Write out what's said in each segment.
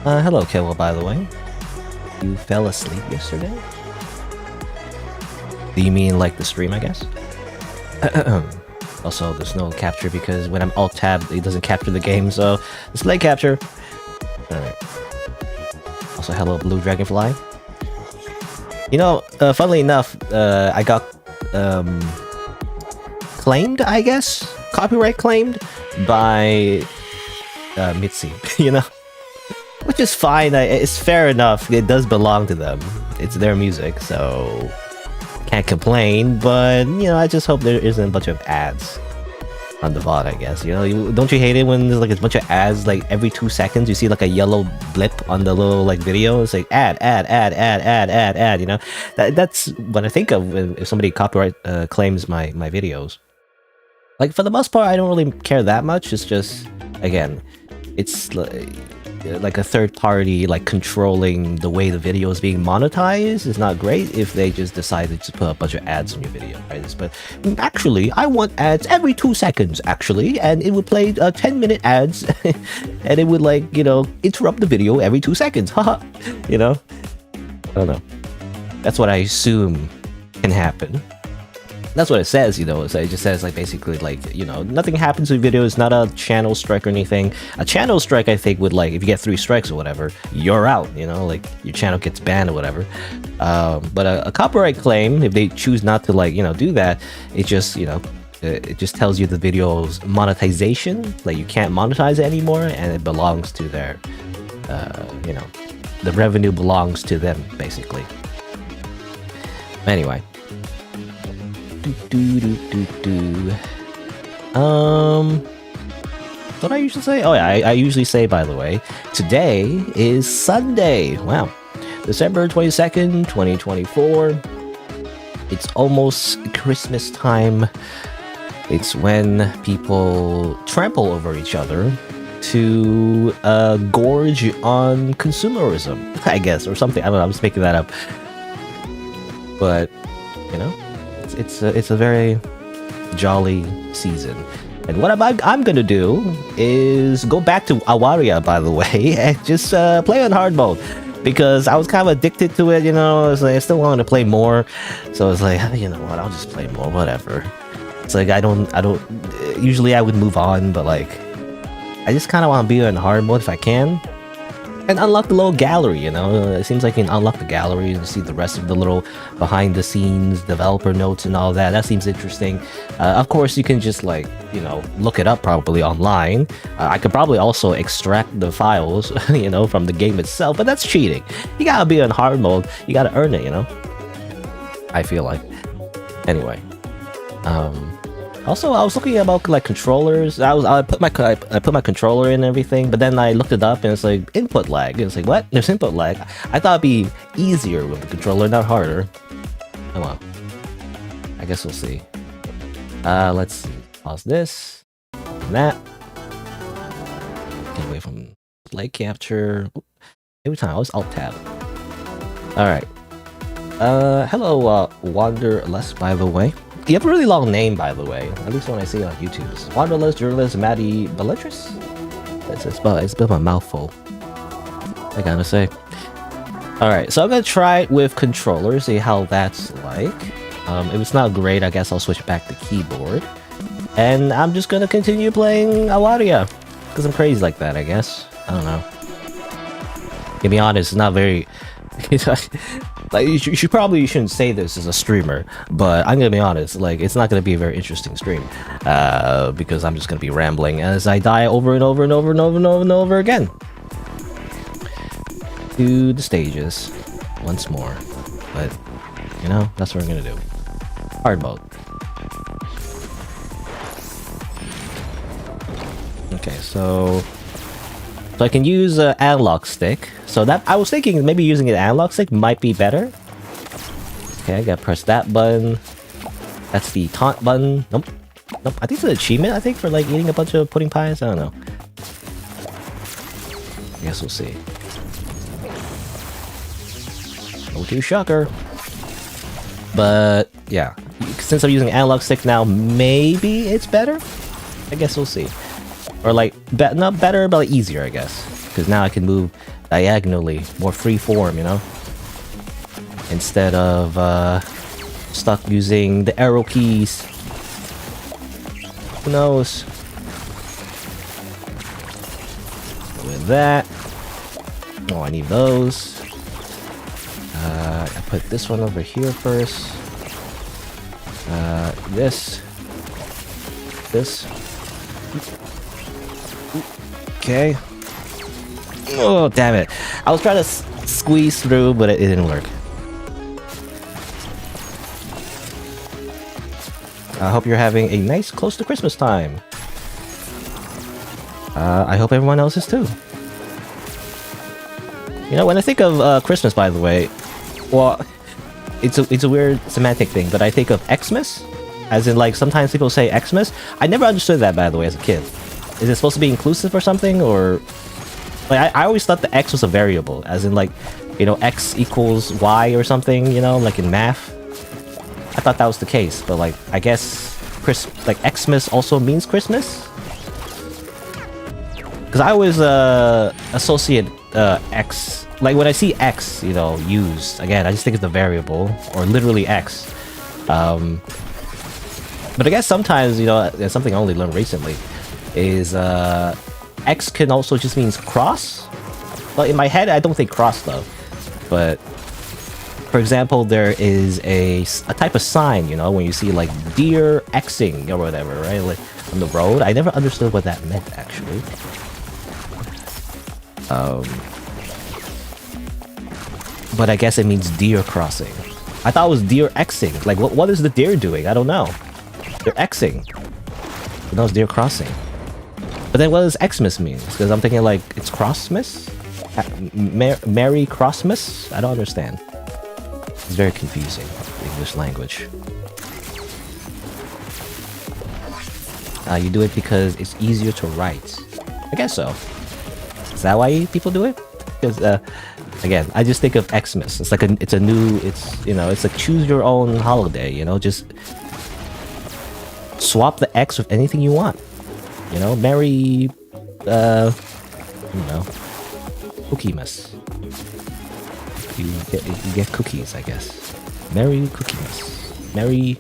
Hello, Killa, by the way. You fell asleep yesterday? Do you mean like the stream, I guess? Also, there's no capture because when I'm alt-tab, it doesn't capture the game, so display capture. Alright. Also, hello, Blue Dragonfly. You know, funnily enough, I got claimed, I guess? Copyright claimed by Mitzi, you know? Which is fine, it's fair enough, it does belong to them. It's their music, so can't complain, but, you know, I just hope there isn't a bunch of ads on the VOD, I guess, you know? Don't you hate it when there's like a bunch of ads, like every 2 seconds you see like a yellow blip on the little like video? It's like ad, you know? That's what I think of if somebody copyright claims my videos. Like, for the most part, I don't really care that much, it's just, again, it's like a third party like controlling the way the video is being monetized is not great if they just decide to just put a bunch of ads on your video, right? But actually, I want ads every 2 seconds, actually, and it would play 10-minute ads, and it would, like, you know, interrupt the video every 2 seconds, haha, you know? I don't know. That's what I assume can happen. That's what it says, you know, so it just says, like, basically, like, you know, nothing happens to the video, it's not a channel strike or anything. A channel strike, I think, would, like, if you get 3 strikes or whatever, you're out, you know, like, your channel gets banned or whatever. But a copyright claim, if they choose not to, like, you know, do that, it just, you know, it just tells you the video's monetization, like, you can't monetize it anymore, and it belongs to their, you know, the revenue belongs to them, basically. Anyway. What I usually say? Oh yeah, I usually say, by the way, today is Sunday. Wow. December 22nd, 2024. It's almost Christmas time. It's when people trample over each other to gorge on consumerism, I guess, or something. I don't know, I'm just making that up. But, you know, it's a very jolly season. And what I'm gonna do is go back to Awaria, by the way, and just play on hard mode. Because I was kind of addicted to it, you know, it's like I still wanted to play more. So it's like, you know what, I'll just play more, whatever. It's like I don't usually I would move on, but like I just kind of want to be in hard mode if I can. And unlock the little gallery, you know, it seems like you can unlock the gallery and see the rest of the little behind the scenes developer notes and all that. That seems interesting. Of course, you can just, like, you know, look it up probably online. I could probably also extract the files, you know, from the game itself, but that's cheating. You gotta be in hard mode. You gotta earn it, you know? I feel like. Anyway. Also, I was looking about like controllers. I put my controller in and everything, but then I looked it up and it's like input lag. It's like, what? There's input lag. I thought it'd be easier with the controller, not harder. Oh well. I guess we'll see. Let's see. Pause this. And that. Get away from play capture. Oop. Every time I was alt tab. All right. Hello, Wanderlust, by the way. You have a really long name, by the way. At least when I see it on YouTube. It's Wanderlust, Journalist, Maddie Belletris? It's a bit of a mouthful, I gotta say. Alright, so I'm gonna try it with controller, see how that's like. If it's not great, I guess I'll switch back to keyboard. And I'm just gonna continue playing Awaria. Because I'm crazy like that, I guess. I don't know. To be honest, it's not very... Like, you shouldn't say this as a streamer, but I'm gonna be honest, like, it's not gonna be a very interesting stream, because I'm just gonna be rambling as I die over and over and over and over and over and over again. Do the stages once more, but, you know, that's what we're gonna do. Hard mode. Okay, so I can use an analog stick. So that I was thinking maybe using an analog stick might be better. Okay, I gotta press that button. That's the taunt button. Nope. Nope. I think it's an achievement, I think, for like eating a bunch of pudding pies. I don't know. I guess we'll see. No too shocker. But yeah. Since I'm using an analog stick now, maybe it's better? I guess we'll see. Or like, not better, but like easier, I guess. Because now I can move diagonally, more free form, you know? Instead of stuck using the arrow keys. Who knows? With that. Oh, I need those. I put this one over here first. This. Okay. Oh, damn it. I was trying to squeeze through, but it didn't work. I hope you're having a nice close to Christmas time. I hope everyone else is too. You know, when I think of Christmas, by the way, well, it's a weird semantic thing, but I think of Xmas, as in like sometimes people say Xmas. I never understood that, by the way, as a kid. Is it supposed to be inclusive or something, or like I always thought the X was a variable, as in like, you know, X equals Y or something, you know, like in math. I thought that was the case, but like I guess like Xmas also means Christmas. Because I always associate X, like when I see X, you know, used, again, I just think it's the variable, or literally X. But I guess sometimes, you know, there's something I only learned recently, is X can also just means cross. Well, in my head, I don't think cross though. But, for example, there is a type of sign, you know, when you see like deer Xing or whatever, right? Like on the road. I never understood what that meant, actually. But I guess it means deer crossing. I thought it was deer Xing. Like, what is the deer doing? I don't know. They're Xing. But no, it's deer crossing. But then what does Xmas mean? Because I'm thinking like, it's Crossmas? Merry Crossmas? I don't understand. It's very confusing, the English language. You do it because it's easier to write. I guess so. Is that why people do it? Because, again, I just think of Xmas. It's like it's you know, it's like choose your own holiday, you know, just swap the X with anything you want. You know, Merry, you know, Cookie-mas. You get cookies, I guess. Merry Cookie-mas. Merry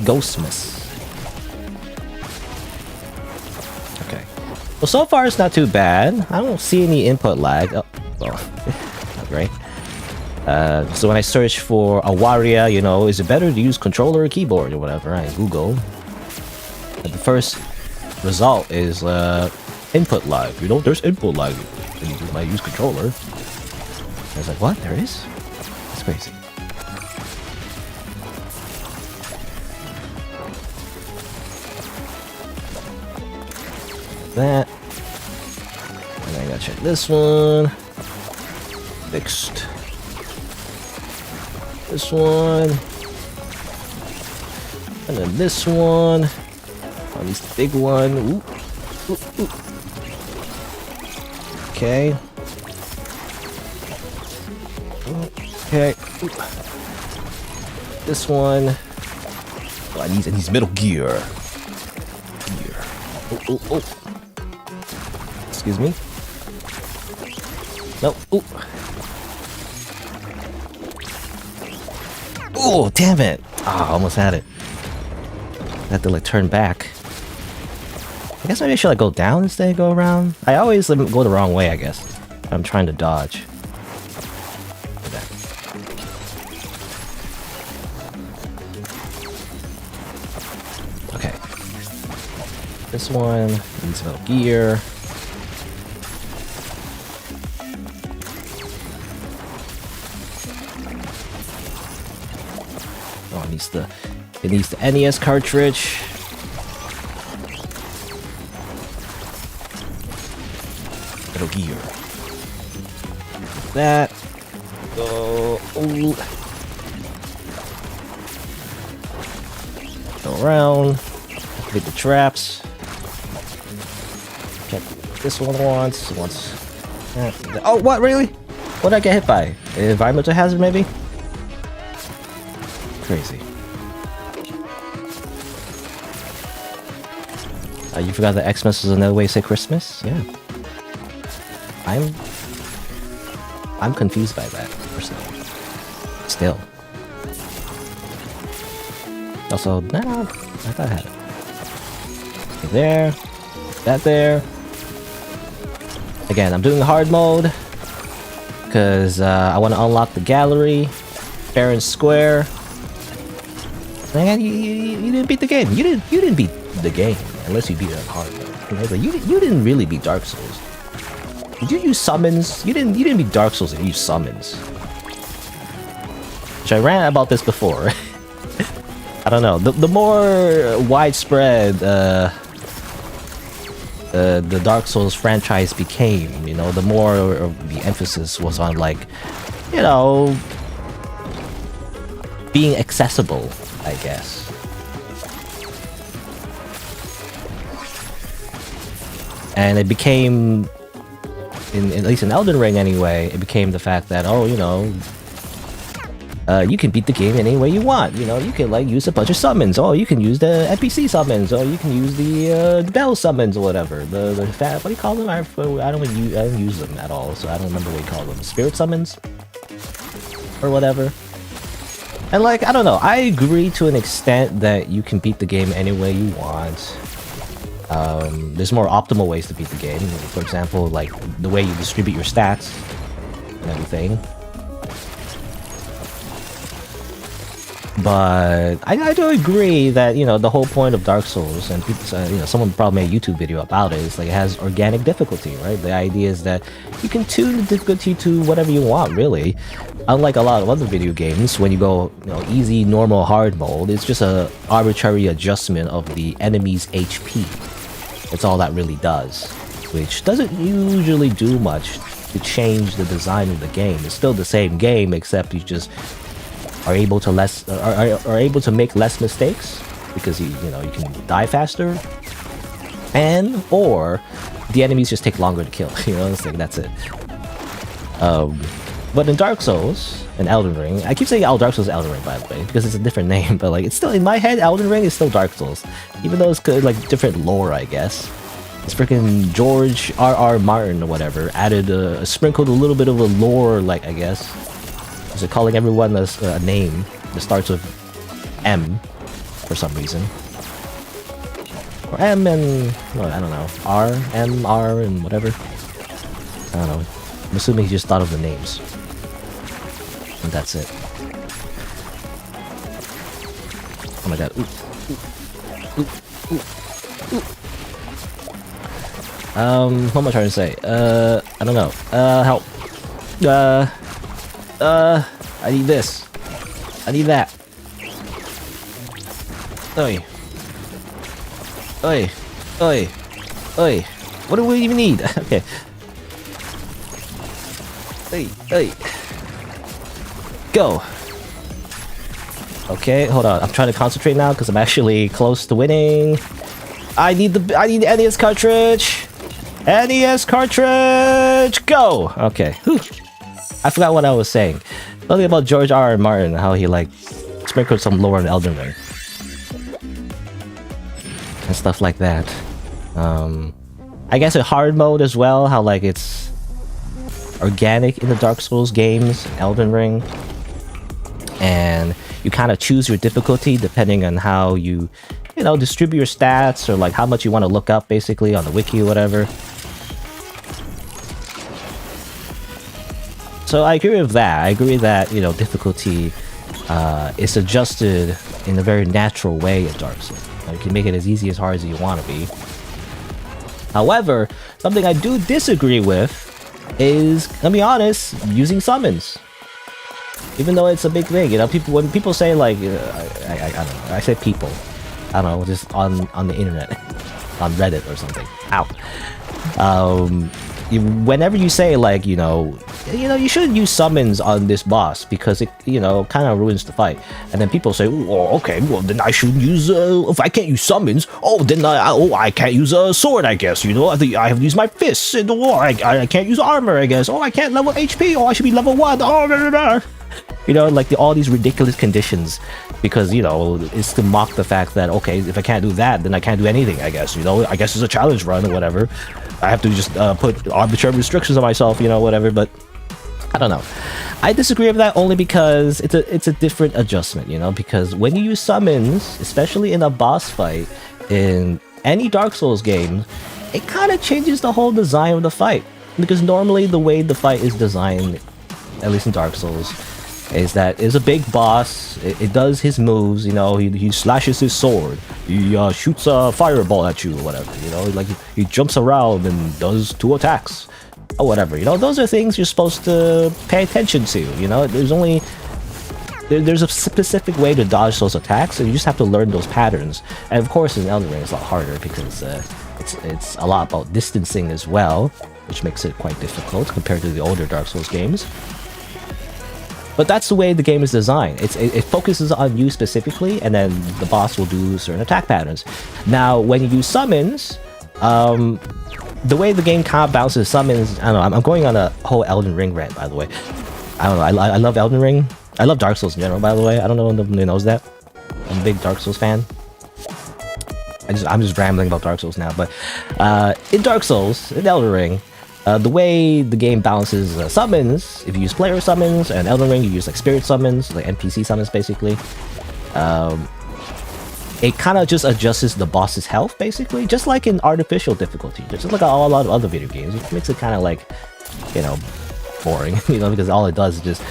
Ghostmas. Okay. Well, so far it's not too bad. I don't see any input lag. Oh, well, not great. So when I search for Awaria, you know, is it better to use controller or keyboard or whatever? I Google. And the first result is input lag. You know, there's input lag when I use controller. I was like, what? There is? That's crazy. That. And I gotta check this one. Fixed. This one. And then this one. Oh, at least the big one. Ooh. Ooh, ooh. Okay. Okay. Ooh. This one. Oh, I need middle gear. Oh, oh, oh. Excuse me. No. Ooh. Oh, damn it. Ah, almost had it. I had to like turn back. I guess maybe I should like go down instead of go around. I always go the wrong way, I guess. I'm trying to dodge. Okay. This one needs no gear. Oh, it needs the NES cartridge. Metal Gear. That. Go. Ooh. Go around. Activate the traps. Check this one once. Oh, what? Really? What did I get hit by? An environmental hazard, maybe? Crazy. You forgot that Xmas is another way to say Christmas? Yeah. I'm confused by that, personally. Still. Also, nah, I thought I had it. There. That there. Again, I'm doing hard mode. Because I want to unlock the gallery. Fair and square. Man, you didn't beat the game. You didn't beat the game. Unless you beat it on hard mode. You didn't really beat Dark Souls. Did you use summons? You didn't beat Dark Souls and use summons. Which I ran about this before. I don't know. The more widespread the Dark Souls franchise became, you know, the more of the emphasis was on, like, you know, being accessible, I guess. And it became, at least in Elden Ring anyway, it became the fact that, oh, you know, you can beat the game any way you want. You know, you can, like, use a bunch of summons. Oh, you can use the NPC summons. Oh, you can use the bell summons or whatever. The what do you call them? I don't use them at all, so I don't remember what you call them. Spirit summons or whatever. And, like, I don't know. I agree to an extent that you can beat the game any way you want. There's more optimal ways to beat the game. For example, like the way you distribute your stats and everything. But I do agree that, you know, the whole point of Dark Souls, and people, you know, someone probably made a YouTube video about it, is like it has organic difficulty, right? The idea is that you can tune the difficulty to whatever you want, really. Unlike a lot of other video games, when you go, you know, easy, normal, hard mode, it's just a arbitrary adjustment of the enemy's HP. That's all that really does, which doesn't usually do much to change the design of the game. It's still the same game, except you just are able to are able to make less mistakes because you know you can die faster, and or the enemies just take longer to kill. You know, it's like, that's it. But in Dark Souls and Elden Ring, I keep saying Dark Souls Elden Ring, by the way, because it's a different name, but like it's still, in my head, Elden Ring is still Dark Souls, even though it's like different lore, I guess. It's freaking George R.R. Martin or whatever added sprinkled a little bit of a lore, like, I guess. So calling everyone a name that starts with M for some reason, or M and well, I don't know, R, M, R, and whatever. I don't know. I'm assuming he just thought of the names. And that's it. Oh my god. Ooh. Ooh. Ooh. Ooh. What am I trying to say? I don't know. Help. I need this. I need that. Oi. Oi. Oi. Oi. What do we even need? Okay. Oi. Oi. Go. Okay, hold on. I'm trying to concentrate now because I'm actually close to winning. I need the NES cartridge. NES cartridge. Go. Okay. Whew. I forgot what I was saying. Something about George R.R. Martin, how he like sprinkled some lore in Elden Ring and stuff like that. I guess in hard mode as well, how like it's organic in the Dark Souls games, Elden Ring, and you kind of choose your difficulty depending on how you know, distribute your stats, or like how much you want to look up basically on the wiki or whatever. So I agree with that. I agree that, you know, difficulty is adjusted in a very natural way in Dark Souls. You can make it as easy as hard as you want to be. However, something I do disagree with is, let me be honest, using summons. Even though it's a big thing, you know, when people say like, I don't know, I say people, I don't know, just on the internet, on Reddit or something. Ow. Whenever you say like, you know, you shouldn't use summons on this boss because it, you know, kind of ruins the fight. And then people say, oh, okay, well then I shouldn't use, if I can't use summons, oh then I can't use a sword, I guess, you know, I have to use my fists, and I can't use armor, I guess, oh I can't level HP, oh I should be level 1, oh blah, blah, blah. You know, like all these ridiculous conditions, because you know it's to mock the fact that okay, if I can't do that, then I can't do anything. I guess, you know, I guess it's a challenge run or whatever. I have to just put arbitrary restrictions on myself, you know, whatever. But I don't know. I disagree with that only because it's a different adjustment, you know, because when you use summons, especially in a boss fight in any Dark Souls game, it kind of changes the whole design of the fight. Because normally the way the fight is designed, at least in Dark Souls, is that it's a big boss, it does his moves, you know, he slashes his sword, he shoots a fireball at you or whatever, you know, like he jumps around and does 2 attacks. Or whatever, you know, those are things you're supposed to pay attention to, you know. There's a specific way to dodge those attacks, and you just have to learn those patterns. And of course in Elden Ring it's a lot harder because it's a lot about distancing as well, which makes it quite difficult compared to the older Dark Souls games. But that's the way the game is designed. It focuses on you specifically, and then the boss will do certain attack patterns. Now when you use summons, the way the game kind of bounces summons, I don't know, I'm going on a whole Elden Ring rant, by the way. I don't know, I love Elden Ring. I love Dark Souls in general, by the way. I don't know if nobody knows that. I'm a big Dark Souls fan. I'm just rambling about Dark Souls now, but in Dark Souls, in Elden Ring, the way the game balances summons, if you use player summons, and Elden Ring you use like spirit summons, like NPC summons basically, it kind of just adjusts the boss's health, basically, just like in artificial difficulty, just like a lot of other video games. It makes it kind of like, you know, boring, you know, because all it does is just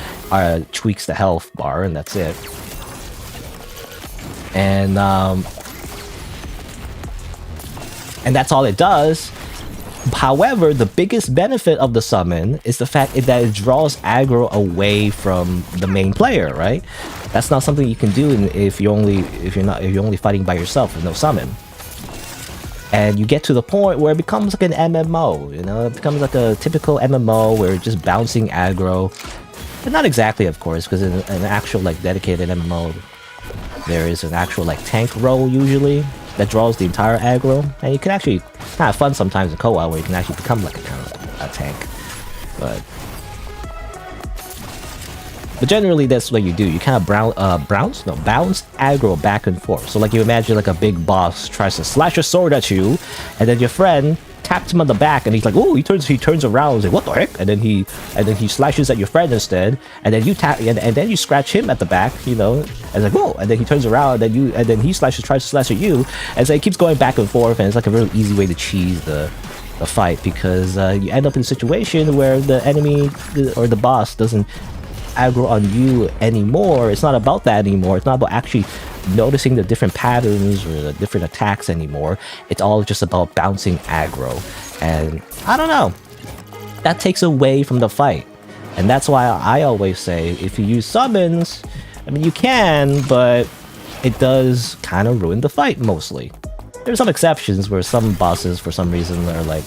tweaks the health bar, and that's it. And that's all it does. However, the biggest benefit of the summon is the fact that it draws aggro away from the main player, right? That's not something you can do if you're only fighting by yourself with no summon. And you get to the point where it becomes like an MMO, you know, it becomes like a typical MMO where it's just bouncing aggro. But not exactly, of course, because in an actual like dedicated MMO, there is an actual like tank role usually that draws the entire aggro, and you can actually kind of fun sometimes in co-op where you can actually become like a kind of a tank. But generally that's what you do. You kind of bounce aggro back and forth. So like you imagine like a big boss tries to slash a sword at you, and then your friend taps him on the back, and he's like, oh, he turns around, he's like, what the heck? And then he slashes at your friend instead, and then you tap, and then you scratch him at the back, you know, and it's like, whoa, and then he turns around, and then he tries to slash at you, and so it keeps going back and forth, and it's like a really easy way to cheese the fight, because you end up in a situation where the enemy or the boss doesn't aggro on you anymore. It's not about that anymore. It's not about actually noticing the different patterns or the different attacks anymore. It's all just about bouncing aggro, and I don't know, that takes away from the fight. And that's why I always say, if you use summons, I mean, you can, but it does kind of ruin the fight mostly. There's some exceptions where some bosses for some reason are like,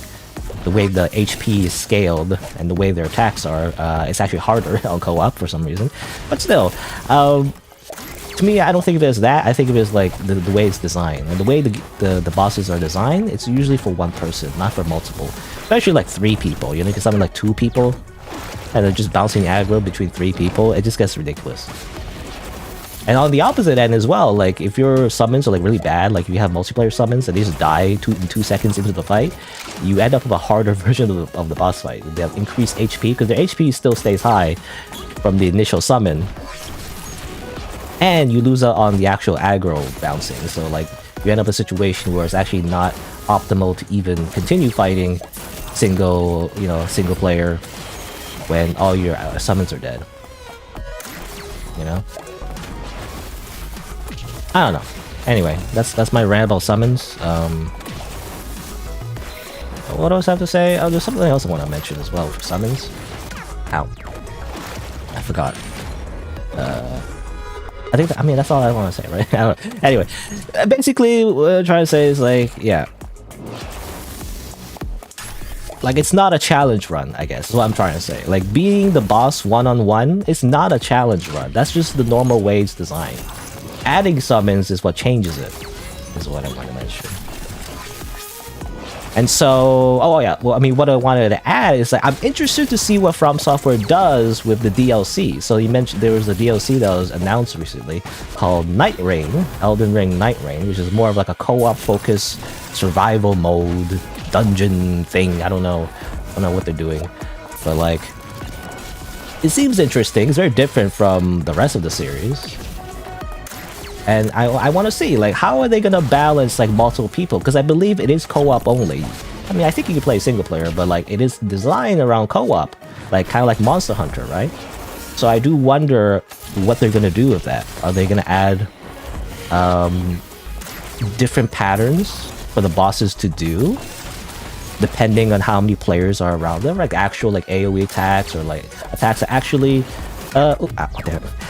the way the HP is scaled and the way their attacks are, it's actually harder on co-op for some reason. But still, to me, I don't think of it as that. I think of it as like the way it's designed. And the way the bosses are designed, it's usually for one person, not for multiple. Especially like 3 people, you know, because something like 2 people, and they're just bouncing aggro between 3 people, it just gets ridiculous. And on the opposite end as well, like if your summons are like really bad, like if you have multiplayer summons and they just die in 2 seconds into the fight, you end up with a harder version of the boss fight. They have increased HP, because their HP still stays high from the initial summon. And you lose out on the actual aggro bouncing, so like you end up in a situation where it's actually not optimal to even continue fighting single player when all your summons are dead. You know? I don't know. Anyway, that's my rant about summons. What else I have to say? Oh, there's something else I want to mention as well for summons. Ow. I forgot. I think, I mean, that's all I want to say, right? I don't know. Anyway, basically, what I'm trying to say is like, yeah. Like, it's not a challenge run, I guess, is what I'm trying to say. Like, beating the boss one-on-one is not a challenge run. That's just the normal way it's designed. Adding summons is what changes it, is what I want to mention. And so, oh yeah, well, I mean, what I wanted to add is that I'm interested to see what From Software does with the DLC. So you mentioned there was a DLC that was announced recently called Night Rain, Elden Ring Night Rain, which is more of like a co-op focused survival mode dungeon thing. I don't know what they're doing, but like, it seems interesting. It's very different from the rest of the series. And I want to see, like, how are they going to balance, like, multiple people? Because I believe it is co-op only. I mean, I think you can play single player, but, like, it is designed around co-op. Like, kind of like Monster Hunter, right? So I do wonder what they're going to do with that. Are they going to add different patterns for the bosses to do? Depending on how many players are around them? Like, actual, like, AoE attacks or, like, attacks that actually...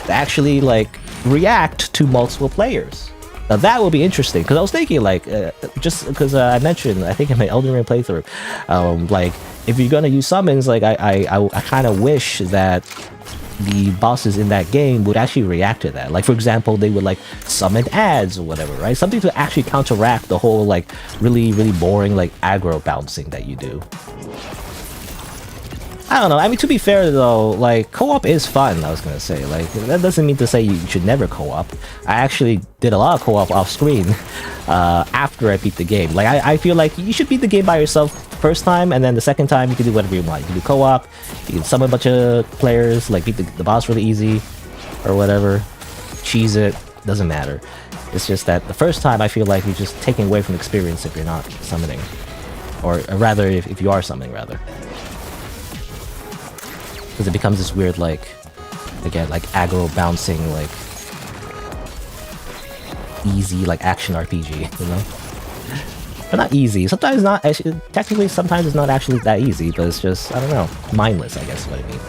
actually, like, react to multiple players. Now that will be interesting, because I was thinking, like, just because I mentioned, I think in my Elden Ring playthrough, like, if you're gonna use summons, like, I kind of wish that the bosses in that game would actually react to that. Like, for example, they would, like, summon ads or whatever, right? Something to actually counteract the whole, like, really, really boring, like, aggro bouncing that you do. I don't know. I mean, to be fair though, like, co-op is fun, I was gonna say. Like, that doesn't mean to say you should never co-op. I actually did a lot of co-op off-screen after I beat the game. Like, I feel like you should beat the game by yourself first time, and then the second time you can do whatever you want. You can do co-op, you can summon a bunch of players, like beat the boss really easy, or whatever. Cheese it, doesn't matter. It's just that the first time I feel like you're just taking away from the experience if you're not summoning. Or rather, if you are summoning, rather. Because it becomes this weird, like, again, like, aggro bouncing, like, easy, like, action RPG, you know? But not easy. Sometimes not, actually, technically, sometimes it's not actually that easy, but it's just, I don't know, mindless, I guess is what I mean.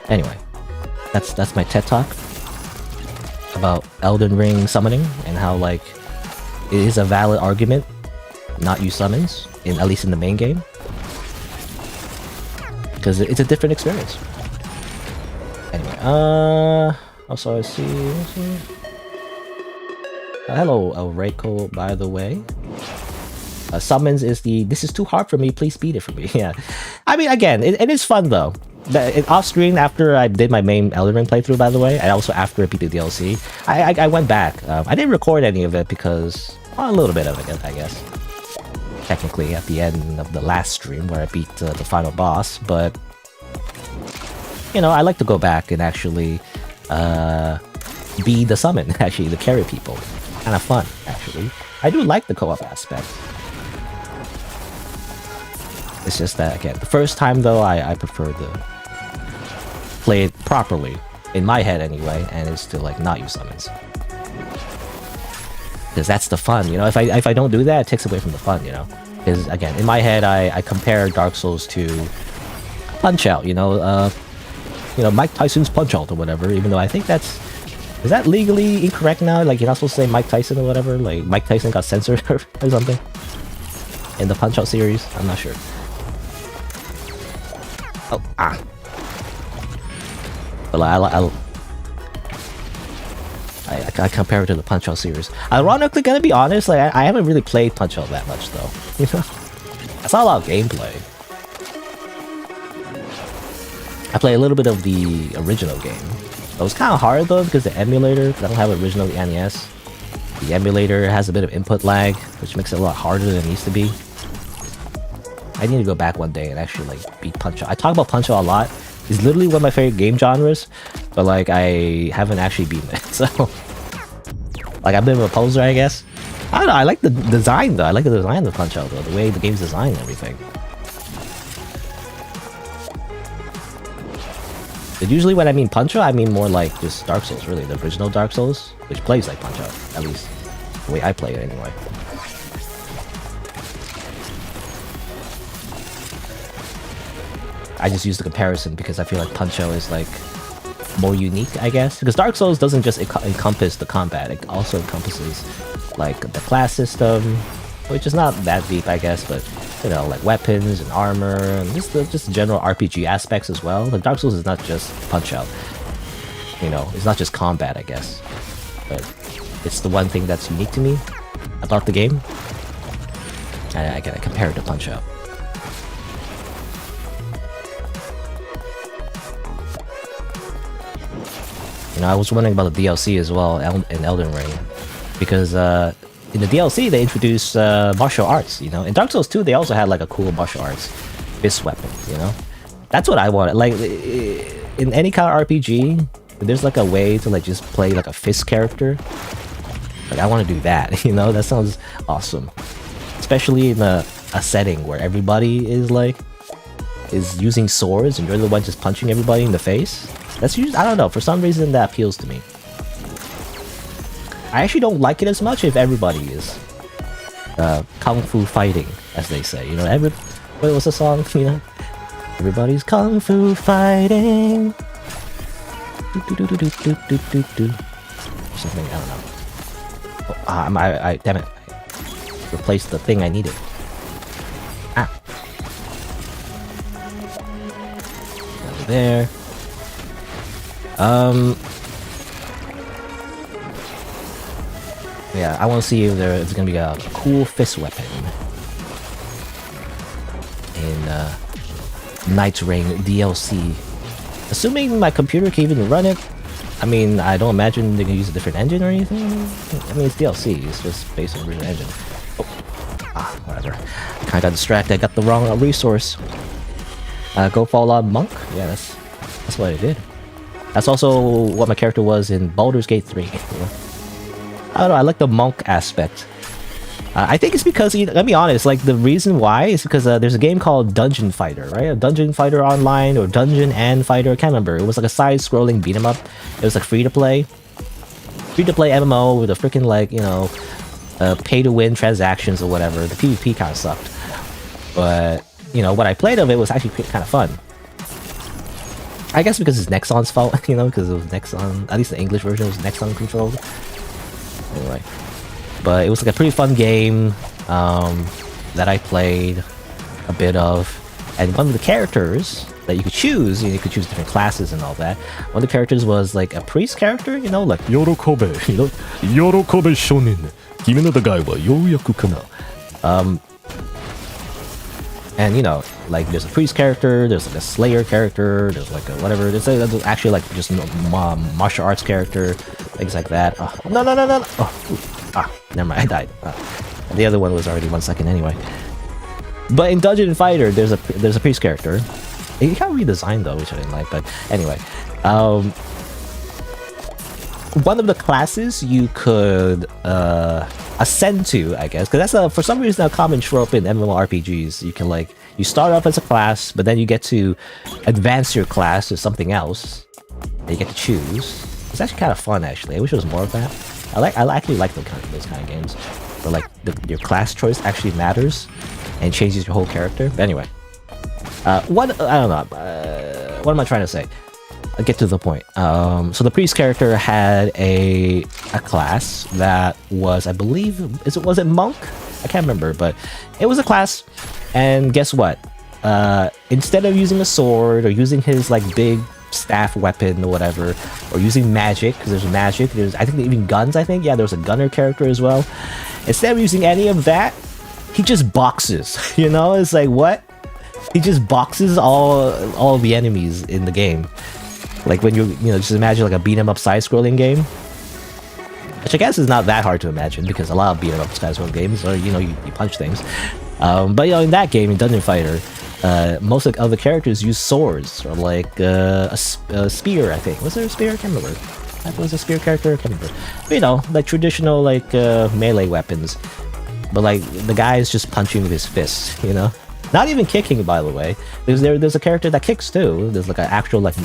Anyway, that's my TED Talk about Elden Ring summoning, and how, like, it is a valid argument not use summons, at least in the main game, because it's a different experience. Anyway, also I see. Hello, Reiko, by the way. Summons is this is too hard for me, please beat it for me. Yeah, I mean, again, it is fun though. Off screen, after I did my main Elden Ring playthrough, by the way, and also after I beat the DLC, I went back. I didn't record any of it because, well, a little bit of it, I guess. Technically, at the end of the last stream where I beat the final boss, but you know, I like to go back and actually be the summon, actually, to carry people. Kind of fun, actually. I do like the co-op aspect. It's just that, again, the first time though, I prefer to play it properly, in my head anyway, and it's to, like, not use summons. Because that's the fun, you know. If I don't do that, it takes away from the fun, you know. Because again, in my head, I compare Dark Souls to Punch-Out, you know, Mike Tyson's Punch-Out or whatever. Even though I think is that legally incorrect now? Like, you're not supposed to say Mike Tyson or whatever. Like, Mike Tyson got censored or something in the Punch-Out series. I'm not sure. Oh, But I compare it to the Punch-Out series. Ironically, gonna be honest, like, I haven't really played Punch-Out that much, though. You know? I saw a lot of gameplay. I played a little bit of the original game. It was kind of hard, though, because the emulator, I don't have an original NES. The emulator has a bit of input lag, which makes it a lot harder than it needs to be. I need to go back one day and actually, like, beat Punch-Out. I talk about Punch-Out a lot. It's literally one of my favorite game genres, but, like, I haven't actually beaten it, so... Like, I'm a bit of a poser, I guess. I don't know, I like the design, though. I like the design of Punch-Out, though. The way the game's designed and everything. But usually when I mean Punch-Out, I mean more like just Dark Souls, really. The original Dark Souls, which plays like Punch-Out. At least, the way I play it, anyway. I just use the comparison because I feel like Punch-Out is, like, more unique, I guess. Because Dark Souls doesn't just encompass the combat, it also encompasses, like, the class system, which is not that deep, I guess, but, you know, like weapons and armor, and just general RPG aspects as well. Like, Dark Souls is not just Punch-Out. You know, it's not just combat, I guess. But it's the one thing that's unique to me about the game. I gotta compare it to Punch-Out. You know, I was wondering about the DLC as well in Elden Ring, because in the DLC they introduced martial arts. You know, in Dark Souls 2 they also had like a cool martial arts fist weapon. You know, that's what I wanted. Like in any kind of RPG, there's like a way to like just play like a fist character. Like I want to do that. You know, that sounds awesome, especially in a setting where everybody is using swords and you're the one just punching everybody in the face. That's usually, I don't know, for some reason that appeals to me. I actually don't like it as much if everybody is kung fu fighting, as they say. You know, what was the song? You know, everybody's kung fu fighting. Something, I don't know. Oh, damn it! I replaced the thing I needed. Ah. Over there. Yeah, I want to see if there's gonna be a cool fist weapon in Night's Ring DLC. Assuming my computer can even run it. I mean, I don't imagine they can use a different engine or anything. I mean, it's DLC. It's just based on the original engine. Oh, whatever. Kind of got distracted. I got the wrong resource. Go fall on Monk. Yeah, that's what I did. That's also what my character was in Baldur's Gate 3. You know? I don't know, I like the monk aspect. I think it's because, let me be honest, like the reason why is because there's a game called Dungeon Fighter, right? A Dungeon Fighter Online or Dungeon and Fighter, I can't remember. It was like a side-scrolling beat 'em up. It was like free-to-play. Free-to-play MMO with a freaking like, you know, pay-to-win transactions or whatever. The PvP kind of sucked. But, you know, what I played of it was actually kind of fun. I guess because it's Nexon's fault, you know, because it was Nexon, at least the English version was Nexon controlled. Anyway, but it was like a pretty fun game that I played a bit of, and one of the characters that you could choose, you could choose different classes and all that. One of the characters was like a priest character, you know, like Yorokobe, you know, Yorokobe Shonin, Kimi no Dagai wa youyaku kana. And you know, like there's a priest character, there's like a slayer character, there's like a whatever. There's actually like just martial arts character, things like that. No! Oh, never mind, I died. The other one was already 1 second anyway. But in Dungeon Fighter, there's a priest character. He got redesigned though, which I didn't like. But anyway, one of the classes you could ascend to, I guess, because that's for some reason a common trope in MMORPGs. You can like you start off as a class, but then you get to advance your class to something else that you get to choose. It's actually kind of fun, actually. I wish there was more of that. I actually like those kind of games where like your class choice actually matters and changes your whole character. But anyway, I don't know. What am I trying to say? I'll get to the point. So the priest character had a class that was, I believe, was it monk? I can't remember, but it was a class. And guess what? Instead of using a sword or using his like big staff weapon or whatever, or using magic, because there's magic, I think even guns. Yeah, there was a gunner character as well. Instead of using any of that, he just boxes. You know, it's like what? He just boxes all the enemies in the game. Like when you just imagine like a beat 'em up side-scrolling game, which I guess is not that hard to imagine because a lot of beat 'em up side-scrolling games are you punch things. But in that game, in Dungeon Fighter, most of the other characters use swords or like a spear. I think was there a spear? I can't remember. That was a spear character. I can't remember. But, like traditional like melee weapons. But like the guy is just punching with his fists. You know, not even kicking. By the way, there's a character that kicks too. There's like an actual like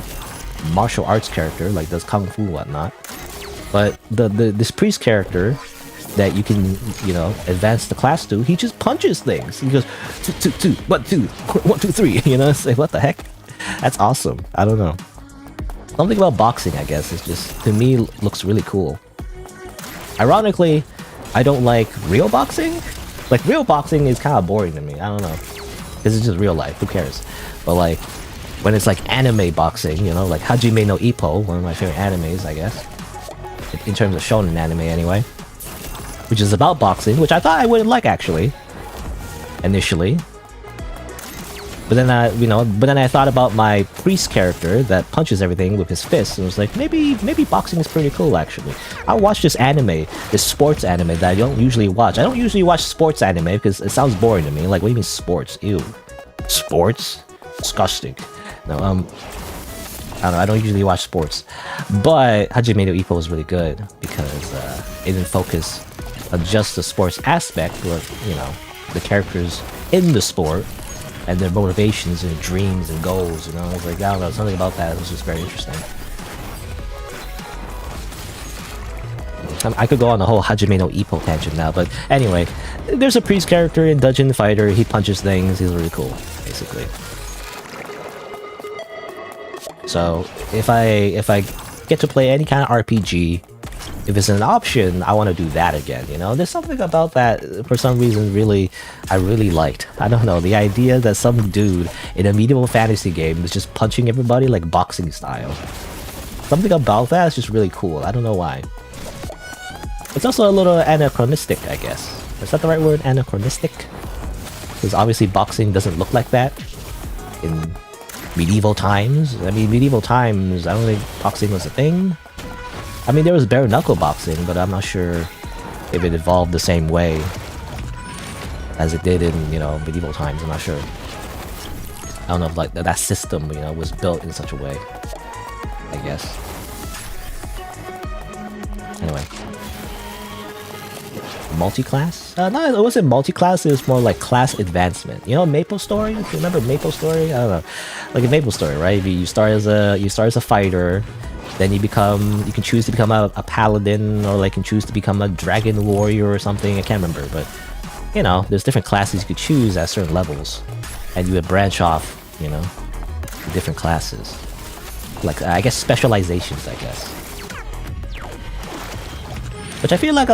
martial arts character, like does kung fu whatnot. But this priest character that you can advance the class to, he just punches things. He goes 2 1 2 1 2 3. You know, it's like what the heck? That's awesome. I don't know. Something about boxing, I guess, is just to me looks really cool. Ironically, I don't like real boxing. Like real boxing is kind of boring to me. I don't know. This is just real life. Who cares? But like when it's like anime boxing, like Hajime no Ippo, one of my favorite animes, I guess. in terms of shonen anime anyway, which is about boxing, which I thought I wouldn't like actually, initially. But then I thought about my priest character that punches everything with his fists, and was like, maybe boxing is pretty cool actually. I watched this anime, this sports anime that I don't usually watch. I don't usually watch sports anime because it sounds boring to me. Like, what do you mean sports? Ew, sports? Disgusting. No, I don't know. I don't usually watch sports, but Hajime no Ippo was really good because it didn't focus on just the sports aspect, but the characters in the sport and their motivations and dreams and goals. I was like, I don't know, something about that was just very interesting. I could go on the whole Hajime no Ippo tangent now, but anyway, there's a priest character in Dungeon Fighter. He punches things. He's really cool, basically. So if I get to play any kind of RPG, if it's an option, I want to do that again. There's something about that for some reason I really liked. I don't know, the idea that some dude in a medieval fantasy game is just punching everybody like boxing style. Something about that is just really cool. I don't know why. It's also a little anachronistic, I guess. Is that the right word? Anachronistic? Because obviously boxing doesn't look like that in medieval times. I mean, medieval times, I don't think boxing was a thing. I mean, there was bare knuckle boxing, but I'm not sure if it evolved the same way as it did in, medieval times. I'm not sure. I don't know if that system, was built in such a way, I guess. Anyway. Multi-class? No, it wasn't multi-class, it was more like class advancement. Maple Story? If you remember Maple Story? I don't know. Like in Maple Story, right? You start as a fighter, then you can choose to become a paladin, or like can choose to become a dragon warrior or something. I can't remember, but there's different classes you could choose at certain levels, and you would branch off, different classes. Like I guess specializations, I guess. Which I feel like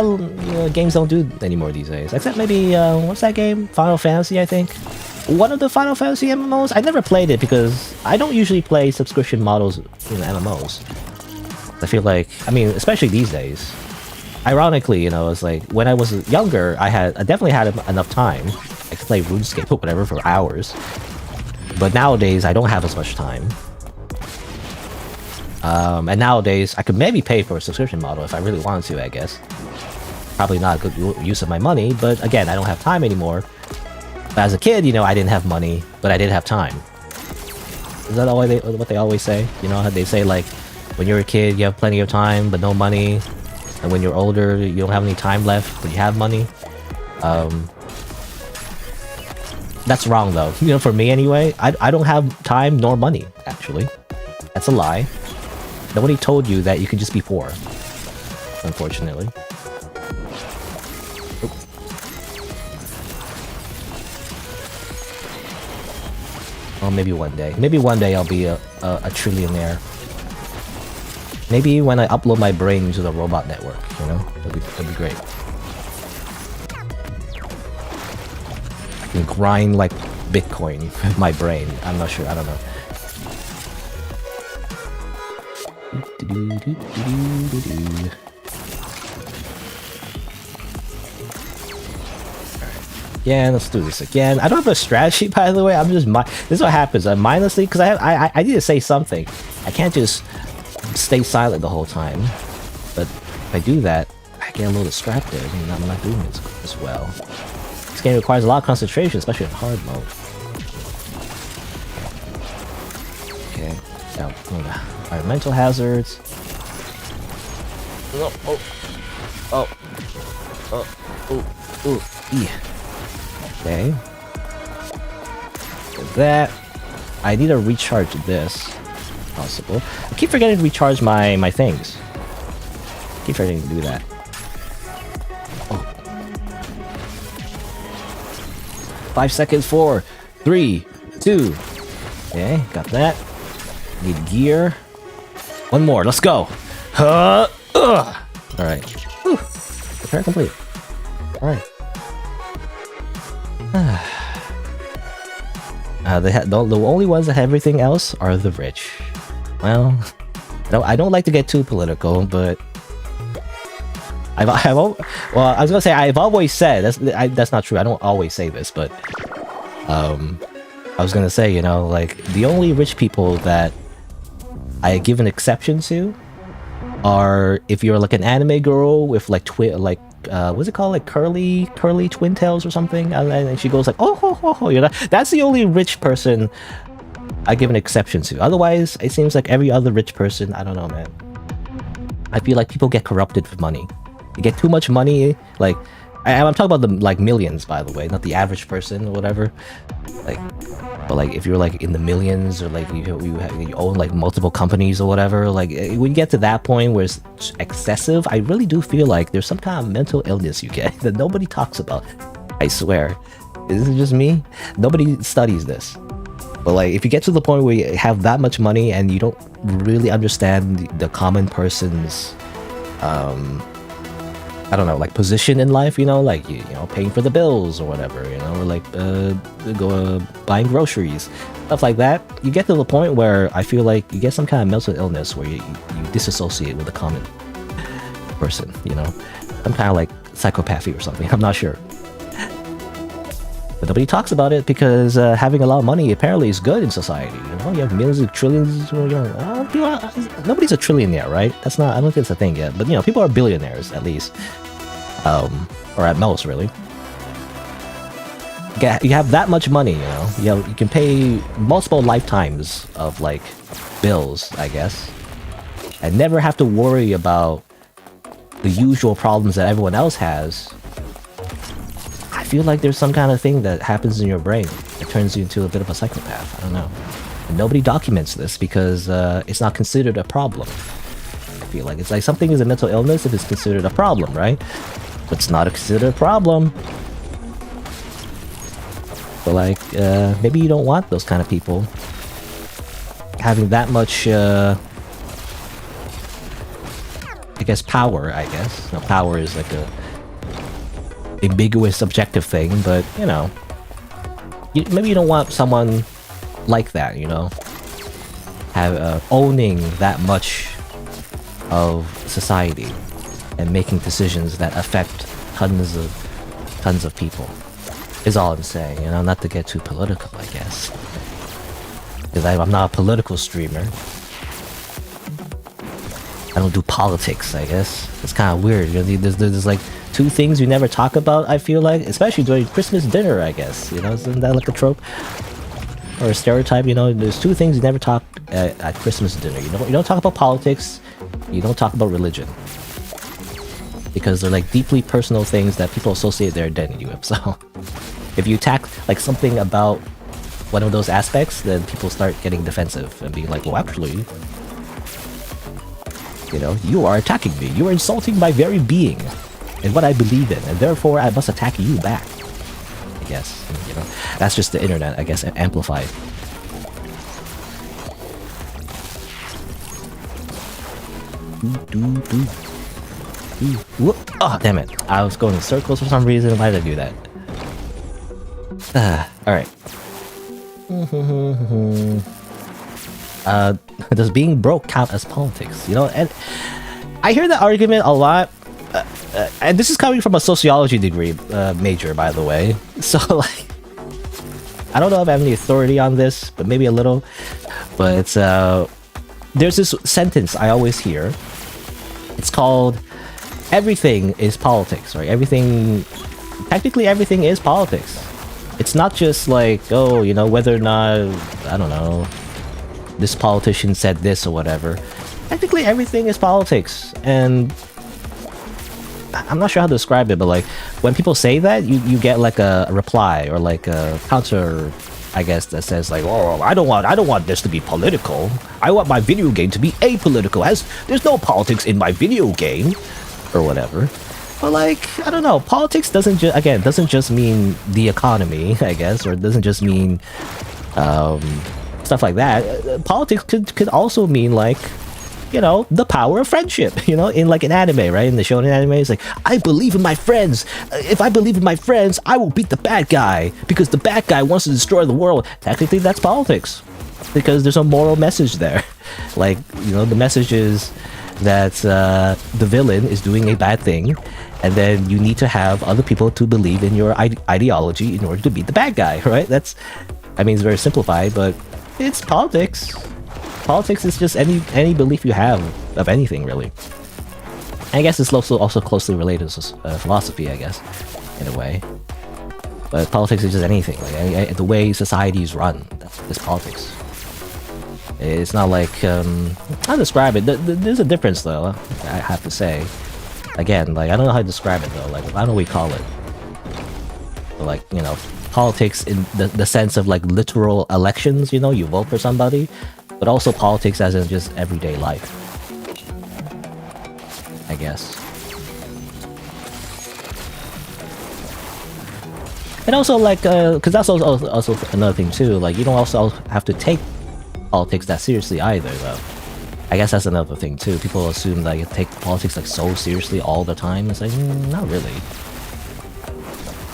games don't do anymore these days. Except maybe, what's that game? Final Fantasy, I think? One of the Final Fantasy MMOs? I never played it because I don't usually play subscription models in MMOs. I feel like, especially these days. Ironically, it's like, when I was younger, I definitely had enough time. I could play RuneScape or whatever for hours. But nowadays, I don't have as much time. And nowadays, I could maybe pay for a subscription model if I really wanted to, I guess. Probably not a good use of my money, but again, I don't have time anymore. But as a kid, I didn't have money, but I did have time. Is that what they always say? How they say, like, when you're a kid, you have plenty of time, but no money. And when you're older, you don't have any time left, but you have money. That's wrong, though. For me anyway, I don't have time nor money, actually. That's a lie. Nobody told you that you could just be poor, unfortunately. Oop. Well, maybe one day. Maybe one day I'll be a trillionaire. Maybe when I upload my brain to the robot network, that'd be great. I can grind like Bitcoin with my brain. I'm not sure. I don't know. Yeah, let's do this again. I don't have a strategy, by the way. I'm just this is what happens. I'm mindlessly because I need to say something. I can't just stay silent the whole time. But if I do that, I get a little distracted, and I'm not doing it as well. This game requires a lot of concentration, especially in hard mode. Okay, now environmental hazards. Yeah. Okay. Get that. I need to recharge this. Possible. I keep forgetting to recharge my things. Keep forgetting to do that. Oh. 5 seconds. 4, 3, 2. Okay, got that. Need gear. One more. Let's go. All right. Whew. Repair complete. All right. The only ones that have everything else are the rich. Well, no, I don't like to get too political, but well, I was gonna say I've always said that's not true. I don't always say this, but I was gonna say, you know, like the only rich people that I give an exception to are if you're like an anime girl with like what's it called, like curly twin tails or something, and she goes like, oh ho ho ho, you know, that's the only rich person I give an exception to. Otherwise, it seems like every other rich person, I don't know, man. I feel like people get corrupted with money. You get too much money, like I'm talking about the like millions, by the way, not the average person or whatever. Like, but like if you're like in the millions, or like you own like multiple companies or whatever, like when you get to that point where it's excessive, I really do feel like there's some kind of mental illness you get that nobody talks about. I swear, is it just me? Nobody studies this. But like if you get to the point where you have that much money and you don't really understand the common person's I don't know, like position in life, you know, like you know, paying for the bills or whatever, you know, or like buying groceries, stuff like that. You get to the point where I feel like you get some kind of mental illness where you disassociate with the common person, you know, some kind of like psychopathy or something. I'm not sure, but nobody talks about it because having a lot of money apparently is good in society. You know, you have millions of trillions. You know, nobody's a trillionaire, right? That's not. I don't think it's a thing yet. But you know, people are billionaires at least, or at most, really. You have that much money, you know. You can pay multiple lifetimes of like bills, I guess, and never have to worry about the usual problems that everyone else has. I feel like there's some kind of thing that happens in your brain that turns you into a bit of a psychopath. I don't know. And nobody documents this because it's not considered a problem. I feel like it's like something is a mental illness if it's considered a problem, right? But it's not considered a problem. But like, maybe you don't want those kind of people having that much, I guess, power, I guess. Now, power is like a ambiguous subjective thing, but you know, maybe you don't want someone like that, you know, have owning that much of society and making decisions that affect tons of people is all I'm saying, you know, not to get too political, I guess, because I'm not a political streamer. I don't do politics, I guess. It's kind of weird, you know, there's like two things you never talk about, I feel like, especially during Christmas dinner, I guess, you know, isn't that like a trope? Or a stereotype, you know, there's two things you never talk at Christmas dinner. You don't talk about politics, you don't talk about religion. Because they're like deeply personal things that people associate their identity with, so if you attack like something about one of those aspects, then people start getting defensive and being like, well, actually, you know, you are attacking me, you are insulting my very being and what I believe in, and therefore I must attack you back. I guess, you know, that's just the internet, I guess, amplified. Oh, damn it. I was going in circles for some reason. Why did I do that? Alright. Does being broke count as politics? You know, and I hear that argument a lot. And this is coming from a sociology degree major, by the way. So, like, I don't know if I have any authority on this, but maybe a little. But it's, there's this sentence I always hear. It's called, everything is politics, right? Technically everything is politics. It's not just like, oh, you know, whether or not, I don't know, this politician said this or whatever. Technically everything is politics, and I'm not sure how to describe it, but like when people say that, you get like a reply or like a counter, I guess, that says like, oh, I don't want this to be political. I want my video game to be apolitical, as there's no politics in my video game, or whatever. But like, I don't know, politics doesn't just mean the economy, I guess, or it doesn't just mean stuff like that. Politics could also mean like, you know, the power of friendship, you know, in like an anime, right? In the shonen anime, it's like, I believe in my friends. If I believe in my friends, I will beat the bad guy because the bad guy wants to destroy the world. Technically, that's politics because there's a moral message there. Like, you know, the message is that the villain is doing a bad thing, and then you need to have other people to believe in your ideology in order to beat the bad guy, right? That's, I mean, it's very simplified, but it's politics. Politics is just any belief you have of anything, really. I guess it's also closely related to philosophy, I guess, in a way. But politics is just anything. Like the way societies run, is politics. It's not like I'll describe it. There's a difference, though. I have to say. Again, like I don't know how to describe it though. Like I don't know what we call it. But, like, you know, politics in the sense of like literal elections. You know, you vote for somebody, but also politics as in just everyday life, I guess. And also, like, because that's also another thing too. Like, you don't also have to take politics that seriously either, though. I guess that's another thing too. People assume that you take politics like so seriously all the time. It's like, not really.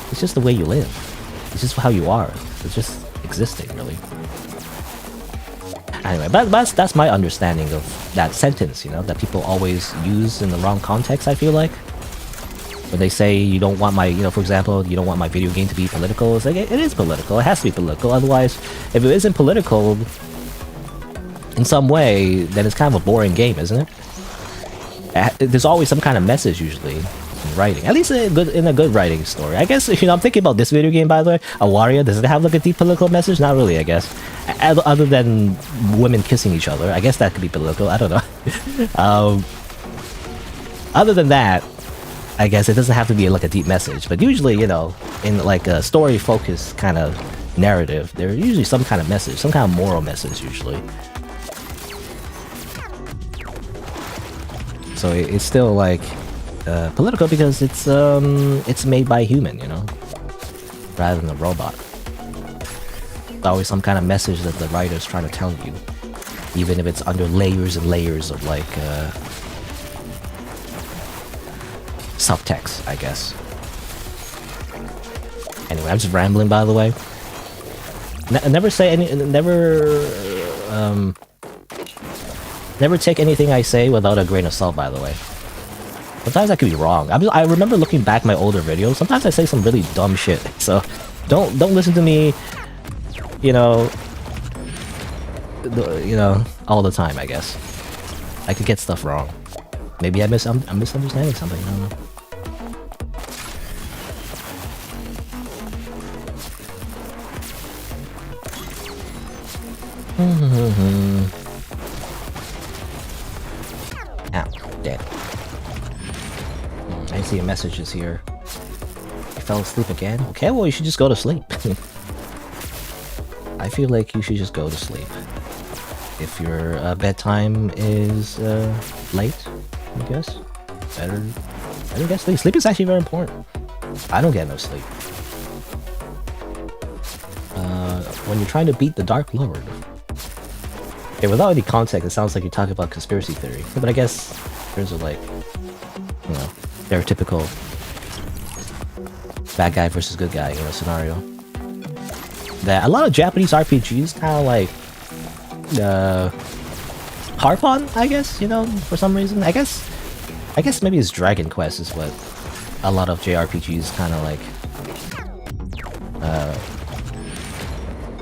It's just the way you live. It's just how you are. It's just existing, really. Anyway, but that's my understanding of that sentence, you know, that people always use in the wrong context, I feel like. When they say you don't want my, you know, for example, you don't want my video game to be political, it's like, it is political. It has to be political. Otherwise, if it isn't political in some way, then it's kind of a boring game, isn't it? There's always some kind of message, usually, in writing. At least in a good writing story. I guess, you know, I'm thinking about this video game, by the way. Awaria, does it have like a deep political message? Not really, I guess. Other than women kissing each other. I guess that could be political. I don't know. Other than that, I guess it doesn't have to be like a deep message. But usually, you know, in like a story-focused kind of narrative, there's usually some kind of message, some kind of moral message, usually. So it's still like political because it's made by a human, you know, rather than a robot. There's always some kind of message that the writer's trying to tell you, even if it's under layers and layers of like subtext, I guess. Anyway, I'm just rambling, by the way. Never say any, never take anything I say without a grain of salt, by the way. Sometimes I could be wrong. I remember looking back my older videos. Sometimes I say some really dumb shit. So don't listen to me, you know, all the time, I guess. I could get stuff wrong. Maybe I'm misunderstanding something. I don't know. Dead. I see your messages here. You fell asleep again? Okay, well, you should just go to sleep. I feel like you should just go to sleep. If your bedtime is late, I guess. Better get sleep. Sleep is actually very important. I don't get enough sleep. When you're trying to beat the Dark Lord. Okay, without any context, it sounds like you're talking about conspiracy theory. But I guess there's a, like, you know, stereotypical bad guy versus good guy, you know, scenario. That a lot of Japanese RPGs kind of like harp on, I guess, you know, for some reason. I guess maybe it's Dragon Quest is what a lot of JRPGs kind of like.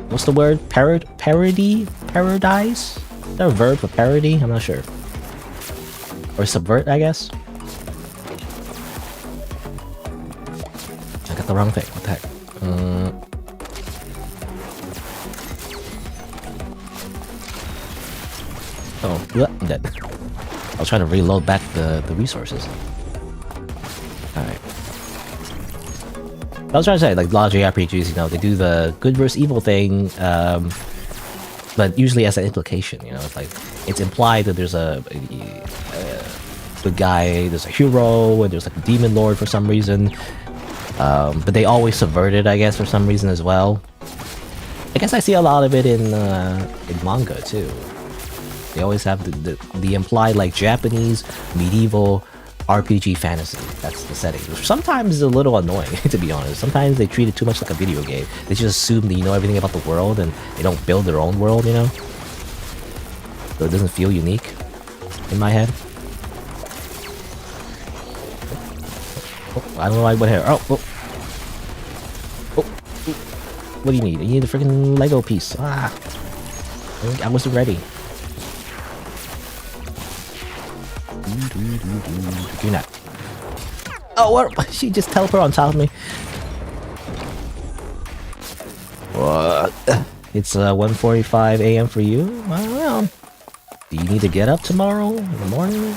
What's the word? Parody? Parodize? Is there a verb for parody? I'm not sure. Or subvert, I guess. I got the wrong thing. What the heck? Oh, I'm dead. I was trying to reload back the resources. Alright. I was trying to say, like, a lot of JRPGs, you know, they do the good versus evil thing, but usually as an implication, you know, it's like, it's implied that there's a good guy, there's a hero, and there's like a demon lord for some reason, but they always subvert it, I guess, for some reason as well. I guess I see a lot of it in manga, too. They always have the implied, like, Japanese medieval RPG fantasy. That's the setting. Sometimes it's a little annoying, to be honest. Sometimes they treat it too much like a video game. They just assume that you know everything about the world and they don't build their own world, you know? So it doesn't feel unique in my head. Oh, I don't know why what hair. Oh, oh. Oh. What do you need? You need a freaking Lego piece. Ah. I wasn't ready. You're not. Oh, what? She just teleport on top of me. What? It's 1:45 a.m. for you? I don't know. Do you need to get up tomorrow in the morning?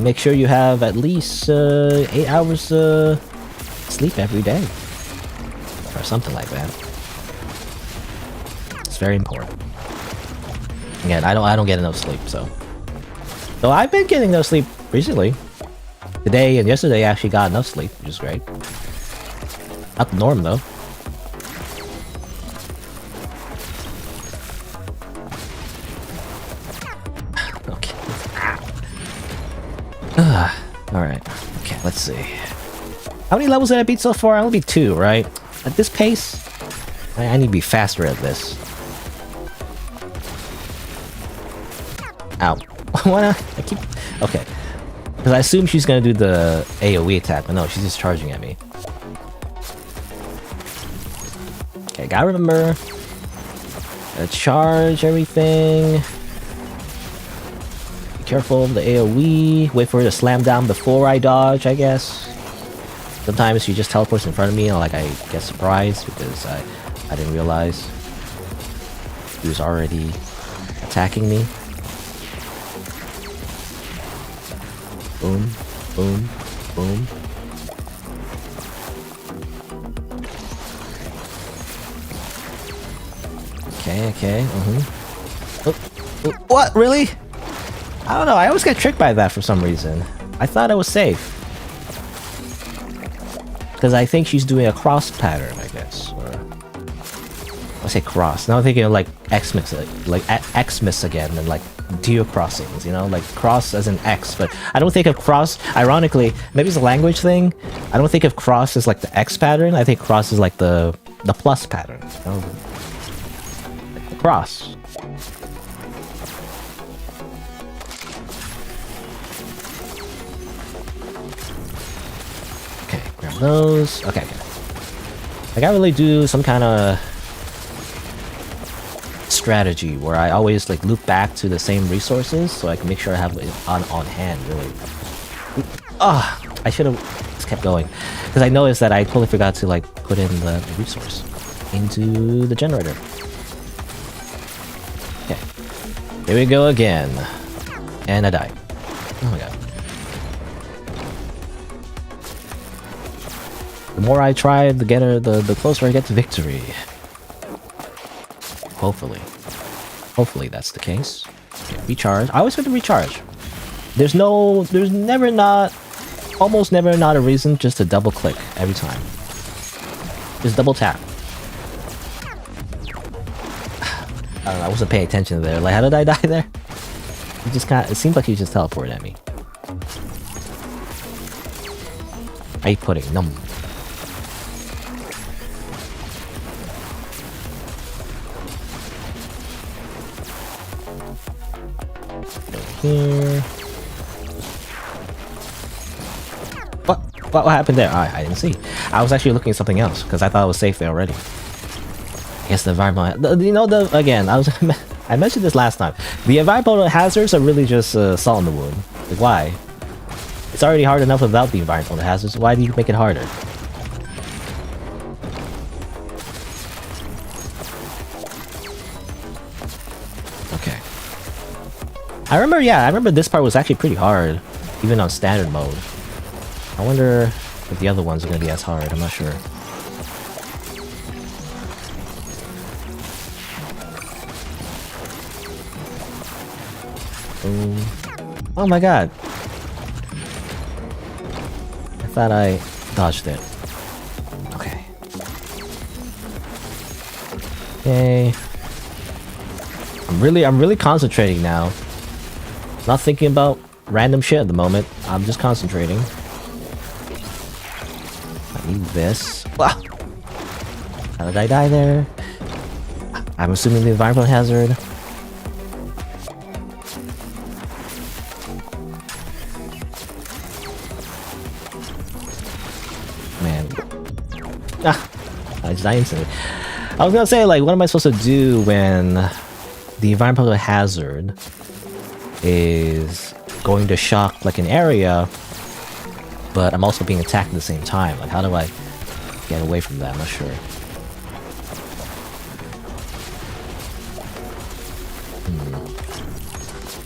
Make sure you have at least 8 hours sleep every day. Or something like that. It's very important. Again, I don't get enough sleep, so... So I've been getting enough sleep recently. Today and yesterday I actually got enough sleep, which is great. Not the norm, though. Okay. Alright. Okay, let's see. How many levels did I beat so far? I only beat 2, right? At this pace? I need to be faster at this. Ow. Why not? I keep... Okay. Because I assume she's gonna do the AoE attack, but no, she's just charging at me. Okay, gotta remember... charge everything... Be careful of the AoE, wait for her to slam down before I dodge, I guess. Sometimes she just teleports in front of me and like I get surprised because I didn't realize he was already attacking me. Boom, boom, boom. Okay, Oh, what? Really? I don't know, I always get tricked by that for some reason. I thought I was safe. Because I think she's doing a cross pattern, I guess. Or... I say cross. Now I'm thinking of like Xmas, like Xmas again, and like deer crossings, you know? Like cross as an X, but I don't think of cross, ironically, maybe it's a language thing. I don't think of cross as like the X pattern, I think cross is like the plus pattern, you know? Like the cross. Okay, grab those. Okay. I gotta really do some kind of strategy where I always like loop back to the same resources so I can make sure I have it on hand, really. Ah, I should have just kept going because I noticed that I totally forgot to like put in the resource into the generator. Okay, here we go again, and I died. Oh my god. The more I try to get her, the closer I get to victory. Hopefully. Hopefully that's the case. Okay, recharge. I always have to recharge. There's never not, almost never not a reason just to double click every time. Just double tap. I don't know, I wasn't paying attention there. Like, how did I die there? It just kind of, it seemed like he just teleported at me. How you putting? Num. Here. What happened there? I didn't see. I was actually looking at something else because I thought it was safe there already. I guess the environmental, you know, again, I mentioned this last time. The environmental hazards are really just salt in the wound. Like, why? It's already hard enough without the environmental hazards. Why do you make it harder? Okay. I remember this part was actually pretty hard, even on standard mode. I wonder if the other ones are gonna be as hard, I'm not sure. Oh my god. I thought I dodged it. Okay. Okay. I'm really concentrating now. Not thinking about random shit at the moment. I'm just concentrating. I need this. Ah! How did I die there? I'm assuming the environmental hazard. I died instantly. I was gonna say, like, what am I supposed to do when the environmental hazard is going to shock, like, an area, but I'm also being attacked at the same time? Like, how do I get away from that? I'm not sure.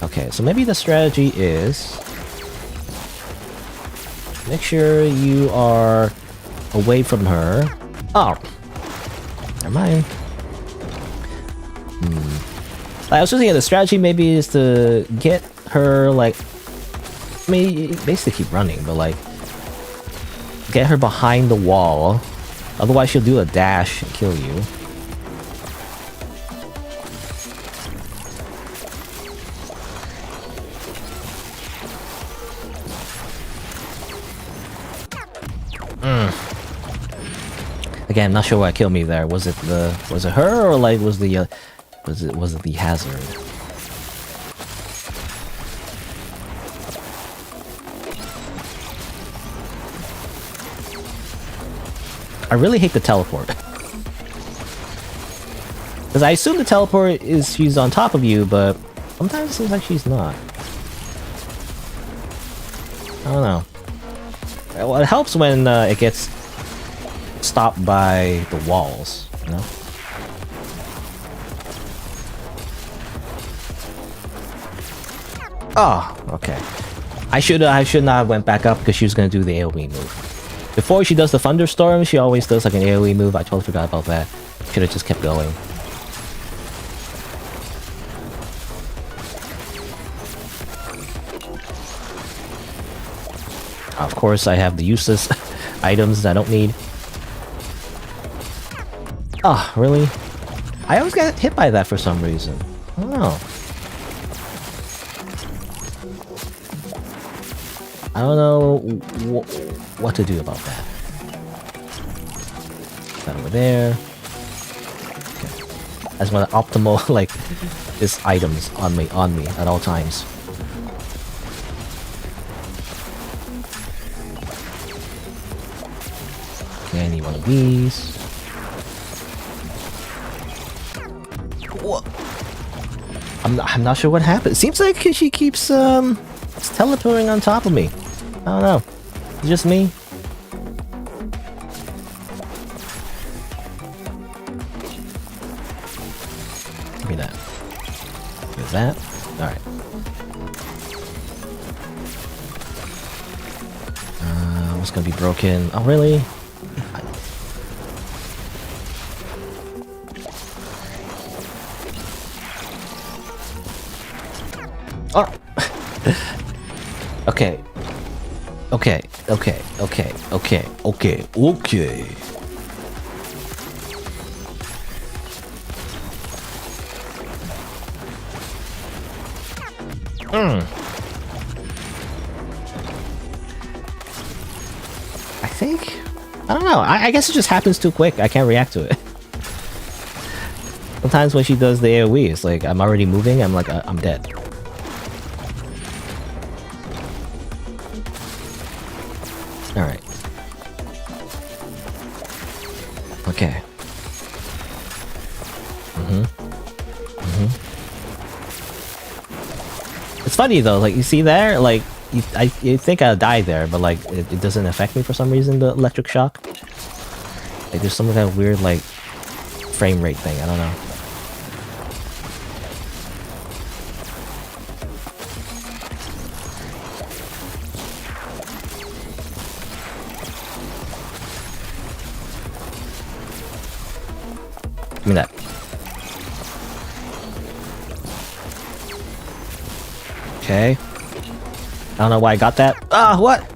Okay, so maybe the strategy is make sure you are away from her. Oh, never mind. I was just thinking the strategy maybe is to get her, like, I mean, basically keep running, but like get her behind the wall. Otherwise, she'll do a dash and kill you. Again, I'm not sure what killed me there. Was it her, or like was it the hazard? I really hate the teleport. Because I assume the teleport is she's on top of you, but sometimes it seems like she's not. I don't know. Well, it helps when it gets stopped by the walls, you know? Oh, okay. I should not have went back up because she was gonna do the AoE move. Before she does the thunderstorm, she always does like an AoE move. I totally forgot about that. Should have just kept going. Of course, I have the useless items that I don't need. Oh, really? I always get hit by that for some reason. I don't know. I don't know what to do about that. That over there. Okay. I just want optimal, like, this items on me at all times. Okay, I need one of these. What? I'm not sure what happened. It seems like she keeps teleporting on top of me. I don't know. It's just me. Give me that. Give that. Alright. What's gonna be broken? Oh, really? Oh. Okay. Okay. Okay. Okay. Okay. Okay. Okay. I think... I don't know. I guess it just happens too quick. I can't react to it. Sometimes when she does the AoE, it's like I'm already moving. I'm like, I'm dead. Alright. Okay. It's funny though, like, you see there? Like, you think I'll die there, but like, it doesn't affect me for some reason, the electric shock. Like, there's some kind of weird, like, frame rate thing, I don't know. Give me that. Okay. I don't know why I got that. Ah, what?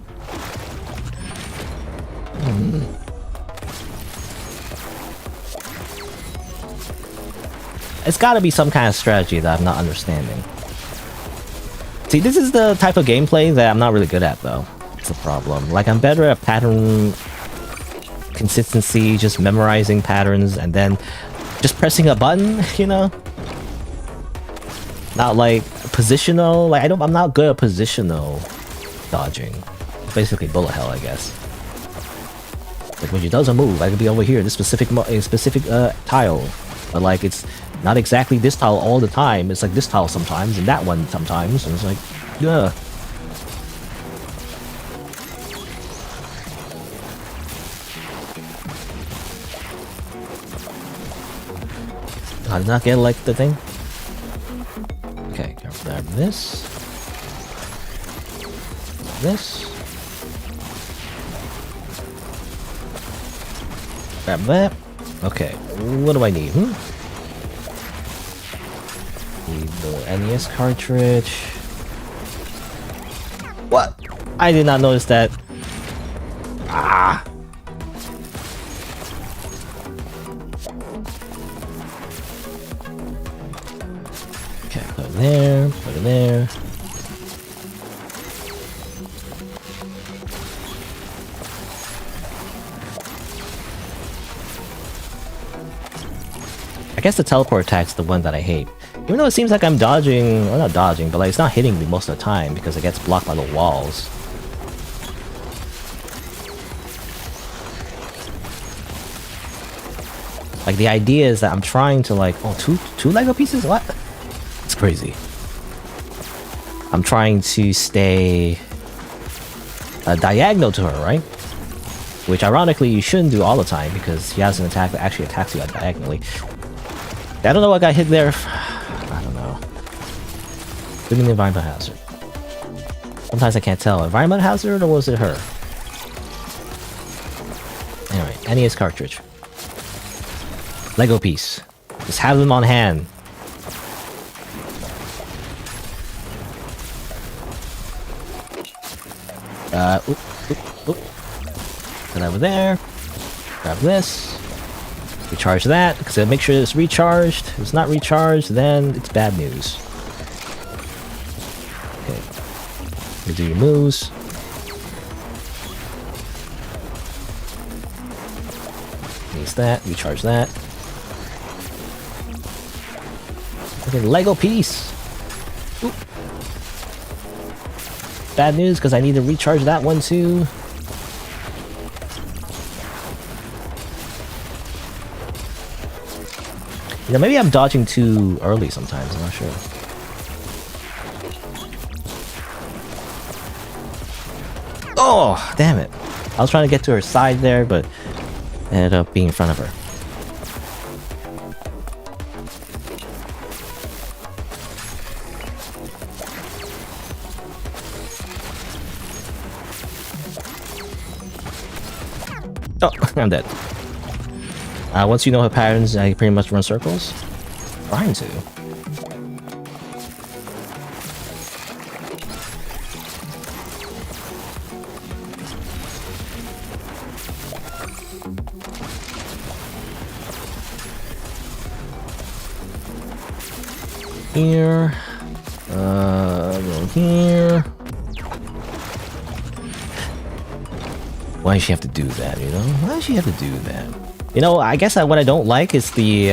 It's gotta be some kind of strategy that I'm not understanding. See, this is the type of gameplay that I'm not really good at, though. It's a problem. Like, I'm better at pattern consistency, just memorizing patterns, and then just pressing a button, you know? Not like positional. Like, I'm not good at positional dodging. Basically bullet hell, I guess. Like when she doesn't move, I could be over here, this specific tile, but like it's not exactly this tile all the time. It's like this tile sometimes and that one sometimes, and it's like, yeah. I did not get like the thing. Okay, grab this. This. Grab that. Okay, what do I need? Need the NES cartridge. What? I did not notice that. Ah. Okay, put it there, put it there. I guess the teleport attack's the one that I hate. Even though it seems like I'm dodging, well not dodging, but like it's not hitting me most of the time because it gets blocked by the walls. Like the idea is that I'm trying to like, oh, two Lego pieces? What? It's crazy. I'm trying to stay diagonal to her, right? Which ironically you shouldn't do all the time because she has an attack that actually attacks you diagonally. I don't know what got hit there. I don't know. Could be an environmental hazard. Sometimes I can't tell. Environmental hazard or was it her? Anyway, NES cartridge. Lego piece. Just have them on hand. Oop. Put that over there. Grab this. Recharge that, because I make sure it's recharged. If it's not recharged, then it's bad news. Okay. You do your moves. Release that, recharge that. Okay, Lego piece! Oop. Bad news, because I need to recharge that one too. Yeah, maybe I'm dodging too early sometimes, I'm not sure. Oh, damn it. I was trying to get to her side there, but ended up being in front of her. Oh, I'm dead. Once you know her patterns, I pretty much run circles. Trying to. Here. Go here. Why does she have to do that, you know? Why does she have to do that? You know, I guess what I don't like is the,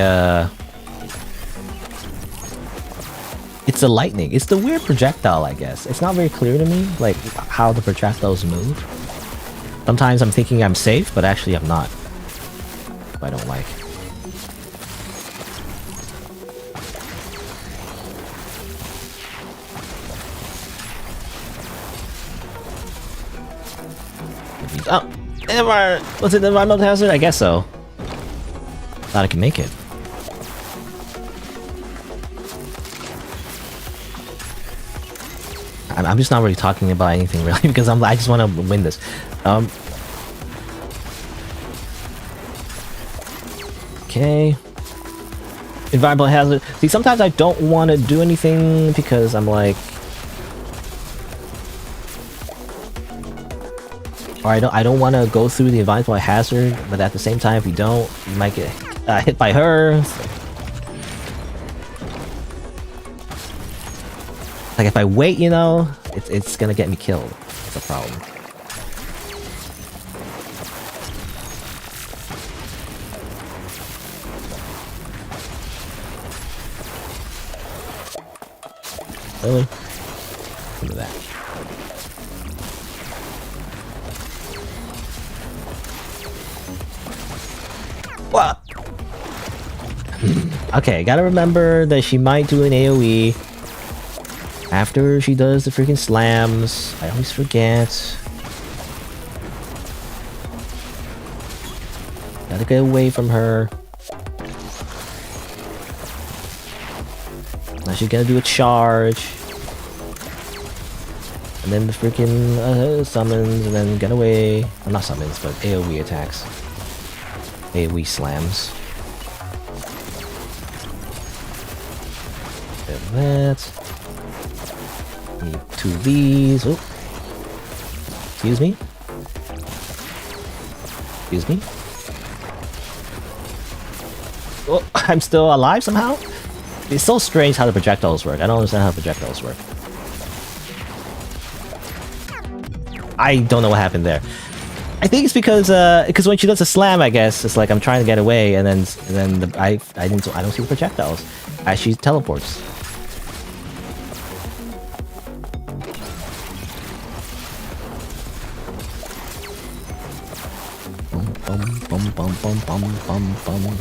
it's the lightning. It's the weird projectile, I guess. It's not very clear to me, like, how the projectiles move. Sometimes I'm thinking I'm safe, but actually I'm not. I don't like. Oh, was it the environmental hazard? I guess so. Thought I could make it. I'm just not really talking about anything really because I just want to win this. Okay. Environmental hazard. See, sometimes I don't want to do anything because I'm like, or I don't want to go through the environmental hazard, but at the same time, if you don't, you might get hit by her. Like if I wait, you know, it's gonna get me killed. That's a problem. Really? Look at that. What? Okay, gotta remember that she might do an AoE after she does the freaking slams. I always forget. Gotta get away from her. Now she's gonna do a charge. And then the freaking summons, and then get away. Well, not summons, but AoE attacks. AoE slams. That. Need 2 of these. Oh. Excuse me. Excuse me. Oh, I'm still alive somehow? It's so strange how the projectiles work. I don't understand how projectiles work. I don't know what happened there. I think it's because when she does a slam, I guess it's like I'm trying to get away, and then I don't see the projectiles as she teleports. Bum bum bum bum bum bum bum.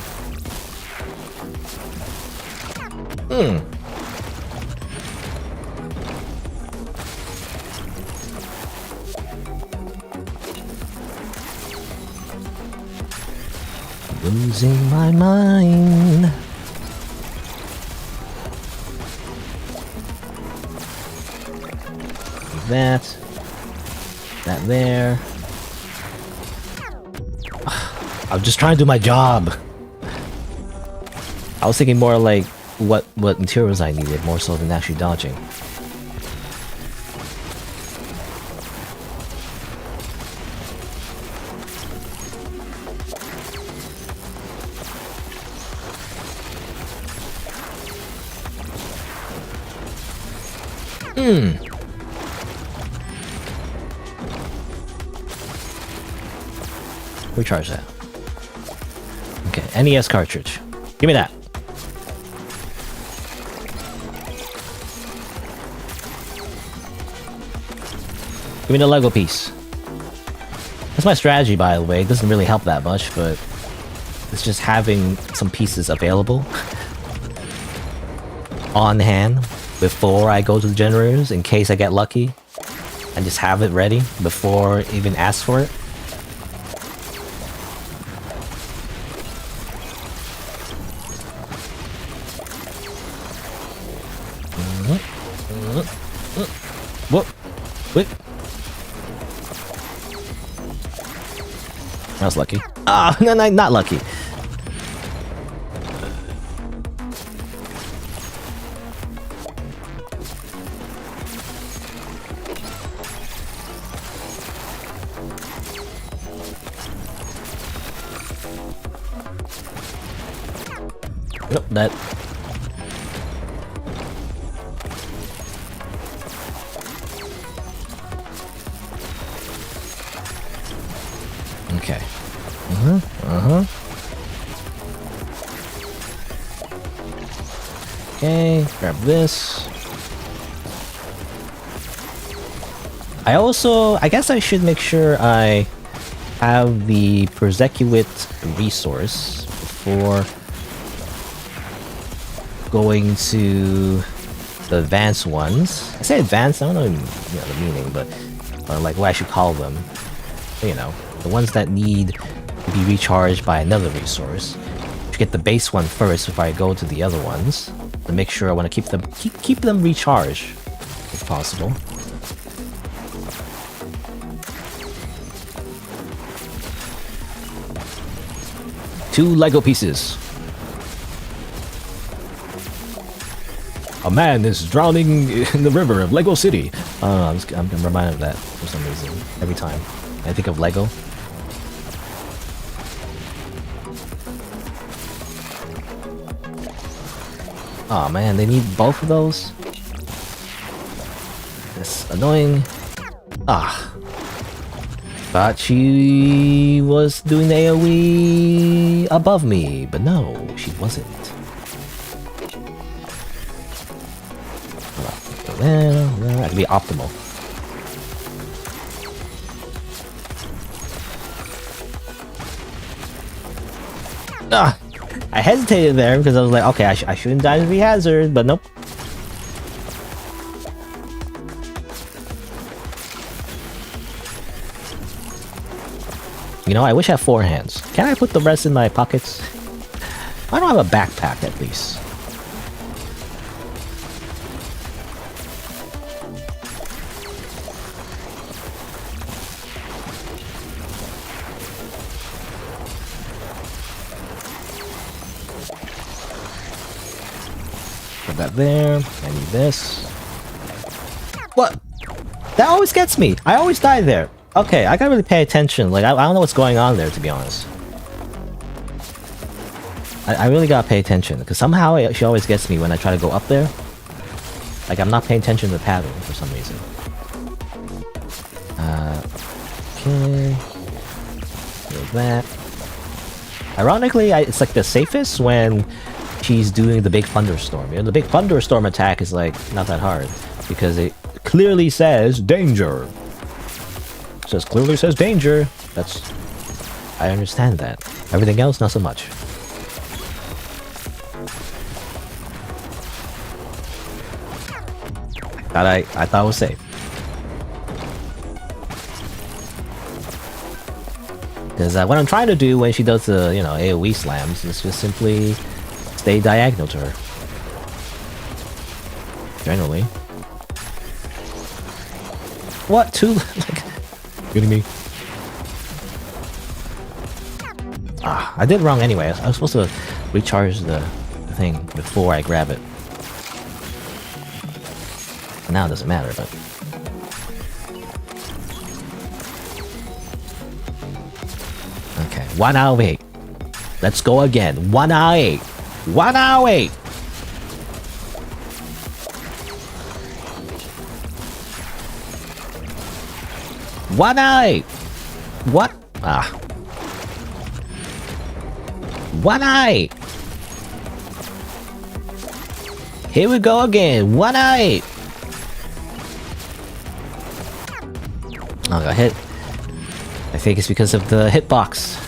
Losing my mind. That there. I'm just trying to do my job. I was thinking more like what materials I needed, more so than actually dodging. Recharge that. Okay, NES cartridge. Give me that. Give me the Lego piece. That's my strategy, by the way. It doesn't really help that much, but it's just having some pieces available on hand before I go to the generators in case I get lucky, and just have it ready before I even ask for it. Whoop! Wait. I was lucky. Ah, no, not lucky. Nope, that. Okay. Okay, grab this. I guess I should make sure I have the Persecuit resource before going to the advanced ones. I say advanced, I don't know the meaning, but like what I should call them. You know, the ones that need to be recharged by another resource. To get the base one first before I go to the other ones. To make sure I want to keep them recharged if possible. Two Lego pieces. A man is drowning in the river of Lego City. I'm reminded of that for some reason. Every time I think of Lego. Oh man, they need both of those? That's annoying. Ah. Thought she was doing the AoE above me, but no, she wasn't. That could be optimal. Ah! I hesitated there because I was like, okay, I shouldn't die to the hazard, but nope. You know, I wish I had 4 hands. Can I put the rest in my pockets? I don't have a backpack, at least. Put that there. I need this. What? That always gets me. I always die there. Okay, I gotta really pay attention. Like, I don't know what's going on there, to be honest. I really gotta pay attention, because somehow she always gets me when I try to go up there. Like, I'm not paying attention to the pattern for some reason. Okay. Do that. Ironically, it's like the safest when she's doing the big thunderstorm. You know, the big thunderstorm attack is like not that hard because it clearly says danger. Clearly says danger. I understand that. Everything else, not so much. I thought it was safe. Because what I'm trying to do when she does the, you know, AoE slams is just simply stay diagonal to her. Generally. What? Two? Like, kidding me? Ah, I did wrong anyway. I was supposed to recharge the thing before I grab it. Now it doesn't matter, but... Okay, 1 out of 8. Let's go again. 1 out of 8. 1 out of 8. One eye! What? Ah. 1 eye! Here we go again. 1 eye! Oh, I got hit. I think it's because of the hitbox.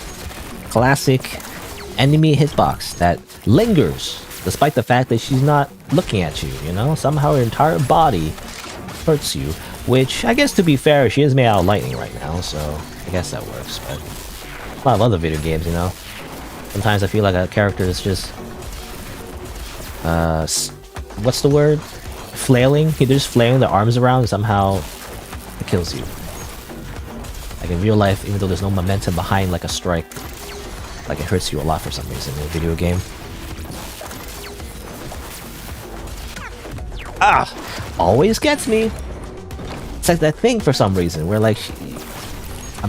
Classic enemy hitbox that lingers despite the fact that she's not looking at you, you know? Somehow her entire body hurts you. Which, I guess to be fair, she is made out of lightning right now, so I guess that works, but... A lot of other video games, you know? Sometimes I feel like a character is just... what's the word? Flailing? They're just flailing their arms around and somehow it kills you. Like in real life, even though there's no momentum behind like a strike, like it hurts you a lot for some reason in a video game. Ah! Always gets me! It's like that thing for some reason, where like I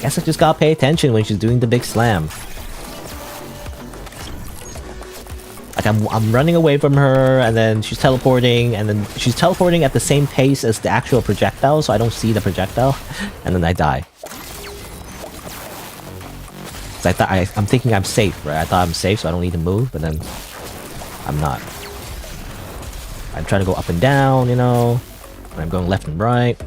guess I just gotta pay attention when she's doing the big slam. Like I'm running away from her, and then she's teleporting, and then she's teleporting at the same pace as the actual projectile, so I don't see the projectile, and then I die. So I'm thinking I'm safe, right? I thought I'm safe, so I don't need to move, but then I'm not. I'm trying to go up and down, you know, and I'm going left and right.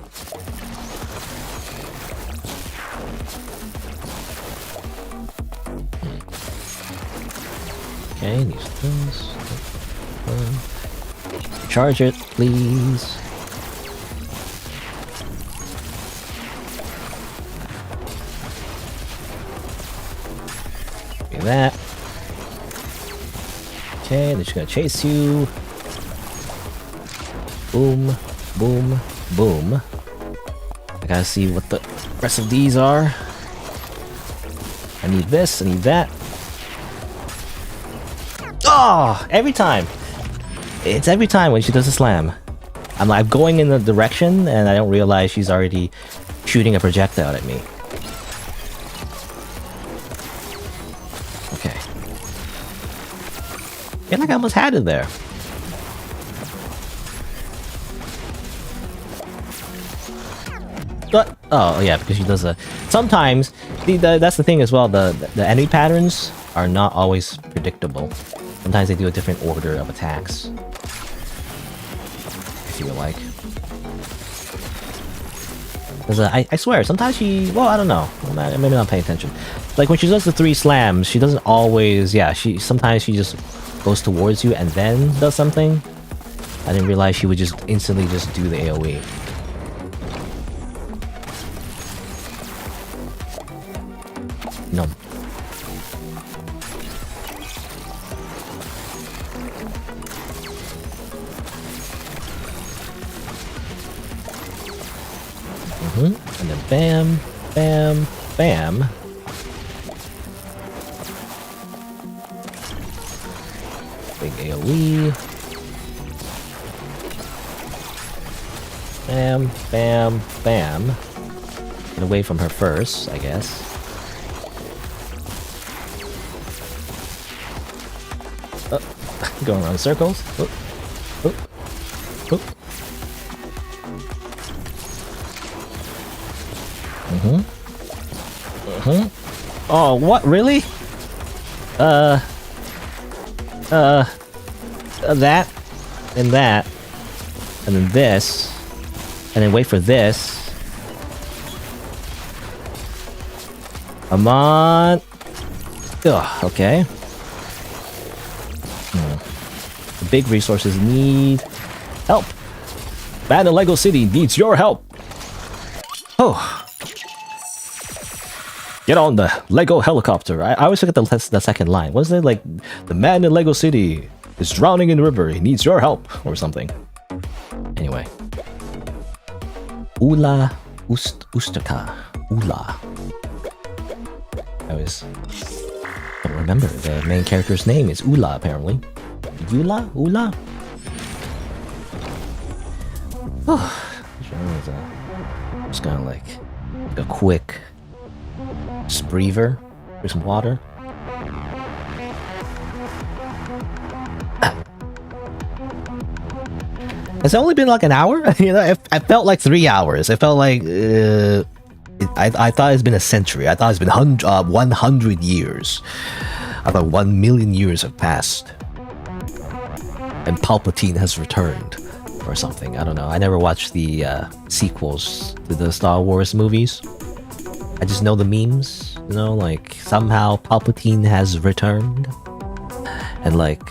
Okay, use this. Charge it, please. Do that. Okay, they're just gonna chase you. Boom, boom, boom. I gotta see what the rest of these are. I need this, I need that. Oh, every time. It's every time when she does a slam. I'm like going in the direction and I don't realize she's already shooting a projectile at me. Okay. I feel like I almost had it there. But, oh yeah, because she does a... Sometimes, that's the thing as well, the enemy patterns are not always predictable. Sometimes they do a different order of attacks. I feel like. Because I swear, sometimes she... Well, I don't know. Maybe not paying attention. Like, when she does the 3 slams, she doesn't always... Yeah, sometimes she just goes towards you and then does something. I didn't realize she would just instantly just do the AoE. No. And then bam, bam, bam. Big AoE. Bam, bam, bam. Get away from her first, I guess. Going around in circles. Oh. Oh. Oh. Oh, what? Really? That. And that. And then this. And then wait for this. Come on. Ugh, okay. The big resources need help. Man in Lego City needs your help. Oh. Get on the Lego helicopter. I always look at the second line. Wasn't it like, the man in Lego City is drowning in the river. He needs your help or something. Anyway. Ula Ustaka. Ula. I don't remember. The main character's name is Ula, apparently. Ula? Ula? Oh. Just kind of like a quick just breather. Here's some water. Has it only been like an hour? You know, I felt like 3 hours. I felt like I thought it's been a century. I thought it's been 100 years. I thought 1 million years have passed, and Palpatine has returned, or something. I don't know. I never watched the sequels to the Star Wars movies. I just know the memes. You know, like somehow Palpatine has returned, and like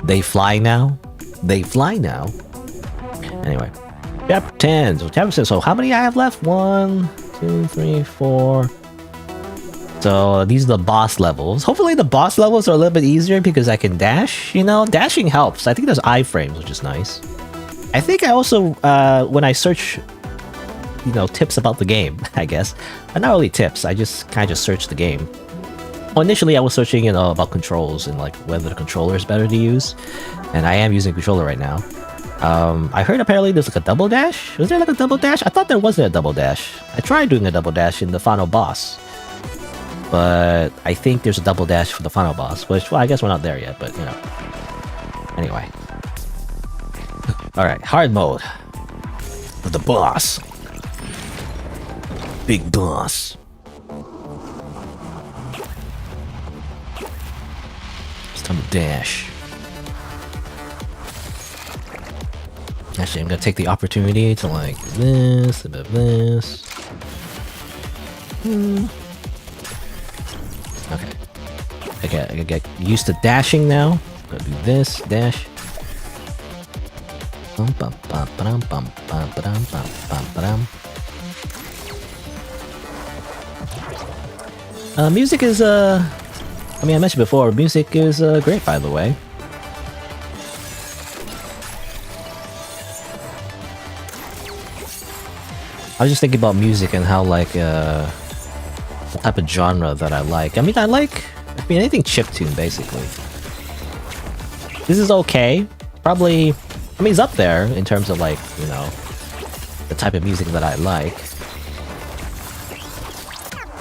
they fly now. They fly now. Anyway, chapter 10. So chapter 10. So how many I have left? 1, 2, 3, 4. So these are the boss levels. Hopefully the boss levels are a little bit easier because I can dash. You know, dashing helps. I think there's iframes, which is nice. I think I also when I search, you know, tips about the game, I guess, but not really tips. I just kind of search the game. Well, initially I was searching, you know, about controls and like whether the controller is better to use. And I am using a controller right now. I heard apparently there's like a double dash. Was there like a double dash? I thought there wasn't a double dash. I tried doing a double dash in the final boss. But I think there's a double dash for the final boss, which, well, I guess we're not there yet, but, you know. Anyway. Alright, hard mode. For the boss. Big boss. It's time to dash. Actually, I'm gonna take the opportunity to like this, a bit of this. Okay. I gotta get used to dashing now. Gotta do this, dash. Music is I mean, I mentioned before, music is great, by the way. I was just thinking about music and how, like, the type of genre that I like. I mean, anything chiptune, basically. This is okay. Probably, I mean, it's up there in terms of, like, you know, the type of music that I like.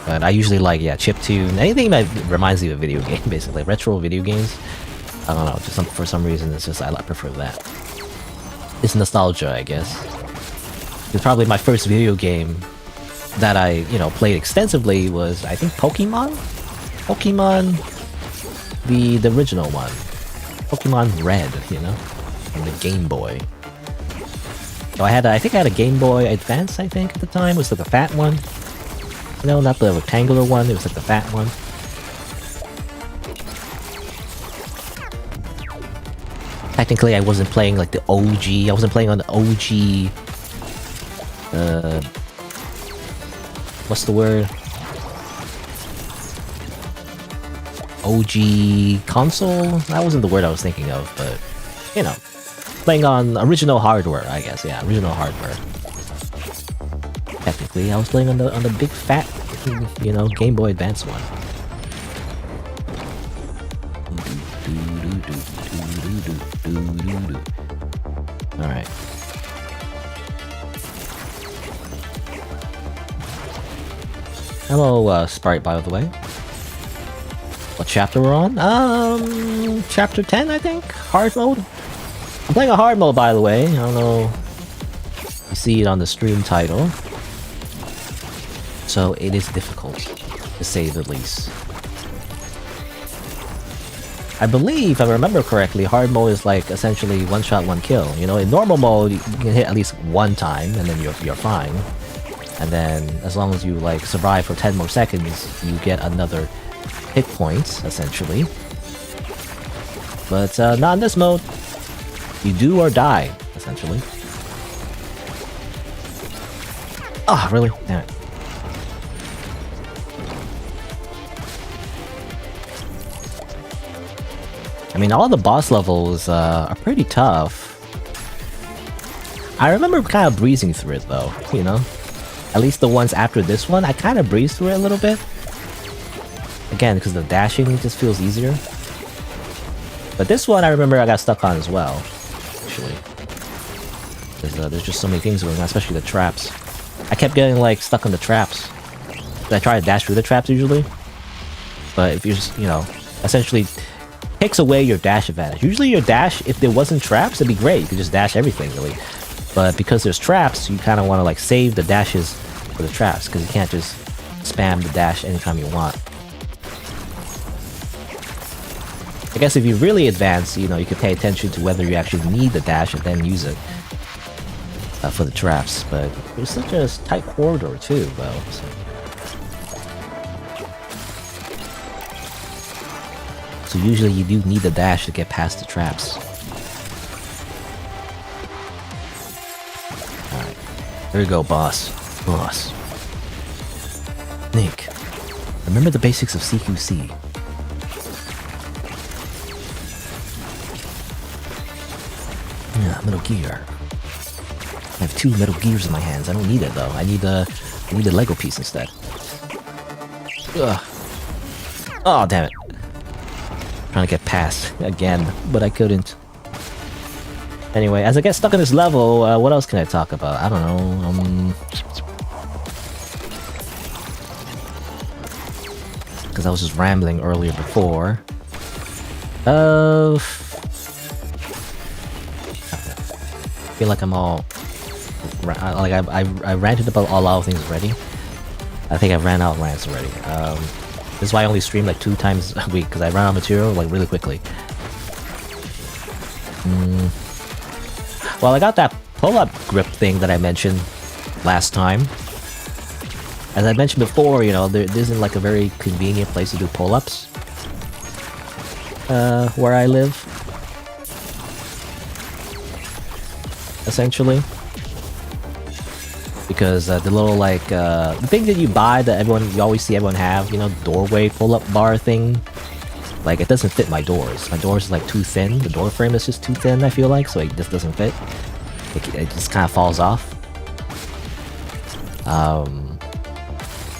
But I usually like, yeah, chiptune. Anything that reminds me of a video game, basically. Retro video games. I don't know, just for some reason, it's just, I prefer that. It's nostalgia, I guess. It's probably my first video game that I, you know, played extensively was, I think, Pokemon? Pokemon, the original one. Pokemon Red, you know? On the Game Boy. So I think I had a Game Boy Advance, I think, at the time. It was like the fat one. No, not the rectangular one, it was like the fat one. Technically, I wasn't playing like the OG, I wasn't playing on the OG... what's the word? OG console? That wasn't the word I was thinking of, but... You know. Playing on original hardware, I guess, yeah, original hardware. Technically, I was playing on the big fat, you know, Game Boy Advance one. Alright. Hello, Sprite, by the way. What chapter we're on? Chapter 10, I think? Hard mode? I'm playing a hard mode, by the way. I don't know if you see it on the stream title. So it is difficult, to say the least. I believe, if I remember correctly, hard mode is like essentially one shot, one kill. You know, in normal mode, you can hit at least one time, and then you're fine. And then, as long as you like survive for 10 more seconds, you get another hit points, essentially. But not in this mode. You do or die, essentially. Ah, really? Damn it. I mean, all the boss levels are pretty tough. I remember kind of breezing through it, though, you know? At least the ones after this one, I kind of breezed through it a little bit. Again, because the dashing just feels easier. But this one, I remember I got stuck on as well, actually. Because there's just so many things going on, especially the traps. I kept getting, like, stuck on the traps. I try to dash through the traps, usually. But if you're just, you know, essentially... takes away your dash advantage. Usually your dash, if there wasn't traps, it'd be great. You could just dash everything, really. But because there's traps, you kind of want to like save the dashes for the traps, because you can't just spam the dash anytime you want. I guess if you really advance, you know, you could pay attention to whether you actually need the dash and then use it for the traps. But it's such a tight corridor too, though. So usually you do need the dash to get past the traps. Alright. Here we go, boss. Boss. Nick, remember the basics of CQC. Yeah, Metal Gear. I have 2 Metal Gears in my hands. I don't need it though. I need a Lego piece instead. Ugh. Oh, damn it. Trying to get past again, but I couldn't. Anyway, as I get stuck in this level, what else can I talk about? I don't know. Because I was just rambling earlier before. I feel like I'm all like I ranted about a lot of things already. I think I've ran out of rants already. This is why I only stream like 2 times a week, because I run out of material like really quickly. Well, I got that pull-up grip thing that I mentioned last time. As I mentioned before, you know, there isn't like a very convenient place to do pull-ups where I live. Essentially. Because the little like the thing that you buy that you always see everyone have, you know, doorway pull-up bar thing, like it doesn't fit my doors. My doors is like too thin. The door frame is just too thin, I feel like, so it just doesn't fit. It just kind of falls off.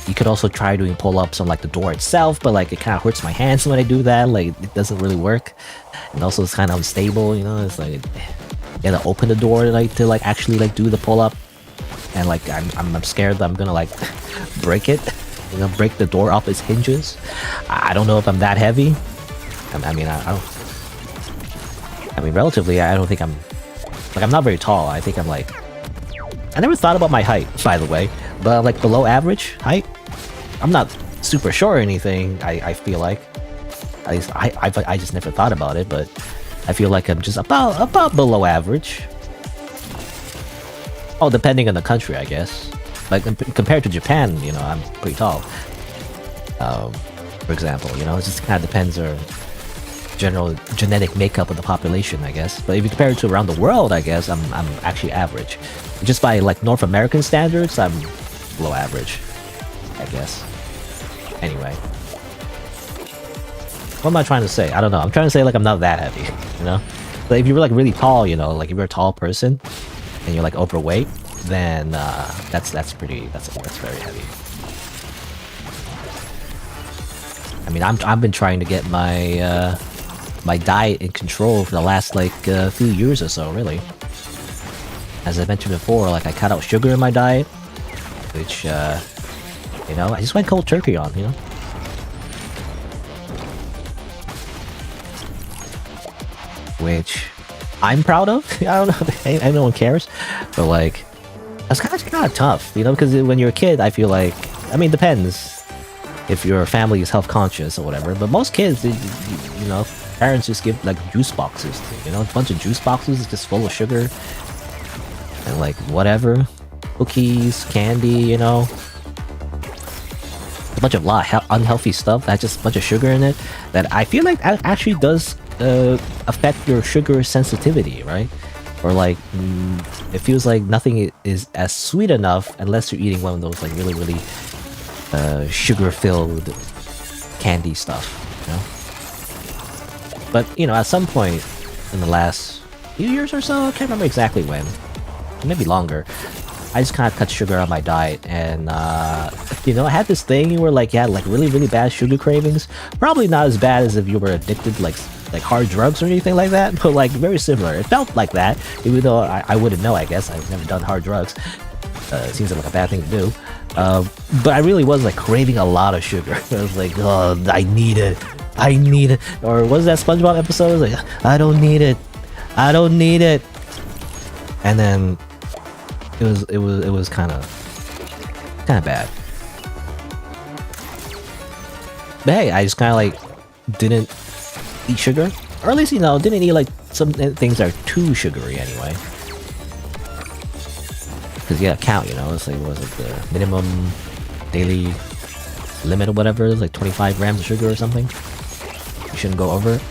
You could also try doing pull-ups on like the door itself, but like it kind of hurts my hands when I do that. Like it doesn't really work, and also it's kind of unstable. You know, it's like you gotta open the door like to like actually like do the pull-up. And like I'm scared that I'm gonna like break it, you know, break the door off its hinges. I don't know if I'm that heavy. I mean, relatively, I don't think I'm not very tall. I think I'm like, I never thought about my height, by the way, but I'm like below average height. I'm not super short or anything. I feel like, at least I just never thought about it, but I feel like I'm just about below average. Oh, depending on the country, I guess. Like compared to Japan, you know, I'm pretty tall. For example, you know, it just kind of depends on general genetic makeup of the population, I guess. But if you compare it to around the world, I guess I'm actually average. Just by like North American standards, I'm below average, I guess. Anyway, what am I trying to say? I don't know. I'm trying to say like I'm not that heavy, you know. But if you're like really tall, you know, like if you're a tall person and you're like overweight, then that's very heavy. I mean, I've been trying to get my my diet in control for the last like few years or so, really. As I mentioned before, like I cut out sugar in my diet, which you know, I just went cold turkey on, you know. Which I'm proud of. I don't know, no one cares, but like that's kind of tough, you know, because when you're a kid, I feel like, I mean, depends if your family is health conscious or whatever, but most kids, you know, parents just give like juice boxes, you know, a bunch of juice boxes just full of sugar and like whatever, cookies, candy, you know, a bunch of unhealthy stuff that just a bunch of sugar in it that I feel like actually does affect your sugar sensitivity, right? Or like it feels like nothing is as sweet enough unless you're eating one of those like really sugar filled candy stuff, you know. But you know, at some point in the last few years or so, I can't remember exactly when, maybe longer, I just kind of cut sugar on my diet, and you know, I had this thing where like you had like really bad sugar cravings. Probably not as bad as if you were addicted like hard drugs or anything like that, but like very similar. It felt like that, even though I wouldn't know. I guess I've never done hard drugs. It seems like a bad thing to do. But I really was like craving a lot of sugar. I was like, oh, I need it. Or what was that SpongeBob episode? I was like, I don't need it. And then it was kind of bad. But hey, I just kind of like didn't eat sugar, or at least, you know, didn't eat like some things that are too sugary anyway. Because you gotta count, you know, it's like, what was it, the minimum daily limit or whatever, it's like 25 grams of sugar or something. You shouldn't go over it.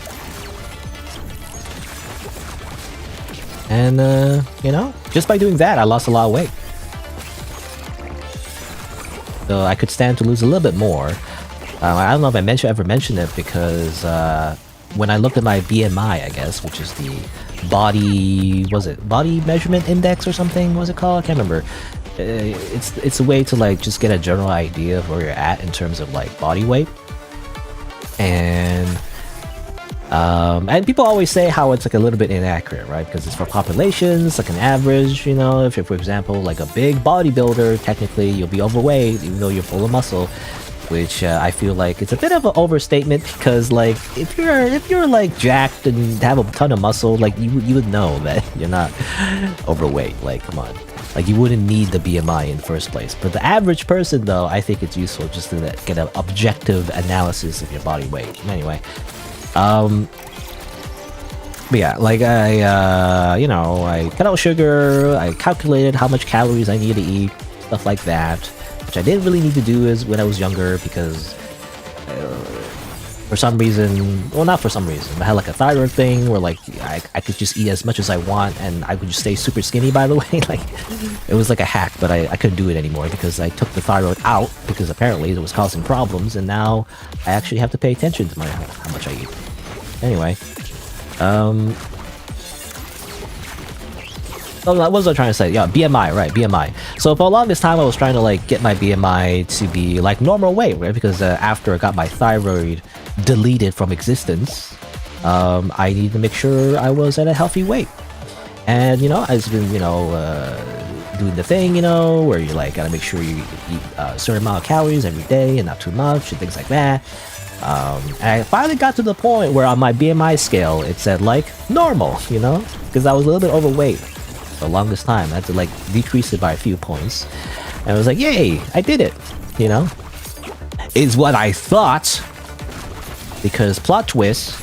And you know, just by doing that, I lost a lot of weight. So I could stand to lose a little bit more. I don't know if I ever mentioned it, because when I looked at my BMI, I guess, which is the body measurement index or something, what's it called? I can't remember. It's a way to like just get a general idea of where you're at in terms of like body weight. And people always say how it's like a little bit inaccurate, right? Because it's for populations, like an average, you know, if you're, for example, like a big bodybuilder, technically you'll be overweight even though you're full of muscle. Which I feel like it's a bit of an overstatement, because like if you're like jacked and have a ton of muscle, like you would know that you're not overweight. Like, come on, like you wouldn't need the BMI in the first place. But the average person, though, I think it's useful just to get an objective analysis of your body weight. Anyway, but yeah, like I you know, I cut out sugar, I calculated how much calories I need to eat, stuff like that. Which I didn't really need to do is when I was younger, because for some reason, well, not for some reason, but I had like a thyroid thing where like I could just eat as much as I want and I could just stay super skinny, by the way. Like it was like a hack, but I couldn't do it anymore because I took the thyroid out, because apparently it was causing problems, and now I actually have to pay attention to how much I eat. Anyway, oh, what was I trying to say? Yeah, BMI, right, BMI. So for a long this time, I was trying to like get my BMI to be like normal weight, right? Because after I got my thyroid deleted from existence, I needed to make sure I was at a healthy weight. And, you know, I've been, you know, doing the thing, you know, where you like gotta make sure you eat a certain amount of calories every day and not too much and things like that. And I finally got to the point where on my BMI scale, it said like normal, you know, because I was a little bit overweight. The longest time I had to like decrease it by a few points, and I was like, yay, I did it, you know, is what I thought, because plot twist,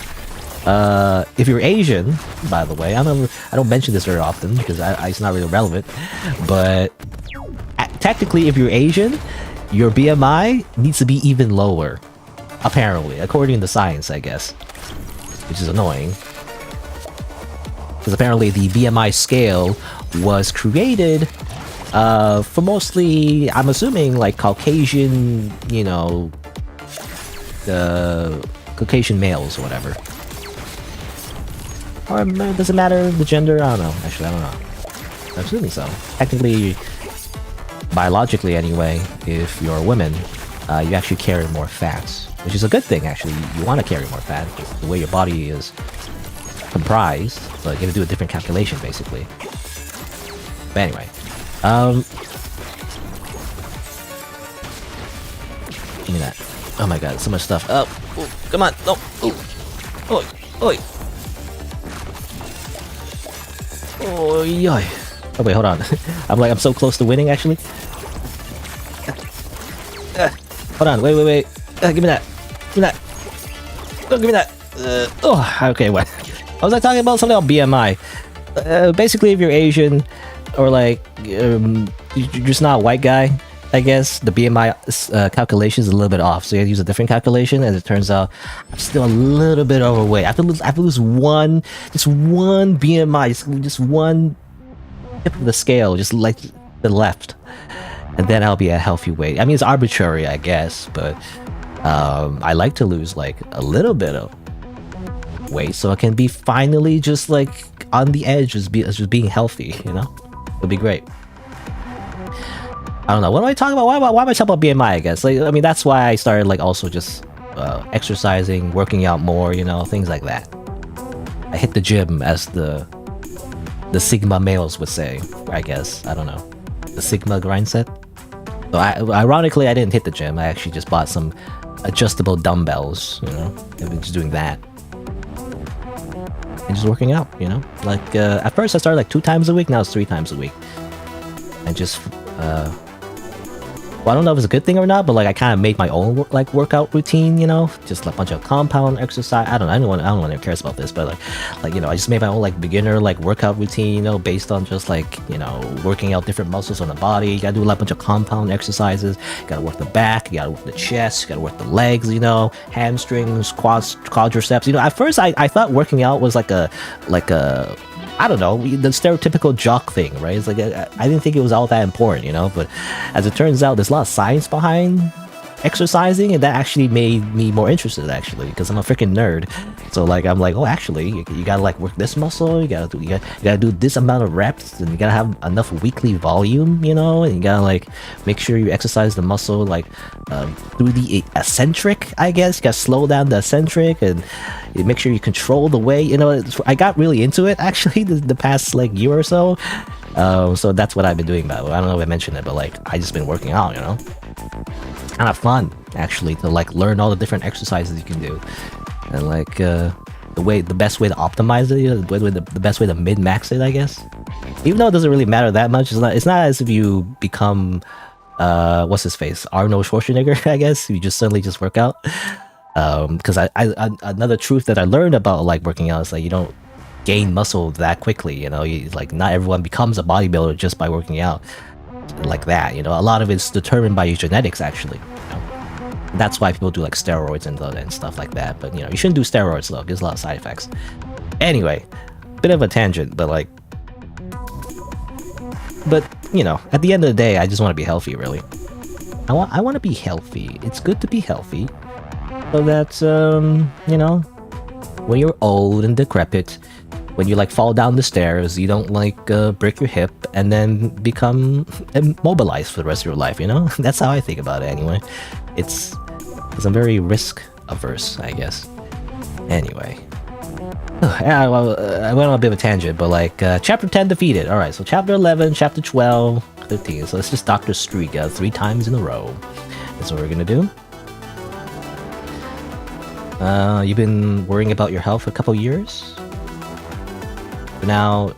If you're Asian, by the way, I don't mention this very often because it's not really relevant, but technically, if you're Asian, your BMI needs to be even lower, apparently, according to science, I guess, which is annoying. Because apparently the BMI scale was created for mostly, I'm assuming, like Caucasian, you know, Caucasian males or whatever. Or does it matter the gender? I don't know. Actually, I don't know. I'm assuming so. Technically, biologically anyway, if you're a woman, you actually carry more fats, which is a good thing, actually. You want to carry more fat, because the way your body is comprised, so you gotta do a different calculation, basically. But anyway, give me that. Oh my god, so much stuff. Oh, ooh, come on, no, oh, oi, oi. Oh, yoy. Oh wait, hold on. I'm so close to winning, actually. Hold on, wait. Give me that. Give me that. Oh, give me that. Oh, okay, what? What was I talking about? Something about BMI. Basically, if you're Asian, or like, you're just not a white guy, I guess, the BMI calculation is a little bit off. So you have to use a different calculation, and it turns out I'm still a little bit overweight. I have to lose just one BMI, just one tip of the scale, just like the left. And then I'll be a healthy weight. I mean, it's arbitrary, I guess, but I like to lose like a little bit of weight so I can be finally just like on the edge, just being healthy, you know? It'd be great. I don't know. What am I talking about? Why am I talking about BMI, I guess? Like, I mean, that's why I started like also just exercising, working out more, you know, things like that. I hit the gym, as the Sigma males would say, I guess. I don't know. The Sigma grind set. So ironically, I didn't hit the gym. I actually just bought some adjustable dumbbells, you know. I've been just doing that. And just working out, you know. Like, at first I started like 2 times a week, now it's 3 times a week. And just, well, I don't know if it's a good thing or not, but like I kind of made my own like workout routine, you know, just like a bunch of compound exercise. I don't know, I don't know anyone cares about this, but like you know, I just made my own like beginner like workout routine, you know, based on just like, you know, working out different muscles on the body. You gotta do like a bunch of compound exercises. You gotta work the back, you gotta work the chest, you gotta work the legs, you know, hamstrings, quadriceps. You know, at first I thought working out was like a I don't know, the stereotypical jock thing, right? It's like, I didn't think it was all that important, you know? But as it turns out, there's a lot of science behind exercising, and that actually made me more interested, actually, because I'm a freaking nerd. So, like, I'm like, oh, actually, you gotta, like, work this muscle, you gotta do this amount of reps, and you gotta have enough weekly volume, you know? And you gotta, like, make sure you exercise the muscle, like, through the eccentric, I guess. You gotta slow down the eccentric, and you make sure you control the weight, you know? I got really into it, actually, the past, like, year or so. So that's what I've been doing, by the way. I don't know if I mentioned it, but, like, I just been working out, you know? Kind of fun, actually, to like learn all the different exercises you can do, and like the best way to optimize it, you know, the best way to min-max it, I guess. Even though it doesn't really matter that much, it's not as if you become what's his face, Arnold Schwarzenegger, I guess. You just suddenly just work out. Because I another truth that I learned about like working out is like you don't gain muscle that quickly. You know, like not everyone becomes a bodybuilder just by working out like that, you know. A lot of it's determined by your genetics, actually, you know? That's why people do like steroids and stuff like that. But you know, you shouldn't do steroids though, there's a lot of side effects. Anyway, bit of a tangent, but like, but you know, at the end of the day, I just want to be healthy, really. I want to be healthy. It's good to be healthy, so that you know, when you're old and decrepit, when you like fall down the stairs, you don't like break your hip and then become immobilized for the rest of your life, you know? That's how I think about it anyway. It's because I'm very risk averse, I guess. Anyway. Yeah, well, I went on a bit of a tangent, but like chapter 10 defeated. Alright, so chapter 11, chapter 12, 15. So it's just Dr. Streak 3 times in a row. That's what we're gonna do. You've been worrying about your health for a couple years? But now,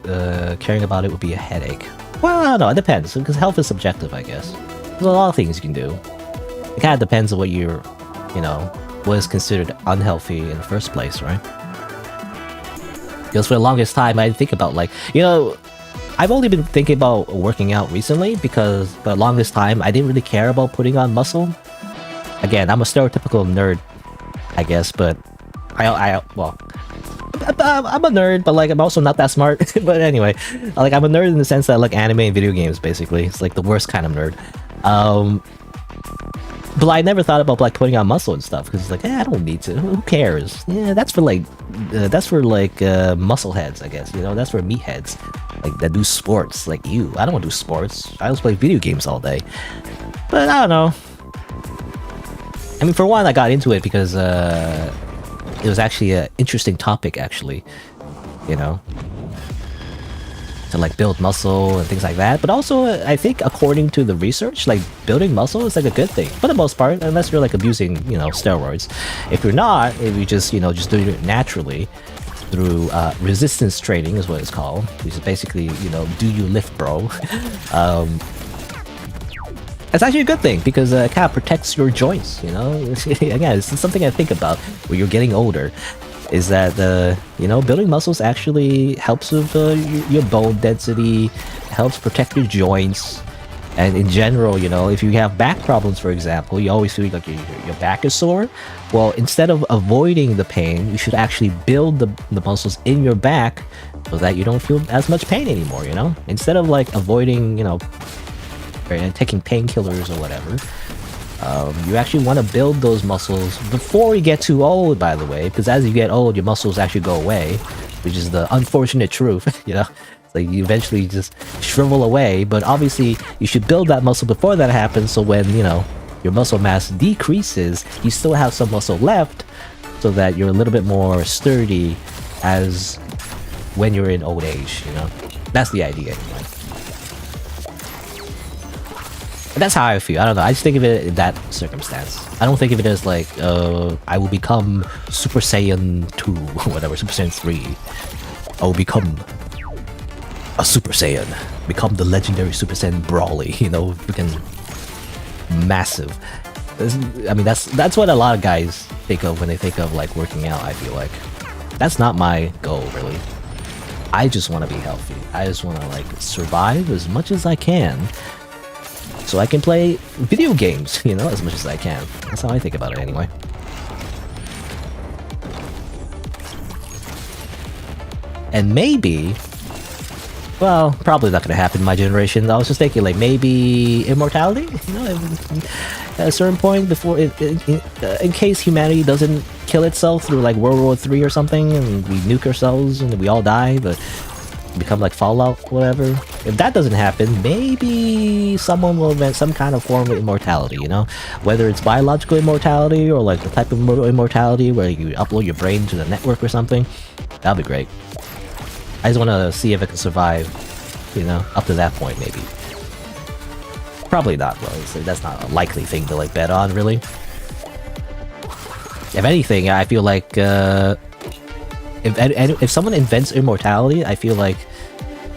caring about it would be a headache. Well, I don't know, it depends, because health is subjective, I guess. There's a lot of things you can do. It kind of depends on what you're, you know, what is considered unhealthy in the first place, right? Because for the longest time, I think about like, I've only been thinking about working out recently because for the longest time, I didn't really care about putting on muscle. Again, I'm a stereotypical nerd, I guess, but well, I'm a nerd, but like I'm also not that smart. But anyway, like I'm a nerd in the sense that I like anime and video games. Basically, it's like the worst kind of nerd. But I never thought about like putting on muscle and stuff because it's like, I don't need to. Who cares? Yeah, that's for muscle heads, I guess. That's for meatheads, like that do sports. Like you, I don't want to do sports. I just play video games all day. But I don't know. I mean, for one, I got into it because it was actually an interesting topic, actually. To like build muscle and things like that. But also, I think according to the research, like building muscle is like a good thing for the most part, unless you're like abusing, steroids. If you're not, if you just doing it naturally through resistance training is what it's called, which is basically, do you lift, bro? It's actually a good thing because it kind of protects your joints, Again, it's something I think about when you're getting older. Is that building muscles actually helps with your bone density, helps protect your joints, and in general, if you have back problems, for example, you always feel like your back is sore. Well, instead of avoiding the pain, you should actually build the muscles in your back so that you don't feel as much pain anymore. Instead of like avoiding, taking painkillers or whatever. You actually want to build those muscles before you get too old, by the way, because as you get old, your muscles actually go away, which is the unfortunate truth, It's like you eventually just shrivel away, but obviously you should build that muscle before that happens, so when, your muscle mass decreases, you still have some muscle left, so that you're a little bit more sturdy as when you're in old age, That's the idea, anyway. That's how I feel. I don't know. I just think of it in that circumstance. I don't think of it as like, I will become Super Saiyan 2, whatever, Super Saiyan 3. I will become a Super Saiyan. Become the legendary Super Saiyan Brawly, freaking massive. I mean, that's what a lot of guys think of when they think of like working out, I feel like. That's not my goal, really. I just want to be healthy. I just want to like survive as much as I can, so I can play video games, as much as I can. That's how I think about it anyway. And maybe, well, probably not gonna happen in my generation. I was just thinking, like, maybe immortality? At a certain point before, in case humanity doesn't kill itself through, like, World War III or something, and we nuke ourselves and we all die, but become like Fallout, whatever. If that doesn't happen, maybe someone will invent some kind of form of immortality, whether it's biological immortality or like the type of immortality where you upload your brain to the network or something. That'd be great. I just want to see if it can survive, up to that point, maybe. Probably not, though. So that's not a likely thing to like bet on, really. If anything, I feel like if someone invents immortality, I feel like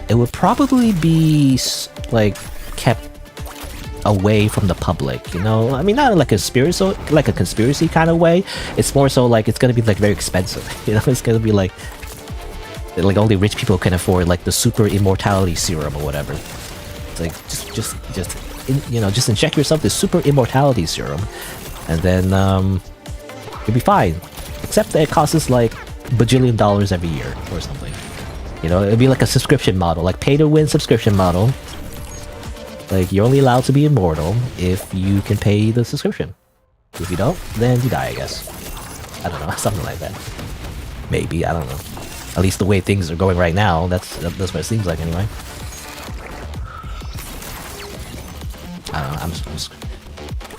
it would probably be like kept away from the public, I mean, not like a conspiracy kind of way. It's more so like it's gonna be like very expensive, It's gonna be like only rich people can afford like the super immortality serum or whatever. It's like just inject yourself this super immortality serum, and then you'll be fine. Except that it costs like bajillion dollars every year or something. It'd be like a subscription model, like pay to win subscription model. Like you're only allowed to be immortal if you can pay the subscription. If you don't, then you die, I guess. I don't know, something like that. Maybe, I don't know. At least the way things are going right now, that's what it seems like anyway. I don't know, I'm just...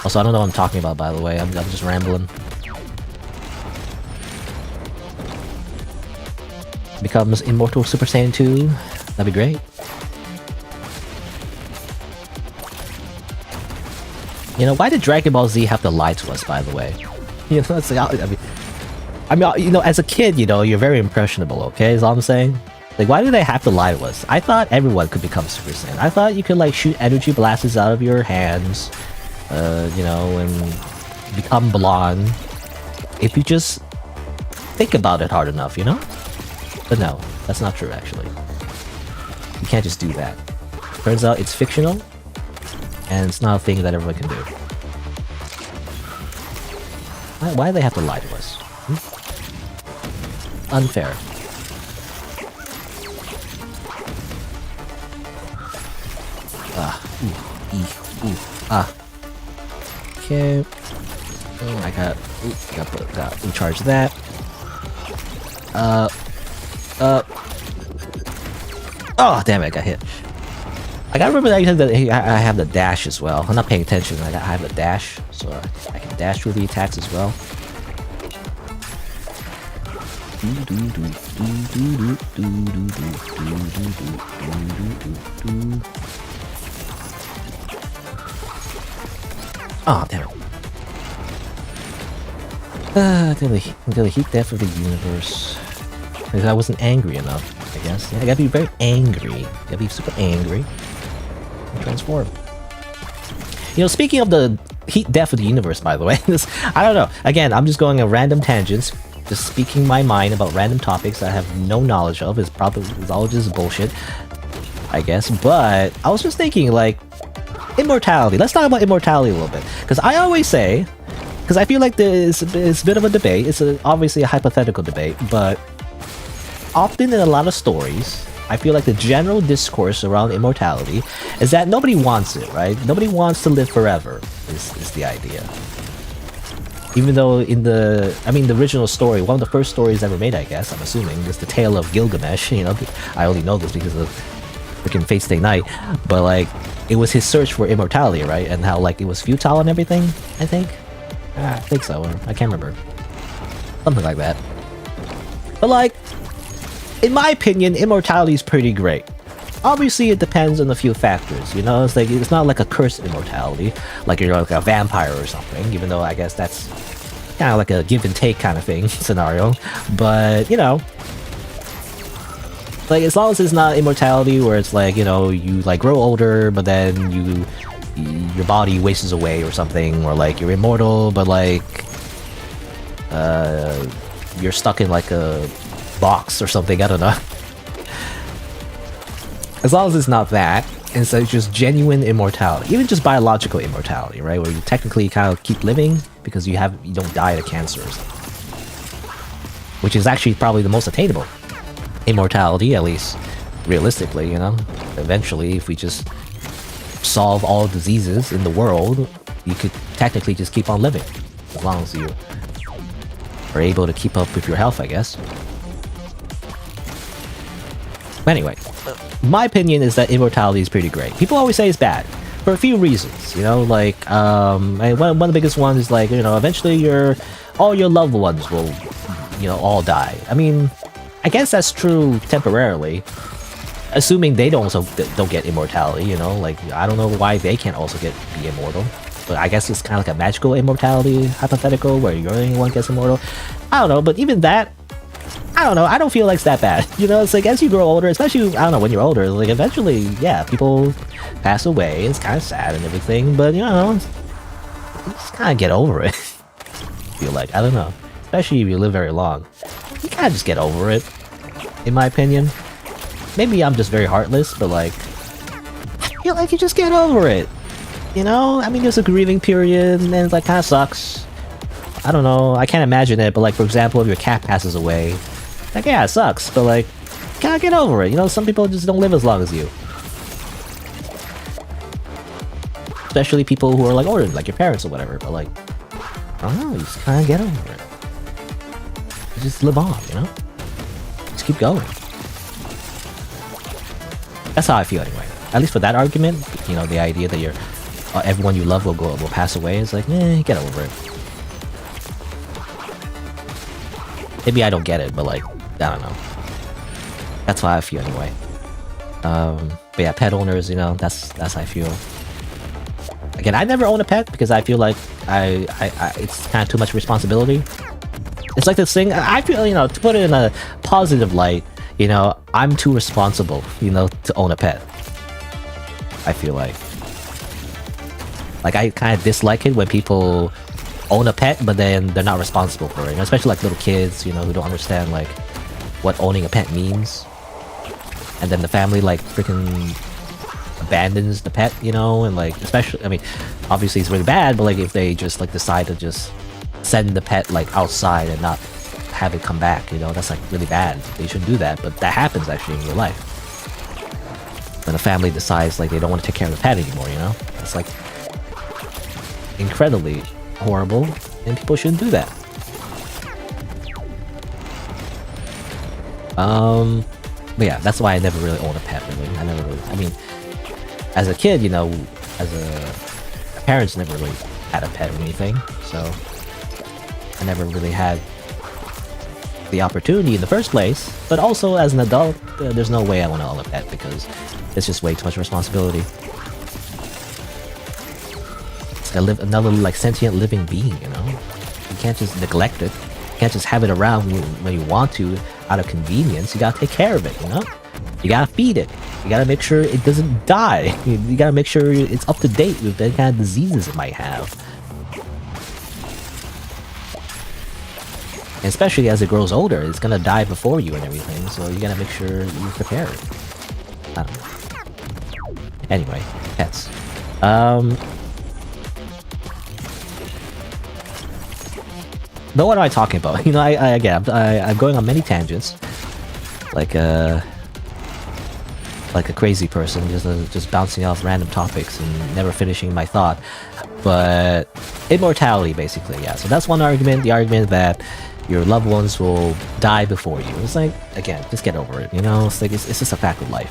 Also, I don't know what I'm talking about, by the way. I'm just rambling. Becomes Immortal Super Saiyan 2. That'd be great. Why did Dragon Ball Z have to lie to us, by the way? It's like, I mean, as a kid, you're very impressionable, okay? Is all I'm saying. Like, why do they have to lie to us? I thought everyone could become Super Saiyan. I thought you could, like, shoot energy blasts out of your hands, and become blonde if you just think about it hard enough, But no, that's not true actually. You can't just do that. Turns out it's fictional, and it's not a thing that everyone can do. Why do they have to lie to us? Unfair. Okay. I gotta recharge that. Oh, damn it, I got hit. I gotta remember that I have the dash as well. I'm not paying attention. I have the dash, so I can dash through the attacks as well. Oh, damn it. Until the heat death of the universe. Because I wasn't angry enough, I guess. Yeah, I gotta be very angry. Gotta be super angry. And transform. You know, speaking of the heat death of the universe, by the way, I don't know. Again, I'm just going on random tangents. Just speaking my mind about random topics that I have no knowledge of. It's all just bullshit, I guess. But I was just thinking, like, immortality. Let's talk about immortality a little bit. Because I always say, because I feel like there's a bit of a debate. It's obviously a hypothetical debate, but often in a lot of stories, I feel like the general discourse around immortality is that nobody wants it, right? Nobody wants to live forever, is the idea. Even though in the original story, one of the first stories ever made, I guess, I'm assuming, is the Tale of Gilgamesh. You know, I only know this because of freaking Fate Stay Night, but like, it was his search for immortality, right? And how like it was futile and everything, I think. I think so, or I can't remember. Something like that. But like, in my opinion, immortality is pretty great. Obviously, it depends on a few factors, you know? It's like, it's not like a cursed immortality, like you're like a vampire or something, even though I guess that's kind of like a give and take kind of thing, scenario. But, you know, like, as long as it's not immortality where it's like, you know, you like grow older, but then your body wastes away or something, or like you're immortal, but like, you're stuck in like a box or something, I don't know. As long as it's not that, and so it's just genuine immortality, even just biological immortality, right? Where you technically kind of keep living because you don't die of cancer or something. Which is actually probably the most attainable immortality, at least realistically, you know? Eventually, if we just solve all diseases in the world, you could technically just keep on living. As long as you are able to keep up with your health, I guess. But anyway, my opinion is that immortality is pretty great. People always say it's bad for a few reasons, you know, like one of the biggest ones is like, you know, eventually all your loved ones will, you know, all die. I mean, I guess that's true temporarily, assuming they don't get immortality, you know, like I don't know why they can't also be immortal. But I guess it's kind of like a magical immortality hypothetical where you're the only one gets immortal. I don't know, but even that, I don't know, I don't feel like it's that bad. You know, it's like as you grow older, especially, I don't know, when you're older, like eventually, yeah, people pass away, it's kind of sad and everything, but you know, you just kind of get over it. I feel like, I don't know, especially if you live very long. You kind of just get over it, in my opinion. Maybe I'm just very heartless, but like, I feel like you just get over it. You know, I mean, there's a grieving period, and it like kind of sucks. I don't know, I can't imagine it, but like, for example, if your cat passes away, like, yeah, it sucks, but like, kind of get over it. You know, some people just don't live as long as you. Especially people who are like older, like your parents or whatever, but like, I don't know, you just kind of get over it. You just live on, you know? Just keep going. That's how I feel anyway. At least for that argument, you know, the idea that everyone you love will pass away is like, get over it. Maybe I don't get it, but like, I don't know. That's how I feel anyway. But yeah, pet owners, you know, that's how I feel. Again, I never own a pet because I feel like it's kind of too much responsibility. It's like this thing, I feel, you know, to put it in a positive light, you know, I'm too responsible, you know, to own a pet. I feel like. Like, I kind of dislike it when people own a pet, but then they're not responsible for it. You know, especially like little kids, you know, who don't understand, like, what owning a pet means, and then the family like freaking abandons the pet, you know, and like especially, I mean, obviously it's really bad, but like if they just like decide to just send the pet like outside and not have it come back, you know, that's like really bad. They shouldn't do that, but that happens actually in real life. When a family decides like they don't want to take care of the pet anymore, you know, it's like incredibly horrible, and people shouldn't do that. But yeah, that's why I never really owned a pet. Really, I mean, as a kid, you know, my parents never really had a pet or anything, so I never really had the opportunity in the first place. But also as an adult, there's no way I want to own a pet because it's just way too much responsibility. It's like another like sentient living being, you know. You can't just neglect it. You can't just have it around when you want to out of convenience. You gotta take care of it, you know. You gotta feed it. You gotta make sure it doesn't die. You gotta make sure it's up to date with any kind of diseases it might have. And especially as it grows older, it's gonna die before you and everything, so you gotta make sure you prepare it. I don't know. Anyway, pets. But what am I talking about? You know, I'm going on many tangents, like a crazy person, just bouncing off random topics and never finishing my thought. But immortality, basically, yeah. So that's one argument. The argument that your loved ones will die before you. It's like, again, just get over it. You know, it's like it's just a fact of life.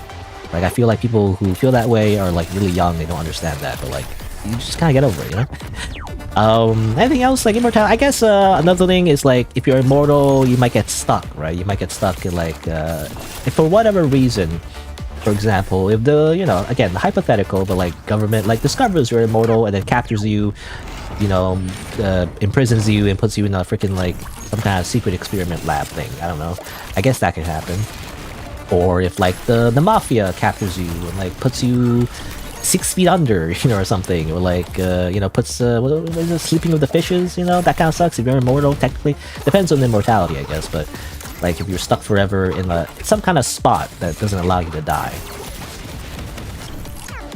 Like I feel like people who feel that way are like really young. They don't understand that, but like you just kind of get over it, you know. Anything else like immortality? I guess another thing is like if you're immortal, you might get stuck, right? You might get stuck in like if for whatever reason, for example, if the again the hypothetical, but like government like discovers you're immortal and then captures you, imprisons you and puts you in a freaking like some kind of secret experiment lab thing. I don't know. I guess that could happen. Or if like the mafia captures you and like puts you 6 feet under, or something, or like, puts, what is it, sleeping with the fishes, that kind of sucks. If you're immortal, technically, depends on the immortality, I guess, but like if you're stuck forever in some kind of spot that doesn't allow you to die.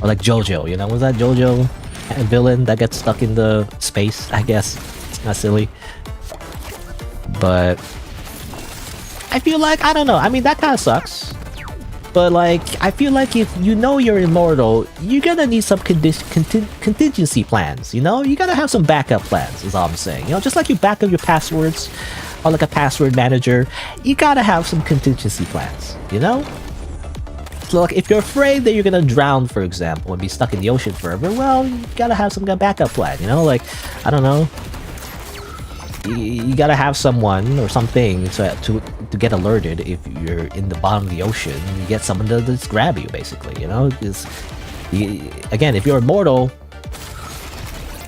Or like JoJo, was that JoJo villain that gets stuck in the space, I guess. It's kind of silly. But I feel like, I don't know, I mean, that kind of sucks. But like, I feel like if you're immortal, you're gonna need some contingency plans, You gotta have some backup plans, is all I'm saying. Just like you back up your passwords, or like a password manager, you gotta have some contingency plans, So like, if you're afraid that you're gonna drown, for example, and be stuck in the ocean forever, well, you gotta have some kind of backup plan, Like, I don't know. You gotta have someone or something to get alerted if you're in the bottom of the ocean. You get someone to just grab you, basically, again, if you're immortal,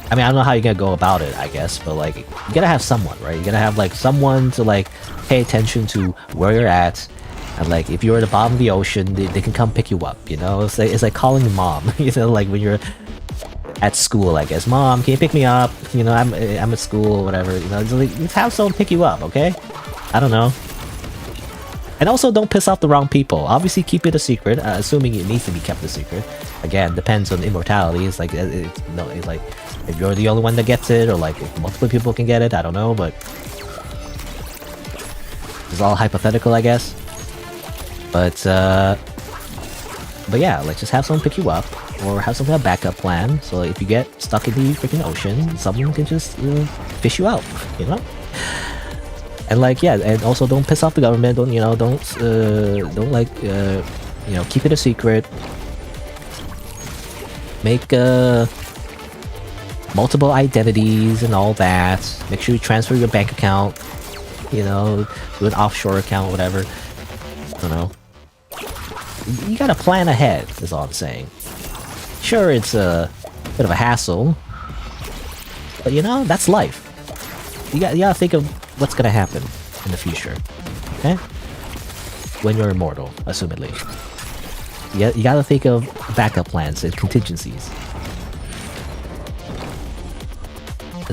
I mean, I don't know how you're gonna go about it, I guess, but like, you gotta have someone, right? You gotta have like someone to like pay attention to where you're at, and like if you're at the bottom of the ocean, they can come pick you up. It's like calling your mom. Like when you're at school, I guess. Mom, can you pick me up? I'm at school or whatever. Just have someone pick you up, okay? I don't know. And also, don't piss off the wrong people. Obviously, keep it a secret, assuming it needs to be kept a secret. Again, depends on immortality. It's like it's like if you're the only one that gets it, or like if multiple people can get it. I don't know, but it's all hypothetical, I guess. But yeah, like just have someone pick you up. Or have some kind of backup plan, so if you get stuck in the freaking ocean, someone can just fish you out, And like, yeah, and also don't piss off the government. Don't like keep it a secret. Make multiple identities and all that. Make sure you transfer your bank account, to an offshore account, whatever. I don't know. You gotta plan ahead, is all I'm saying. Sure, it's a bit of a hassle, but that's life. You gotta think of what's gonna happen in the future, okay? When you're immortal, assumedly. You gotta think of backup plans and contingencies.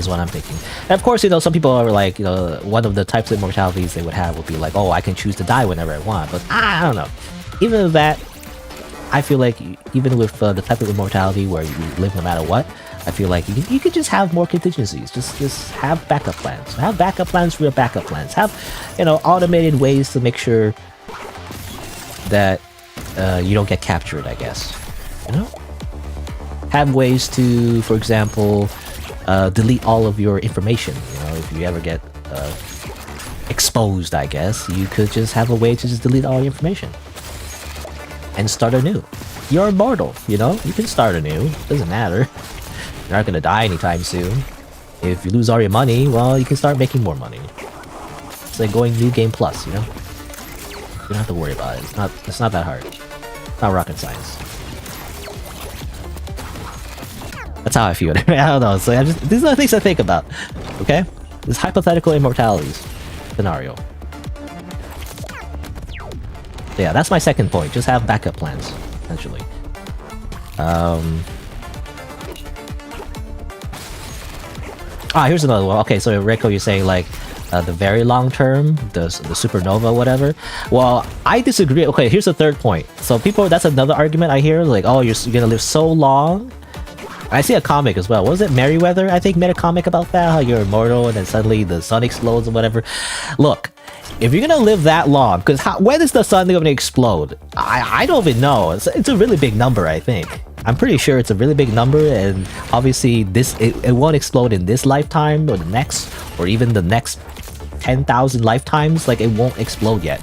is what I'm thinking. And of course, some people are like, one of the types of immortalities they would have would be like, oh, I can choose to die whenever I want. But I don't know. Even with that, I feel like even with the type of immortality where you live no matter what, I feel like you could just have more contingencies. Just have backup plans. Have backup plans for your backup plans. Have, automated ways to make sure that you don't get captured, I guess. Have ways to, for example, delete all of your information. If you ever get exposed, I guess, you could just have a way to just delete all your information and start anew. You're immortal, you can start anew. Doesn't matter. You're not gonna die anytime soon. If you lose all your money, well, you can start making more money. It's like going New Game Plus, You don't have to worry about it. It's not that hard. It's not rocket science. That's how I feel. I don't know. So these are the things I think about. Okay? This hypothetical immortalities scenario. Yeah, that's my second point. Just have backup plans, essentially. Here's another one. Okay, so Reiko, you're saying like the very long term, the supernova, whatever. Well, I disagree. Okay, here's the third point. So that's another argument I hear. Like, oh, you're gonna live so long. I see a comic as well. What was it? Merryweather, I think, made a comic about that. How you're immortal and then suddenly the sun explodes or whatever. Look, if you're gonna live that long, because when is the sun gonna explode? I don't even know. It's a really big number, I think. I'm pretty sure it's a really big number, and obviously it won't explode in this lifetime or the next, or even the next 10,000 lifetimes. Like, it won't explode yet,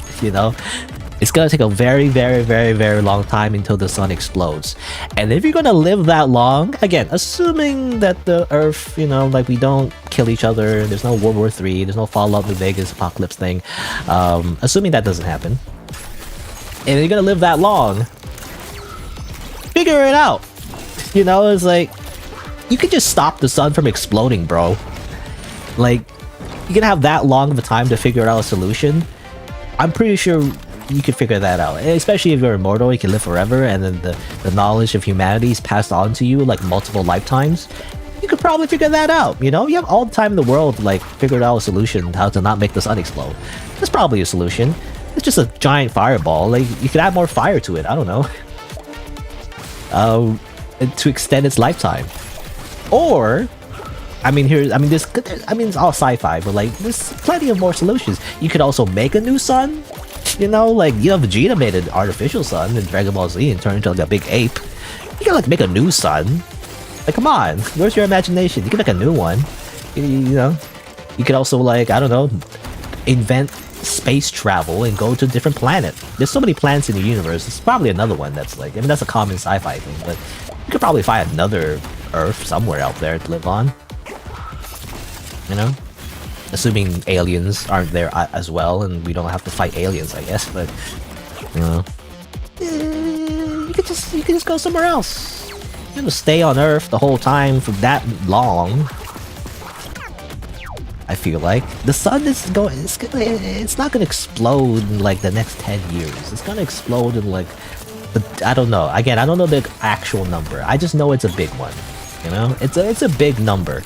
It's gonna take a very, very, very, very long time until the sun explodes. And if you're gonna live that long, again, assuming that the Earth, like we don't kill each other, there's no World War III, there's no Fallout New Vegas apocalypse thing, assuming that doesn't happen, and you're gonna live that long, figure it out. It's like, you could just stop the sun from exploding, bro. Like, you can have that long of a time to figure out a solution. I'm pretty sure you could figure that out, especially if you're immortal. You can live forever, and then the knowledge of humanity is passed on to you like multiple lifetimes. You could probably figure that out. You have all the time in the world to like figure out a solution how to not make the sun explode. There's probably a solution. It's just a giant fireball. Like, you could add more fire to it. I don't know. To extend its lifetime. Or, it's all sci-fi, but like, there's plenty of more solutions. You could also make a new sun. Like, Vegeta made an artificial sun in Dragon Ball Z and turned into like a big ape. You can like make a new sun. Like, come on, where's your imagination? You can make a new one. You could also, like, I don't know, invent space travel and go to a different planet. There's so many planets in the universe. There's probably another one that's like, that's a common sci-fi thing, but you could probably find another Earth somewhere out there to live on. Assuming aliens aren't there as well, and we don't have to fight aliens, I guess. But you could just go somewhere else. Stay on Earth the whole time for that long. I feel like the sun is going. It's not gonna explode in like the next 10 years. It's gonna explode in like, I don't know. Again, I don't know the actual number. I just know it's a big one. It's a big number.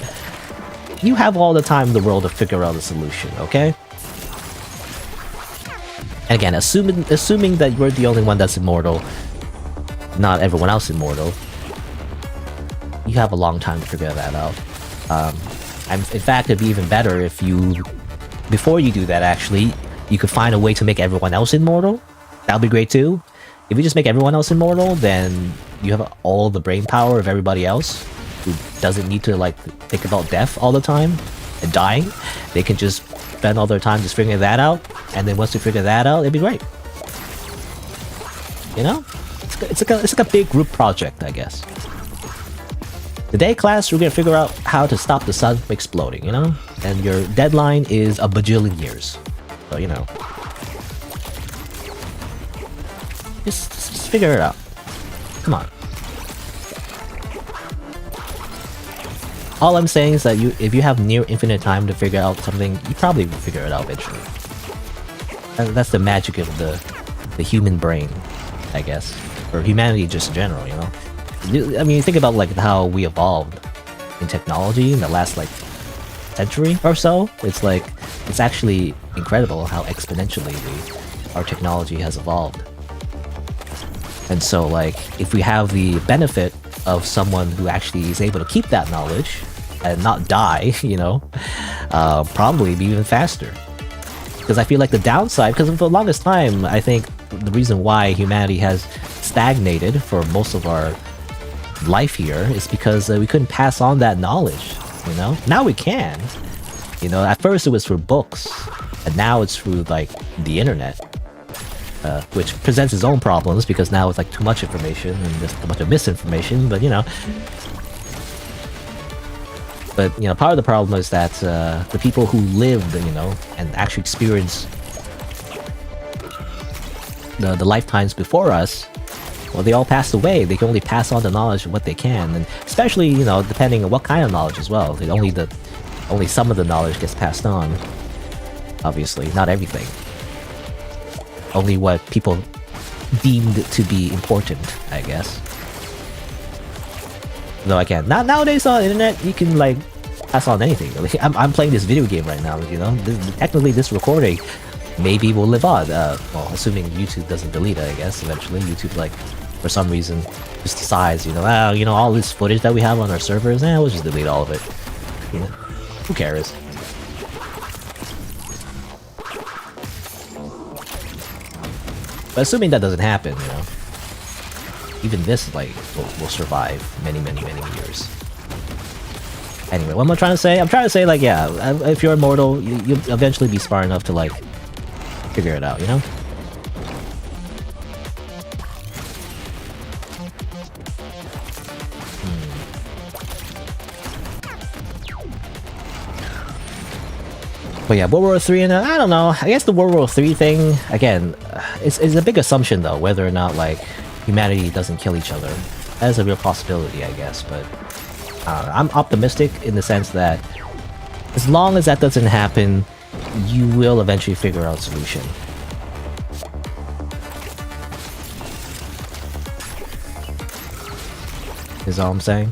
You have all the time in the world to figure out a solution, okay? And again, assuming that you're the only one that's immortal, not everyone else immortal, you have a long time to figure that out. And in fact, it'd be even better if before you do that, actually, you could find a way to make everyone else immortal. That would be great too. If you just make everyone else immortal, then you have all the brain power of everybody else who doesn't need to like think about death all the time and dying. They can just spend all their time just figuring that out, and then once they figure that out, it'd be great. It's like a big group project, I guess. Today, class, we're gonna figure out how to stop the sun from exploding, and your deadline is a bajillion years. So just figure it out. Come on. All I'm saying is that if you have near infinite time to figure out something, you probably will figure it out eventually. And that's the magic of the human brain, I guess, or humanity just in general. You think about like how we evolved in technology in the last like century or so. It's like, it's actually incredible how exponentially our technology has evolved. And so, like, if we have the benefit of someone who actually is able to keep that knowledge and not die, you know, probably be even faster. Because I feel like the downside, because for the longest time, I think the reason why humanity has stagnated for most of our life here is because we couldn't pass on that knowledge, you know? Now we can. You know, at first it was through books, and now it's through, like, the internet. Which presents its own problems, because now it's, like, too much information and just a bunch of misinformation, but, you know. But, you know, part of the problem is that the people who lived, you know, and actually experienced the lifetimes before us, well, they all passed away. They can only pass on the knowledge of what they can, and especially, you know, depending on what kind of knowledge as well. Only some of the knowledge gets passed on. Obviously, not everything. Only what people deemed to be important, I guess. Though again, nowadays on the internet, you can, like, pass on anything. I'm playing this video game right now, you know? Technically, this recording maybe will live on. Well, assuming YouTube doesn't delete it, I guess, eventually. YouTube, like, for some reason, just decides, you know, all this footage that we have on our servers, we'll just delete all of it. You know? Who cares? But assuming that doesn't happen, you know, even this, like, will survive many, many, many years. Anyway, what am I trying to say? I'm trying to say, like, yeah, if you're immortal, you'll eventually be smart enough to, like, figure it out, you know? But yeah, World War III, and I don't know, I guess the World War III thing, again, it's a big assumption though, whether or not, like, humanity doesn't kill each other. That is a real possibility, I guess, but I'm optimistic in the sense that as long as that doesn't happen, you will eventually figure out a solution. Is all I'm saying?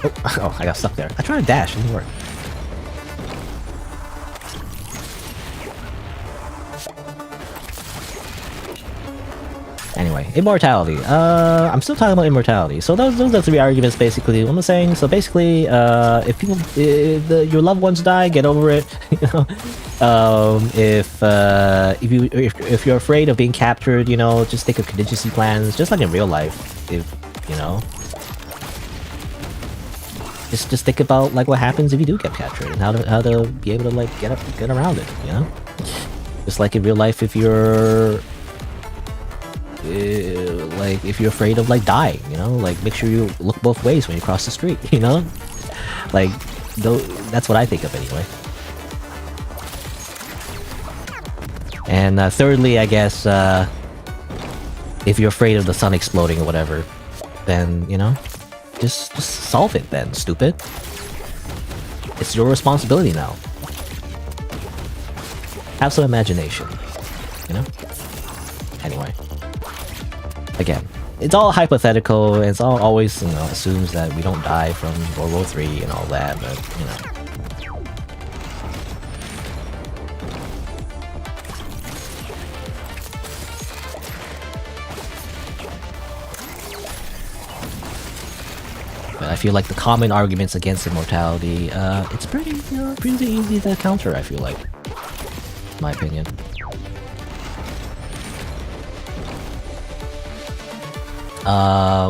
Oh, I got stuck there. I tried to dash, it didn't work. Anyway, immortality. I'm still talking about immortality. So those are the three arguments, basically. What I'm saying. So basically, if your loved ones die, get over it. You know, if you're afraid of being captured, you know, just think of contingency plans, just like in real life. If you know, just think about, like, what happens if you do get captured and how to be able to, like, get around it. You know, just like in real life, if you're like, if you're afraid of, like, dying, you know, like, make sure you look both ways when you cross the street, you know, like, that's what I think of anyway. And thirdly, I guess, if you're afraid of the sun exploding or whatever, then, you know, just solve it then, stupid. It's your responsibility now. Have some imagination, you know? Anyway. Again, it's all hypothetical, and it's all always, you know, assumes that we don't die from World War III and all that, but, you know. But I feel like the common arguments against immortality, it's pretty, you know, pretty easy to counter, I feel like. In my opinion.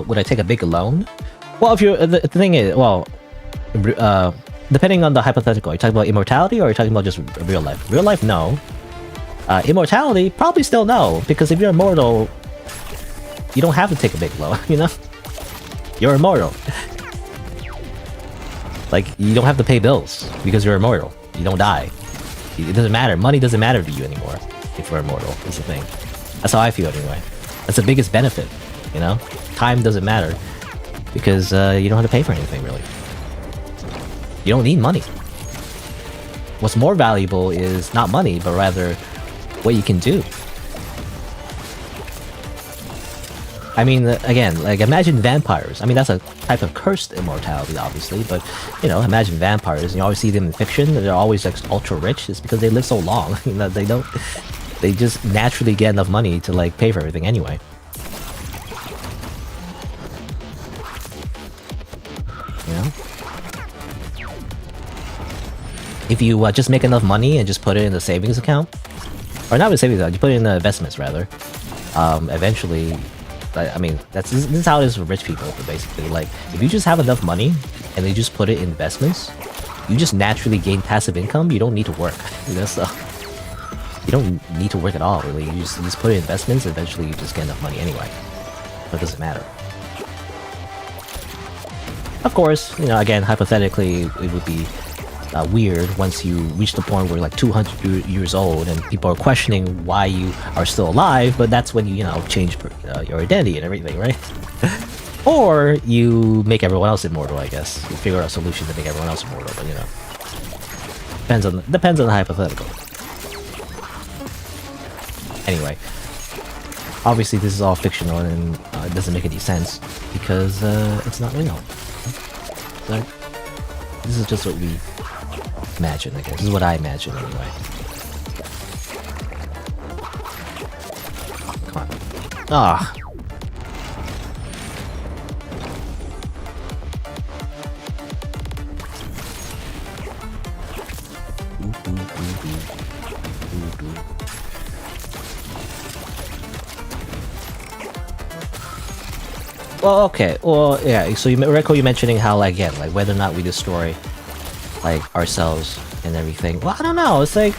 Would I take a big loan? Well, if you're the thing is, well, depending on the hypothetical, are you talking about immortality or are you talking about just real life? Real life, no. Immortality, probably still no, because if you're immortal, you don't have to take a big loan, you know? You're immortal. Like, you don't have to pay bills because you're immortal. You don't die. It doesn't matter. Money doesn't matter to you anymore if you're immortal, is the thing. That's how I feel anyway. That's the biggest benefit. You know, time doesn't matter because you don't have to pay for anything, really. You don't need money. What's more valuable is not money, but rather what you can do. I mean, again, like imagine vampires. I mean, that's a type of cursed immortality, obviously, but you know, imagine vampires. You always see them in fiction. They're always like ultra rich. It's because they live so long. You know, they don't. They just naturally get enough money to like pay for everything anyway. You know, if you just make enough money and just put it in the savings account, or not the savings account, you put it in the investments rather. Eventually. I mean, this is how it is for rich people, basically. Like, if you just have enough money, and you just put it in investments, you just naturally gain passive income, you don't need to work. You know, so... You don't need to work at all, really. You just put it in investments, and eventually you just get enough money anyway. So it doesn't matter. Of course, you know, again, hypothetically, it would be weird once you reach the point where you're like 200 years old and people are questioning why you are still alive, but that's when you know, change your identity and everything, right? Or you make everyone else immortal, I guess. You figure out a solution to make everyone else immortal, but you know. Depends on the hypothetical. Anyway. Obviously this is all fictional and it doesn't make any sense because it's not real. So, this is just what we imagine, I guess. This is what I imagine, anyway. Come on. Ah. Well, okay. Well, yeah. So you recall you mentioning how, like, again, like whether or not we destroy like ourselves and everything. Well, I don't know. It's like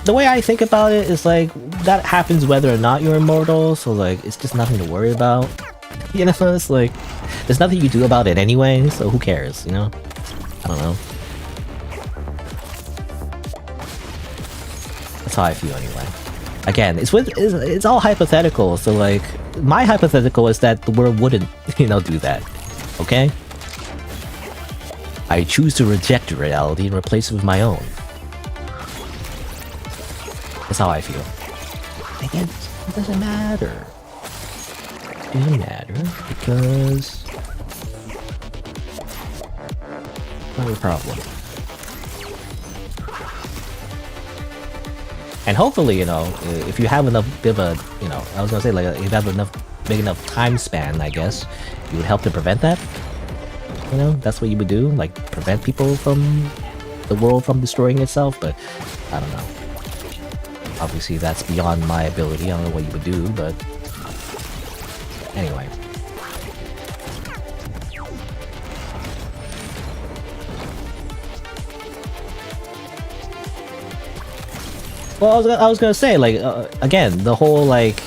the way I think about it is like that happens whether or not you're immortal. So like it's just nothing to worry about. You know, it's like there's nothing you do about it anyway. So who cares? You know? I don't know. That's how I feel anyway. Again, it's all hypothetical. So like my hypothetical is that the world wouldn't, you know, do that. Okay? I choose to reject reality and replace it with my own. That's how I feel. Again, it doesn't matter. It doesn't matter because it's not your problem. And hopefully, you know, if you have enough bit of a, you know, I was gonna say like if you have big enough time span, I guess, you would help to prevent that. You know, that's what you would do, like prevent people from the world from destroying itself, but I don't know. Obviously that's beyond my ability, I don't know what you would do, but anyway. Well, I was gonna say, like, again, the whole, like,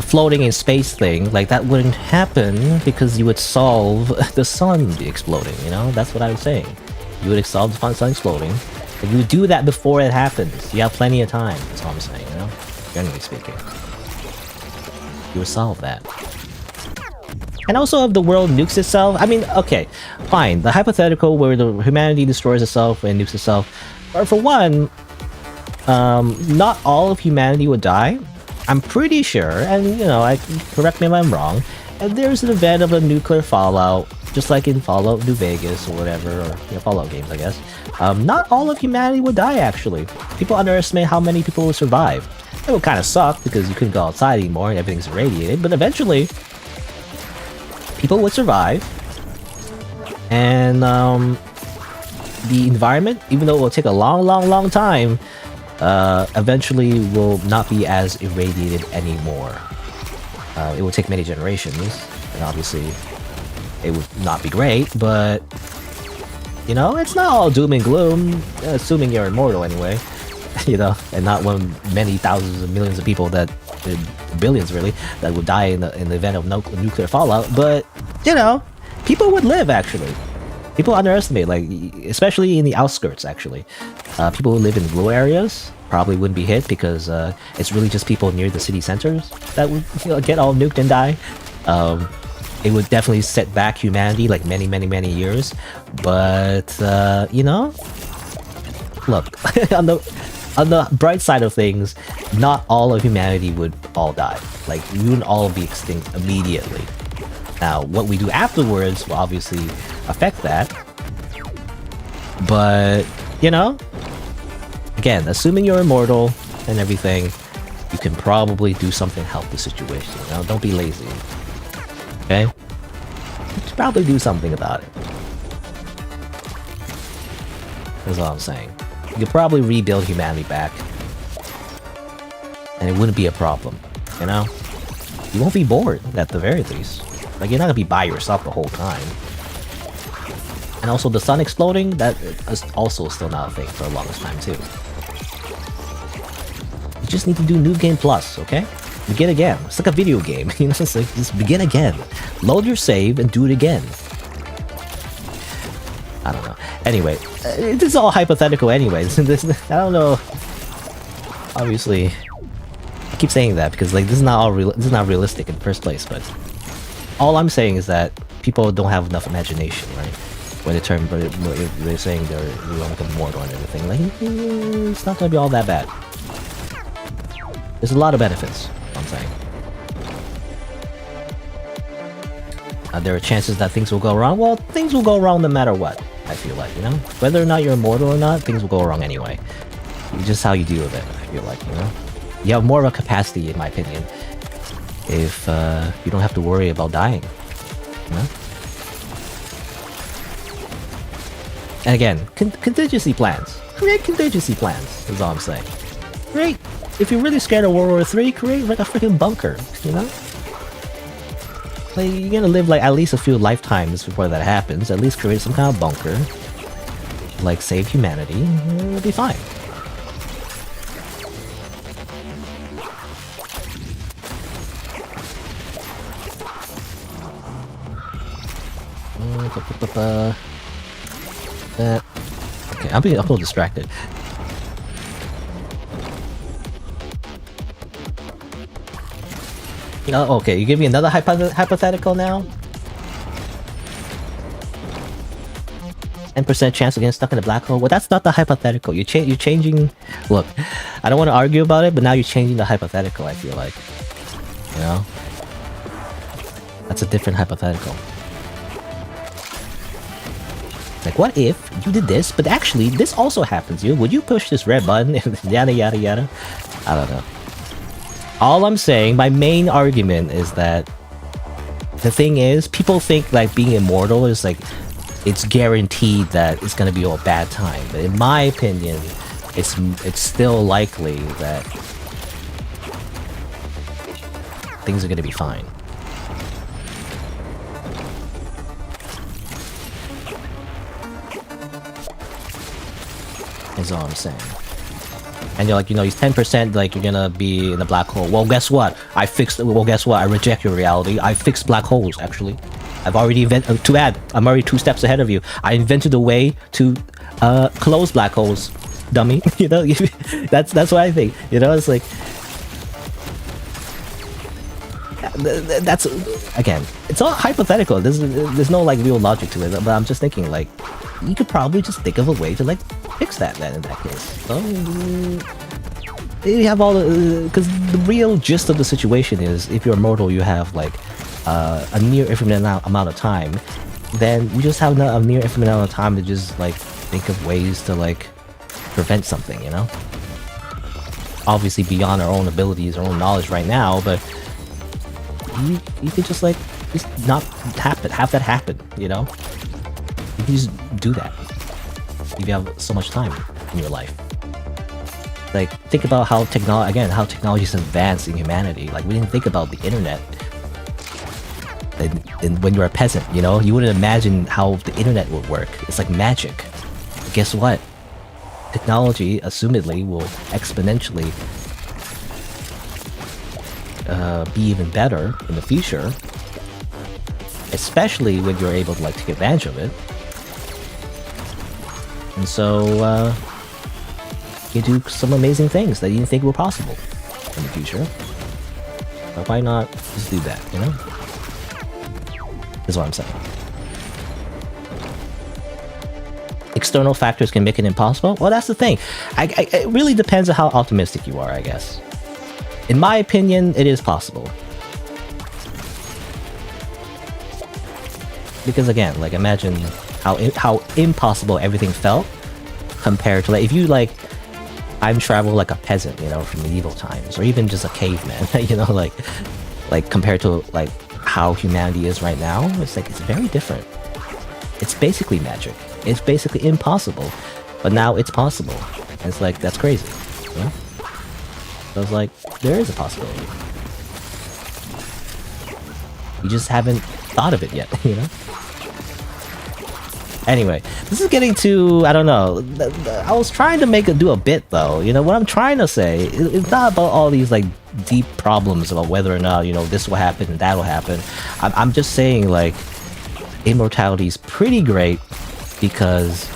floating in space thing, like, that wouldn't happen because you would solve the sun exploding, you know? That's what I was saying. You would solve the sun exploding. If you would do that before it happens, you have plenty of time, that's what I'm saying, you know? Generally speaking. You would solve that. And also, if the world nukes itself, I mean, okay, fine. The hypothetical where the humanity destroys itself and nukes itself, or for one, not all of humanity would die. I'm pretty sure, and you know, correct me if I'm wrong, and there's an event of a nuclear fallout, just like in Fallout New Vegas or whatever, or you know, Fallout games, I guess. Not all of humanity would die, actually. People underestimate how many people will survive. It would kind of suck because you couldn't go outside anymore and everything's irradiated, but eventually, people would survive, and the environment, even though it will take a long time, eventually will not be as irradiated anymore. It will take many generations, and obviously it would not be great, but you know, it's not all doom and gloom, assuming you're immortal anyway. You know, and not one many thousands and millions of people that, billions really, that would die in the event of nuclear fallout, but you know, people would live actually. People underestimate, like, especially in the outskirts, actually. People who live in rural areas probably wouldn't be hit because it's really just people near the city centers that would, you know, get all nuked and die. It would definitely set back humanity, like, many years. But, you know, look, On the bright side of things, not all of humanity would all die. Like, we wouldn't all be extinct immediately. Now, what we do afterwards will obviously affect that. But, you know, again, assuming you're immortal and everything, you can probably do something to help the situation. You know, don't be lazy. Okay? You should probably do something about it. That's all I'm saying. You could probably rebuild humanity back. And it wouldn't be a problem, you know? You won't be bored, at the very least. Like, you're not gonna be by yourself the whole time. And also, the sun exploding, that is also still not a thing for the longest time, too. You just need to do New Game Plus, okay? Begin again. It's like a video game, you know? It's like, just begin again. Load your save and do it again. I don't know. Anyway, this is all hypothetical anyways. I don't know. Obviously, I keep saying that because like this is not realistic in the first place. But all I'm saying is that people don't have enough imagination, right? When they're saying they're like immortal and everything, like it's not gonna be all that bad. There's a lot of benefits. I'm saying. There are chances that things will go wrong. Well, things will go wrong no matter what. I feel like, you know, whether or not you're immortal or not, things will go wrong anyway. It's just how you deal with it. I feel like, you know, you have more of a capacity, in my opinion, if you don't have to worry about dying. You know? And again, contingency plans. Create contingency plans. Is all I'm saying. Create. If you're really scared of World War III, create like a freaking bunker. You know. Like, you're gonna live like at least a few lifetimes before that happens. At least create some kind of bunker. Like, save humanity. It'll be fine. Okay, I'm being a little distracted. Oh, okay, you give me another hypothetical now? 10% chance of getting stuck in a black hole? Well, that's not the hypothetical. You're changing... Look, I don't want to argue about it, but now you're changing the hypothetical, I feel like. You know? That's a different hypothetical. Like, what if you did this, but actually, this also happens to you? Would you push this red button? Yada, yada, yada. I don't know. All I'm saying, my main argument is that the thing is, people think like being immortal is like it's guaranteed that it's gonna be a bad time. But in my opinion, it's still likely that things are gonna be fine. That's all I'm saying. And you're like, you know, he's 10%, like, you're gonna be in a black hole. Well, guess what? Well, guess what? I reject your reality. I fixed black holes, actually. I've already invented... too bad. I'm already 2 steps ahead of you. I invented a way to close black holes, dummy. You know, that's what I think. You know, it's like... That's... Again, it's all hypothetical. There's no, like, real logic to it. But I'm just thinking, like, you could probably just think of a way to, like, fix that then in that case. So, you have all the... Because the real gist of the situation is, if you're immortal, you have, like, a near infinite amount of time. Then you just have a near infinite amount of time to just, like, think of ways to, like, prevent something, you know? Obviously beyond our own abilities, our own knowledge right now, but... You could just, like, just not have that happen, you know? You can just do that. If you have so much time in your life. Like, think about how technology is advanced in humanity. Like, we didn't think about the internet. And when you're a peasant, you know? You wouldn't imagine how the internet would work. It's like magic. But guess what? Technology, assumedly, will exponentially be even better in the future, especially when you're able to, like, take advantage of it. And so you do some amazing things that you didn't think were possible in the future. But why not just do that, you know? Is what I'm saying. external factors can make it impossible. Well, that's the thing. It really depends on how optimistic you are, I guess. In my opinion, it is possible. Because again, like imagine how impossible everything felt compared to like if you like time travel like a peasant, you know, from medieval times, or even just a caveman, you know, like compared to like how humanity is right now. It's like it's very different. It's basically magic. It's basically impossible, but now it's possible. And it's like that's crazy, you know? So it's like there is a possibility. You just haven't thought of it yet, you know? Anyway, this is getting to, I don't know, I was trying to do a bit though, you know, what I'm trying to say, it's not about all these like deep problems about whether or not, you know, this will happen and that will happen. I'm just saying like, immortality is pretty great because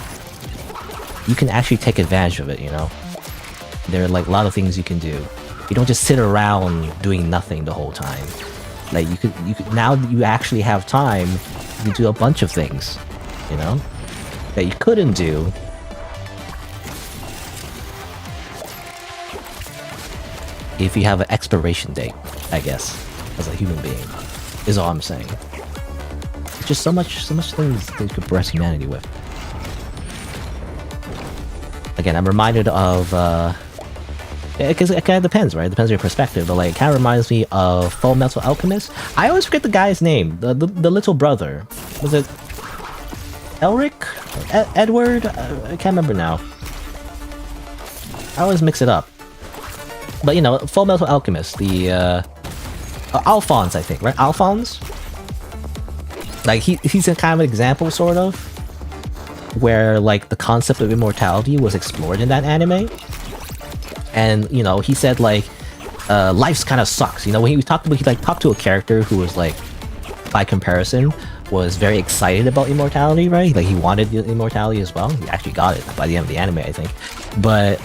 you can actually take advantage of it, you know? There are like a lot of things you can do. You don't just sit around doing nothing the whole time. Like you could now that you actually have time, you can do a bunch of things. You know, that you couldn't do if you have an expiration date, I guess, as a human being, is all I'm saying. It's just so much things that you could bless humanity with. Again, I'm reminded of, because it kind of depends, right? It depends on your perspective, but like, it kind of reminds me of Full Metal Alchemist. I always forget the guy's name, the little brother. Was it Elric? Edward? I can't remember now. I always mix it up. But you know, Full Metal Alchemist, the Alphonse, I think, right? Alphonse? Like he's a kind of example, sort of, where like the concept of immortality was explored in that anime. And you know, he said like life's kind of sucks. You know, when he talked to a character who was like, by comparison, was very excited about immortality, right? Like he wanted immortality as well. He actually got it by the end of the anime, I think. But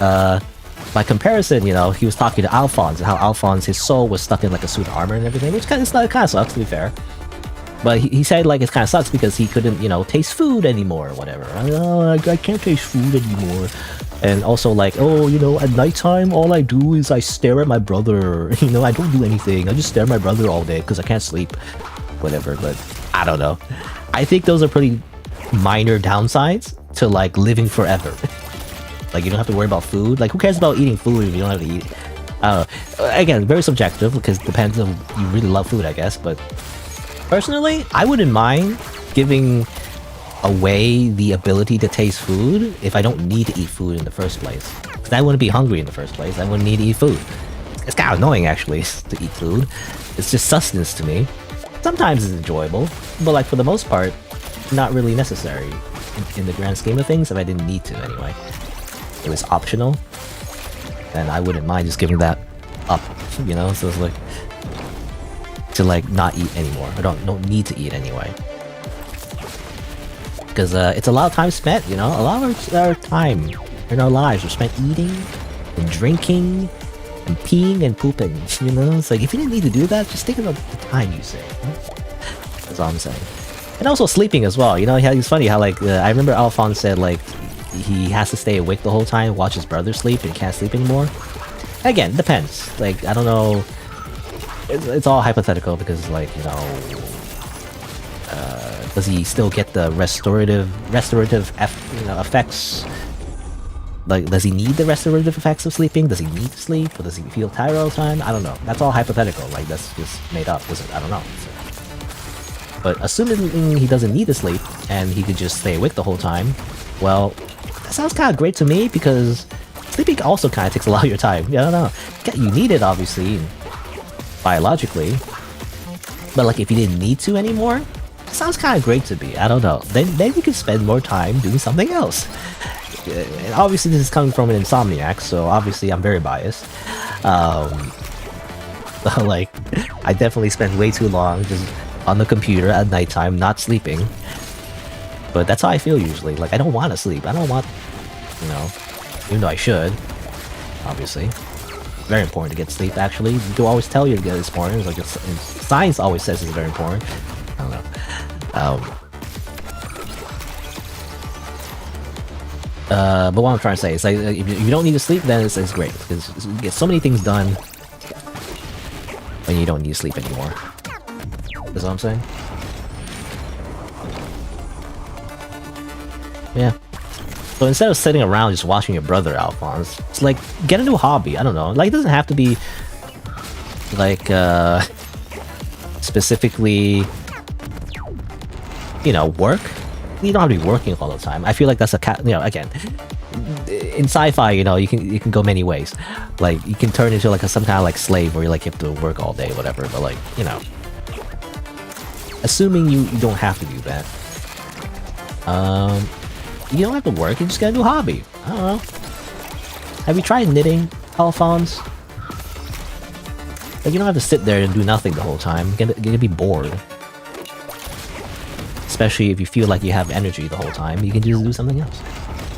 by comparison, you know, he was talking to Alphonse and how Alphonse, his soul was stuck in like a suit of armor and everything, which kind of sucks, to be fair. But he said like it kind of sucks because he couldn't, you know, taste food anymore or whatever. Oh, I can't taste food anymore. And also like, oh, you know, at nighttime, all I do is I stare at my brother. You know, I don't do anything. I just stare at my brother all day because I can't sleep. Whatever, but I don't know. I think those are pretty minor downsides to like living forever. Like you don't have to worry about food. Like who cares about eating food if you don't have to eat it? Again, very subjective because it depends on you really love food, I guess. But personally, I wouldn't mind giving away the ability to taste food if I don't need to eat food in the first place. Because I wouldn't be hungry in the first place. I wouldn't need to eat food. It's kind of annoying actually to eat food. It's just sustenance to me. Sometimes it's enjoyable, but like for the most part, not really necessary in the grand scheme of things if I didn't need to anyway. It was optional, and I wouldn't mind just giving that up, you know? So it's like, to like not eat anymore. I don't need to eat anyway. Because it's a lot of time spent, you know? A lot of our time in our lives are spent eating and drinking and peeing and pooping, you know? It's like, if you didn't need to do that, just think about the time you save. That's all I'm saying. And also sleeping as well, you know? It's funny how, like, I remember Alphonse said, like, he has to stay awake the whole time, watch his brother sleep, and can't sleep anymore. Again, depends. Like, I don't know. It's all hypothetical because, like, you know, does he still get the restorative effects? Like, does he need the restorative effects of sleeping? Does he need to sleep? Or does he feel tired all the time? I don't know. That's all hypothetical. Like, that's just made up. I don't know. So. But assuming he doesn't need to sleep, and he could just stay awake the whole time, well, that sounds kind of great to me, because sleeping also kind of takes a lot of your time. Yeah, I don't know. You need it, obviously, biologically. But, like, if you didn't need to anymore, that sounds kind of great to me. I don't know. Then you can spend more time doing something else. And obviously this is coming from an insomniac, so obviously I'm very biased. Like, I definitely spend way too long just on the computer at nighttime, not sleeping. But that's how I feel usually. Like, I don't want to sleep. I don't want, you know, even though I should, obviously. Very important to get sleep, actually. You do always tell you to get it's important. It's like science always says it's very important. I don't know. But what I'm trying to say is like if you don't need to sleep, then it's great because you get so many things done when you don't need to sleep anymore. That's what I'm saying. Yeah. So instead of sitting around just watching your brother, Alphonse, it's like get a new hobby. I don't know. Like it doesn't have to be like specifically, you know, work. You don't have to be working all the time. I feel like that's again, in sci-fi, you know, you can go many ways. Like you can turn into like some kind of like slave where you like have to work all day, whatever. But like, you know, assuming you don't have to do that. You don't have to work, you just gotta do a hobby. I don't know. Have you tried knitting, Alphonse? Like, you don't have to sit there and do nothing the whole time. You're gonna be bored. Especially if you feel like you have energy the whole time, you can just do something else.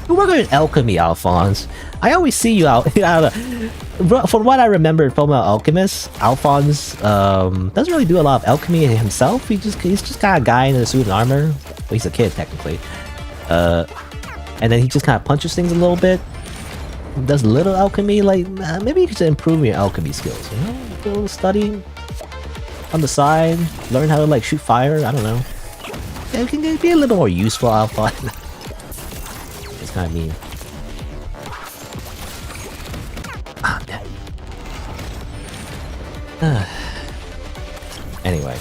You work on alchemy, Alphonse. I always see you out. From what I remember from Alchemist, Alphonse doesn't really do a lot of alchemy himself. He's just kind of a guy in a suit and armor. Well, he's a kid technically. And then he just kind of punches things a little bit. Does little alchemy, like maybe you could improve your alchemy skills. You know, do a little study on the side, learn how to like shoot fire. I don't know. It can be a little more useful, Alphonse. It's kind of mean. Ah, damn. Anyway.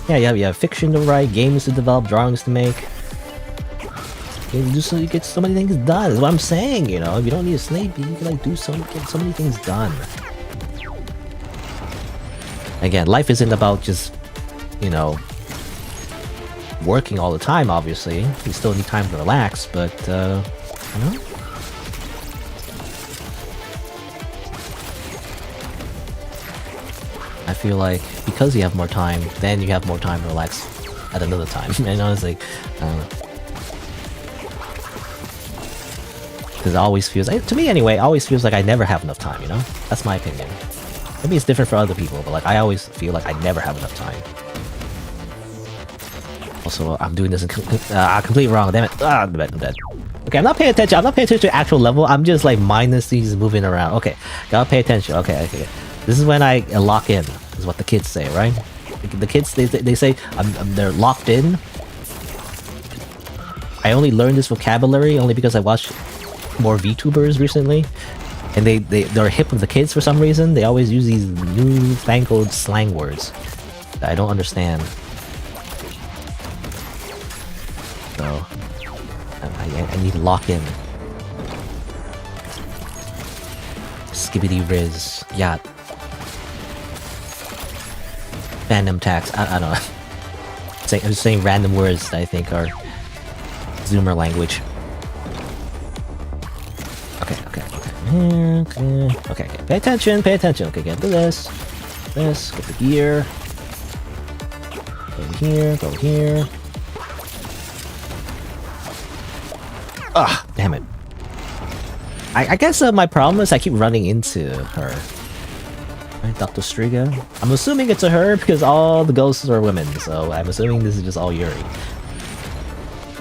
Yeah, you have fiction to write, games to develop, drawings to make. You get so many things done. That's what I'm saying, you know. If you don't need to sleep, you can like get so many things done. Again, life isn't about just, you know, working all the time, obviously. You still need time to relax, but, you know? I feel like because you have more time, then you have more time to relax at another time. And honestly, I don't know. Because it always feels, to me anyway, it always feels like I never have enough time, you know? That's my opinion. Maybe it's different for other people, but like I always feel like I never have enough time. Also, I'm doing this in completely wrong, damn it. I'm dead. Okay, I'm not paying attention. I'm not paying attention to actual level. I'm just like mindlessly just moving around. Okay, gotta pay attention. Okay. This is when I lock in, is what the kids say, right? The kids, they say they're locked in. I only learned this vocabulary only because I watched more VTubers recently, and they're hip with the kids for some reason. They always use these newfangled slang words that I don't understand. So I need to lock in. Skibbity Riz, yacht, Phantom Tax. I don't know. I'm just saying random words that I think are Zoomer language. Okay. Pay attention. Okay, get to this. Get the gear. Go here. Ah, damn it. I guess my problem is I keep running into her. Right, Dr. Striga? I'm assuming it's a her because all the ghosts are women, so I'm assuming this is just all Yuri.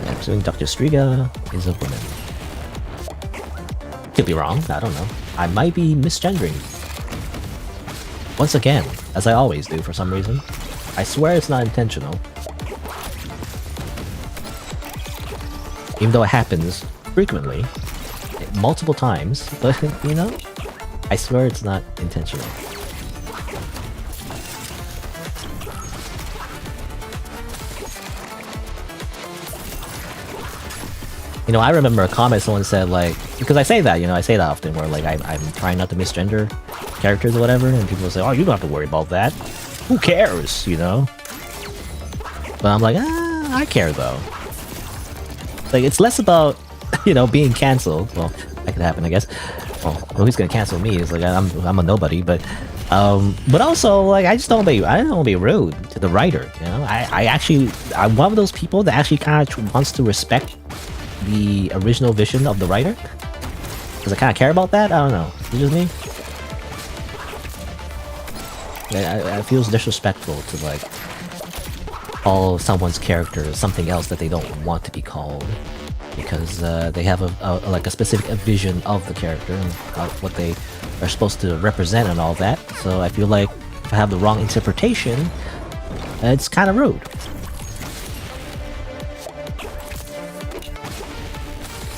I'm assuming Dr. Striga is a woman. Could be wrong, I don't know. I might be misgendering. Once again, as I always do for some reason. I swear it's not intentional. Even though it happens frequently, multiple times, but you know, I swear it's not intentional. You know, I remember a comment someone said, like, because I say that, you know, I say that often, where like I'm trying not to misgender characters or whatever, and people say, oh, you don't have to worry about that. Who cares, you know? But I'm like, I care though. Like, it's less about, you know, being cancelled. Well, that could happen, I guess. Well, who's gonna cancel me? It's like I'm a nobody, but also like I don't want to be rude to the writer. You know, I'm one of those people that actually kind of wants to respect the original vision of the writer, because I kind of care about that. I don't know. It's just me. It feels disrespectful to like call someone's character something else that they don't want to be called. because they have like a specific vision of the character and what they are supposed to represent and all that. So I feel like if I have the wrong interpretation, it's kind of rude.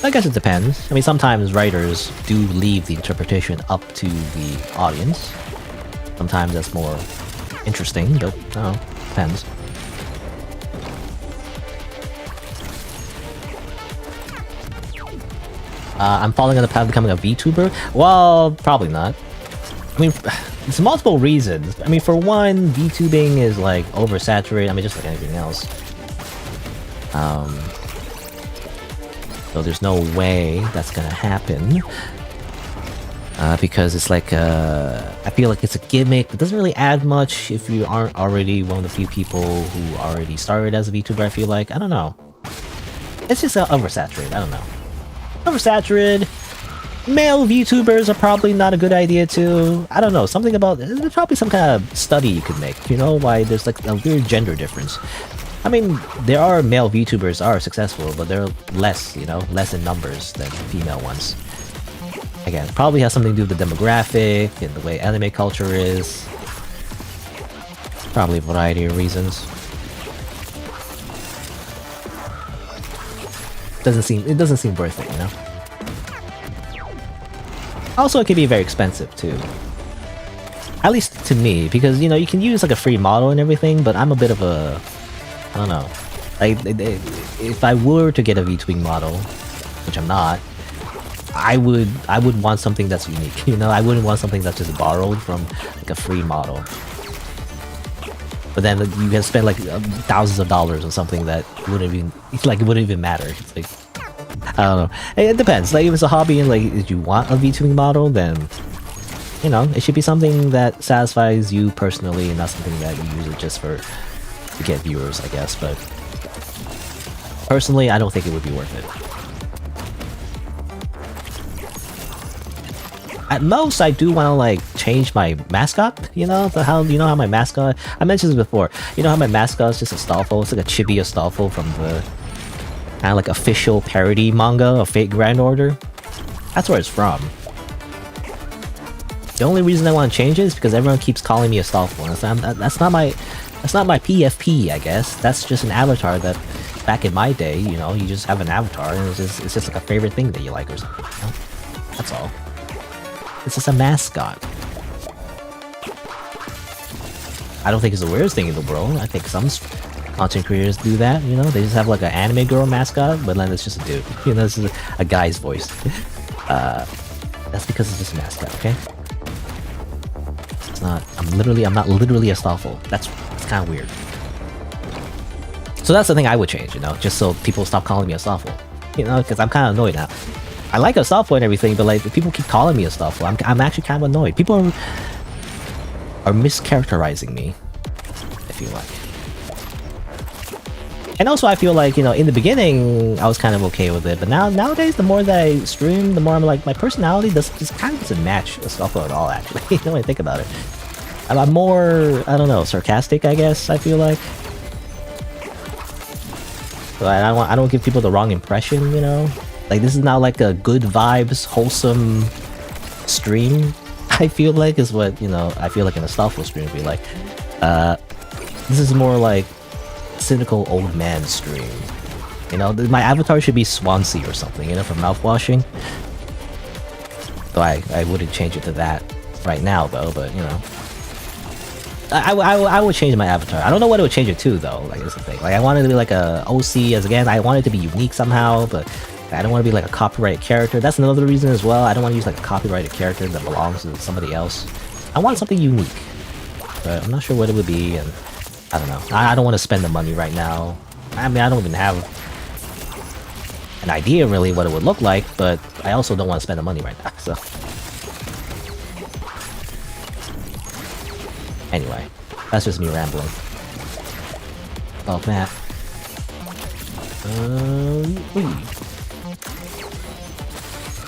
I guess it depends. I mean, sometimes writers do leave the interpretation up to the audience. Sometimes that's more interesting, but depends. I'm falling on the path of becoming a VTuber? Well, probably not. I mean, there's multiple reasons. I mean, for one, VTubing is like oversaturated. I mean, just like anything else. So there's no way that's gonna happen. Because it's like, I feel like it's a gimmick. It doesn't really add much if you aren't already one of the few people who already started as a VTuber, I feel like. I don't know. It's just oversaturated. I don't know. Oversaturated. Male VTubers are probably not a good idea too. I don't know. Something about... There's probably some kind of study you could make. You know, why there's like a weird gender difference. I mean, there are male VTubers are successful, but they're less, you know, less in numbers than female ones. Again, probably has something to do with the demographic and the way anime culture is. Probably a variety of reasons. It doesn't seem worth it, you know? Also, it can be very expensive too. At least to me, because, you know, you can use like a free model and everything, but I'm a bit of a... I don't know. Like, if I were to get a VTwing model, which I'm not, I would want something that's unique, you know? I wouldn't want something that's just borrowed from like a free model. But then you can spend like thousands of dollars on something that wouldn't even matter. It's like, I don't know. It depends. Like, if it's a hobby and like if you want a VTubing model, then you know, it should be something that satisfies you personally and not something that you use it just to get viewers, I guess. But personally, I don't think it would be worth it. At most, I do want to like change my mascot. You know, how my mascot. I mentioned this before. You know how my mascot is just a Astolfo. It's like a chibi Astolfo from the kind of like official parody manga of Fate Grand Order. That's where it's from. The only reason I want to change it is because everyone keeps calling me Astolfo. That's not my PFP. I guess that's just an avatar that back in my day, you know, you just have an avatar and it's just like a favorite thing that you like or something. You know? That's all. It's just a mascot. I don't think it's the weirdest thing in the world. I think some content creators do that, you know? They just have like an anime girl mascot, but then it's just a dude. You know, this is a guy's voice. That's because it's just a mascot, okay? It's not... I'm not literally Astolfo. It's kind of weird. So that's the thing I would change, you know? Just so people stop calling me Astolfo. You know, because I'm kind of annoyed now. I like Astolfo and everything, but like, if people keep calling me Astolfo, I'm actually kind of annoyed. People are mischaracterizing me, I feel like. And also, I feel like, you know, in the beginning, I was kind of okay with it, but nowadays, the more that I stream, the more I'm like, my personality just kind of doesn't match Astolfo at all, actually. You know, when I think about it. I'm more, I don't know, sarcastic, I guess, I feel like. So I don't give people the wrong impression, you know? Like, this is now like a good vibes, wholesome stream, I feel like, is what, you know, I feel like an Astolfo stream would be like. This is more like cynical old man stream. You know, my avatar should be Swansea or something, you know, for mouthwashing. So I wouldn't change it to that right now, though, but, you know. I would change my avatar. I don't know what it would change it to, though, like, that's the thing. Like, I wanted to be like a OC, as again, I wanted to be unique somehow, but I don't want to be like a copyrighted character. That's another reason as well. I don't want to use like a copyrighted character that belongs to somebody else. I want something unique. But I'm not sure what it would be, and I don't know. I don't want to spend the money right now. I mean, I don't even have an idea really what it would look like, but I also don't want to spend the money right now, so. Anyway, that's just me rambling. Oh, that.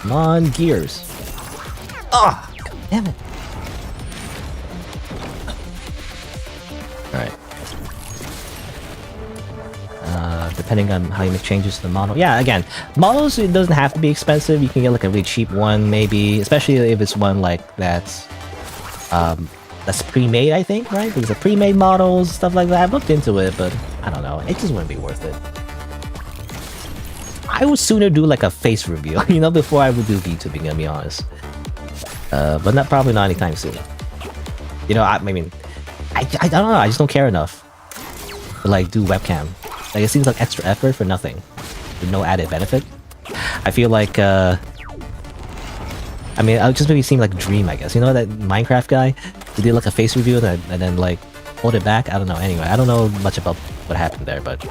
Come on, gears. Ah, oh, damn it. Alright. depending on how you make changes to the model. Yeah, again, models, it doesn't have to be expensive. You can get like a really cheap one, maybe, especially if it's one like that's pre-made, I think, right? There's a pre-made models, stuff like that. I've looked into it, but I don't know. It just wouldn't be worth it. I would sooner do like a face reveal, you know, before I would do VTubing, to be honest. But probably not anytime soon. You know, I mean, I don't know. I just don't care enough to like do webcam. Like it seems like extra effort for nothing, with no added benefit. I feel like, I mean, I'll just maybe seem like Dream, I guess. You know that Minecraft guy who did like a face review and then like hold it back? I don't know. Anyway, I don't know much about what happened there, but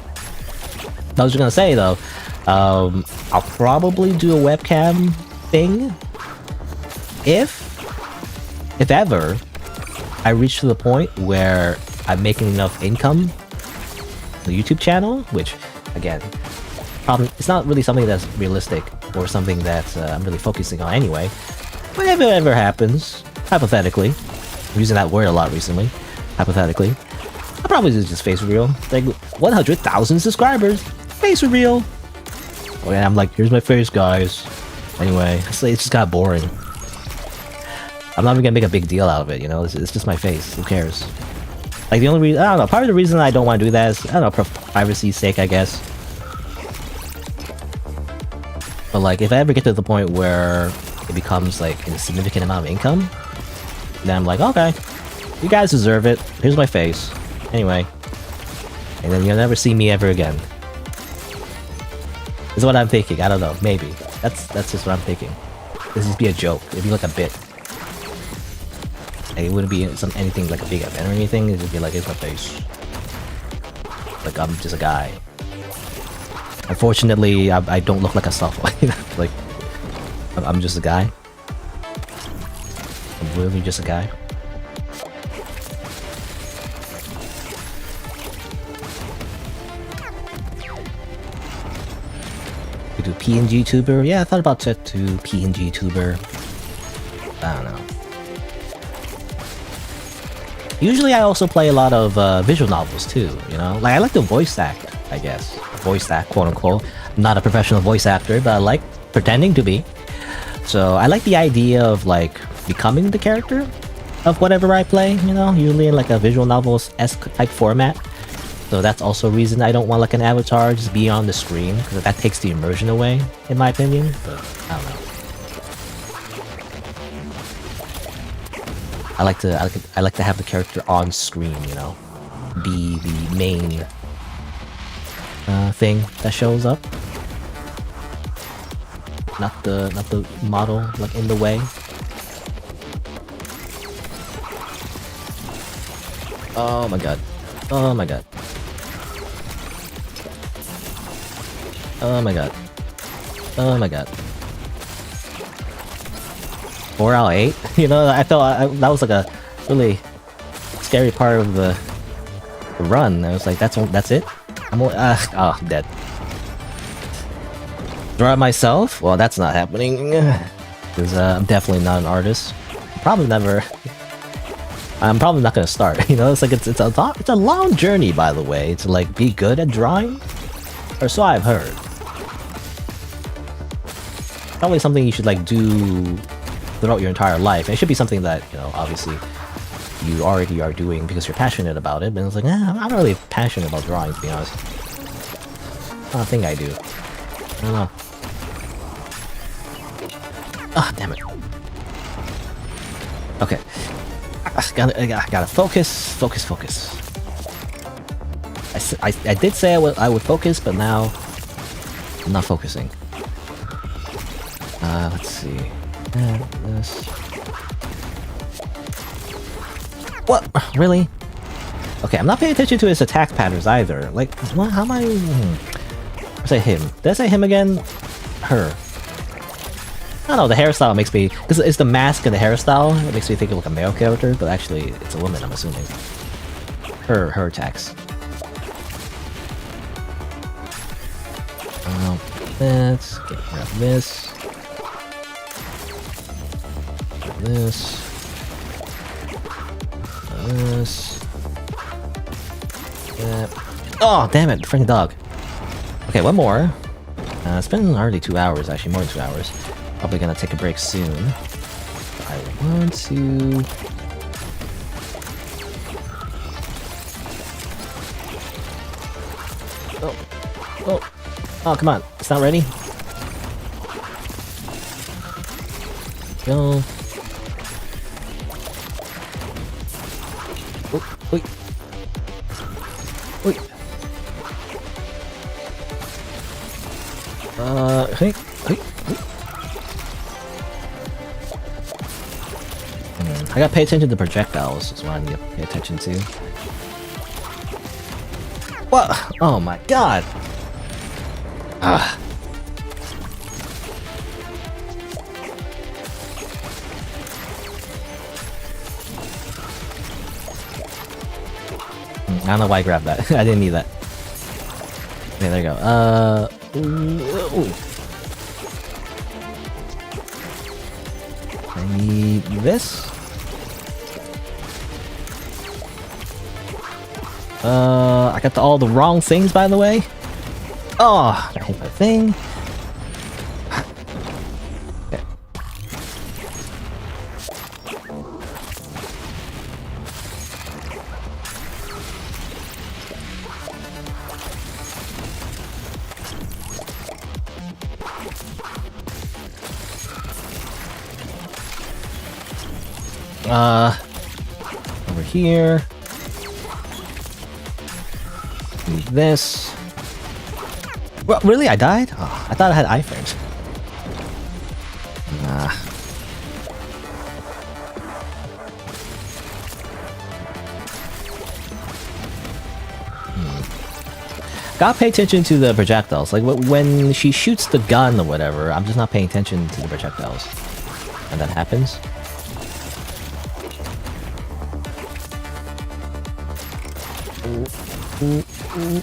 I was just gonna say though, I'll probably do a webcam thing if ever I reach to the point where I'm making enough income on the YouTube channel, which again, probably it's not really something that's realistic or something that I'm really focusing on anyway. But if it ever happens, hypothetically, I'm using that word a lot recently, hypothetically, I'll probably do just face reveal. Like 100,000 subscribers, face reveal. Oh yeah, I'm like, here's my face, guys. Anyway, it's just got boring. I'm not even gonna make a big deal out of it, you know? It's just my face. Who cares? Like the only reason, I don't know. Part of the reason I don't want to do that is, I don't know, for privacy's sake, I guess. But like, if I ever get to the point where it becomes like a significant amount of income, then I'm like, okay, you guys deserve it. Here's my face. Anyway, and then you'll never see me ever again. Is what I'm thinking. I don't know. Maybe that's just what I'm thinking. This would be a joke. It'd be like a bit. Like, it wouldn't be anything like a big event or anything. It'd be like, here's my face. Like I'm just a guy. Unfortunately, I don't look like a sophomore. Like I'm just a guy. I'm really just a guy. We do PNG tuber. Yeah, I thought about that too. PNG tuber. I don't know. Usually I also play a lot of visual novels too, you know? Like I like to voice act, I guess. Voice act, quote unquote. I'm not a professional voice actor, but I like pretending to be. So I like the idea of like becoming the character of whatever I play, you know? Usually in like a visual novels-esque type format. So that's also a reason I don't want like an avatar just be on the screen, because that takes the immersion away, in my opinion. But I don't know. I like to have the character on screen, you know, be the main thing that shows up, not the model like in the way. Oh my god! Oh my god! Oh my god! Oh my god! 4 out of 8. You know, I felt that was like a really scary part of the run. I was like, that's it. I'm dead. Draw it myself? Well, that's not happening because I'm definitely not an artist. I'm probably not gonna start. You know, it's like it's a long journey, by the way, to like be good at drawing, or so I've heard. Probably something you should like do throughout your entire life. And it should be something that, you know, obviously you already are doing because you're passionate about it. But it's like, I'm not really passionate about drawing, to be honest. I don't think I do. I don't know. Ah, damn it. Okay. I gotta focus. I did say I would focus, but now I'm not focusing. Let's see. This. What? Really? Okay, I'm not paying attention to his attack patterns either. Like, what? How am I? I say him. Did I say him again? Her. I don't know. The hairstyle makes me, because it's the mask and the hairstyle. It makes me think of like a male character, but actually it's a woman. I'm assuming. Her attacks. Let's get rid of this. This. That. Oh, damn it, freaking dog. Okay, one more. It's been already 2 hours, actually, more than 2 hours. Probably gonna take a break soon. I want to... Oh, come on. It's not ready? Go. Oh, wait. Wait. Hey. I gotta pay attention to the projectiles, is what I need to pay attention to. What? Oh my god! Ah. I don't know why I grabbed that. I didn't need that. Okay, there you go. Ooh. I need this. I got all the wrong things, by the way. Oh, I hit my thing. Okay. Over here. Need this. Well, really? I died? Oh, I thought I had iframes. Nah. Gotta pay attention to the projectiles. Like, when she shoots the gun or whatever, I'm just not paying attention to the projectiles. And that happens. Ooh. Ooh.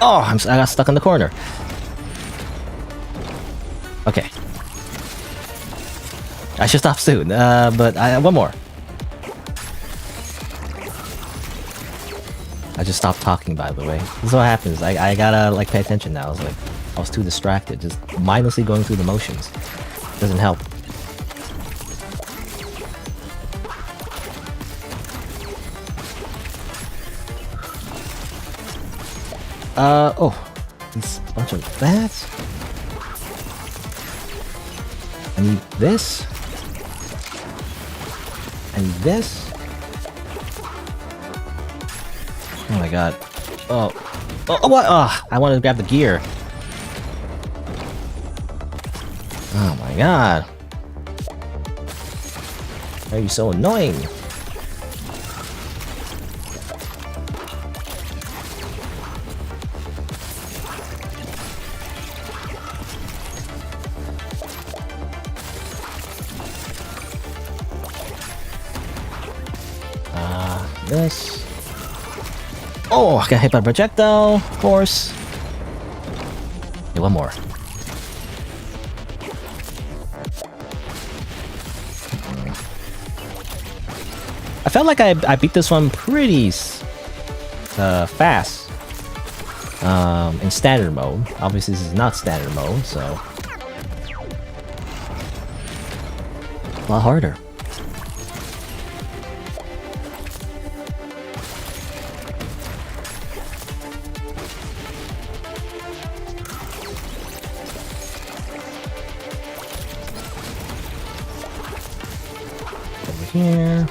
Oh, I got stuck in the corner. Okay. I should stop soon, but one more. I just stopped talking, by the way. This is what happens. I gotta, like, pay attention now. I was too distracted. Just mindlessly going through the motions. Doesn't help. Oh. It's a bunch of that. I need this. I need this. Oh my god. Oh, what? Oh, I wanted to grab the gear. Oh my god. Why are you so annoying? This. Oh, I got hit by a projectile, of course. Okay, one more. I felt like I beat this one pretty fast. In standard mode. Obviously, this is not standard mode, so a lot harder. Here.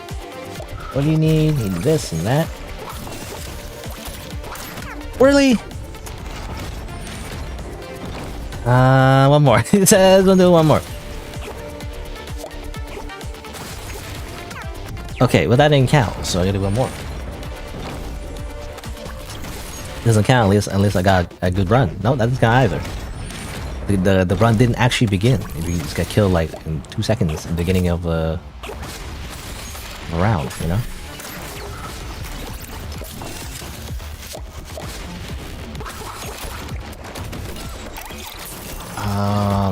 What do you need? Need this and that. Really? One more. It says we'll do one more. Okay, well that didn't count, so I gotta do one more. Doesn't count unless I got a good run. No, that doesn't count either. The run didn't actually begin. You just got killed like in 2 seconds in the beginning of around, you know?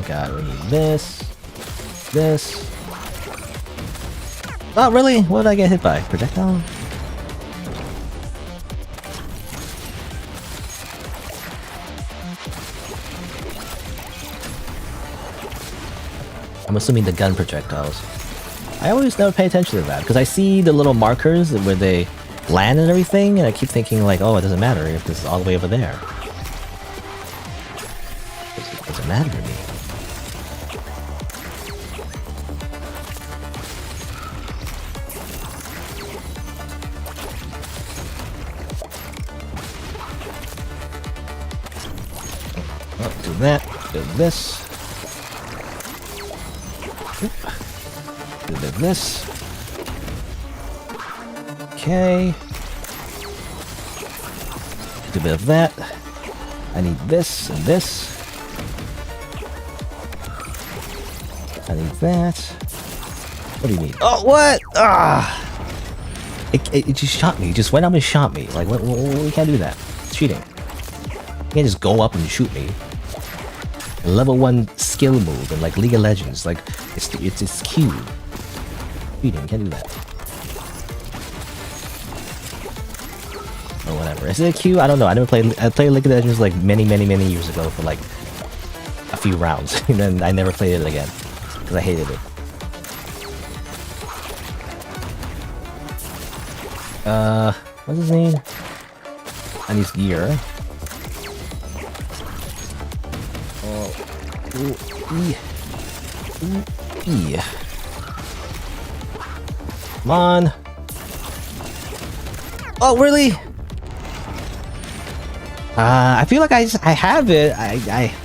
god, we need this. This. Oh, really? What did I get hit by? Projectile? I'm assuming the gun projectiles. I always never pay attention to that, because I see the little markers where they land and everything, and I keep thinking like, oh, it doesn't matter if this is all the way over there. It doesn't matter to me. Oh, do that, do this. Do this. Okay. Do a bit of that. I need this and this. I need that. What do you need? Oh, what? Ah! It just shot me. It just went up and shot me. Like, what? You can't do that. It's cheating. You can't just go up and shoot me. A level 1 skill move in like League of Legends. Like, it's Q. Cheating. You can't do that. Or whatever. Is it a Q? I don't know. I played League of Legends like many years ago for like a few rounds, and then I never played it again because I hated it. What's his name? I need gear. Oh, E. Come on. Oh, really? I feel like I have it. I'm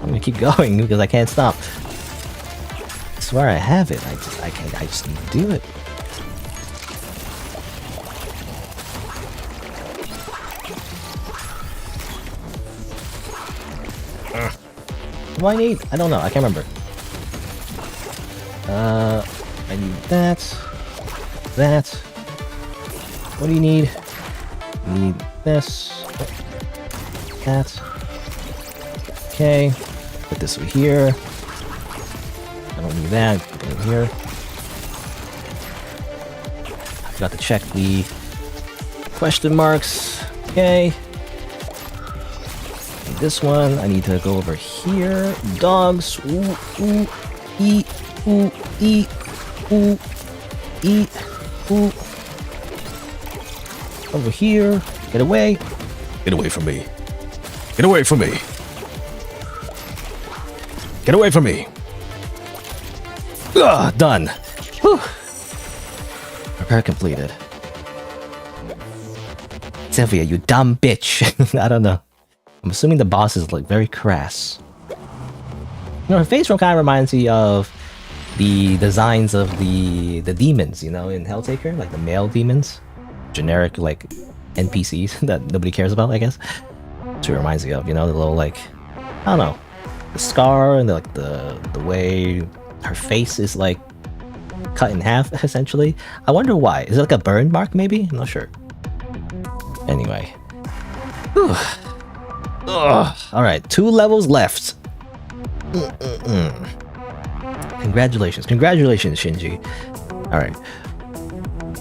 gonna keep going because I can't stop. I swear I have it. I just need to do it. What do I need? I don't know. I can't remember. I need that. That. What do you need? You need this. That. Okay. Put this over here. I don't need that. Put it in here. I forgot to check the question marks. Okay. And this one, I need to go over here. Dogs. Ooh, ooh, eat, ooh, eat, ooh, eat, ooh. Over here. Get away. Get away from me. Get away from me. Get away from me. Ugh, done. Whew. Repair completed. Sylvia, you dumb bitch. I don't know. I'm assuming the boss is like very crass. You know, her face kind of reminds me of the designs of the demons, you know, in Helltaker, like the male demons. Generic, like, NPCs that nobody cares about, I guess. That's what it reminds me of, you know, the little, like, I don't know, the scar and the way her face is, like, cut in half, essentially. I wonder why. Is it like a burn mark, maybe? I'm not sure. Anyway. Whew. Ugh. Alright, 2 levels left. Congratulations. Congratulations, Shinji. Alright.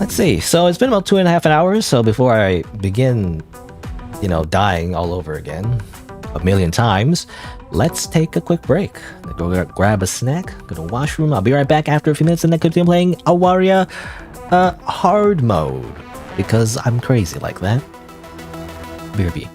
Let's see. So it's been about 2.5 hours. So before I begin, you know, dying all over again, a million times, let's take a quick break. Go grab a snack, go to the washroom. I'll be right back after a few minutes and then continue playing Awaria hard mode. Because I'm crazy like that. BRB.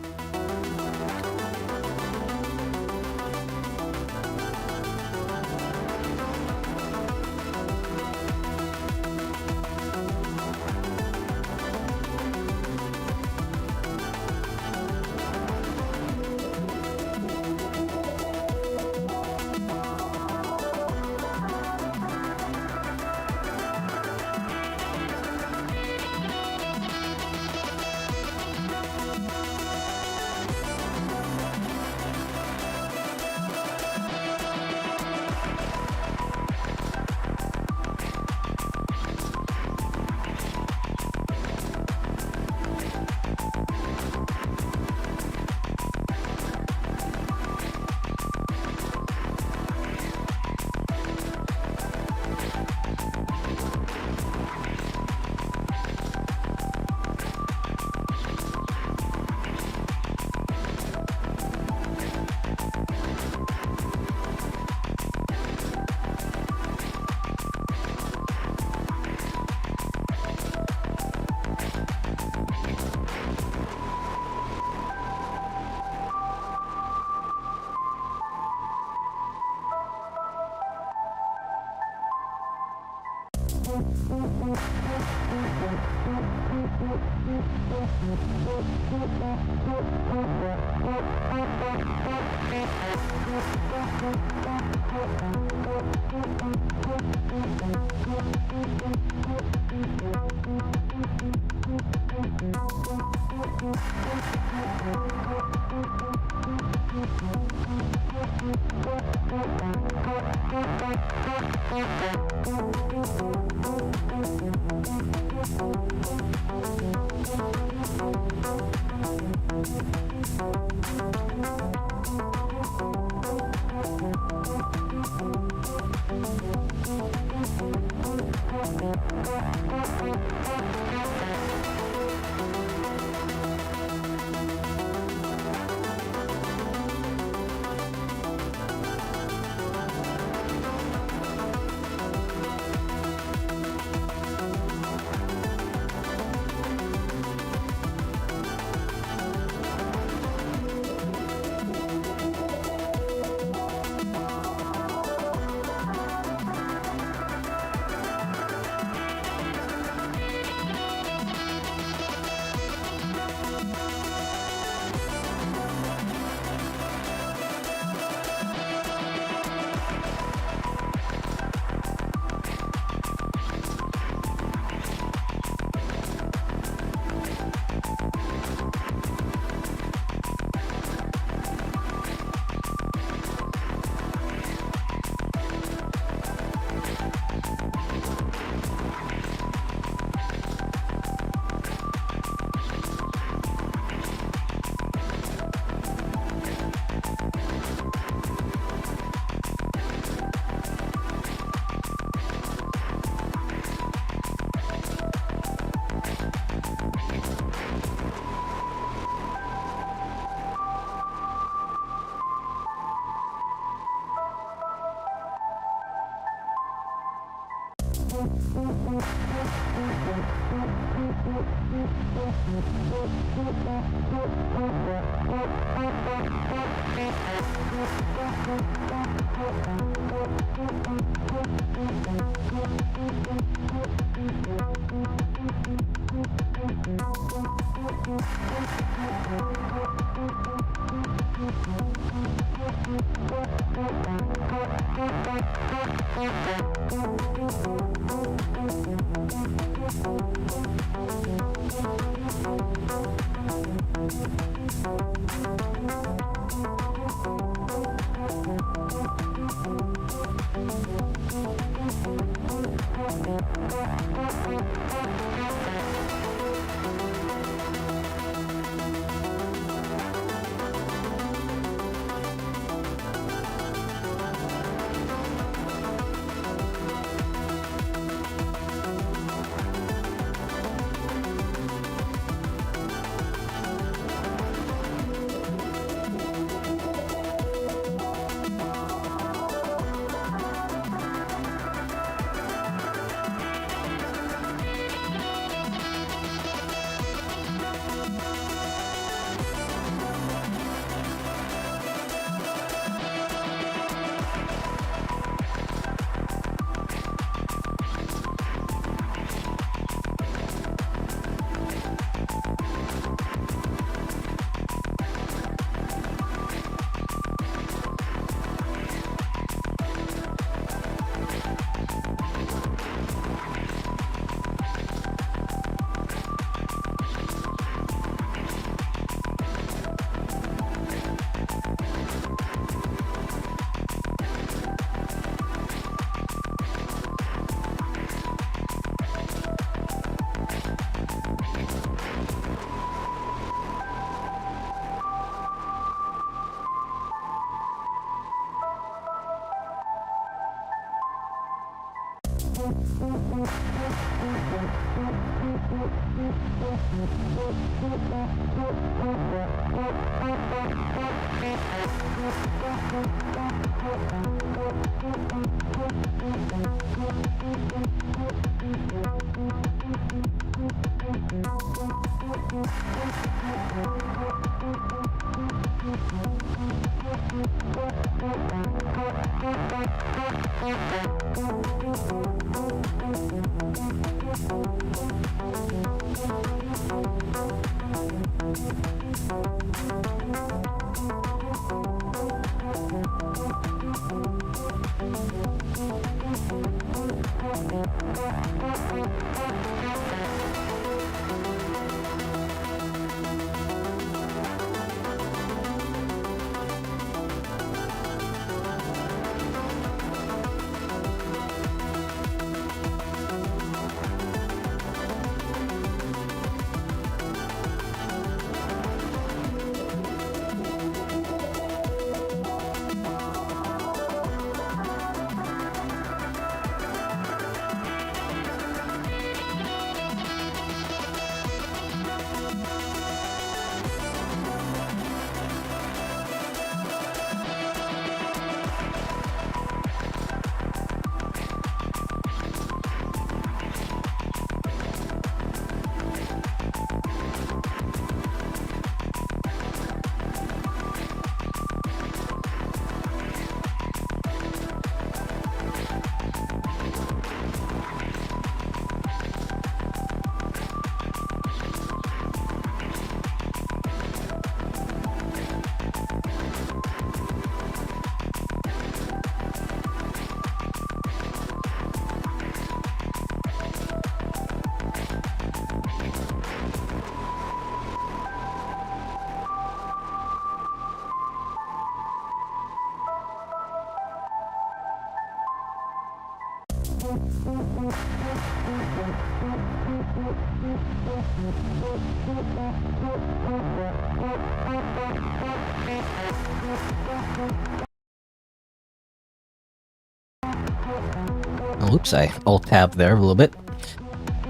Oh, oops, I alt-tab there a little bit.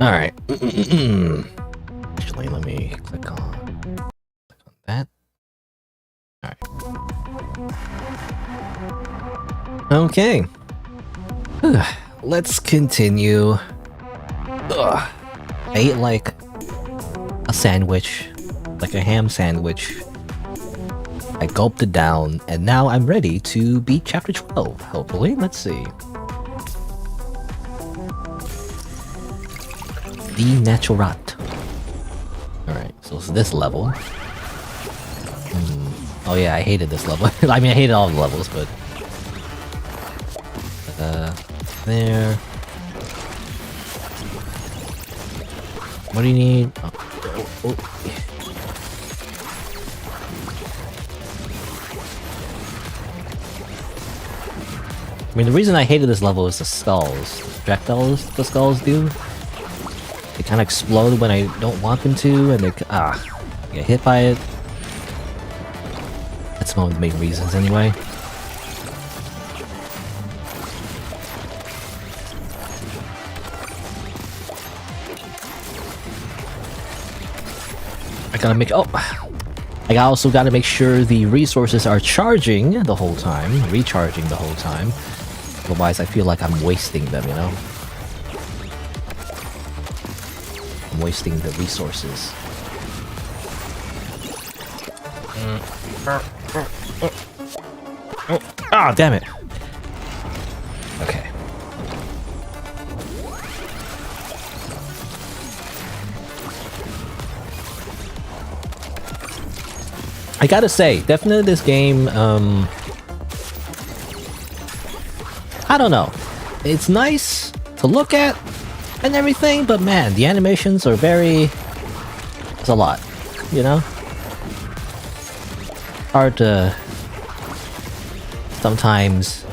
Alright. Actually, let me click on that. Alright. Okay. Let's continue. Ugh. I ate like a sandwich, like a ham sandwich. I gulped it down, and now I'm ready to beat chapter 12, hopefully. Let's see. The Naturat. Alright, so it's this level. Oh yeah, I hated this level. I mean, I hated all the levels, but... there... What do you need? Oh. I mean, the reason I hated this level is the skulls. The projectiles the skulls do. They kind of explode when I don't want them to, and they get hit by it. That's one of the main reasons, anyway. I gotta make I also gotta make sure the resources are charging the whole time, recharging the whole time. Otherwise, I feel like I'm wasting them, you know? I'm wasting the resources. Ah, damn it! Okay. I gotta say, definitely this game, I don't know. It's nice to look at and everything, but man, the animations are very... It's a lot, you know? Hard to... sometimes...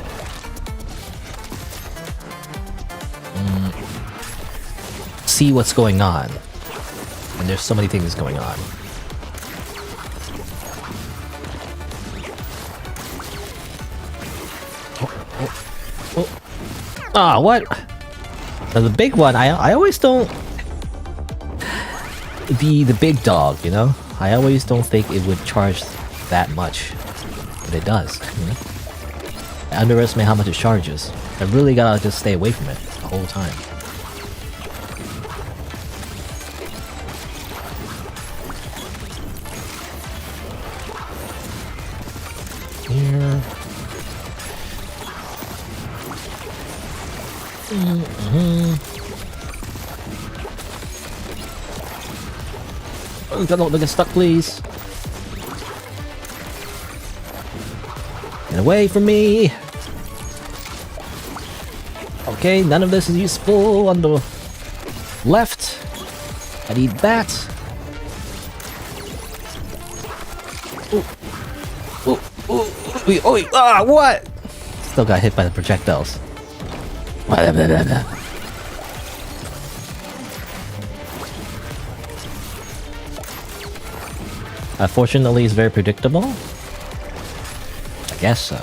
see what's going on. And there's so many things going on. Ah, what? Now, the big one, I always don't... The big dog, you know? I always don't think it would charge that much. But it does, you know? I underestimate how much it charges. I really gotta just stay away from it the whole time. Here... Oh, don't get stuck, please. Get away from me. Okay, none of this is useful on the left. I need that. Ooh. Ooh. Ooh. Ah, what? Still got hit by the projectiles. Fortunately, it's very predictable. I guess so.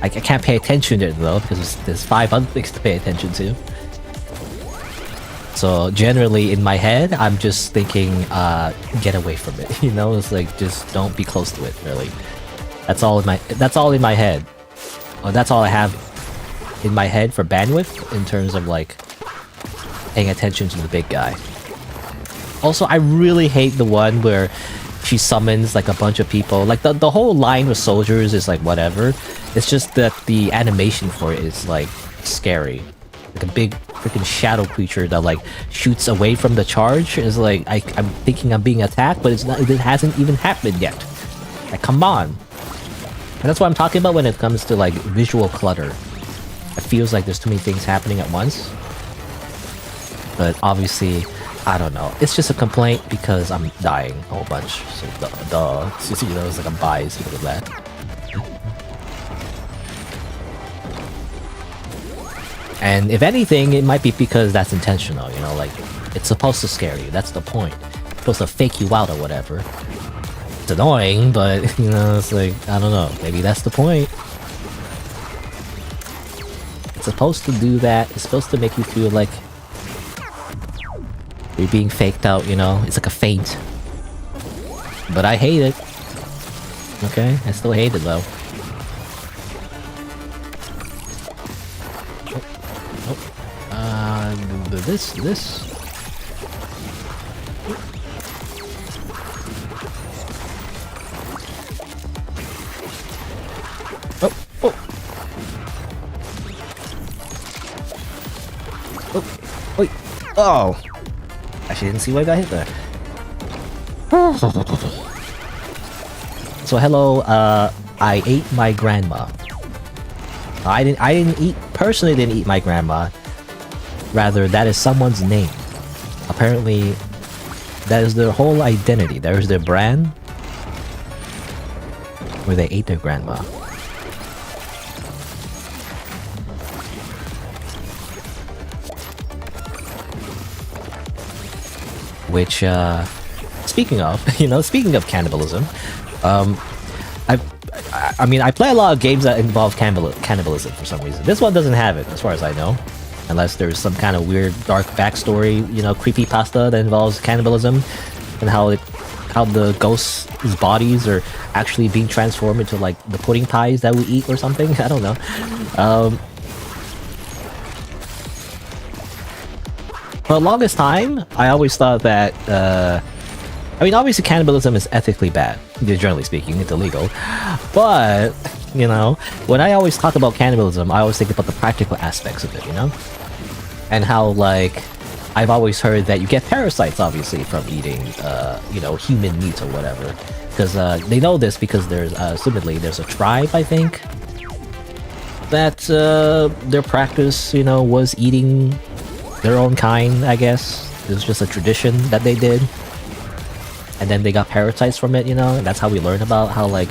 I can't pay attention to it though, because there's 5 other things to pay attention to. So generally, in my head, I'm just thinking, get away from it. You know, it's like just don't be close to it. Really, that's all in my head. Well, that's all I have in my head for bandwidth in terms of like paying attention to the big guy. Also, I really hate the one where she summons like a bunch of people. Like the whole line with soldiers is like whatever. It's just that the animation for it is like scary. Like a big freaking shadow creature that like shoots away from the charge is like I'm thinking I'm being attacked, but it's not. It hasn't even happened yet. Like come on. And that's what I'm talking about when it comes to like visual clutter. It feels like there's too many things happening at once. But obviously, I don't know. It's just a complaint because I'm dying a whole bunch. So duh. So, you know, it's like I'm biased because of that. And if anything, it might be because that's intentional, you know, like, it's supposed to scare you, that's the point. It's supposed to fake you out or whatever. It's annoying, but, you know, it's like, I don't know, maybe that's the point. It's supposed to do that, it's supposed to make you feel like you're being faked out, you know, it's like a feint. But I hate it. Okay, I still hate it though. This. Oh. Wait. Oh. Actually, didn't see why I got hit there. So hello. I ate my grandma. I didn't personally didn't eat my grandma. Rather, that is someone's name. Apparently, that is their whole identity. That is their brand. Where they ate their grandma. Which, speaking of cannibalism, I mean, I play a lot of games that involve cannibalism for some reason. This one doesn't have it, as far as I know. Unless there's some kind of weird, dark backstory, you know, creepypasta that involves cannibalism and how the ghosts' bodies are actually being transformed into like the pudding pies that we eat or something. I don't know. For the longest time, I always thought that. I mean, obviously, cannibalism is ethically bad. Generally speaking, it's illegal. But you know, when I always talk about cannibalism, I always think about the practical aspects of it, you know? And how, like, I've always heard that you get parasites, obviously, from eating, you know, human meat or whatever. Because they know this because there's, assumedly, there's a tribe, I think, that their practice, you know, was eating their own kind, I guess. It was just a tradition that they did. And then they got parasites from it, you know? And that's how we learn about how, like,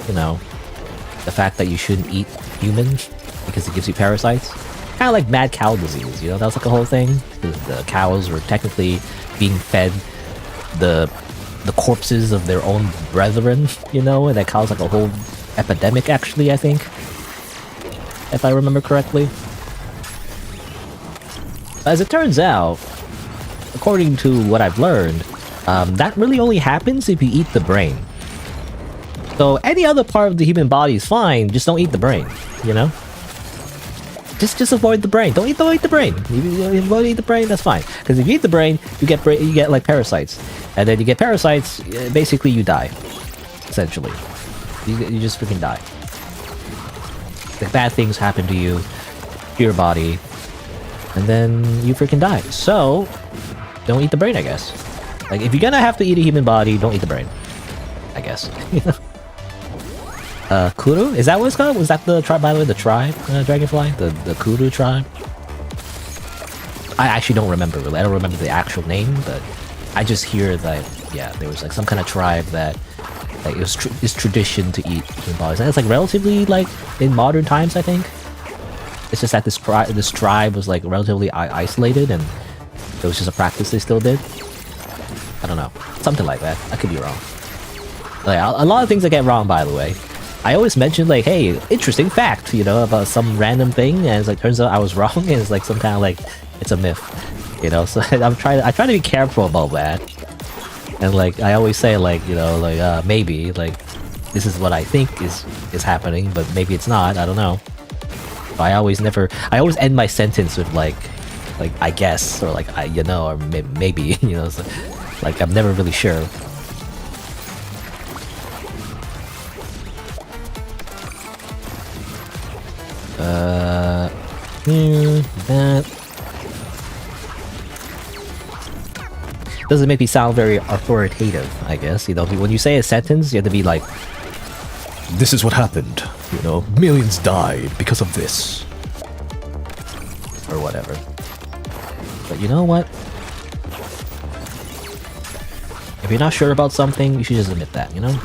you know, the fact that you shouldn't eat humans because it gives you parasites. Kind of like mad cow disease, you know? That was like a whole thing. The cows were technically being fed the corpses of their own brethren, you know? And that caused like a whole epidemic, actually, I think. If I remember correctly. As it turns out, according to what I've learned, that really only happens if you eat the brain. So any other part of the human body is fine, just don't eat the brain, you know? Just avoid the brain. Don't eat the brain. If you avoid eat the brain, that's fine. Because if you eat the brain, you get like parasites. And then you get parasites, basically you die. Essentially. You just freaking die. Like bad things happen to you, to your body, and then you freaking die. So, don't eat the brain, I guess. Like, if you're gonna have to eat a human body, don't eat the brain. I guess. Kuru? Is that what it's called? Was that the tribe, by the way, the tribe, Dragonfly? The Kuru tribe? I actually don't remember, really. I don't remember the actual name, but I just hear that, yeah, there was like some kind of tribe that, like, it was it's tradition to eat human bodies. And it's like relatively, like, in modern times, I think. It's just that this tribe was like relatively isolated, and it was just a practice they still did. I don't know. Something like that. I could be wrong. Like, a lot of things I get wrong, by the way. I always mention, like, hey, interesting fact, you know, about some random thing, and it's like, turns out I was wrong, and it's like some kind of, like, it's a myth, you know. So I try to be careful about that, and like I always say, like, you know, like maybe like this is what I think is happening, but maybe it's not. I don't know. But I always end my sentence with like I guess, or like you know, or maybe you know, so, like I'm never really sure. That doesn't make me sound very authoritative, I guess. You know, when you say a sentence, you have to be like, this is what happened. You know, millions died because of this. Or whatever. But you know what? If you're not sure about something, you should just admit that, you know?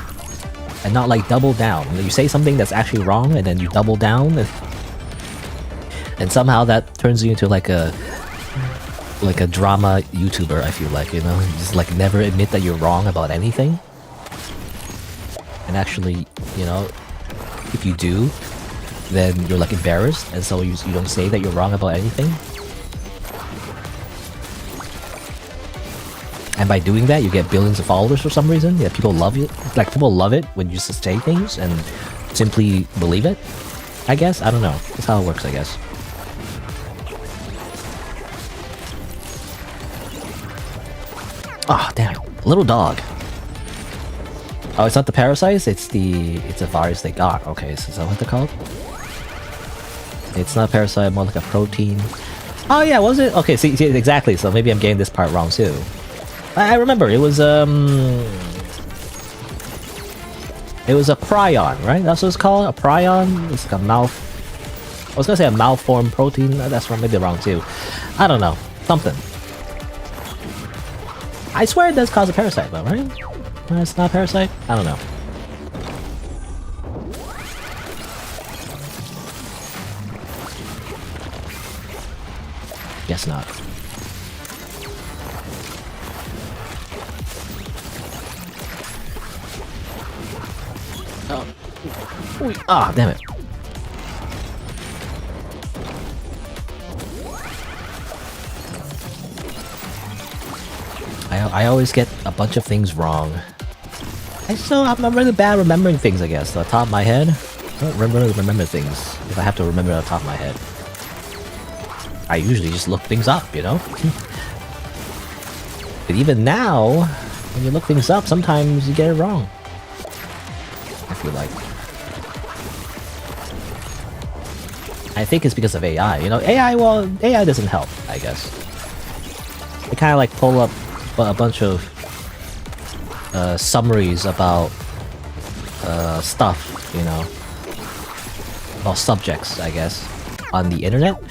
And not like double down. You say something that's actually wrong, and then you double down, and somehow that turns you into like a drama YouTuber, I feel like, you know? You just like never admit that you're wrong about anything. And actually, you know, if you do, then you're like embarrassed, and so you don't say that you're wrong about anything. And by doing that, you get billions of followers for some reason. Yeah, people love it. Like, people love it when you just say things and simply believe it. I guess? I don't know. That's how it works, I guess. Ah, oh, damn. Little dog. Oh, it's not the parasites, it's a virus they got. Okay, so is that what they're called? It's not a parasite, more like a protein. Oh yeah, was it? Okay, see, exactly, so maybe I'm getting this part wrong too. I remember, it was a prion, right? That's what it's called? A prion? It's like a I was gonna say a malformed protein, that's wrong, maybe wrong too. I don't know, something. I swear it does cause a parasite though, right? It's not a parasite? I don't know. Guess not. Oh. Ah, damn it. I always get a bunch of things wrong. I'm really bad remembering things, I guess. Off the top of my head, I don't remember things if I have to remember off the top of my head. I usually just look things up, you know? But even now, when you look things up, sometimes you get it wrong. I feel like. I think it's because of AI, you know? AI doesn't help, I guess. They kind of like pull up a bunch of summaries about stuff, you know, about subjects, I guess, on the internet,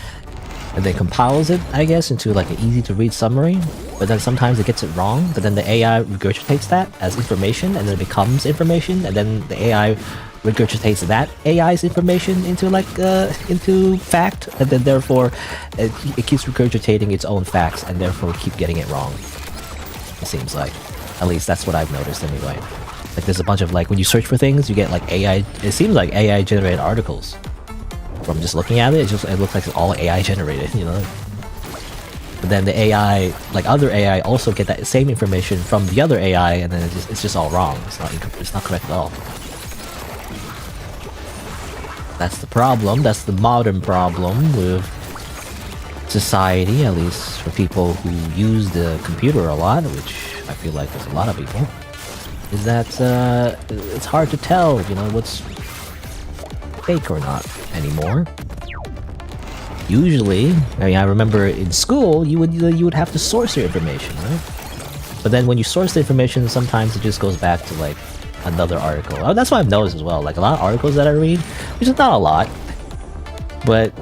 and then compiles it, I guess, into like an easy to read summary. But then sometimes it gets it wrong, but then the AI regurgitates that as information, and then it becomes information, and then the AI regurgitates that AI's information into like into fact, and then therefore it keeps regurgitating its own facts, and therefore keep getting it wrong. It seems like. At least that's what I've noticed anyway. Like there's a bunch of like, when you search for things, you get like AI, it seems like AI generated articles. From just looking at it, it looks like it's all AI generated, you know? But then the AI, like other AI also get that same information from the other AI, and then it's just all wrong. It's not correct at all. That's the problem. That's the modern problem with society, at least for people who use the computer a lot, which I feel like there's a lot of people, is that it's hard to tell, you know, what's fake or not anymore. Usually, I mean, I remember in school you would have to source your information, right? But then when you source the information, sometimes it just goes back to like another article. Oh, that's what I've noticed as well. Like a lot of articles that I read, which is not a lot, but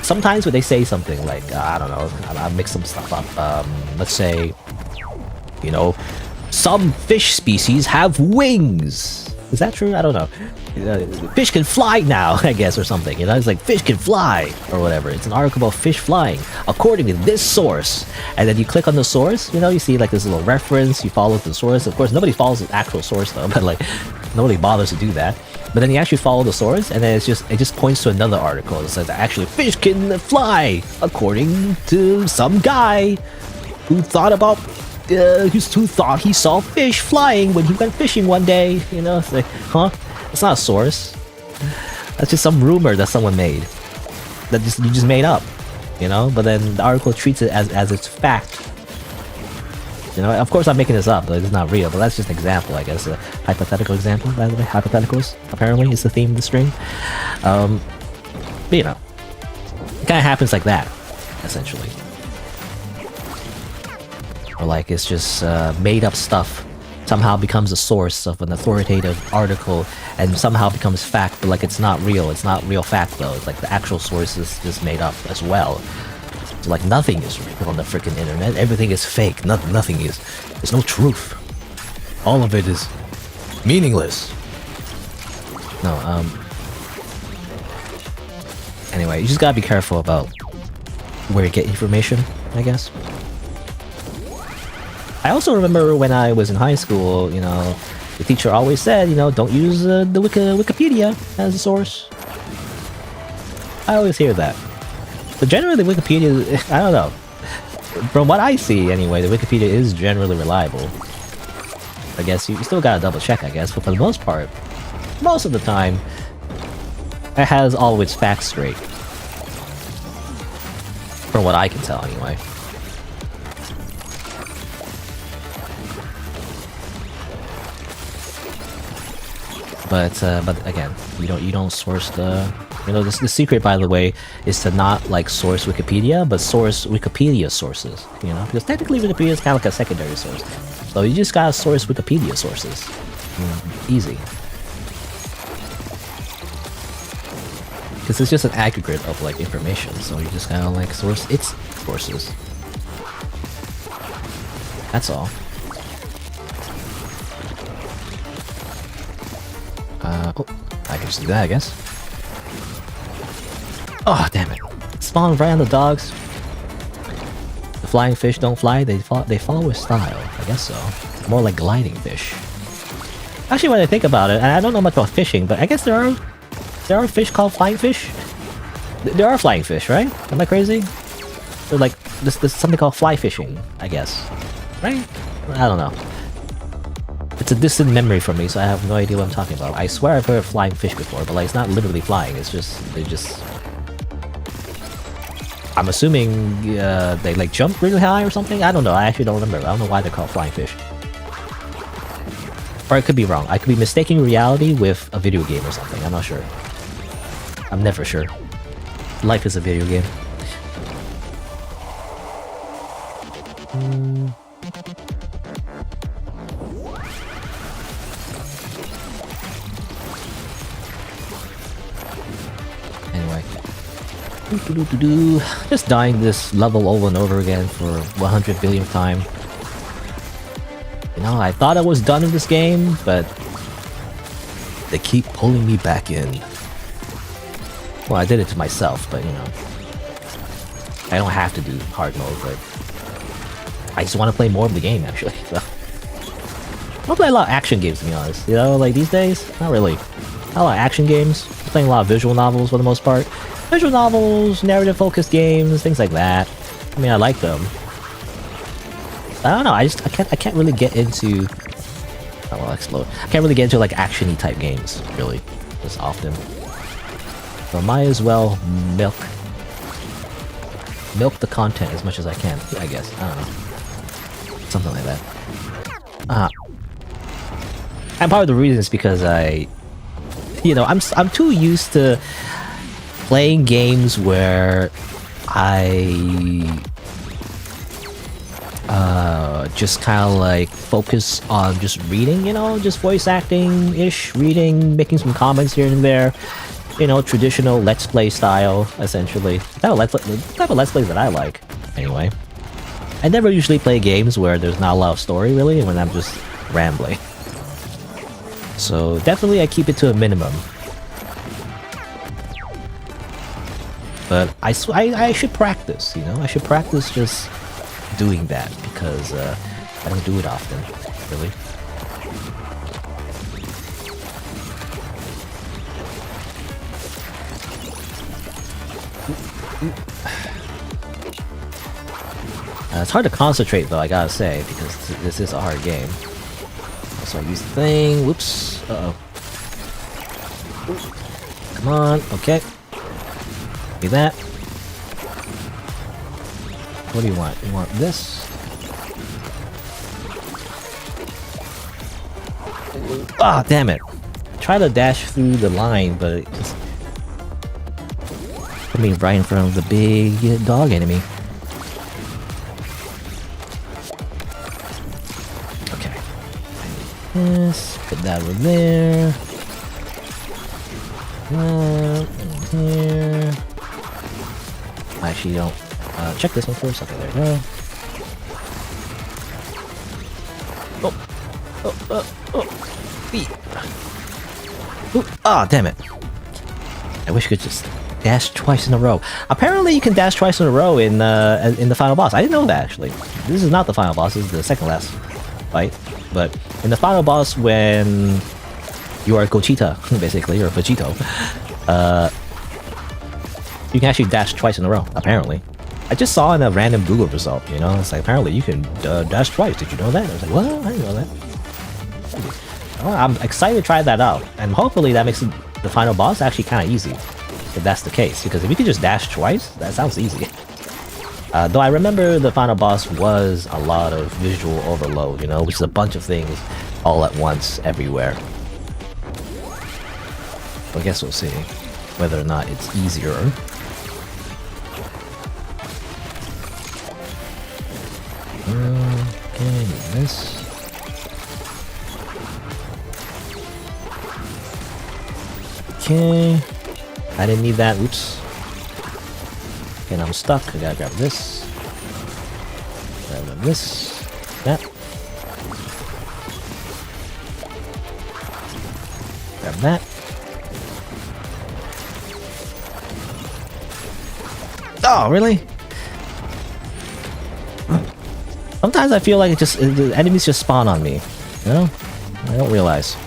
sometimes when they say something like I don't know, I'll mix some stuff up. Let's say, you know, some fish species have wings. Is that true? I don't know. Fish can fly now, I guess, or something. You know, it's like fish can fly or whatever. It's an article about fish flying according to this source. And then you click on the source. You know, you see like this little reference. You follow the source. Of course, nobody follows the actual source though, but like nobody bothers to do that. But then you actually follow the source, and then it just points to another article that says actually fish can fly according to some guy who thought about. Who thought he saw fish flying when he went fishing one day. You know, it's like, huh? It's not a source. That's just some rumor that someone made. That you just made up. You know? But then the article treats it as its fact. You know, of course I'm making this up, but it's not real. But that's just an example, I guess. A hypothetical example, by the way. Hypotheticals, apparently, is the theme of the stream. But, you know. It kind of happens like that, essentially. Or like it's just made up stuff somehow becomes a source of an authoritative article and somehow becomes fact, but like it's not real. It's not real fact though. It's like the actual source is just made up as well. So like nothing is real on the freaking internet. Everything is fake. Nothing is. There's no truth. All of it is meaningless. No. Anyway, you just gotta be careful about where you get information, I guess. I also remember when I was in high school, you know, the teacher always said, you know, don't use the Wikipedia as a source. I always hear that. But generally, the Wikipedia, I don't know. From what I see, anyway, the Wikipedia is generally reliable. I guess you still gotta double check, I guess, but for the most part, most of the time, it has all of its facts straight. From what I can tell, anyway. But again, you don't source the, you know, the secret, by the way, is to not like source Wikipedia, but source Wikipedia sources, you know, because technically Wikipedia is kind of like a secondary source, so you just gotta source Wikipedia sources, easy, because it's just an aggregate of like information, so you just gotta like source its sources. That's all. Oh, I can just do that, I guess. Oh, damn it. Spawn right on the dogs. The flying fish don't fly, they follow with style. I guess so. More like gliding fish. Actually, when I think about it, and I don't know much about fishing, but I guess there are fish called flying fish? There are flying fish, right? Am I crazy? They're like, there's something called fly fishing, I guess. Right? I don't know. It's a distant memory from me, so I have no idea what I'm talking about. I swear I've heard of flying fish before, but like it's not literally flying. It's just they just. I'm assuming they like jump really high or something. I don't know. I actually don't remember. I don't know why they're called flying fish. Or I could be wrong. I could be mistaking reality with a video game or something. I'm not sure. I'm never sure. Life is a video game. Just dying this level over and over again for 100 billionth time. You know, I thought I was done in this game, but they keep pulling me back in. Well, I did it to myself, but you know, I don't have to do hard mode, but I just want to play more of the game, actually. So. I don't play a lot of action games, to be honest. You know, like these days, not really. Not a lot of action games. I'm playing a lot of visual novels for the most part. Visual novels, narrative-focused games, things like that. I mean, I like them. I don't know. I can't really get into. Oh, I'll explode. I can't really get into like action-y type games, really, as often. So might as well milk the content as much as I can. I guess. I don't know. Something like that. And part of the reason is because I'm too used to playing games where I just kind of like focus on just reading, you know, just voice acting-ish, reading, making some comments here and there. You know, traditional Let's Play style, essentially. The type of Let's Plays that I like, anyway. I never usually play games where there's not a lot of story, really, when I'm just rambling. So definitely I keep it to a minimum. But I should practice, you know? I should practice just doing that, because I don't do it often, really. It's hard to concentrate though, I gotta say, because this is a hard game. So I use the thing, whoops, uh-oh. Come on, okay. Do that. What do you want? You want this? Ah, oh, damn it. Try to dash through the line, but it just put me right in front of the big dog enemy. Okay. Yes, put that over there. Here. I actually don't. Check this one first. Okay, there we go. Oh, damn it. I wish I could just dash twice in a row. Apparently you can dash twice in a row in the final boss. I didn't know that, actually. This is not the final boss, this is the second last fight. But in the final boss, when you are Gogeta, basically, or Vegito, you can actually dash twice in a row, apparently. I just saw in a random Google result, you know, it's like, apparently you can dash twice, did you know that? And I was like, what? I didn't know that. Well, I'm excited to try that out, and hopefully that makes the final boss actually kind of easy, if that's the case, because if you could just dash twice, that sounds easy. Though I remember the final boss was a lot of visual overload, you know, which is a bunch of things all at once, everywhere. I guess we'll see whether or not it's easier. Okay, this. Okay, I didn't need that. Oops. Okay, now I'm stuck. I gotta grab this. Grab this. That. Grab that. Oh, really? Sometimes I feel like the enemies just spawn on me. You know? I don't realize.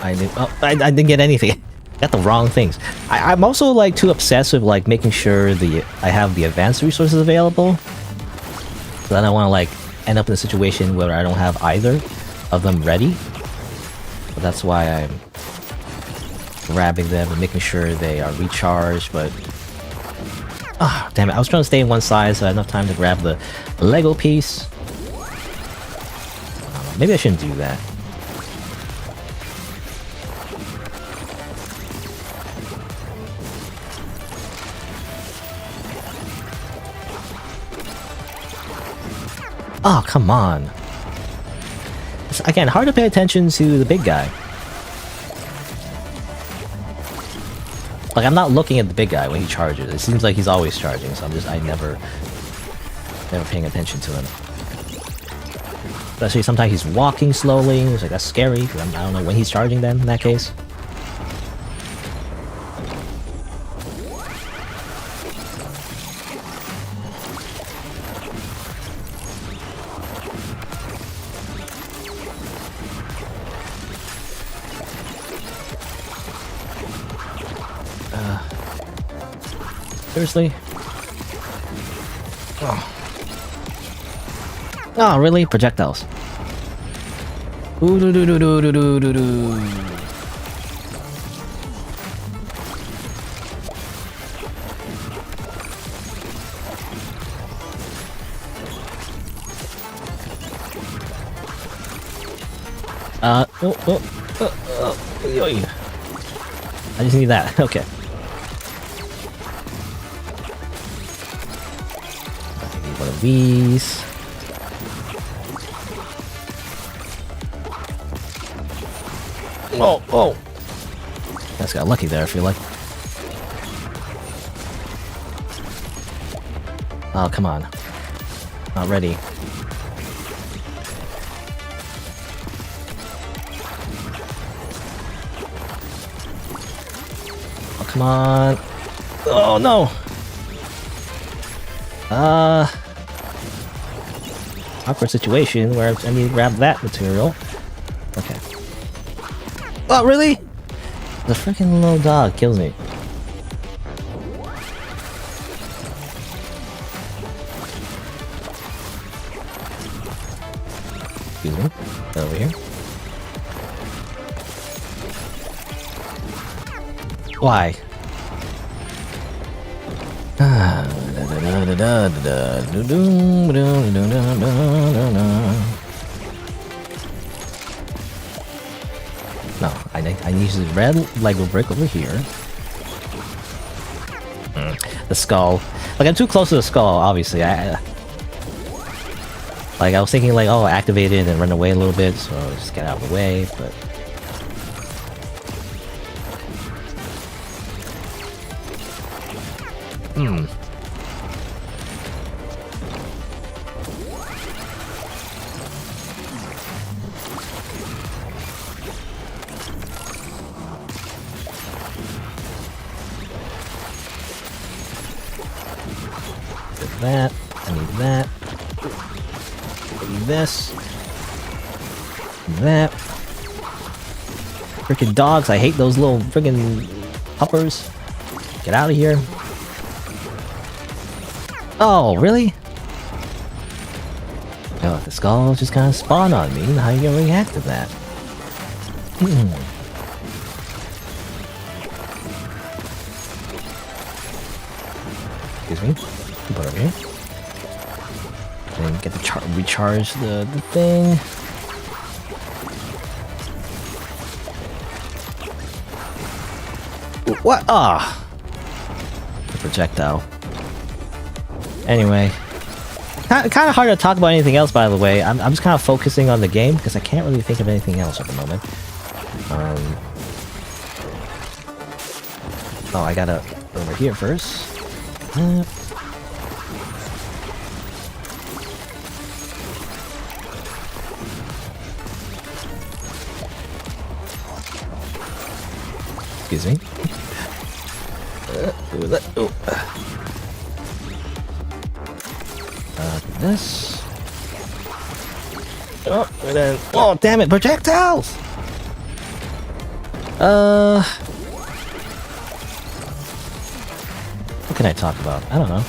I didn't get anything. Got the wrong things. I'm also like too obsessed with like making sure I have the advanced resources available. So then I want to like end up in a situation where I don't have either of them ready. So that's why I'm grabbing them and making sure they are recharged, but ah, damn it, I was trying to stay in one side so I had enough time to grab the Lego piece. Maybe I shouldn't do that. Oh, come on. It's, again, hard to pay attention to the big guy. Like, I'm not looking at the big guy when he charges. It seems like he's always charging, so I never paying attention to him. Especially sometimes he's walking slowly. It's like, that's scary, because I don't know when he's charging then, in that case. Seriously? Oh. Oh, really? Projectiles. Ooh, doo doo doo doo doo doo doo doo. I just need that. Okay. I need one of these. Oh! That's got lucky there, I feel like. Oh, come on. Not ready. Oh, come on. Oh, no! Awkward situation where I need to grab that material. Okay. Oh, really? The freaking little dog kills me. Excuse me. Over here. Why? No, I use the red Lego brick over here. The skull. Like, I'm too close to the skull, obviously. I was thinking, like, oh, activate it and run away a little bit, so just get out of the way, but... That. I need that. I need this. That. Freaking dogs. I hate those little freaking puppers. Get out of here. Oh, really? Oh, the skull just kind of spawned on me. How are you gonna react to that? Excuse me. Put it over here. Then get the recharge the thing. What? Ah! The projectile. Anyway. Kind of hard to talk about anything else, by the way. I'm just kind of focusing on the game, because I can't really think of anything else at the moment. Oh, I gotta over here first. Excuse me. This. Oh, and then. Oh, damn it! Projectiles. What can I talk about? I don't know.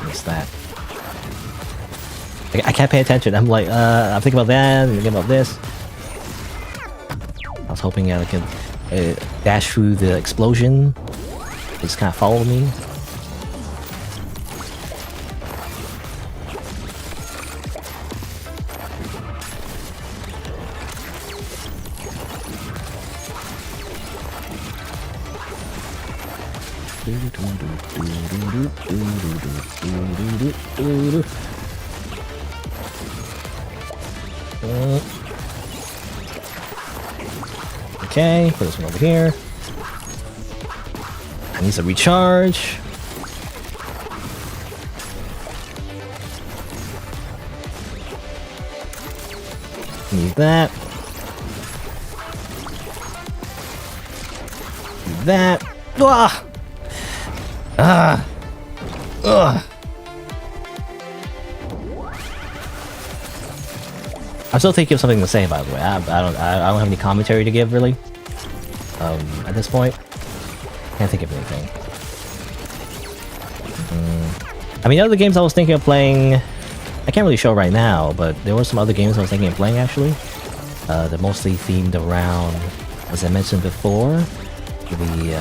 What's that? I can't pay attention. I'm like, I'm thinking about that, and thinking about this. I was hoping I could dash through the explosion. Just kind of follow me. Okay, put this one over here. I need to recharge. Need that. Need that. Ah! Ah! Ugh! I'm still thinking of something to say, by the way. I don't have any commentary to give, really. At this point, can't think of anything. I mean, other games I was thinking of playing, I can't really show right now, but there were some other games I was thinking of playing, actually. They're mostly themed around, as I mentioned before, the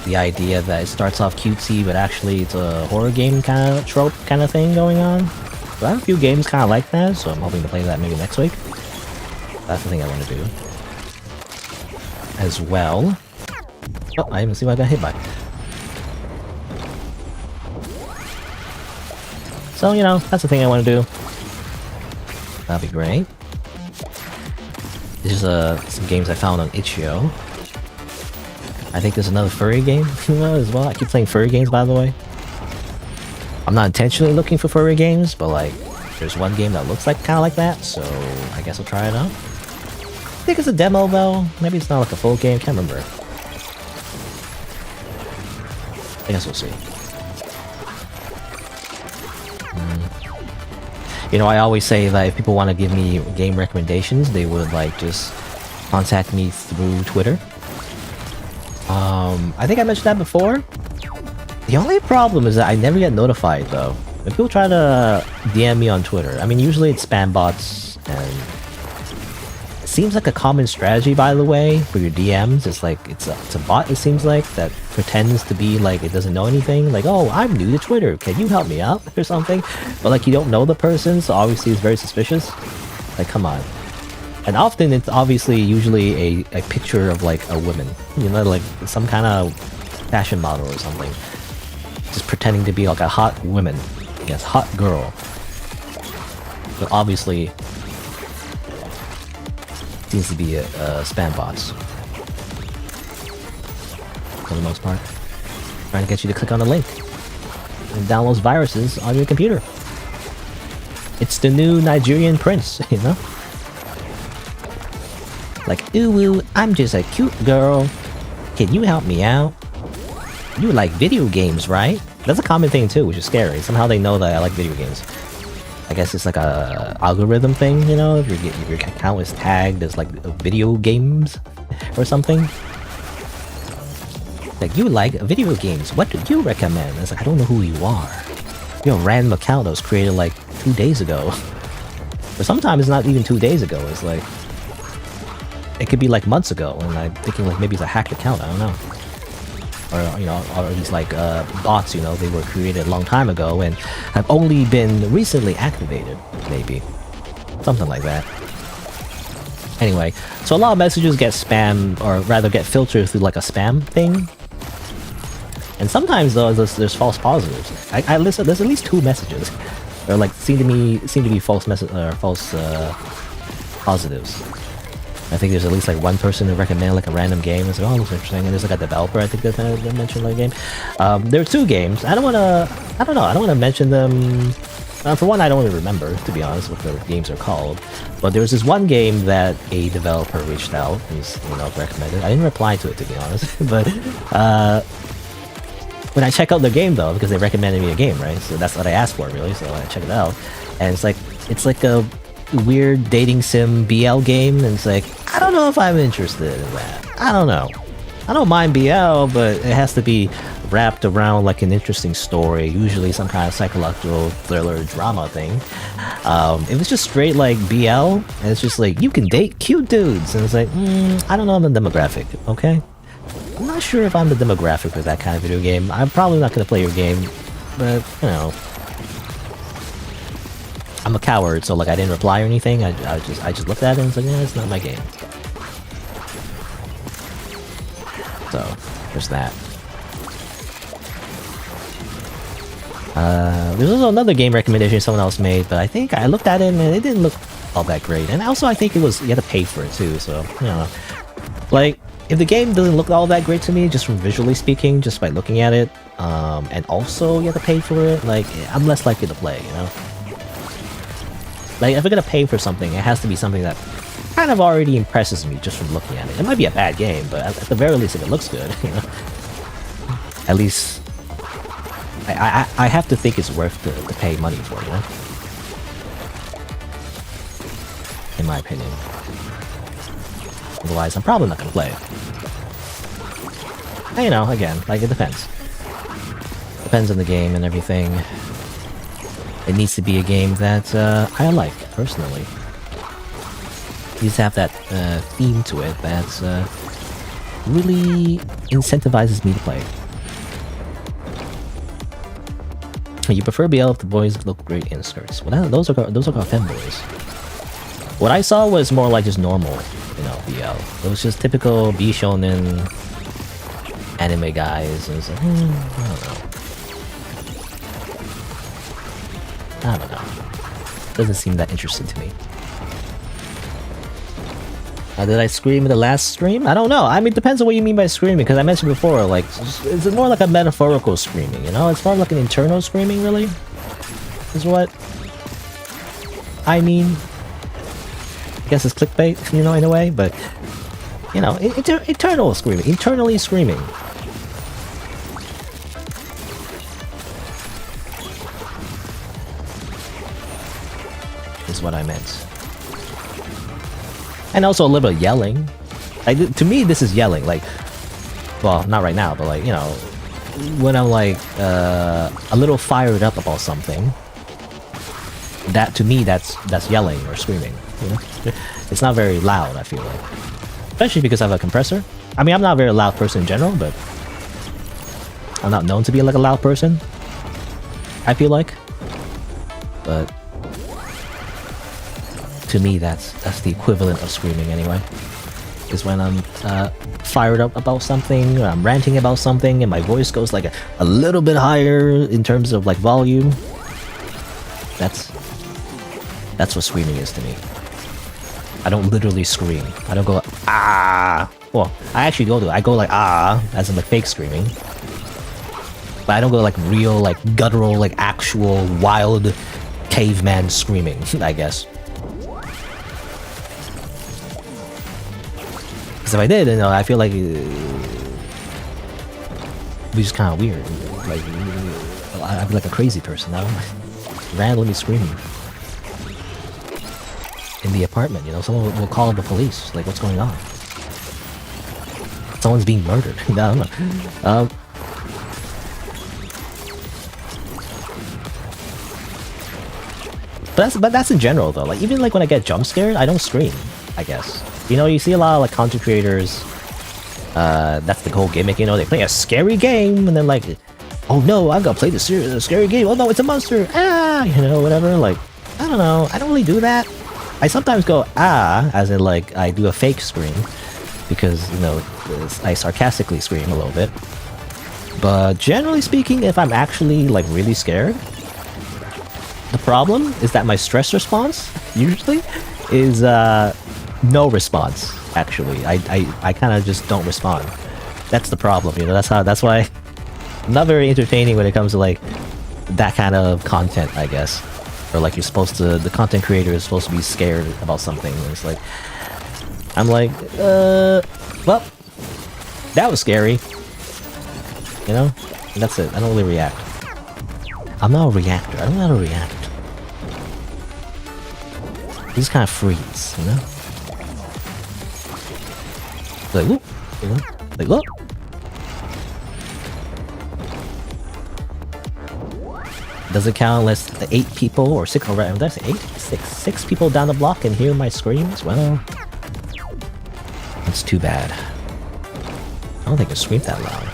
the idea that it starts off cutesy, but actually it's a horror game kind of trope kind of thing going on. So I have a few games kind of like that, so I'm hoping to play that maybe next week. That's the thing I want to do. As well. Oh, I even see what I got hit by. So, you know, that's the thing I want to do. That'd be great. This is some games I found on itch.io. I think there's another furry game as well. I keep playing furry games, by the way. I'm not intentionally looking for furry games, but like, there's one game that looks like kind of like that, so I guess I'll try it out. I think it's a demo though. Maybe it's not like a full game. Can't remember. I guess we'll see. You know, I always say that if people want to give me game recommendations, they would like just contact me through Twitter. I think I mentioned that before. The only problem is that I never get notified though. When people try to DM me on Twitter, I mean, usually it's spam bots, and it seems like a common strategy, by the way, for your DMs. It's like it's a bot. It seems like that pretends to be like it doesn't know anything. Like, oh, I'm new to Twitter. Can you help me out or something? But like you don't know the person, so obviously it's very suspicious. Like, come on. And often it's obviously usually a picture of like a woman, you know, like some kind of fashion model or something, just pretending to be like a hot woman, yes, hot girl. But obviously, seems to be spam bots for the most part, trying to get you to click on the link and download viruses on your computer. It's the new Nigerian prince, you know. Like, ooh, I'm just a cute girl. Can you help me out? You like video games, right? That's a common thing too, which is scary. Somehow they know that I like video games. I guess it's like a algorithm if your account is tagged as like video games or something. Like, you like video games. What do you recommend? It's like, I don't know who you are. You're a random account that was created like 2 days ago. But sometimes it's not even 2 days ago. It's like, it could be like months ago, and I'm thinking like maybe it's a hacked account, I don't know. Or, you know, or these like bots, you know, they were created a long time ago and have only been recently activated, maybe. Something like that. Anyway, so a lot of messages get spammed, or rather get filtered through like a spam thing. And sometimes though, there's false positives. I listen, there's at least 2 messages. Or like seem to be false positives. I think there's at least like one person who recommended like a random game and said, oh, looks interesting. And there's like a developer, I think, that mentioned that game. There are 2 games. I don't want to mention them. For one, I don't really remember, to be honest, what the games are called. But there was this one game that a developer reached out, who's, you know, recommended. I didn't reply to it, to be honest. But when I check out the game though, because they recommended me a game, right? So that's what I asked for, really. So I check it out, and it's like a weird dating sim BL game, and it's like, I don't know if I'm interested in that. I don't know. I don't mind BL, but it has to be wrapped around like an interesting story, usually some kind of psychological thriller drama thing. If it's just straight like BL, and it's just like, you can date cute dudes, and it's like, I don't know the demographic, okay? I'm not sure if I'm the demographic for that kind of video game. I'm probably not going to play your game, but, you know, I'm a coward, so like I didn't reply or anything. I just looked at it and was like, yeah, it's not my game. So there's that. There's also another game recommendation someone else made, but I think I looked at it and it didn't look all that great. And also I think you had to pay for it too, so you know, like if the game doesn't look all that great to me, just from visually speaking, just by looking at it, and also you have to pay for it, like I'm less likely to play, you know. Like, if I'm gonna pay for something, it has to be something that kind of already impresses me just from looking at it. It might be a bad game, but at the very least, if it looks good, you know, at least I have to think it's worth to pay money for, you know? In my opinion. Otherwise, I'm probably not gonna play it. And, you know, again, like, it depends. Depends on the game and everything. It needs to be a game that I like, personally. It needs to have that theme to it that's really incentivizes me to play. You prefer BL if the boys look great in skirts. Well, those are called femboys. What I saw was more like just normal, you know, BL. It was just typical B shonen anime guys. It was like, I don't know. Doesn't seem that interesting to me. Did I scream in the last stream? I don't know. I mean, it depends on what you mean by screaming, because I mentioned before, like, it's more like a metaphorical screaming, you know? It's more like an internal screaming, really, is what I mean. I guess it's clickbait, you know, in a way, but, you know, internal screaming, internally screaming. Is what I meant. And also a little bit of yelling. Like, to me, this is yelling. Like, well, not right now, but like, you know, when I'm like a little fired up about something, that to me, that's yelling or screaming. You know, it's not very loud. I feel like, especially because I have a compressor. I mean, I'm not a very loud person in general, but I'm not known to be like a loud person. I feel like, but. To me, that's the equivalent of screaming anyway. Is when I'm fired up about something, or I'm ranting about something, and my voice goes like a little bit higher in terms of like volume. That's what screaming is to me. I don't literally scream. I don't go ah. Well, I actually go like ah, as in like fake screaming. But I don't go like real, like guttural, like actual wild caveman screaming. I guess. Because if I did, you know, I feel like it'd be just kind of weird. Like, I'd be like a crazy person now, randomly screaming in the apartment. You know, someone will call the police. Like, what's going on? Someone's being murdered. I don't know. But that's in general though. Like, even like when I get jump scared, I don't scream. I guess. You know, you see a lot of like content creators, that's the whole gimmick, you know, they play a scary game and then like, oh no, I'm gonna play the scary game, oh no, it's a monster, ah, you know, whatever, like, I don't know, I don't really do that. I sometimes go, ah, as in like, I do a fake scream, because, you know, I sarcastically scream a little bit. But generally speaking, if I'm actually like really scared, the problem is that my stress response, usually, is, no response, actually. I kind of just don't respond. That's the problem, you know, that's why I'm not very entertaining when it comes to like that kind of content, I guess. Or like the content creator is supposed to be scared about something, and it's like, I'm like, well, that was scary. You know? And that's it, I don't really react. I'm not a reactor, I don't know how to react. You just kind of freeze, you know? Like, whoop, you know? Like, look. Does it count unless the 8 people or 6, or did I say 8? 6 people down the block can hear my screams? Well, that's too bad. I don't think I screamed that loud.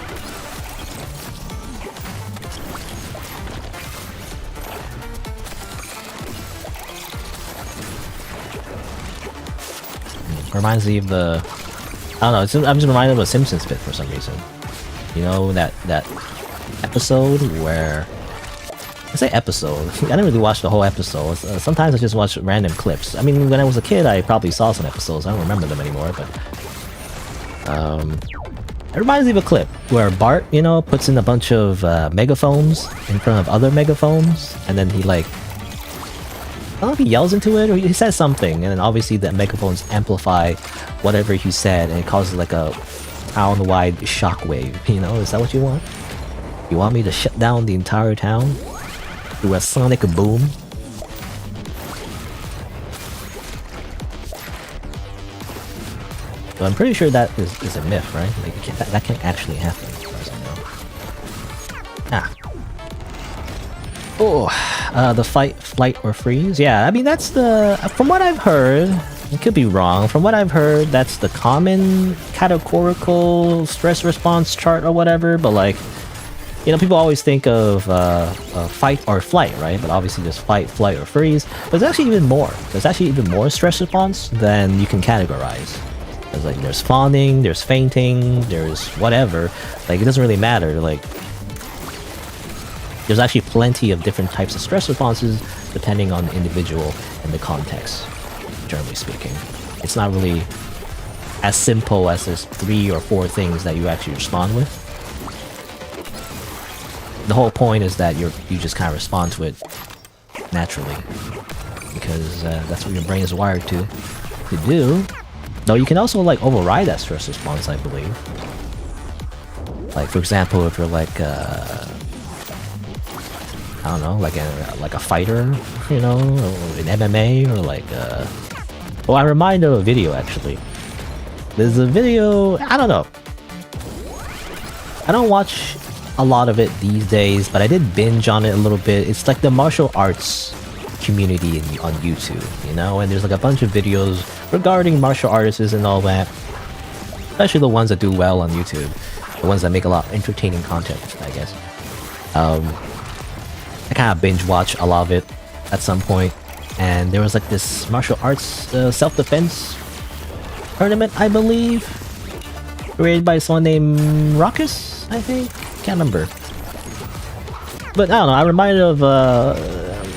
Reminds me of the... I don't know, I'm just reminded of a Simpsons bit for some reason. You know, that episode where... I say episode, I didn't really watch the whole episode. Sometimes I just watch random clips. I mean, when I was a kid, I probably saw some episodes. I don't remember them anymore, but... it reminds me of a clip where Bart, you know, puts in a bunch of megaphones in front of other megaphones, and then he like... I don't know if he yells into it or he says something, and then obviously the megaphones amplify whatever he said, and it causes like a town-wide shockwave. You know, is that what you want? You want me to shut down the entire town through a sonic boom? So I'm pretty sure that is a myth, right? Like, that can't actually happen, as far as I know. Ah. Oh, the fight, flight, or freeze. Yeah, I mean, that's the... From what I've heard, I could be wrong. From what I've heard, that's the common categorical stress response chart or whatever, but like, you know, people always think of fight or flight, right? But obviously there's fight, flight, or freeze. But there's actually even more. There's actually even more stress response than you can categorize. There's like, there's fawning, there's fainting, there's whatever. Like, it doesn't really matter. Like, there's actually plenty of different types of stress responses depending on the individual and the context, generally speaking. It's not really as simple as there's 3 or 4 things that you actually respond with. The whole point is that you just kind of respond to it naturally, because that's what your brain is wired to do. Though you can also like override that stress response, I believe. Like, for example, if you're like I don't know, like a fighter, you know, or in MMA, or like well, I'm reminded of a video actually. There's a video, I don't know. I don't watch a lot of it these days, but I did binge on it a little bit. It's like the martial arts community on YouTube, you know, and there's like a bunch of videos regarding martial artists and all that, especially the ones that do well on YouTube, the ones that make a lot of entertaining content, I guess. I kind of binge watch a lot of it at some point, and there was like this martial arts self-defense tournament, I believe, created by someone named Ruckus, I think. Can't remember. But I don't know, I'm reminded of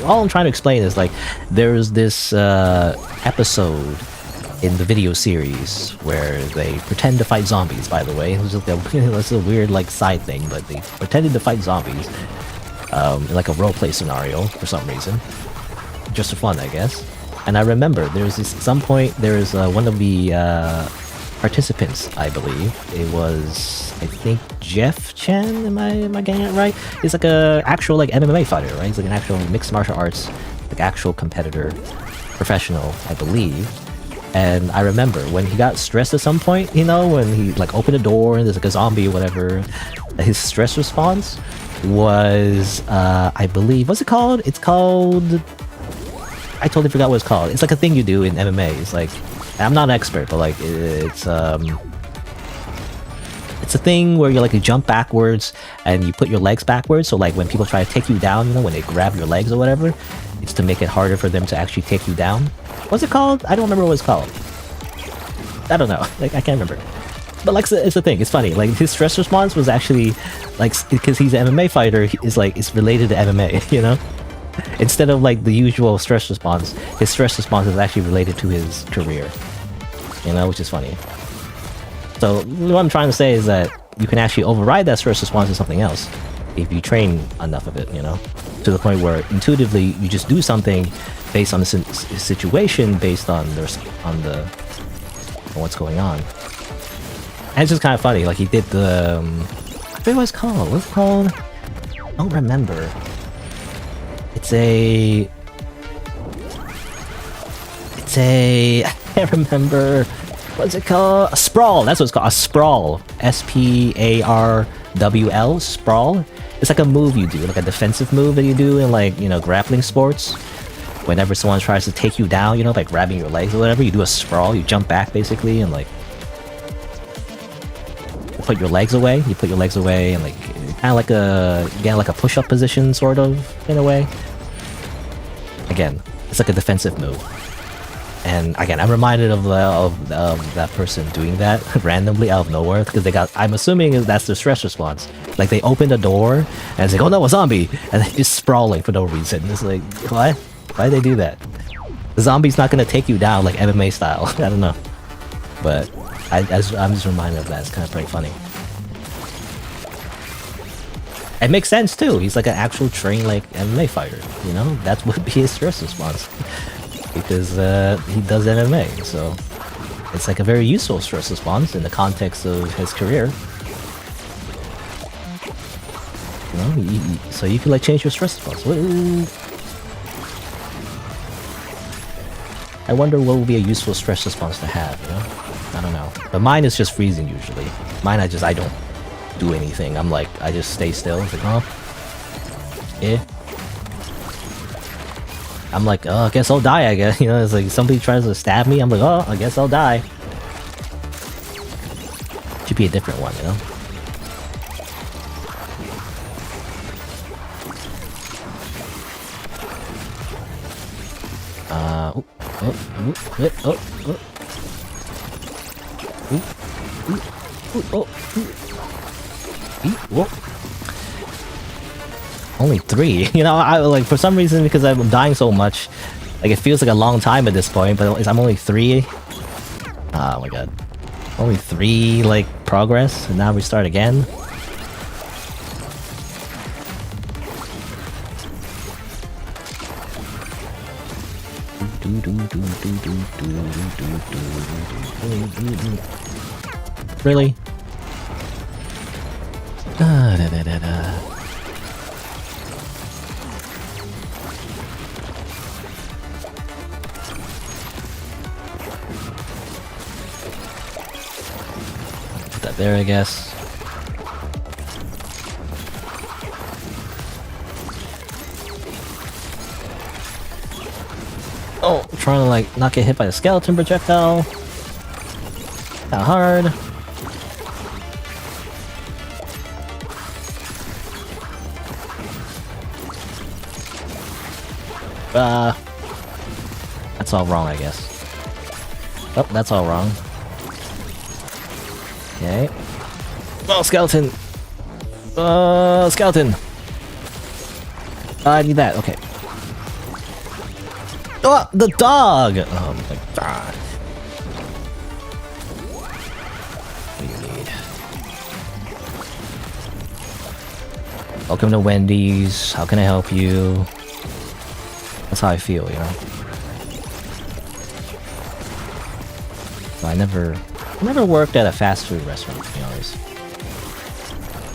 all I'm trying to explain is like there's this episode in the video series where they pretend to fight zombies, by the way. It's a weird like side thing, but they pretended to fight zombies in like a roleplay scenario for some reason. Just for fun, I guess. And I remember there's this, at some point there's one of the participants, I believe. It was, I think, Jeff Chen. Am I getting it right? He's like a actual like MMA fighter, right? He's like an actual mixed martial arts, like actual competitor, professional, I believe. And I remember when he got stressed at some point, you know, when he like opened a door and there's like a zombie or whatever, his stress response was, I believe, what's it called? It's called, I totally forgot what it's called. It's like a thing you do in MMA. It's like, I'm not an expert, but like it's a thing where you like you jump backwards and you put your legs backwards. So like when people try to take you down, you know, when they grab your legs or whatever, it's to make it harder for them to actually take you down. What's it called? I don't remember what it's called. I don't know. Like I can't remember. But like it's a thing. It's funny. Like his stress response was actually like, because he's an MMA fighter, is like it's related to MMA. You know. Instead of like the usual stress response, his stress response is actually related to his career, you know, which is funny. So what I'm trying to say is that you can actually override that stress response to something else if you train enough of it, you know, to the point where intuitively you just do something based on the situation, based on what's going on. And it's just kind of funny. Like he did the I forget what it's called. What's it called? I don't remember. It's a I can't remember. What's it called? A sprawl. That's what it's called. A sprawl. S-P-A-R-W-L. Sprawl. It's like a move you do, like a defensive move that you do in like, you know, grappling sports. Whenever someone tries to take you down, you know, by grabbing your legs or whatever, you do a sprawl. You jump back basically and like put your legs away. You put your legs away and like kind of like a push-up position, sort of, in a way. Again, it's like a defensive move. And again, I'm reminded of that person doing that randomly out of nowhere, because I'm assuming that's their stress response. Like they open the door and it's like, oh no, a zombie, and they're just sprawling for no reason. It's like, what? Why did they do that? The zombie's not gonna take you down like MMA style. I don't know, but I'm just reminded of that. It's kind of pretty funny. It makes sense too. He's like an actual trained like MMA fighter. You know, that would be his stress response. Because he does MMA, so it's like a very useful stress response in the context of his career. You know, so you can like change your stress response. I wonder what would be a useful stress response to have. You know, I don't know. But mine is just freezing usually. Mine, I don't do anything. I'm like, I just stay still. It's like, oh, yeah. I'm like, oh, I guess I'll die, I guess. You know, it's like somebody tries to stab me, I'm like, oh, I guess I'll die. Should be a different one, you know? Whoa. Only 3. You know, I like for some reason because I'm dying so much, like it feels like a long time at this point. But I'm only 3. Oh my god, only 3 like progress, and now we start again. Really? Put that there, I guess. Oh, I'm trying to like not get hit by the skeleton projectile. Not hard. That's all wrong, I guess. Oh, that's all wrong. Okay. Oh, skeleton! Skeleton! I need that, okay. Oh, the dog! Oh my god. What do you need? Welcome to Wendy's. How can I help you? That's how I feel, you know? I never worked at a fast food restaurant, to be honest.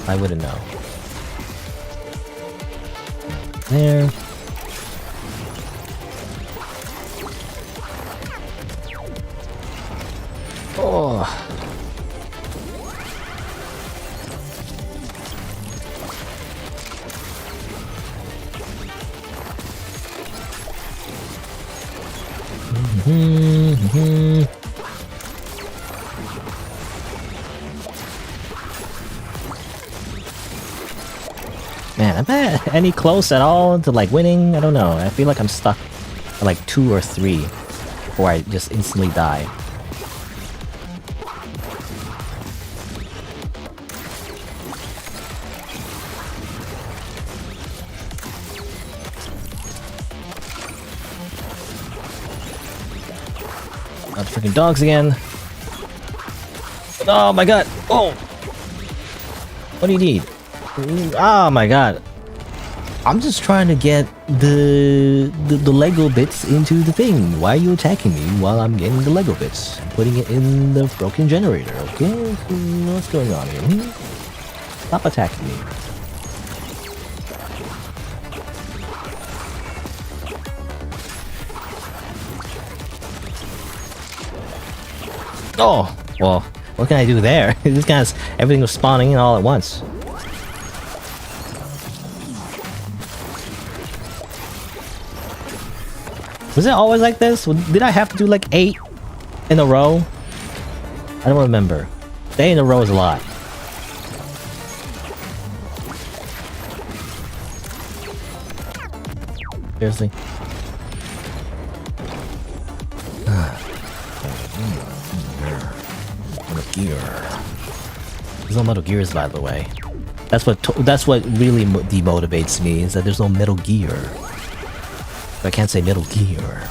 I wouldn't know. There. Oh. Man, am I any close at all to like winning? I don't know. I feel like I'm stuck at like 2 or 3 before I just instantly die. Not the freaking dogs again. Oh my god. Oh. What do you need? Oh my god. I'm just trying to get the Lego bits into the thing. Why are you attacking me while I'm getting the Lego bits? Putting it in the broken generator, okay? What's going on here? Stop attacking me. Oh, well, what can I do there? This guy's everything was spawning in all at once. Was it always like this? Did I have to do like 8 in a row? I don't remember. 8 in a row is a lot. Seriously? Metal Gear. There's no Metal Gears, by the way. That's what really demotivates me, is that there's no Metal Gear. I can't say Metal Gear.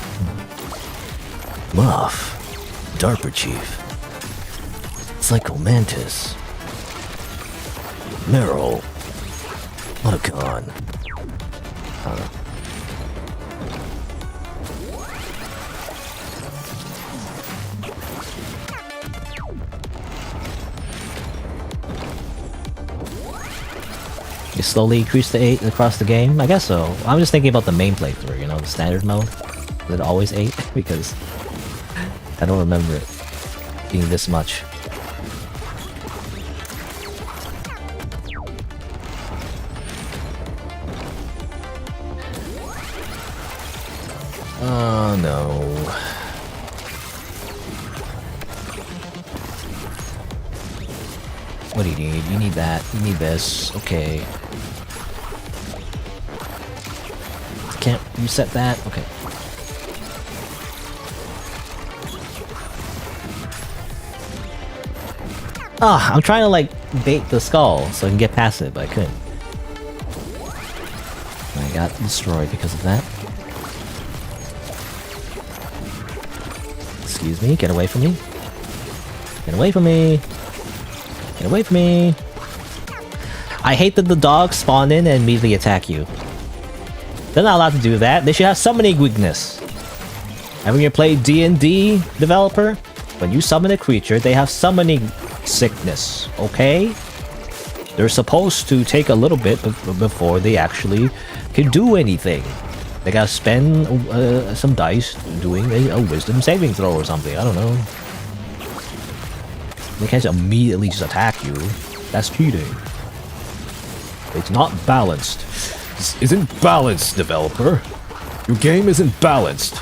Muff. Darper Chief. Psycho Mantis. Meryl. Otacon. You slowly increase to 8 across the game? I guess so. I'm just thinking about the main playthrough, you know, the standard mode. Is it always 8? Because I don't remember it being this much. Oh no. What do you need? You need that. You need this. Okay. Can't reset that? Okay. Ah, I'm trying to like bait the skull so I can get past it, but I couldn't. I got destroyed because of that. Excuse me, get away from me. Get away from me. Get away from me. I hate that the dogs spawn in and immediately attack you. They're not allowed to do that. They should have summoning weakness. Having you play D&D developer, when you summon a creature, they have summoning sickness, okay? They're supposed to take a little bit before they actually can do anything. They gotta spend some dice doing a wisdom saving throw or something, I don't know. They can't just immediately just attack you. That's cheating. It's not balanced. This isn't balanced, developer. Your game isn't balanced.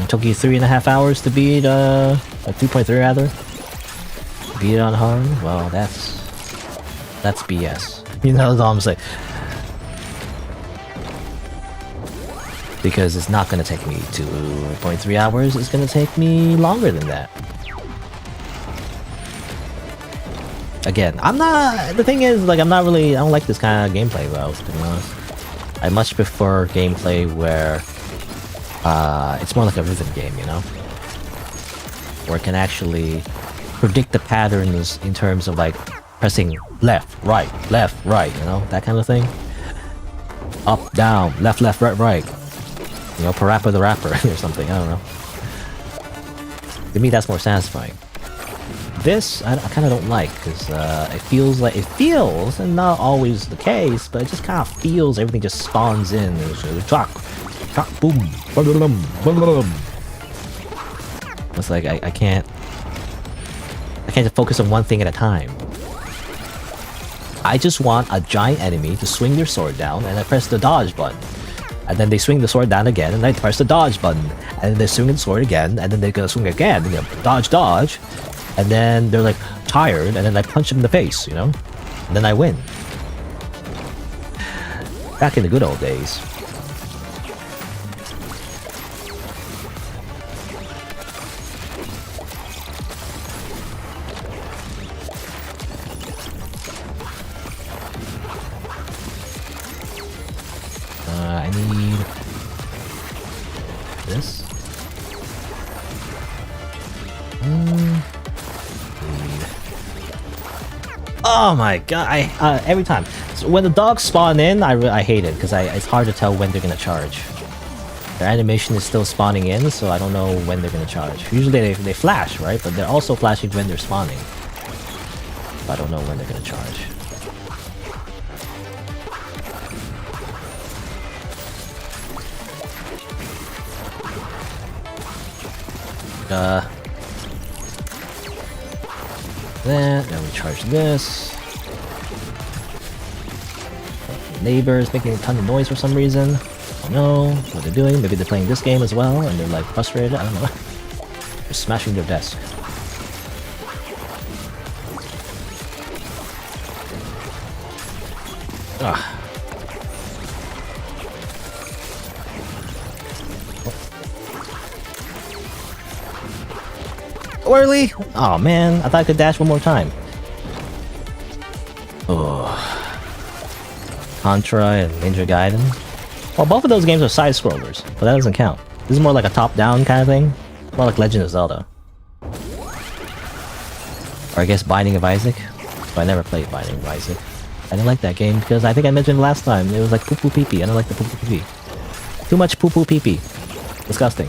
Took you 3.5 hours to beat, 2.3 rather. Beat it on hard? Well, that's BS. You know what I'm saying? Because it's not gonna take me 2.3 hours, it's gonna take me longer than that. Again, the thing is, like, I don't like this kind of gameplay, though, to be honest. I much prefer gameplay where, it's more like a rhythm game, you know? Where it can actually predict the patterns in terms of, like, pressing left, right, you know? That kind of thing. Up, down, left, right, right. You know, Parappa the Rapper or something, I don't know. To me, that's more satisfying. This, I kind of don't like, because it feels, and not always the case, but it just kind of feels everything just spawns in. Boom. It's like, I can't just focus on one thing at a time. I just want a giant enemy to swing their sword down, and I press the dodge button. And then they swing the sword down again, and I press the dodge button. And then they swing the sword again, and then they're gonna swing again. You know, dodge. And then they're like tired, and then I punch them in the face, you know? And then I win. Back in the good old days. I need this. Oh my god! Every time. So when the dogs spawn in, I hate it because it's hard to tell when they're gonna charge. Their animation is still spawning in, so I don't know when they're gonna charge. Usually they flash, right? But they're also flashing when they're spawning. But I don't know when they're gonna charge. Then we charge this. Neighbors making a ton of noise for some reason. I don't know what they're doing. Maybe they're playing this game as well and they're like frustrated. I don't know. They're smashing their desk. Ah. Early? Oh man, I thought I could dash one more time. Oh. Contra and Ninja Gaiden. Well, both of those games are side-scrollers, but that doesn't count. This is more like a top-down kind of thing. More like Legend of Zelda. Or I guess Binding of Isaac. But I never played Binding of Isaac. I didn't like that game because I think I mentioned last time, it was like poo-poo pee-pee. I don't like the poo-poo pee-pee. Too much poo-poo pee-pee. Disgusting.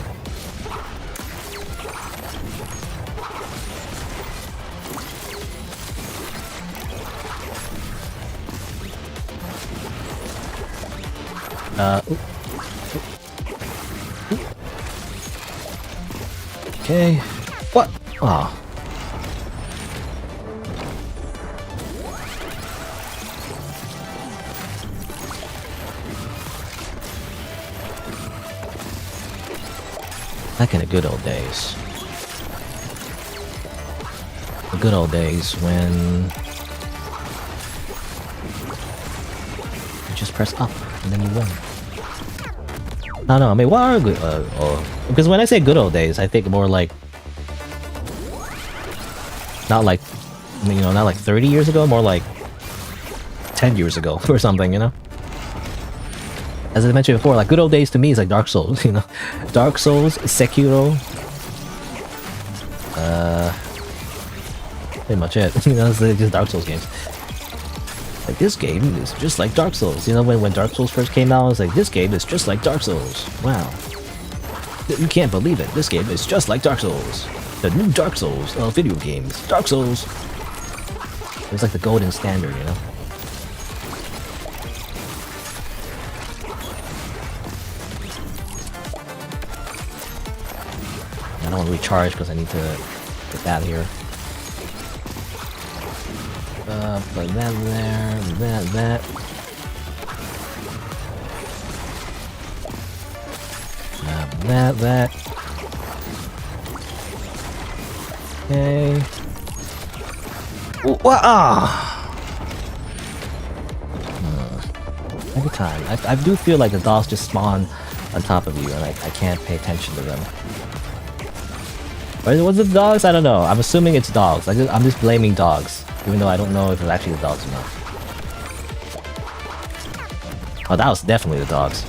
Okay. What? Oh. Back in the good old days. The good old days when you just press up and then you win. I don't know, I mean, what are good, because when I say good old days, I think more like, not like, you know, not like 30 years ago, more like 10 years ago or something, you know? As I mentioned before, like good old days to me is like Dark Souls, you know? Dark Souls, Sekiro, pretty much it. You know, it's just Dark Souls games. Like, this game is just like Dark Souls. You know, when Dark Souls first came out, I was like, this game is just like Dark Souls. Wow. You can't believe it. This game is just like Dark Souls. The new Dark Souls of video games. Dark Souls. It was like the golden standard, you know? I don't want to recharge because I need to get that here. Put that there, that. That. Okay. What? Every time. I do feel like the dogs just spawn on top of you and I can't pay attention to them. Or was it dogs? I don't know. I'm assuming it's dogs. I'm just blaming dogs. Even though I don't know if it's actually the dogs or not. Oh, that was definitely the dogs.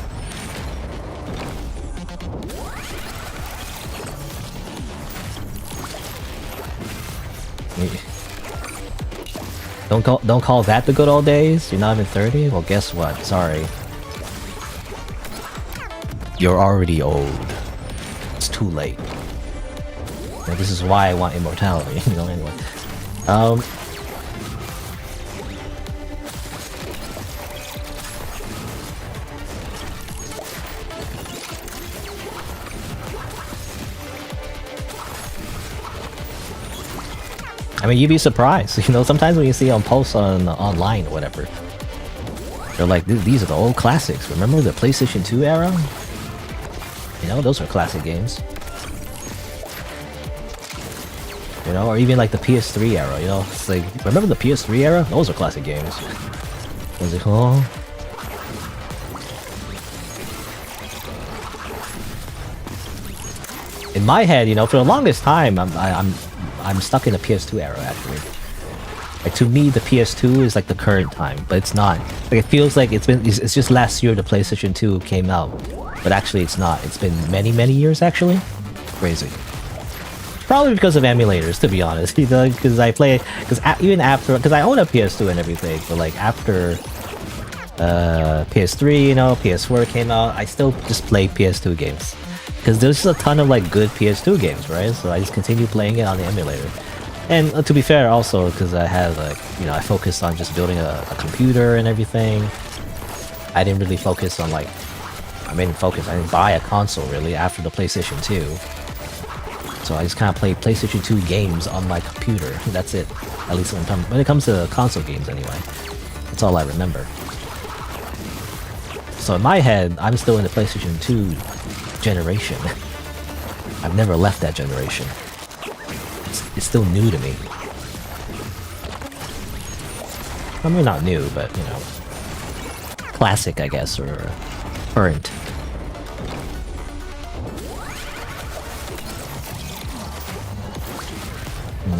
Don't call that the good old days? You're not even 30? Well, guess what? Sorry. You're already old. It's too late. Now, this is why I want immortality, you know, anyway. I mean, you'd be surprised, you know, sometimes when you see on posts online or whatever, they're like, these are the old classics. Remember the PlayStation 2 era? You know, those are classic games. You know, or even like the PS3 era, you know? It's like, remember the PS3 era? Those are classic games. I was like, oh. In my head, you know, for the longest time, I'm stuck in the PS2 era, actually. Like, to me, the PS2 is like the current time, but it's not. Like, it feels like it's just last year the PlayStation 2 came out, but actually it's not. It's been many, many years, actually. Crazy. Probably because of emulators, to be honest, you know, because I play, even after, because I own a PS2 and everything, but like after PS3, you know, PS4 came out, I still just play PS2 games. Because there's just a ton of like good PS2 games, right? So I just continue playing it on the emulator. And to be fair, also because I had like, you know, I focused on just building a computer and everything. I didn't really focus on like, I didn't buy a console really after the PlayStation 2. So I just kind of played PlayStation 2 games on my computer. That's it. At least when it comes to console games anyway. That's all I remember. So in my head, I'm still in the PlayStation 2 generation. I've never left that generation. It's still new to me. I mean, not new, but, you know, classic, I guess, or current.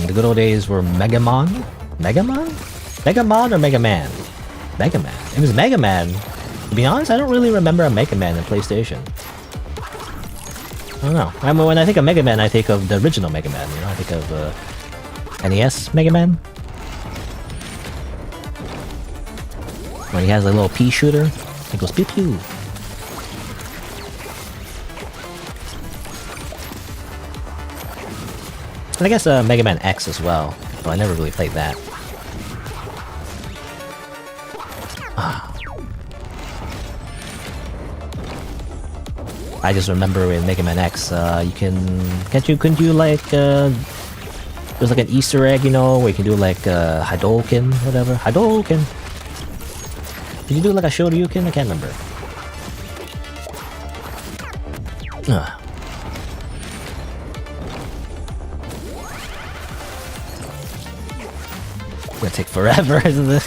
The good old days were Mega Man? Mega Man? Mega Man or Mega Man? Mega Man. It was Mega Man. To be honest, I don't really remember a Mega Man in PlayStation. I don't know. I mean, when I think of Mega Man, I think of the original Mega Man, you know? I think of NES Mega Man. When he has a little pea shooter, it goes pew pew. And I guess Mega Man X as well, but I never really played that. I just remember in Mega Man X, you couldn't you like, there's like an Easter egg, you know, where you can do like, Hadouken, whatever. Hadouken! Did you do like a Shoryuken? I can't remember. It's gonna take forever, isn't it?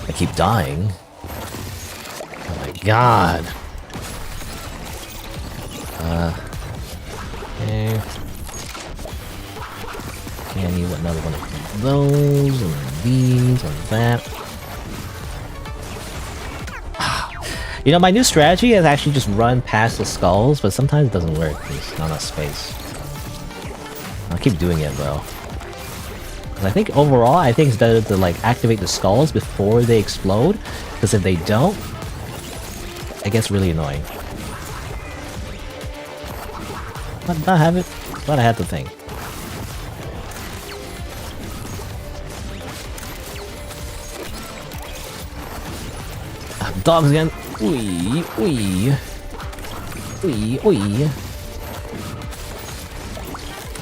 I keep dying. Oh my god. Okay. Okay, I need another one of those, and these, and that. You know, my new strategy is actually just run past the skulls, but sometimes it doesn't work. There's not enough space. I'll keep doing it though. I think overall, I think it's better to like activate the skulls before they explode, because if they don't, it gets really annoying. But I have it. But I had the thing. Dogs again. Wee, wee. Wee, wee.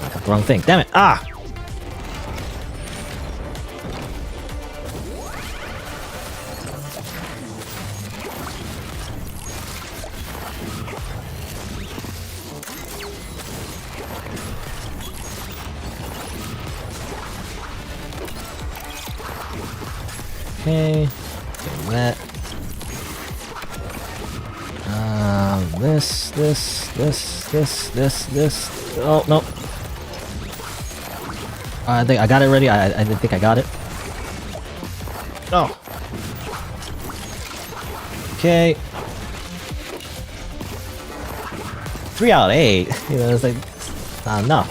I got the wrong thing. Damn it. Ah! Okay. Get that. This. Oh, no. I think I got it ready. I didn't think I got it. Oh. Okay. 3 out of 8. You know, it's like, no.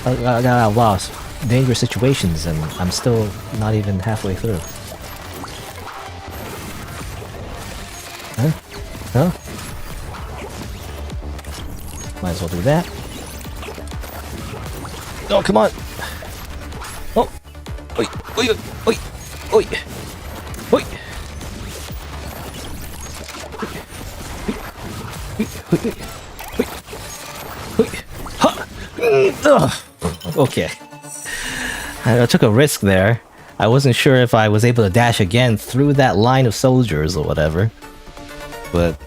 I got lost. Dangerous situations, and I'm still not even halfway through. Huh? Huh? Might as well do that. Oh, come on! Oh! Oi! Oi! Oi! Oi! Oi! Okay. I took a risk there. I wasn't sure if I was able to dash again through that line of soldiers or whatever. But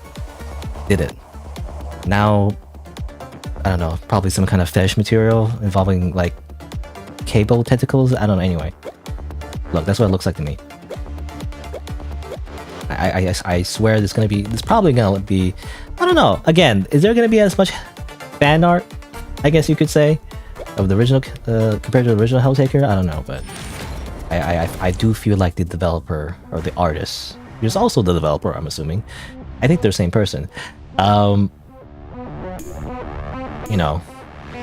did it. Now, I don't know, probably some kind of fetish material involving like cable tentacles. I don't know. Anyway, look, that's what it looks like to me. I swear there's probably gonna be, I don't know. Again, is there gonna be as much fan art, I guess you could say, of the original compared to the original Helltaker? I don't know, but I do feel like the developer or the artist, who's also the developer, I'm assuming. I think they're the same person. You know,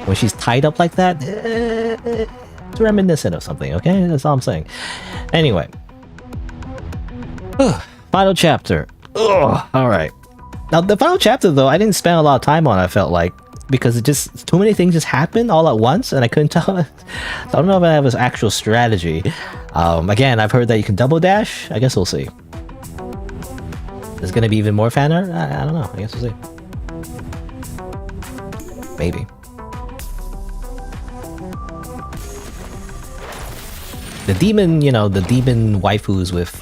when she's tied up like that, it's reminiscent of something, okay? That's all I'm saying. Anyway. Final chapter. Alright. Now, the final chapter, though, I didn't spend a lot of time on, I felt like, because it just, too many things just happened all at once, and I couldn't tell. So I don't know if I have an actual strategy. Again, I've heard that you can double dash. I guess we'll see. There's gonna be even more fan art? I don't know. I guess we'll see. Maybe. The demon, you know, the demon waifus with,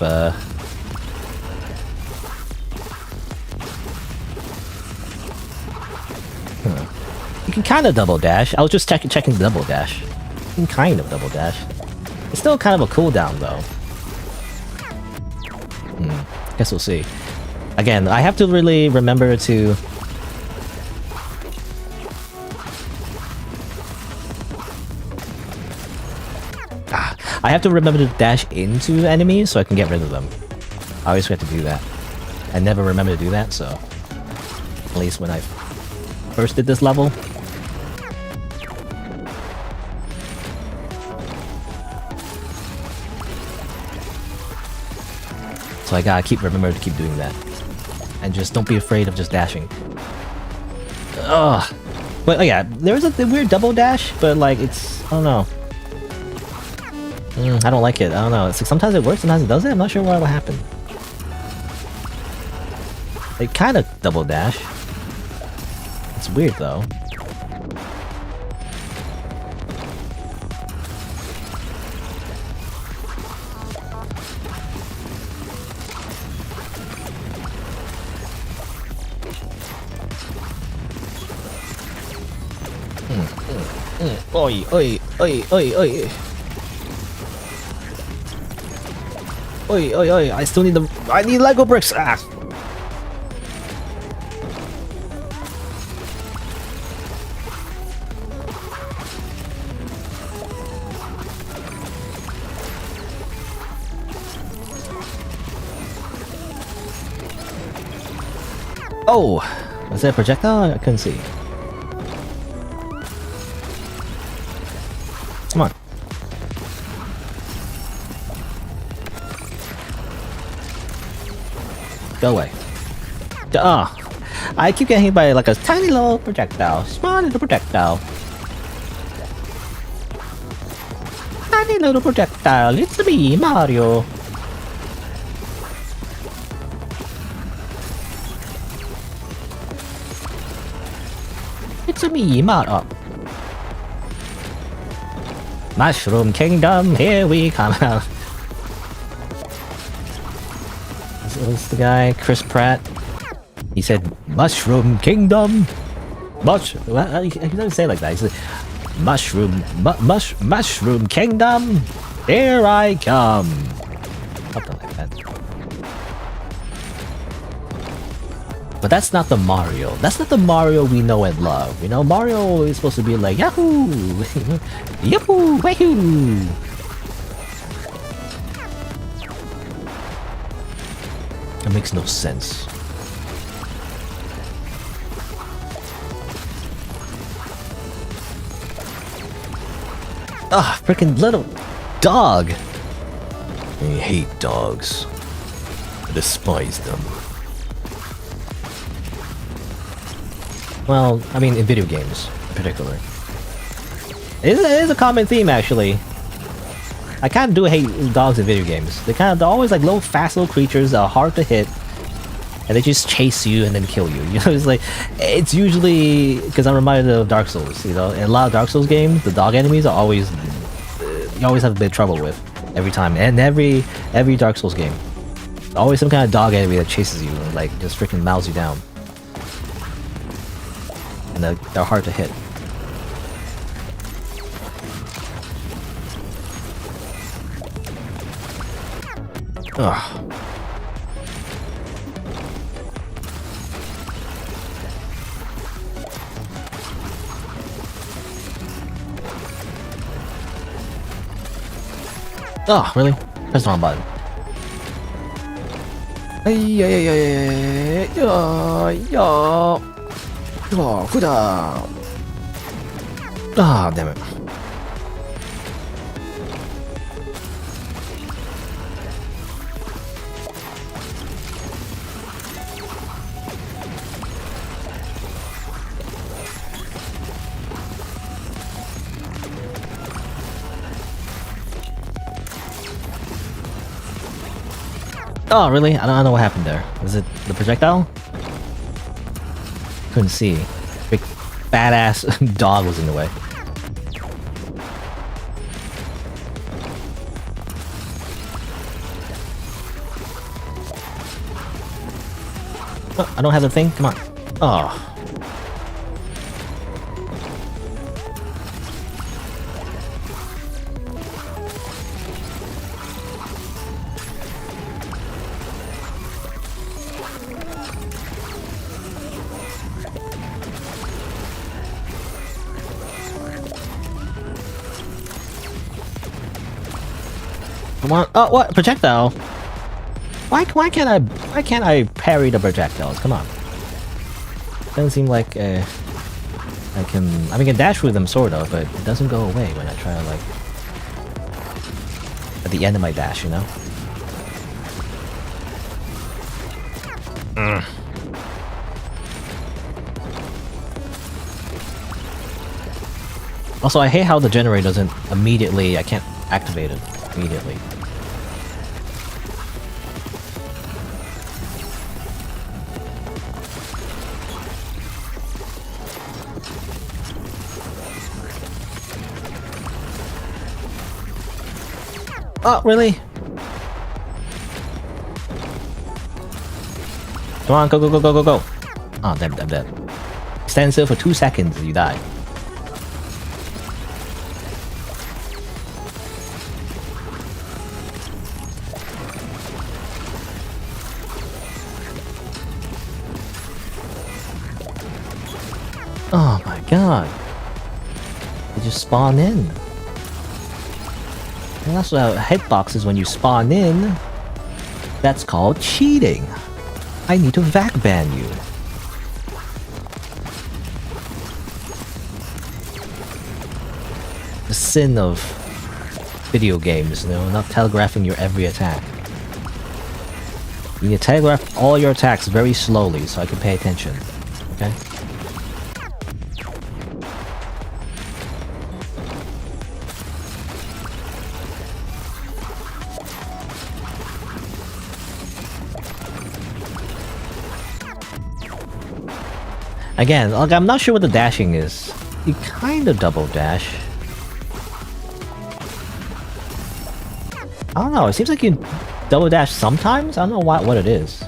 You can kind of double dash. I was just checking the double dash. You can kind of double dash. It's still kind of a cooldown, though. Guess we'll see. Again, I have to really remember to... I have to remember to dash into enemies so I can get rid of them. I always have to do that. I never remember to do that, so... At least when I first did this level. So I gotta remember to keep doing that. And just don't be afraid of just dashing. Ugh. But yeah, there's a weird double dash, but like it's, I don't know. I don't like it. I don't know. It's like sometimes it works, sometimes it doesn't. I'm not sure what happened. They kind of double dash. It's weird though. Oi, oi, oi, oi, oi. Oi, oi, oi, I still need the— I need Lego bricks! Ah! Oh! Was that a projectile? I couldn't see. Come on. Go away. Ah! I keep getting hit by like a tiny little projectile. Small little projectile. Tiny little projectile. It's me, Mario. It's me, Mario. Mushroom Kingdom, here we come out. This the guy, Chris Pratt. He said, Mushroom Kingdom. He doesn't say it like that. He said, Mushroom Kingdom, here I come. Something like that. But that's not the Mario. That's not the Mario we know and love. You know, Mario is supposed to be like, Yahoo! Yahoo! Wahoo! It makes no sense. Ah, freaking little dog! I hate dogs. I despise them. Well, I mean, in video games, in particular. It is a common theme, actually. I kind of do hate dogs in video games. They're always like little fast little creatures that are hard to hit, and they just chase you and then kill you. You know, it's like, it's usually because I'm reminded of Dark Souls. You know, in a lot of Dark Souls games, the dog enemies are always you always have a bit of trouble with every time, and every Dark Souls game, always some kind of dog enemy that chases you and like just freaking mows you down, and they're hard to hit. Ugh. Oh, really? Press the wrong button. Ah, damn it. Oh, really? I don't know what happened there. Was it the projectile? Couldn't see. Big badass dog was in the way. Oh, I don't have the thing? Come on. Oh. Come on. Oh, what? Projectile? Why can't I parry the projectiles? Come on. Doesn't seem like I can dash through them sort of, but it doesn't go away when I try to like at the end of my dash, you know? Also, I hate how the generator doesn't immediately, I can't activate it immediately. Oh, really? Come on, go, go, go, go, go, go. Oh, damn, damn, damn. Stand still for 2 seconds and you die. Oh my god. They just spawn in. And that's what hitboxes when you spawn in. That's called cheating. I need to vac ban you. The sin of video games, you know, not telegraphing your every attack. You need to telegraph all your attacks very slowly so I can pay attention. Okay? Again, like, I'm not sure what the dashing is. You kind of double dash. I don't know, it seems like you double dash sometimes? I don't know what it is.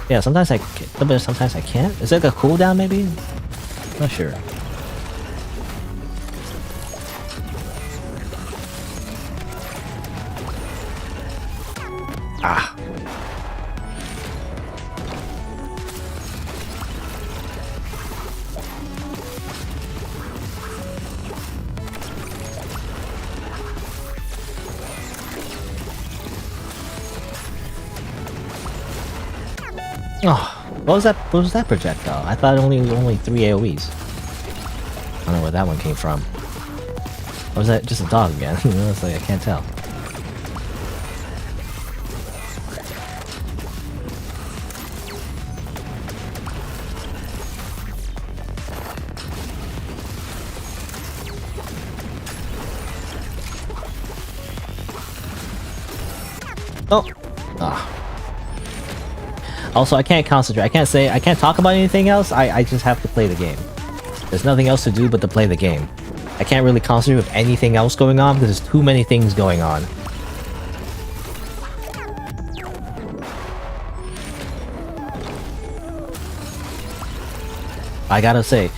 Yeah, sometimes I can, but sometimes I can't. Is it like a cooldown maybe? Not sure. Ah. Oh, what was that? What was that projectile? I thought only 3 AOE's. I don't know where that one came from. Or was that just a dog again? You know, it's like I can't tell. Oh, ah. Also, I can't concentrate. I can't talk about anything else. I just have to play the game. There's nothing else to do but to play the game. I can't really concentrate with anything else going on because there's too many things going on. I gotta say,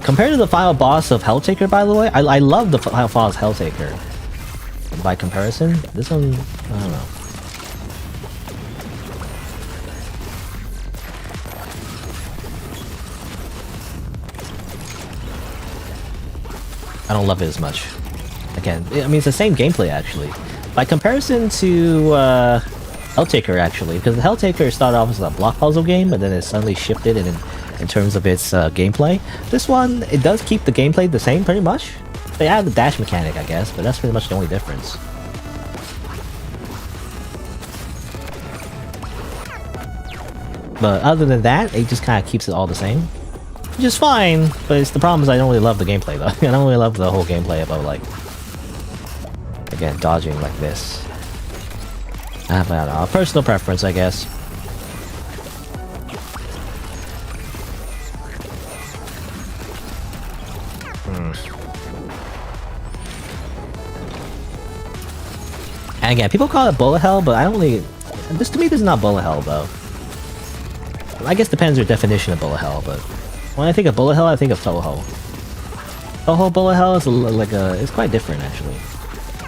compared to the final boss of Helltaker, by the way, I love the final boss Helltaker. By comparison, this one, I don't know. I don't love it as much. Again, I mean, it's the same gameplay, actually. By comparison to Helltaker, actually, because the Helltaker started off as a block puzzle game, but then it suddenly shifted in terms of its gameplay. This one, it does keep the gameplay the same, pretty much. They add the dash mechanic, I guess, but that's pretty much the only difference. But other than that, it just kind of keeps it all the same. Which is fine, but it's the problem is I don't really love the gameplay though. I don't really love the whole gameplay about like, again, dodging like this. I don't know, personal preference, I guess. And again, people call it bullet hell, but I don't really. To me, this is not bullet hell though. I guess depends your definition of bullet hell, but when I think of bullet hell, I think of Toho. Toho bullet hell is it's quite different actually.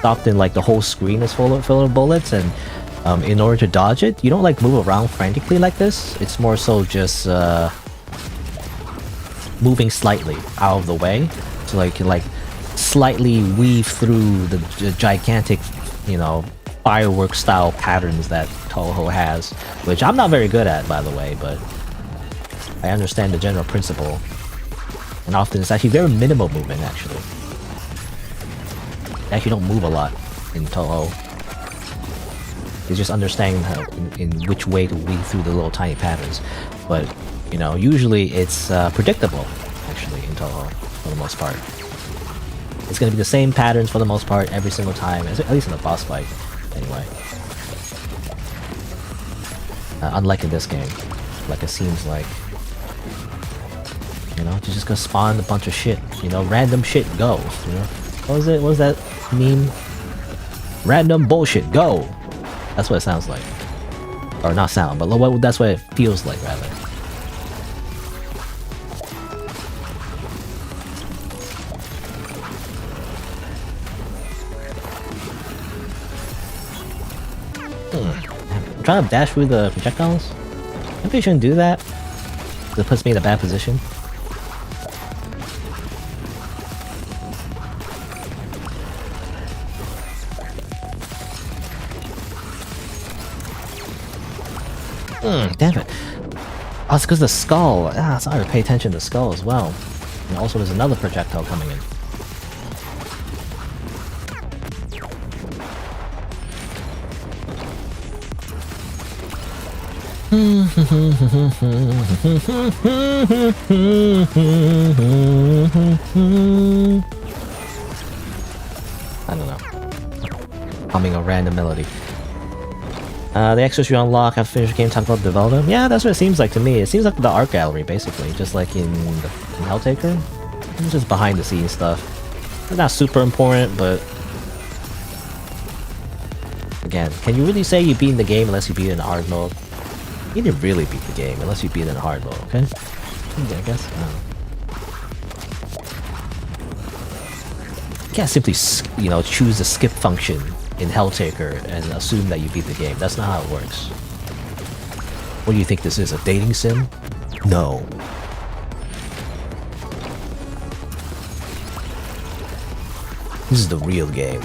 Often like the whole screen is full of bullets, and in order to dodge it, you don't like move around frantically like this. It's more so just moving slightly out of the way, so like you like slightly weave through the gigantic, you know, firework style patterns that Toho has, which I'm not very good at, by the way, but I understand the general principle. And often it's actually very minimal movement, actually. You actually don't move a lot in Toho. It's just understanding how, in which way to weave through the little tiny patterns. But, you know, usually it's predictable, actually, in Toho, for the most part. It's going to be the same patterns for the most part every single time, at least in the boss fight, anyway. Unlike in this game, like it seems like, you know, you're just gonna spawn a bunch of shit, you know, random shit go, you know. What was it? What was that meme? Random bullshit, go! That's what it sounds like. Or not sound, but that's what it feels like, rather. I'm trying to dash through the projectiles. Maybe I shouldn't do that. It puts me in a bad position. Damn it. Oh, it's because the skull. Ah, it's hard to pay attention to the skull as well. And also there's another projectile coming in. I don't know. Humming a random melody. The extras you unlock after finish the game talk about development. Yeah, that's what it seems like to me. It seems like the art gallery, basically, just like in Helltaker. It's just behind the scenes stuff. It's not super important, but again, can you really say you beat the game unless you beat it in hard mode? You didn't really beat the game unless you beat it in hard mode, okay? Yeah, I guess. You can't simply, you know, choose the skip function in Helltaker and assume that you beat the game. That's not how it works. What do you think this is, a dating sim? No. This is the real game.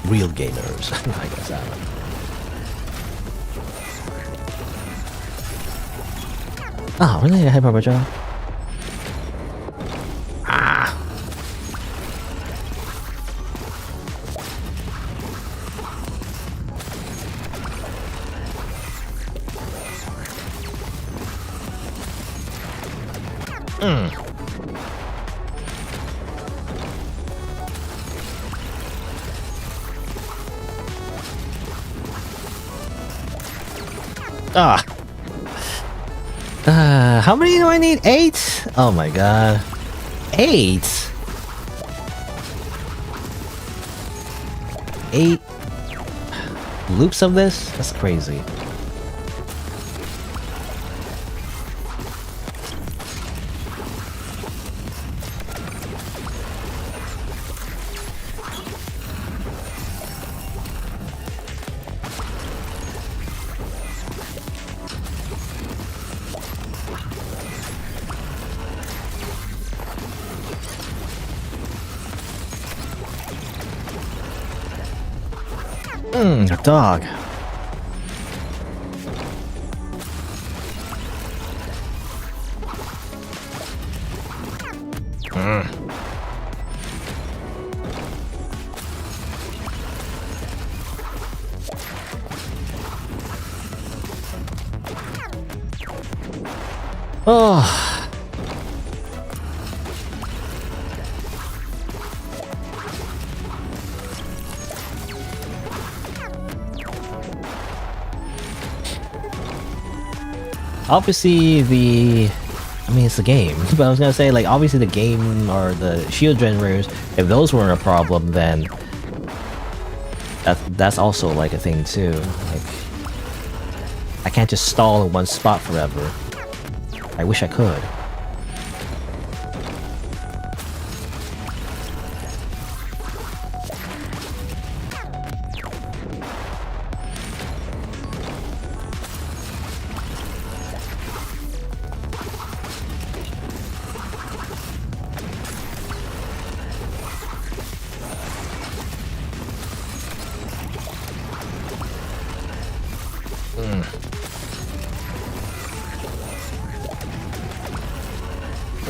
Real gamers. I guess I don't know. Ah, really? A hyper job? Ah. Ah. How many do I need? 8? Oh my god. 8? 8 loops of this? That's crazy. A dog. Oh. Obviously I mean, it's a game, but I was gonna say, like, obviously the game or the shield generators, if those weren't a problem, then that's also like a thing too. Like, I can't just stall in one spot forever. I wish I could.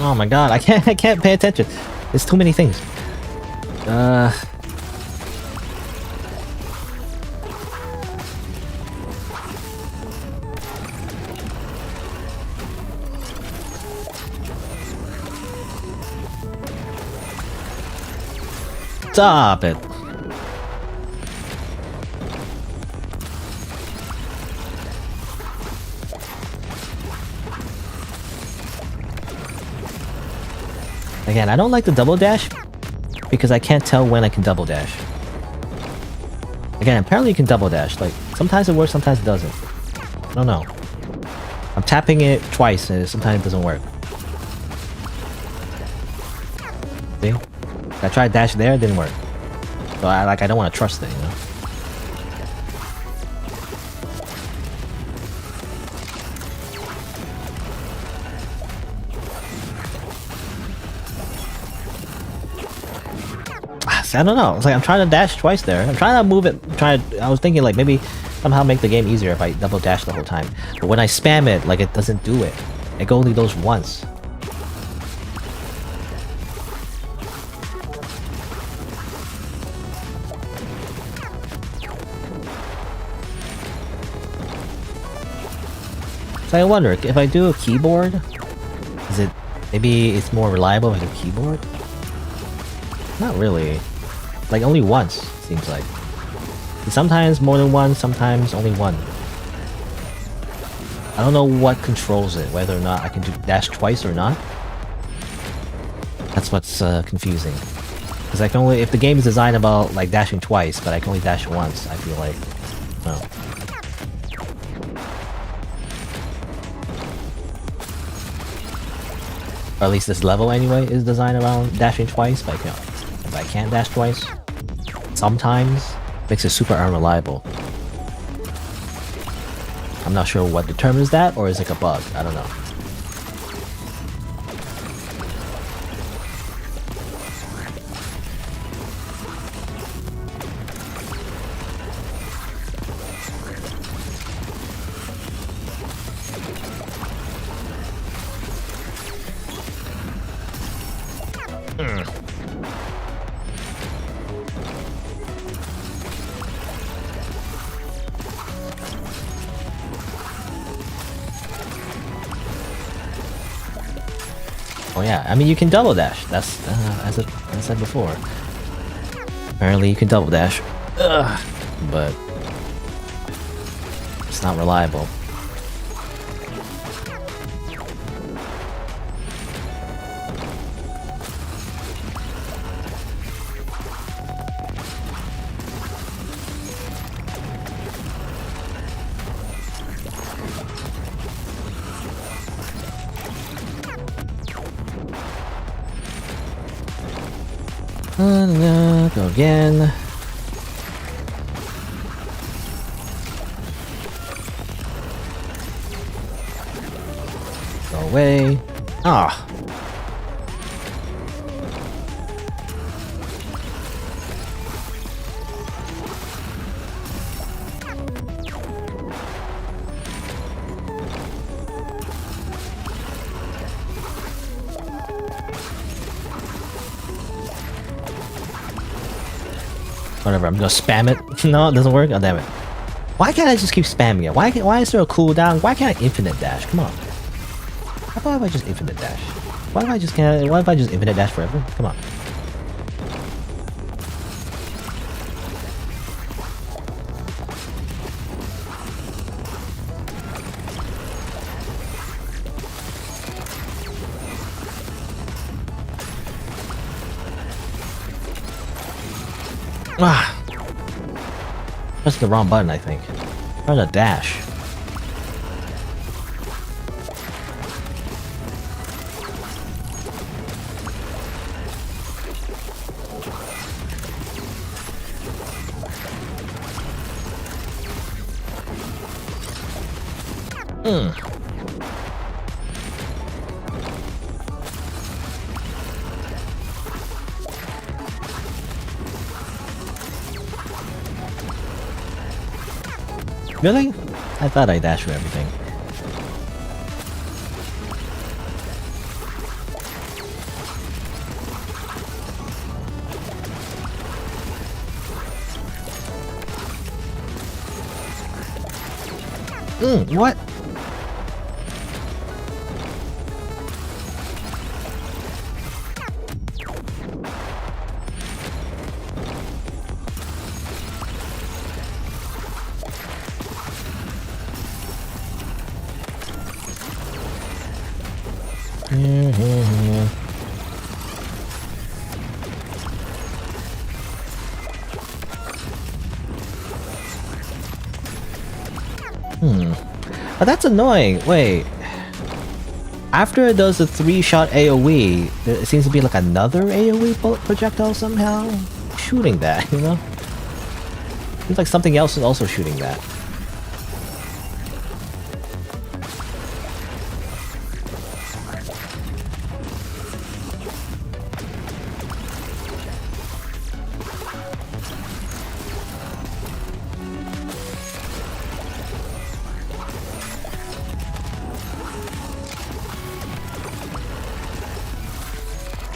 Oh my god, I can't pay attention. There's too many things. Stop it. Again, I don't like the double dash, because I can't tell when I can double dash. Again, apparently you can double dash. Like, sometimes it works, sometimes it doesn't. I don't know. I'm tapping it twice and sometimes it doesn't work. See? I tried dash there, it didn't work. So I don't want to trust it, you know? I don't know. It's like I'm trying to dash twice there. I'm trying to move it. I was thinking like maybe somehow make the game easier if I double dash the whole time. But when I spam it, like it doesn't do it. It only goes once. So I wonder if I do a keyboard, is it maybe it's more reliable with a keyboard? Not really. Like only once, seems like. Sometimes more than one, sometimes only one. I don't know what controls it, whether or not I can do dash twice or not. That's what's confusing. Because I can only, if the game is designed about like dashing twice, but I can only dash once, I feel like. Oh. Or at least this level anyway is designed around dashing twice, but if I can't dash twice, sometimes makes it super unreliable. I'm not sure what determines that, or is it like a bug? I don't know. Oh yeah, I mean you can double dash. That's as I said before. Apparently you can double dash, but it's not reliable. Go again. Go away. Ah. Whatever, I'm gonna spam it. No, it doesn't work? Oh, damn it. Why can't I just keep spamming it? Why is there a cooldown? Why can't I infinite dash? Come on. How about if I just infinite dash? Why if I just infinite dash forever? Come on. Ah! Pressed the wrong button, I think. Press a dash. Really? I thought I dashed for everything. What? that's annoying. Wait. After it does the 3-shot AoE, there seems to be like another AoE bullet projectile somehow shooting that, you know? Seems like something else is also shooting that.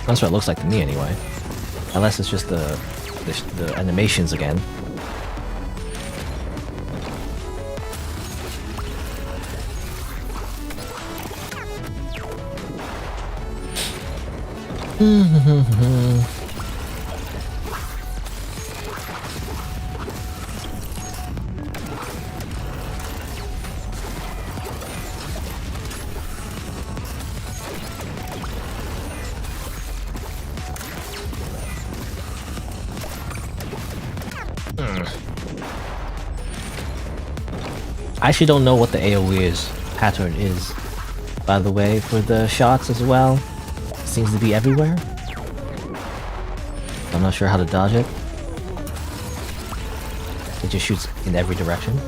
That's what it looks like to me, anyway. Unless it's just the animations again. I actually don't know what the AoE pattern is, by the way, for the shots as well. It seems to be everywhere. I'm not sure how to dodge it. It just shoots in every direction.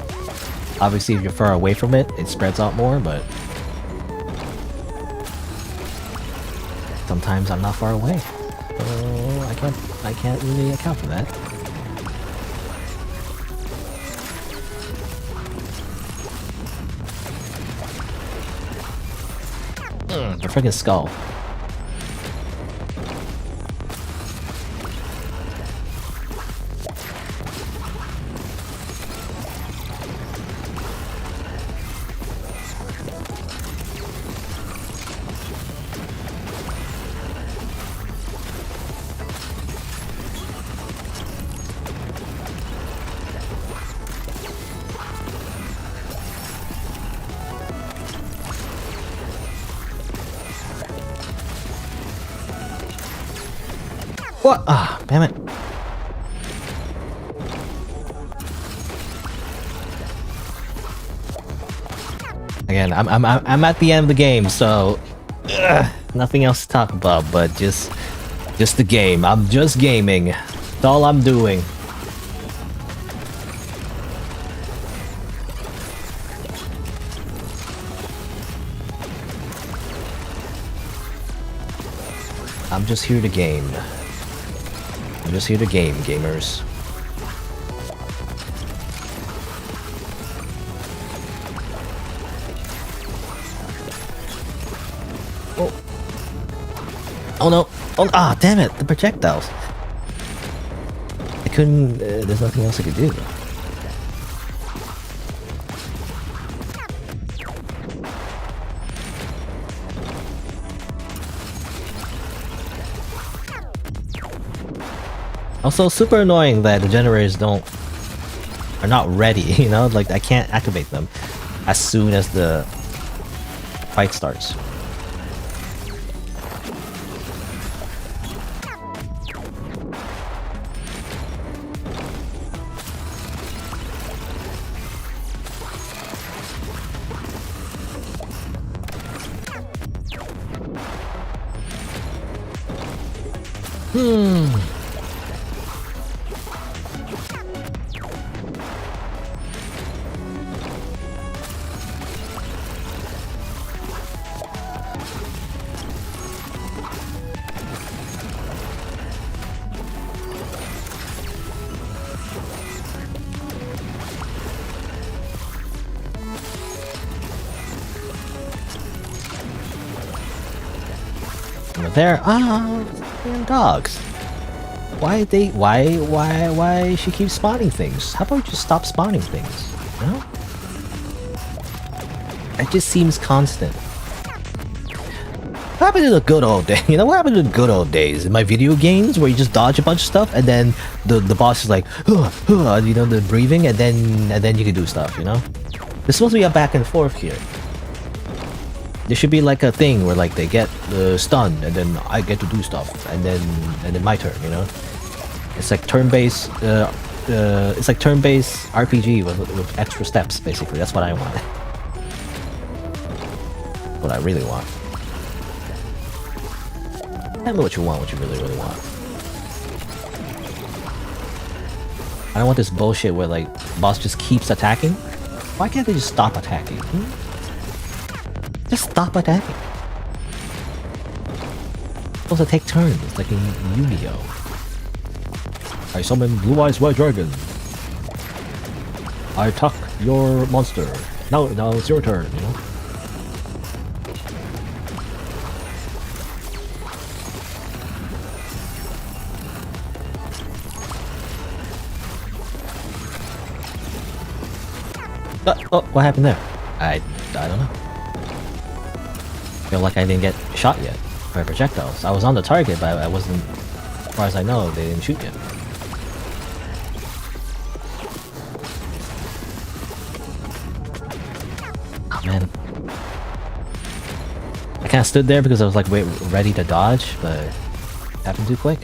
Obviously, if you're far away from it, it spreads out more, but sometimes I'm not far away, so I can't really account for that. The friggin' skull. What? Ah, damn it. Again, I'm at the end of the game, so nothing else to talk about, but just the game. I'm just gaming. That's all I'm doing. I'm just here to game. I'm just here to game, gamers. Oh. Oh no. Oh, ah, damn it. The projectiles. I couldn't... there's nothing else I could do. Also, super annoying that the generators are not ready, you know? Like, I can't activate them as soon as the fight starts. There, dogs. Why she keeps spawning things? How about we just stop spawning things? You know? It just seems constant. What happened to the good old days? You know, what happened to the good old days in my video games where you just dodge a bunch of stuff and then the boss is like, you know, the breathing, and then you can do stuff, you know? There's supposed to be a back and forth here. There should be like a thing where like they get stunned and then I get to do stuff and then my turn, you know? It's like turn-based RPG with extra steps, basically. That's what I want. what I really want. Tell me what you want, what you really, really want. I don't want this bullshit where, like, boss just keeps attacking. Why can't they just stop attacking? Just stop attacking. Supposed to take turns, like in Yu-Gi-Oh! I summon Blue Eyes White Dragon. I attack your monster. Now it's your turn, you know? Oh, what happened there? I don't know. Feel like I didn't get shot yet by projectiles. I was on the target, but I wasn't. As far as I know, they didn't shoot yet. Oh man, I kind of stood there because I was like, wait, ready to dodge, but it happened too quick.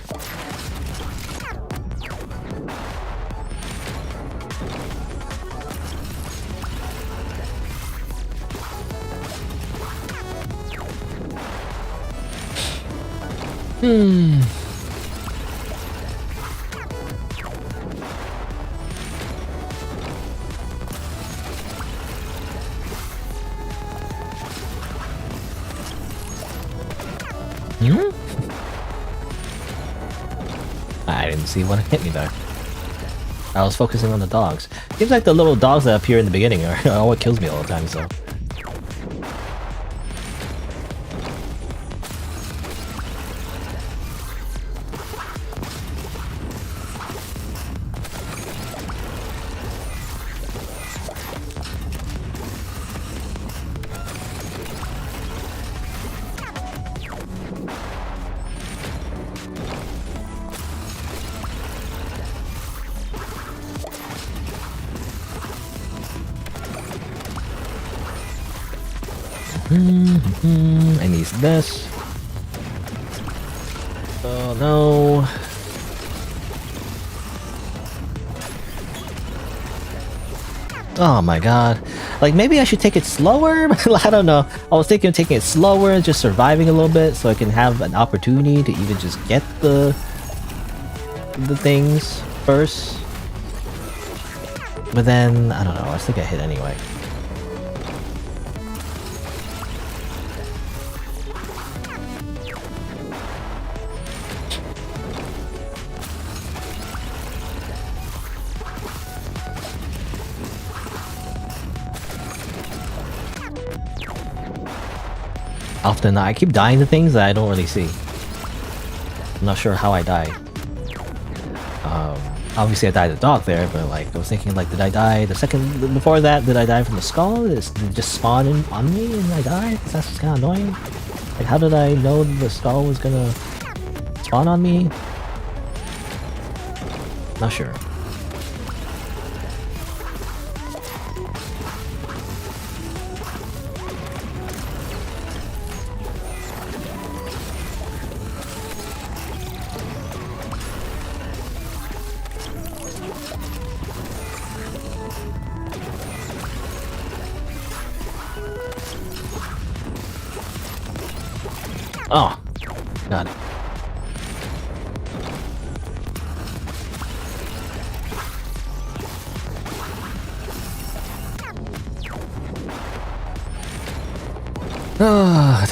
I didn't see what hit me there. I was focusing on the dogs. Seems like the little dogs that appear in the beginning are what kills me all the time, so. I need this. Oh no. Oh my god. Like, maybe I should take it slower? I don't know. I was thinking of taking it slower and just surviving a little bit so I can have an opportunity to even just get the things first. But then, I don't know. I think I hit anyway. Often I keep dying to things that I don't really see. I'm not sure how I die. Obviously I died to the dog there, but like I was thinking, like, did I die the second before that? Did I die from the skull? Did it just spawn in on me and I died? That's just kind of annoying. Like, how did I know the skull was gonna spawn on me? Not sure. Oh, got it. Ah,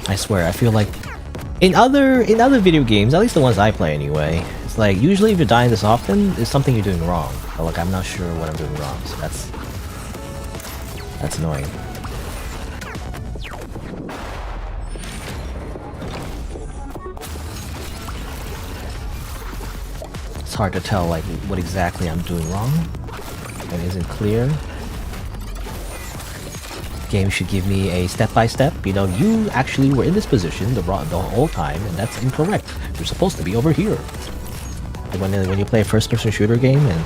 I swear, I feel like in other video games, at least the ones I play anyway, it's like usually if you're dying this often, it's something you're doing wrong. But like, I'm not sure what I'm doing wrong, so that's annoying. It's hard to tell like what exactly I'm doing wrong. It isn't clear. Game should give me a step-by-step, you know, you actually were in this position the whole time, and that's incorrect. You're supposed to be over here. Like when you play a first-person shooter game and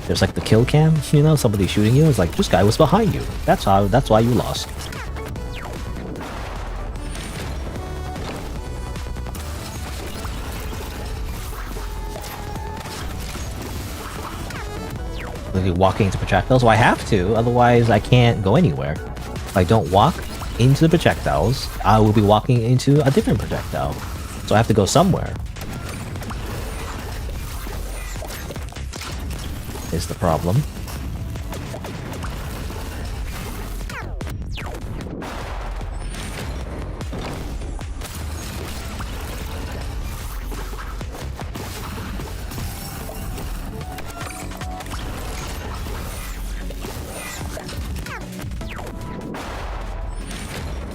there's like the kill cam, you know, somebody shooting you, it's like, this guy was behind you. That's why you lost. Literally walking into projectiles. Well, I have to, otherwise I can't go anywhere. If I don't walk into the projectiles, I will be walking into a different projectile. So I have to go somewhere. Is the problem.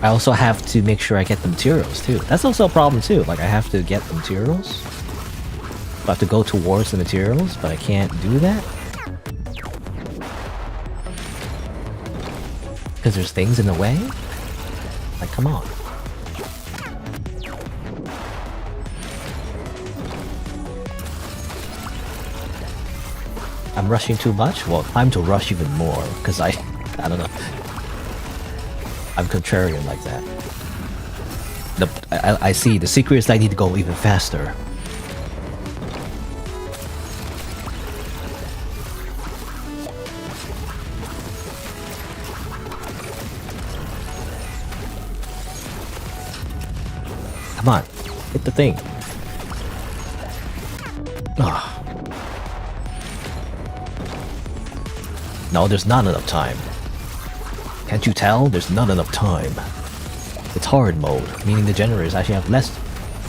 I also have to make sure I get the materials too. That's also a problem too. Like I have to get the materials. I have to go towards the materials, but I can't do that. Because there's things in the way? Like, come on. I'm rushing too much? Well, time to rush even more, because I don't know. I'm contrarian like that. I see. The secret is I need to go even faster. Come on, hit the thing. Ah. No, there's not enough time. Can't you tell? There's not enough time. It's hard mode, meaning the generators actually have less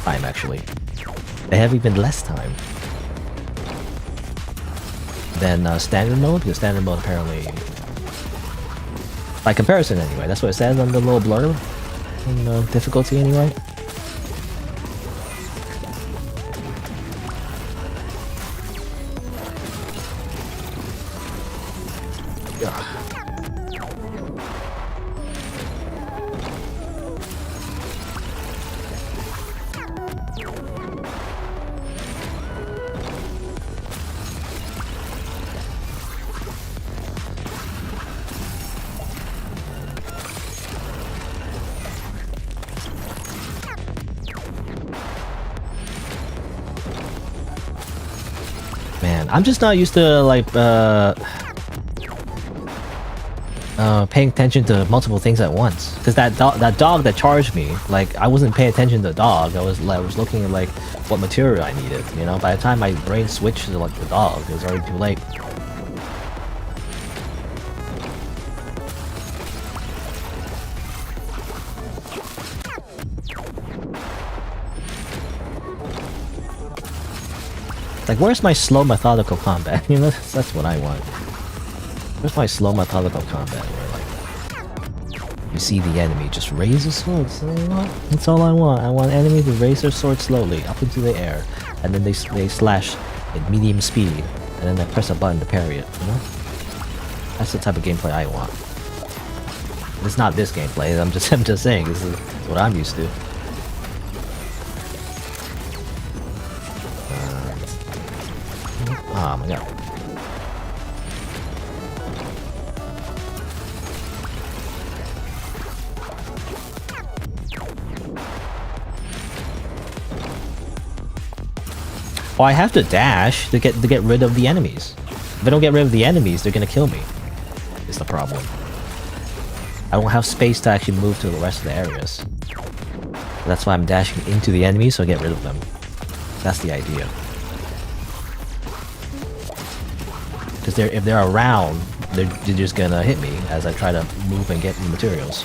time actually. They have even less time than standard mode, because standard mode apparently... By comparison anyway, that's what it says on the little blurb. In difficulty anyway. Man, I'm just not used to like paying attention to multiple things at once. Because that dog that charged me, like I wasn't paying attention to the dog. I was looking at like what material I needed. You know, by the time my brain switched to like the dog, it was already too late. Like, where's my slow methodical combat? You know, that's what I want. Where's my slow methodical combat? Where, like, you see the enemy, just raise his sword. So what? That's all I want. I want enemy to raise their sword slowly up into the air, and then they slash at medium speed, and then I press a button to parry it. You know, that's the type of gameplay I want. It's not this gameplay. I'm just saying. This is what I'm used to. Oh my god. Oh, I have to dash to get rid of the enemies. If I don't get rid of the enemies, they're gonna kill me. Is the problem. I don't have space to actually move to the rest of the areas. That's why I'm dashing into the enemies so I get rid of them. That's the idea. Because if they're around, they're just gonna hit me as I try to move and get the materials.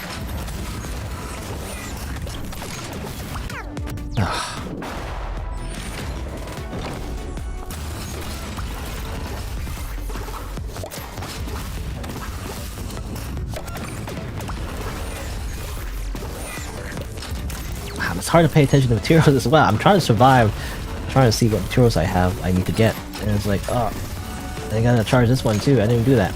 It's hard to pay attention to materials as well. I'm trying to survive, trying to see what materials I need to get, and it's like, oh, I gotta charge this one too. I didn't do that.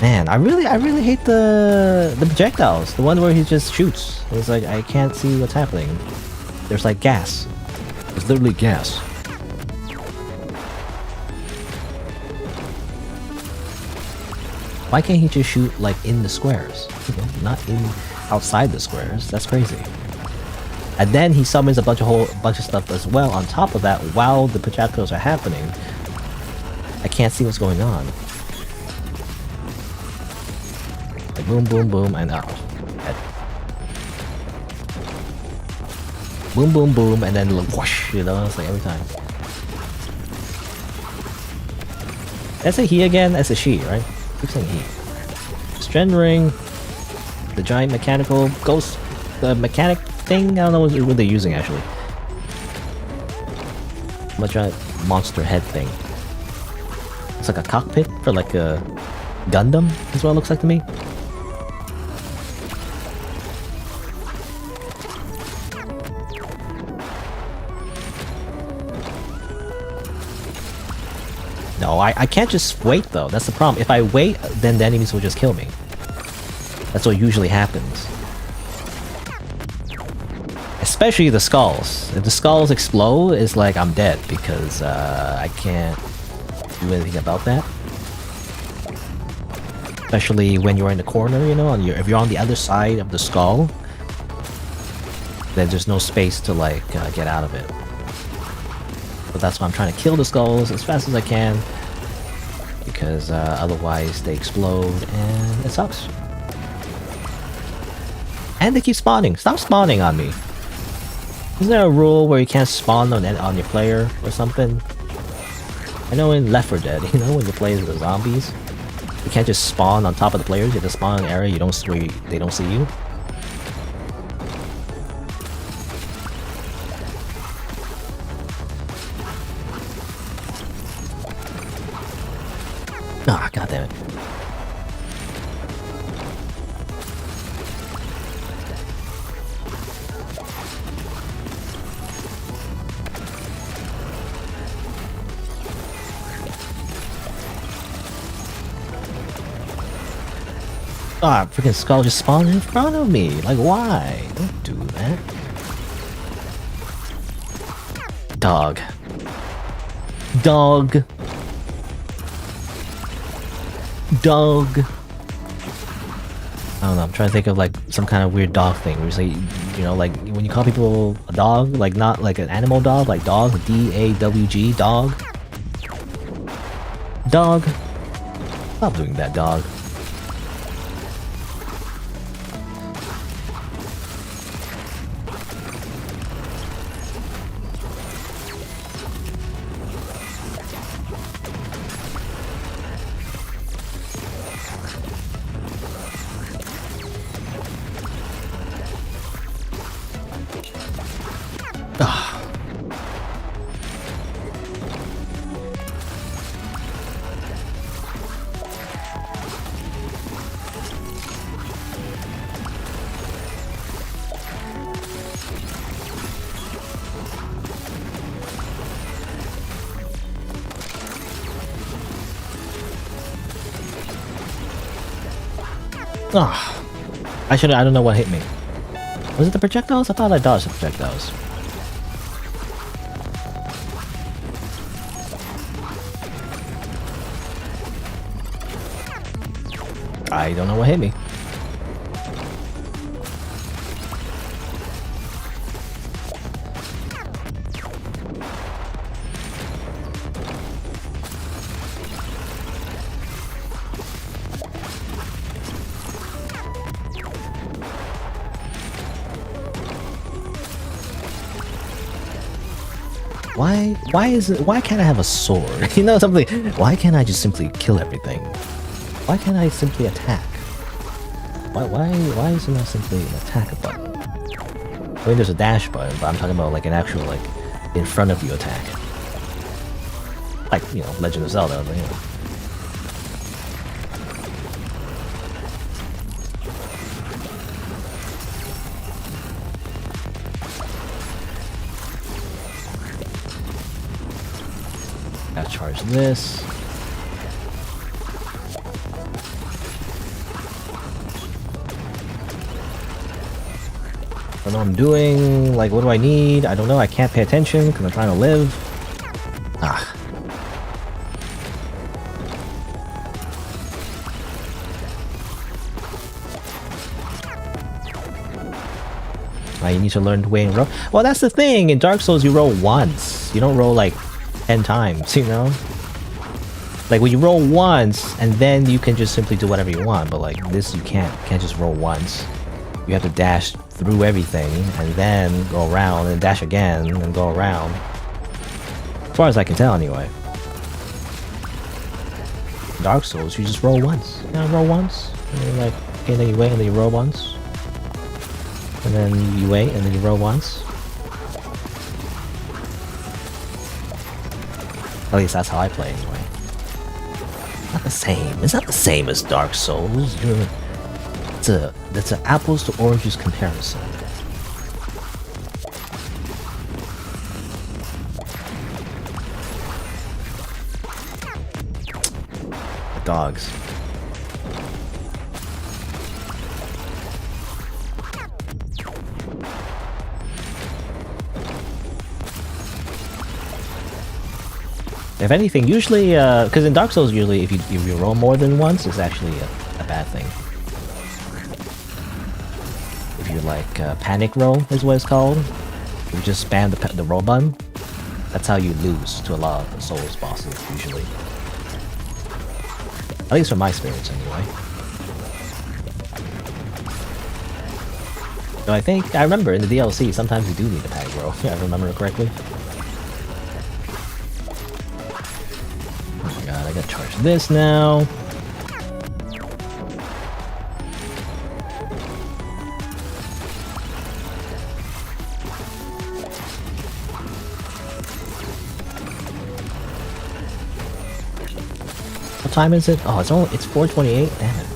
Man, I really hate the projectiles. The one where he just shoots. It's like I can't see what's happening. There's like gas. There's literally gas. Why can't he just shoot like in the squares? You know, not in outside the squares. That's crazy. And then he summons a bunch of stuff as well on top of that while the projectiles are happening. I can't see what's going on. Like boom, boom, boom, and head. Boom, boom, boom, and then whoosh, you know, it's like every time. That's a he again, that's a she, right? Keep saying he. Strand ring, the giant mechanical ghost, the mechanic thing, I don't know what they're using actually. A giant monster head thing. It's like a cockpit for like a Gundam, is what it looks like to me. No, I can't just wait though, that's the problem. If I wait, then the enemies will just kill me. That's what usually happens. Especially the skulls. If the skulls explode, it's like I'm dead because I can't do anything about that. Especially when you're in the corner, you know, if you're on the other side of the skull, then there's no space to like get out of it. But that's why I'm trying to kill the skulls as fast as I can, because otherwise they explode and it sucks. And they keep spawning. Stop spawning on me. Isn't there a rule where you can't spawn on your player or something? I know in Left 4 Dead, you know, when you play as the zombies, you can't just spawn on top of the players. You have to spawn in an area where they don't see you. Ah, god damn it. Ah, freaking skull just spawned in front of me. Like, why? Don't do that. Dog. Dog. Dog. I don't know, I'm trying to think of like some kind of weird dog thing where you say, you know, like when you call people a dog, like not like an animal dog, like dog, D-A-W-G, dog. Dog. Stop doing that, dog. Ah, I don't know what hit me. Was it the projectiles? I thought I dodged the projectiles. I don't know what hit me. Why can't I have a sword? You know something? Why can't I just simply kill everything? Why can't I simply attack? Why isn't there simply an attack button? I mean, there's a dash button, but I'm talking about like an actual like in front of you attack. Like, you know, Legend of Zelda, but, you know. Gotta charge this. I don't know what I'm doing. Like, what do I need? I don't know. I can't pay attention because I'm trying to live. Ah. You need to learn the way and roll. Well, that's the thing. In Dark Souls, you roll once. You don't roll like 10 times, you know? Like when you roll once, and then you can just simply do whatever you want. But like this, you can't. You can't just roll once. You have to dash through everything, and then go around, and dash again, and go around. As far as I can tell, anyway. Dark Souls, you just roll once. You know, roll once, and then like, okay, then you wait, and then you roll once, and then you wait, and then you roll once. At least that's how I play, anyway. Not the same. It's not the same as Dark Souls. That's an apples to oranges comparison. Dogs. If anything, usually, because in Dark Souls, usually if you roll more than once, it's actually a bad thing. If you like panic roll is what it's called, you just spam the roll button. That's how you lose to a lot of Souls bosses usually. At least from my experience, anyway. So I remember in the DLC, sometimes you do need a panic roll, if I remember correctly. Oh my god, I gotta charge this now. What time is it? Oh, it's 4:28. Damn it.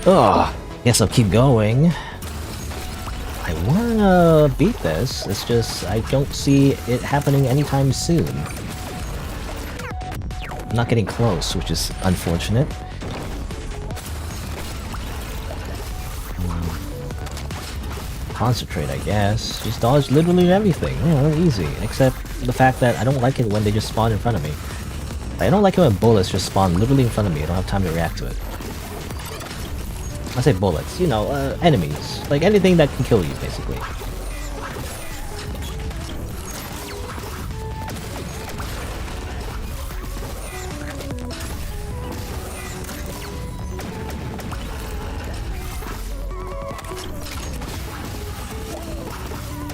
Ugh. Guess I'll keep going. I wanna beat this. It's just I don't see it happening anytime soon. I'm not getting close, which is unfortunate. Concentrate, I guess. Just dodge literally everything. You know, easy. Except the fact that I don't like it when they just spawn in front of me. I don't like it when bullets just spawn literally in front of me. I don't have time to react to it. I say bullets, you know, enemies. Like anything that can kill you, basically.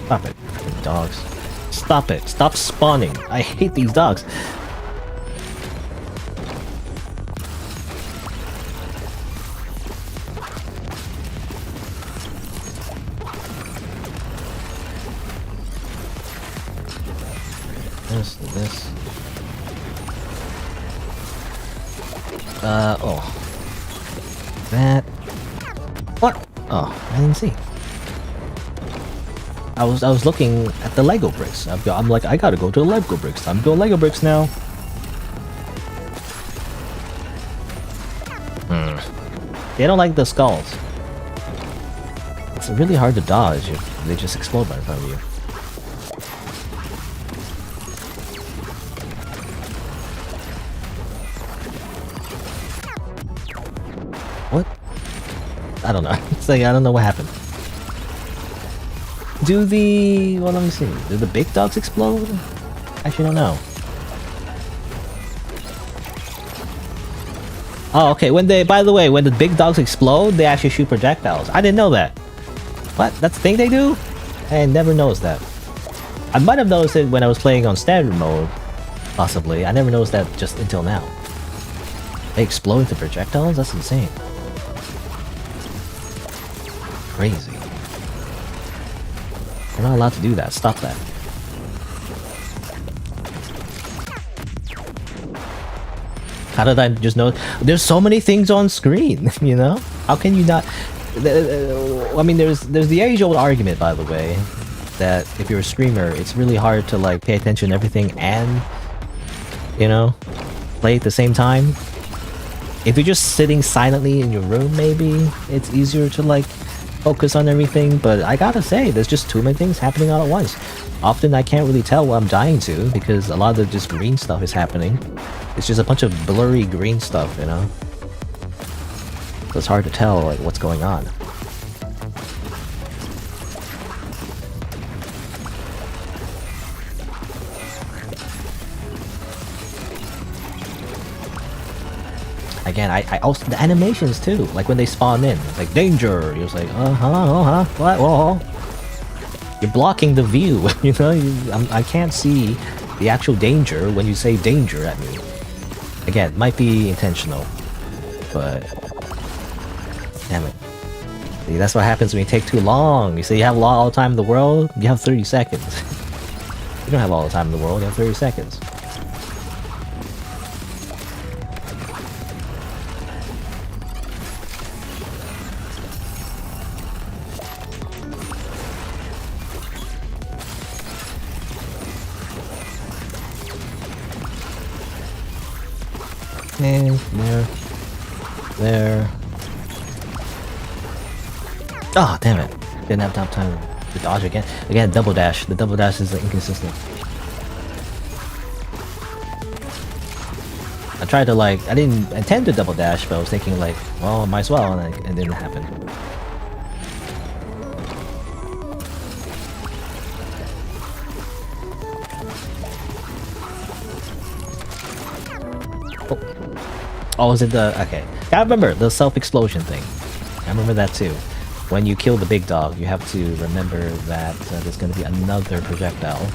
Stop it, freaking dogs. Stop it. Stop spawning. I hate these dogs. This. Oh. That. What? Oh, I didn't see. I was looking at the Lego bricks. I'm like, I gotta go to the Lego bricks. Time to go Lego bricks now. They don't like the skulls. It's really hard to dodge if they just explode right in front of you. What? I don't know. It's like, I don't know what happened. Well, let me see. Do the big dogs explode? Actually, don't know. Oh, okay. By the way, when the big dogs explode, they actually shoot projectiles. I didn't know that. What? That's the thing they do? I never noticed that. I might have noticed it when I was playing on standard mode. Possibly. I never noticed that just until now. They explode into projectiles? That's insane. Crazy. You're not allowed to do that. Stop that. How did I just know? There's so many things on screen, you know? How can you not... I mean, there's the age-old argument, by the way, that if you're a streamer, it's really hard to, like, pay attention to everything and, you know, play at the same time. If you're just sitting silently in your room, maybe it's easier to, like, focus on everything, but I gotta say, there's just too many things happening all at once. Often I can't really tell what I'm dying to, because a lot of the just green stuff is happening. It's just a bunch of blurry green stuff, you know? So it's hard to tell, like, what's going on. again, I also the animations too. Like when they spawn in, it's like danger. You're just like, what? Whoa. You're blocking the view. You know, I can't see the actual danger when you say danger at me. Again, might be intentional, but damn it. See, that's what happens when you take too long. You say you have all the time in the world, you have 30 seconds. You don't have all the time in the world, you have 30 seconds. And there. Oh, damn it. Didn't have enough time to dodge again. Again, double dash. The double dash is inconsistent. I tried to like, I didn't intend to double dash, but I was thinking like, well, might as well, and it didn't happen. Oh, is it the... Okay. I remember the self-explosion thing. I remember that too. When you kill the big dog, you have to remember that there's going to be another projectile.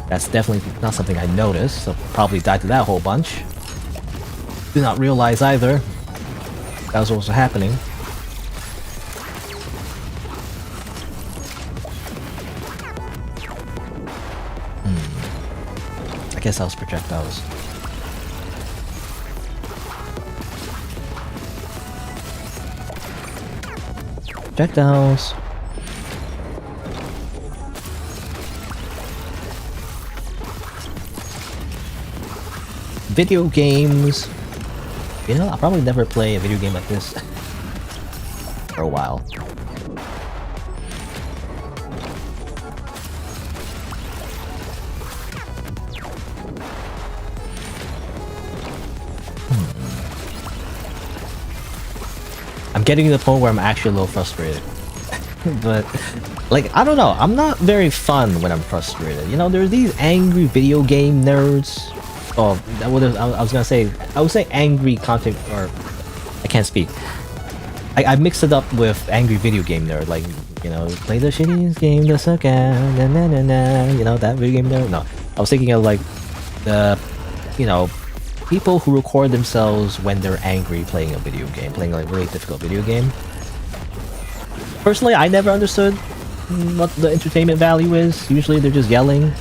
That's definitely not something I noticed, so probably died to that whole bunch. Did not realize either that was what was happening. I guess that was projectiles. Projectiles. Video games. You know, I'll probably never play a video game like this for a while. I'm getting to the point where I'm actually a little frustrated. But, like, I don't know. I'm not very fun when I'm frustrated. You know, there's these angry video game nerds. Oh, I was gonna say, I would say angry content, or I can't speak. I mixed it up with angry video game nerd, like, you know, play the shittiest game to suck at, na na na na, you know, that video game nerd. No, I was thinking of like the, you know, people who record themselves when they're angry playing a video game, playing like a really difficult video game. Personally, I never understood what the entertainment value is. Usually they're just yelling.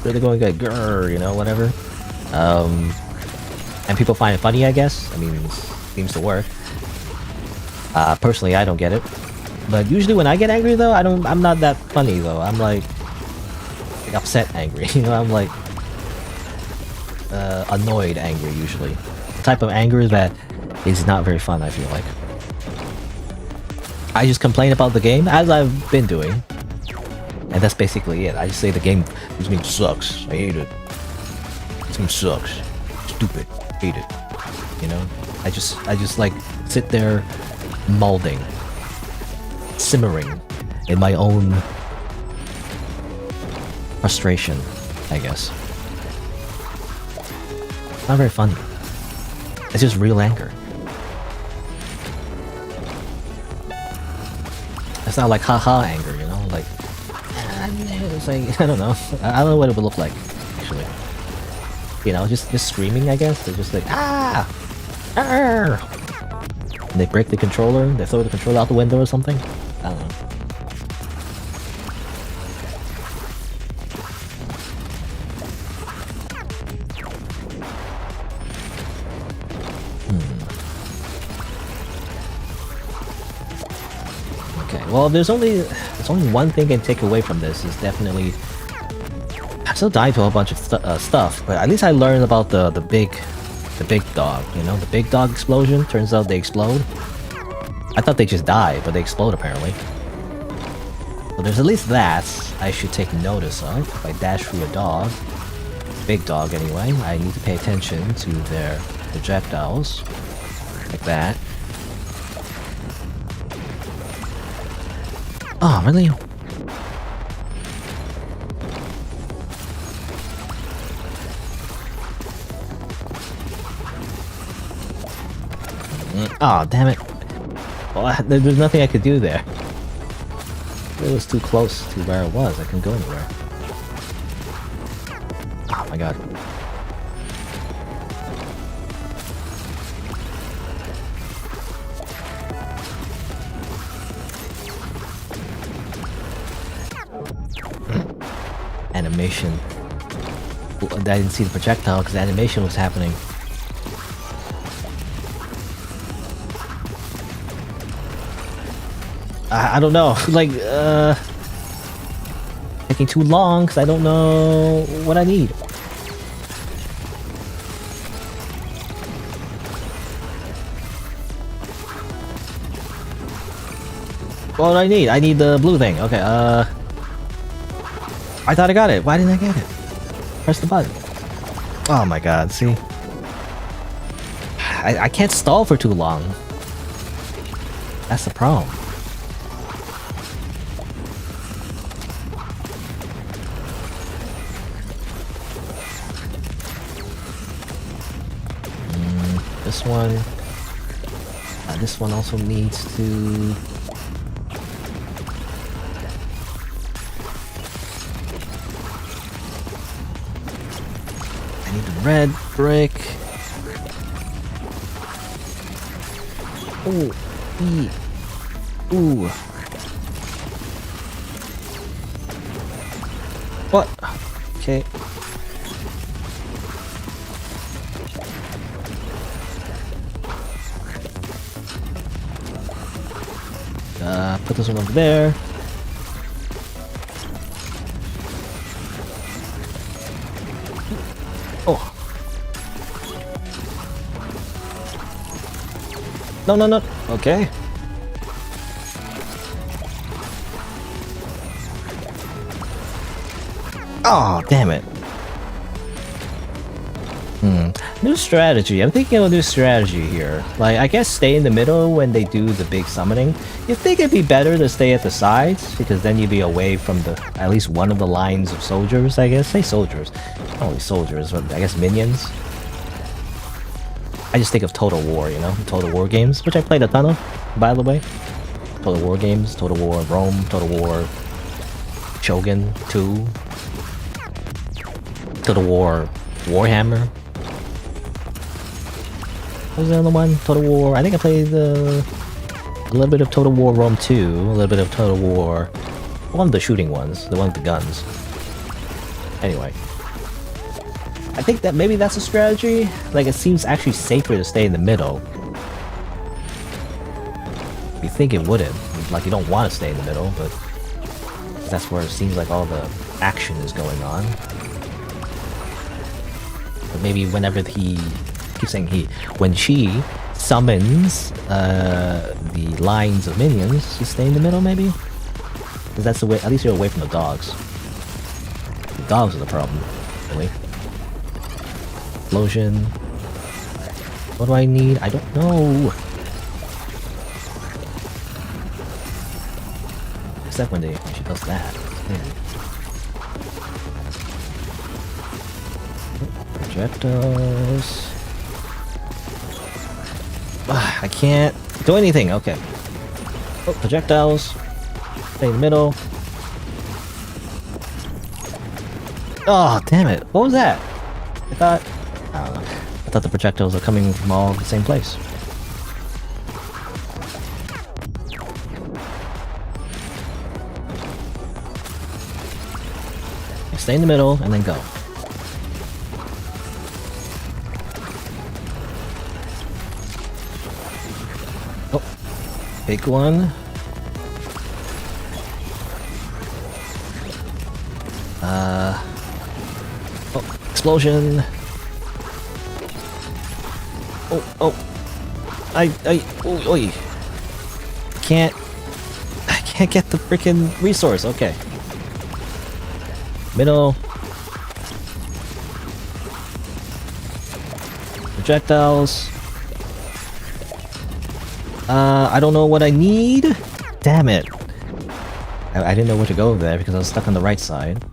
They're going like, grrr, you know, whatever. And people find it funny, I guess. I mean, it seems to work. Personally, I don't get it. But usually when I get angry though, I'm not that funny though. I'm like upset angry, you know, I'm like annoyed angry usually. The type of anger that is not very fun, I feel like. I just complain about the game, as I've been doing. And that's basically it. I just say this game sucks. I hate it. This game sucks. Stupid. Hate it. You know? I just like sit there molding. Simmering in my own frustration, I guess. Not very funny. It's just real anger. It's not like haha anger, you know? Like, it's like, I don't know. I don't know what it would look like, actually. You know, just screaming, I guess. They're just like, ah! Arr! And they break the controller, they throw the controller out the window or something. I don't know. Okay, well, there's only one thing I can take away from this. Is definitely I still died to a whole bunch of stuff, but at least I learned about the big dog. You know, the big dog explosion. Turns out they explode. I thought they just die, but they explode apparently. So there's at least that I should take notice of. If I dash through a dog, big dog anyway, I need to pay attention to their projectiles, like that. Oh, really? Oh, damn it. Well, there's nothing I could do there. It was too close to where it was. I couldn't go anywhere. Oh my god. Animation. I didn't see the projectile because the animation was happening. I don't know, like, taking too long because I don't know what I need. What do I need? I need the blue thing. Okay, I thought I got it. Why didn't I get it? Press the button. Oh my god, see? I can't stall for too long. That's the problem. This one. This one also needs to... I need the red brick. Ooh. Ooh. What? Okay. Put this one over there. Oh. No, no, no. Okay. Oh, damn it. New strategy. I'm thinking of a new strategy here. Like, I guess stay in the middle when they do the big summoning. You think it'd be better to stay at the sides? Because then you'd be away from the at least one of the lines of soldiers, I guess. Say soldiers. Not only soldiers, but I guess minions. I just think of Total War, you know? Total War games, which I played a ton of, by the way. Total War games, Total War Rome, Total War Shogun 2, Total War Warhammer. What was the other one? Total War. I think I played a little bit of Total War Rome 2, a little bit of Total War. One of the shooting ones, the one with the guns. Anyway. I think that maybe that's a strategy. Like, it seems actually safer to stay in the middle. You think it wouldn't. Like, you don't want to stay in the middle, but that's where it seems like all the action is going on. But maybe whenever he... keep saying he... when she summons the lines of minions, you stay in the middle, maybe? Because that's the way... at least you're away from the dogs. The dogs are the problem, really. Explosion. What do I need? I don't know. Except when she does that. Projectiles. I can't do anything. Okay. Oh, projectiles. Stay in the middle. Oh, damn it. What was that? I thought... I don't know. I thought the projectiles are coming from all the same place. Stay in the middle and then go. Oh, big one. Oh, explosion. Oh, oi. I can't get the freaking resource. Okay. Middle. Projectiles. I don't know what I need. Damn it. I didn't know where to go there because I was stuck on the right side.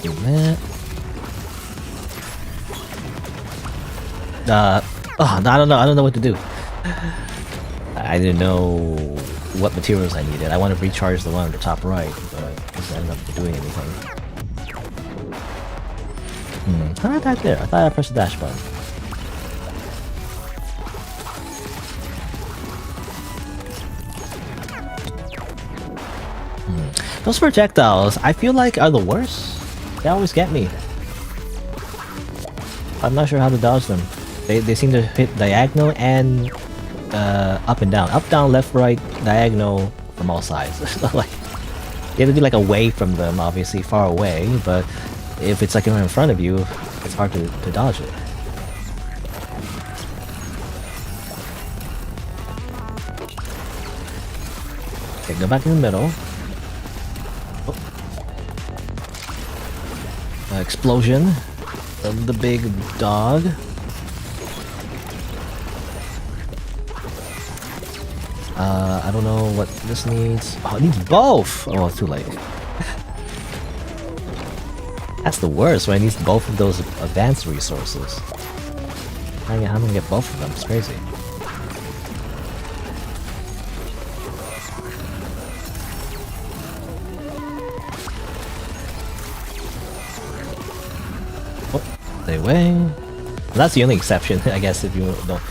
Do that. Oh, no, I don't know. I don't know what to do. I didn't know what materials I needed. I want to recharge the one on the top right, but it doesn't end up doing anything. How did I die there? I thought I pressed the dash button. Those projectiles, I feel like, are the worst. They always get me. I'm not sure how to dodge them. They seem to hit diagonal and up and down. Up, down, left, right, diagonal from all sides. Like, you have to be like away from them, obviously, far away, but if it's like in front of you, it's hard to dodge it. Okay, go back in the middle. Explosion from the big dog. I don't know what this needs. Oh, it needs both! Oh, it's too late. That's the worst, when it needs both of those advanced resources. How am I gonna get both of them? It's crazy. Stay away. Well, that's the only exception, I guess, if you don't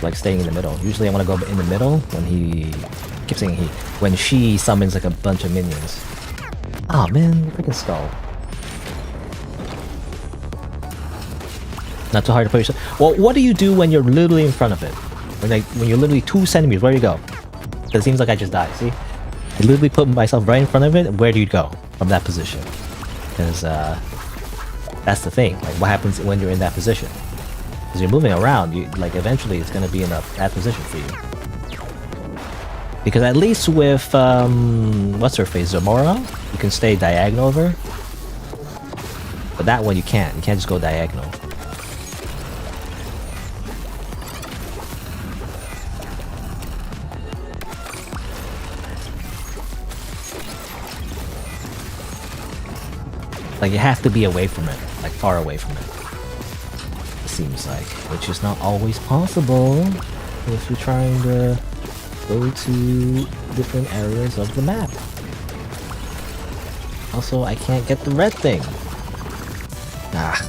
like staying in the middle. Usually I want to go in the middle when he... I keep saying he. When she summons like a bunch of minions. Oh man, freaking skull. Not too hard to put yourself... Well, what do you do when you're literally in front of it? When you're literally 2 centimeters, where do you go? Because it seems like I just died, see? I literally put myself right in front of it, where do you go from that position? Because, that's the thing. Like, what happens when you're in that position? Because you're moving around, like, eventually it's gonna be in a bad position for you. Because at least with, what's her face, Zamora, you can stay diagonal over. But that one you can't. You can't just go diagonal. Like, you have to be away from it. Like, far away from it. It seems like. Which is not always possible if you're trying to go to different areas of the map. Also, I can't get the red thing. Ah.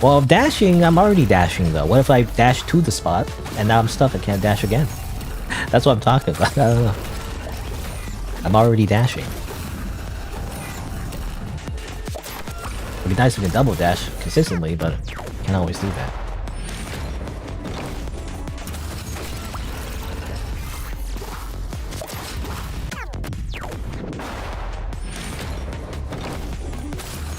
Well, dashing, I'm already dashing though. What if I dash to the spot and now I'm stuck, I can't dash again? That's what I'm talking about. I don't know. I'm already dashing. It'd be nice if we can double dash consistently, but can't always do that.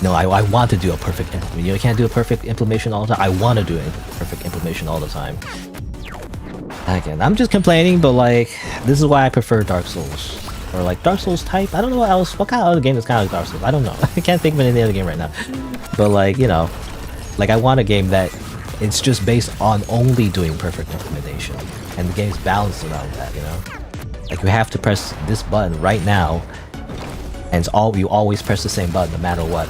No, I want to do a perfect implementation. You can't do a perfect implementation all the time. I want to do a perfect implementation all the time. Again, I'm just complaining, but like, this is why I prefer Dark Souls. Or like Dark Souls type. I don't know what else. What kind of other game is kind of like Dark Souls? I don't know. I can't think of any other game right now. But like, you know, like I want a game that it's just based on only doing perfect implementation, and the game's balanced around that. You know, like you have to press this button right now, and it's all you always press the same button no matter what,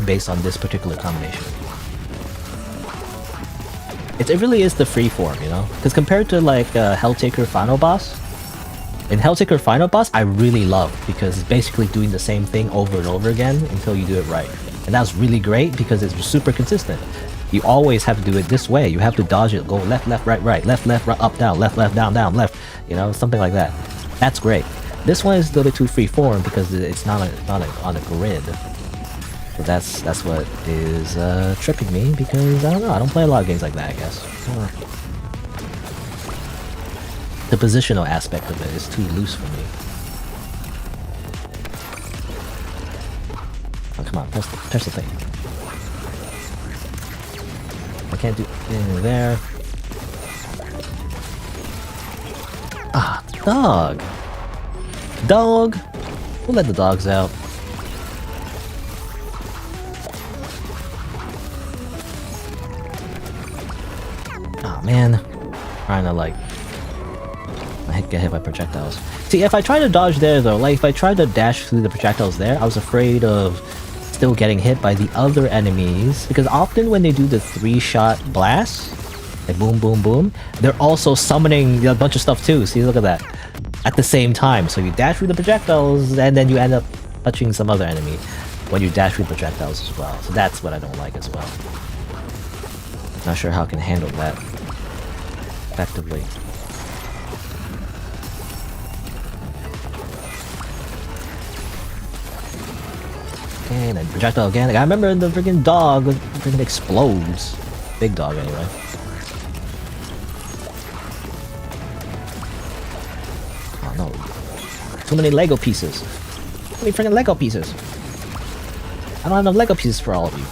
based on this particular combination. It really is the free form, you know, because compared to like Helltaker Final Boss. In Helltaker Final Boss, I really love because it's basically doing the same thing over and over again until you do it right. And that's really great because it's super consistent. You always have to do it this way. You have to dodge it, go left, left, right, right, left, left, right, up, down, left, left, down, down, left. You know, something like that. That's great. This one is a little bit too free form because it's not on a grid. So that's what is tripping me because I don't know. I don't play a lot of games like that, I guess. The positional aspect of it is too loose for me. Oh, come on, press the thing. I can't do anything there. Ah, dog! Dog! We'll let the dogs out. Oh man. Trying to like... My get hit by projectiles. See, if I try to dodge there though, like if I try to dash through the projectiles there, I was afraid of still getting hit by the other enemies, because often when they do the 3-shot blast, like boom boom boom, they're also summoning a bunch of stuff too. See, look at that. At the same time, so you dash through the projectiles and then you end up touching some other enemy when you dash through projectiles as well. So that's what I don't like as well. Not sure how I can handle that effectively. Okay, and then projectile again. Like, I remember the freaking dog freaking explodes. Big dog anyway. Oh no. Too many Lego pieces. Too many freaking Lego pieces. I don't have enough Lego pieces for all of you.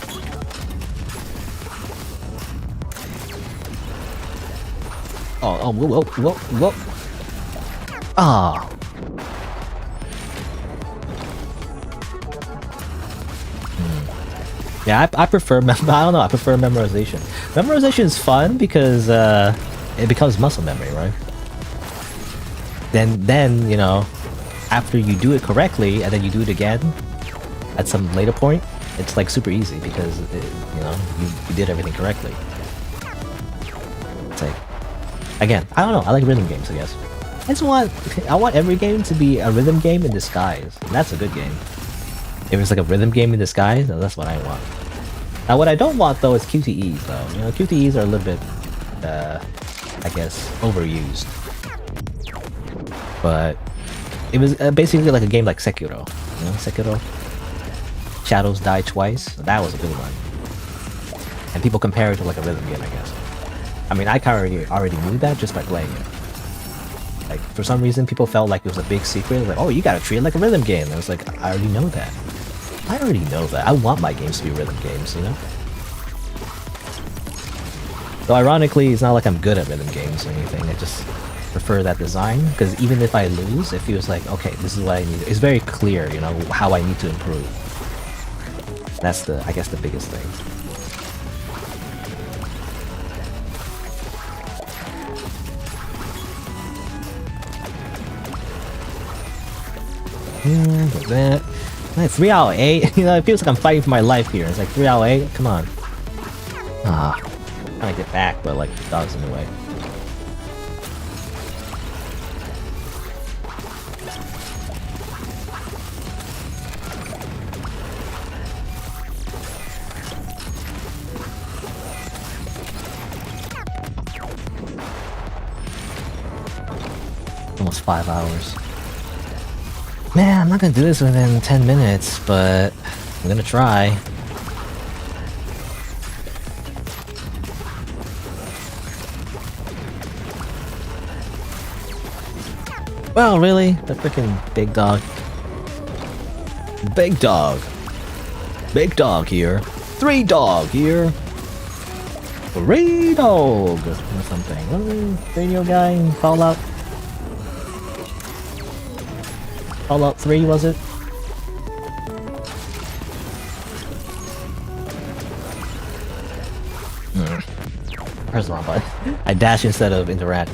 Oh, whoa, whoa, whoa, whoa. Ah. Yeah, I prefer, I don't know, I prefer memorization. Memorization is fun because it becomes muscle memory, right? Then, you know, after you do it correctly and then you do it again at some later point, it's like super easy because, you know, you did everything correctly. It's like, again, I don't know, I like rhythm games, I guess. I want every game to be a rhythm game in disguise. And that's a good game. If it's like a rhythm game in disguise, that's what I want. Now what I don't want though is QTEs though. You know, QTEs are a little bit, I guess, overused. But it was basically like a game like Sekiro. You know, Sekiro? Shadows Die Twice. That was a good one. And people compare it to like a rhythm game, I guess. I mean, I already knew that just by playing it. Like, for some reason, people felt like it was a big secret. Like, oh, you gotta treat it like a rhythm game. And I was like, I already know that. I already know that. I want my games to be rhythm games, you know? So ironically, it's not like I'm good at rhythm games or anything. I just prefer that design, because even if I lose, it feels like, okay, this is what I need. It's very clear, you know, how I need to improve. That's I guess the biggest thing. That. Like 3 out of 8. You know, it feels like I'm fighting for my life here. It's like 3 out of 8. Come on. Ah, I'm trying to get back, but like the dog's in the way. Almost 5 hours. Man, I'm not gonna do this within 10 minutes, but I'm gonna try. Well, really? The freaking big dog. Big dog. Big dog here. 3 dog here. 3 dog or something. What was the radio guy in Fallout? Fallout 3, was it? Press the wrong button. I dash instead of interact.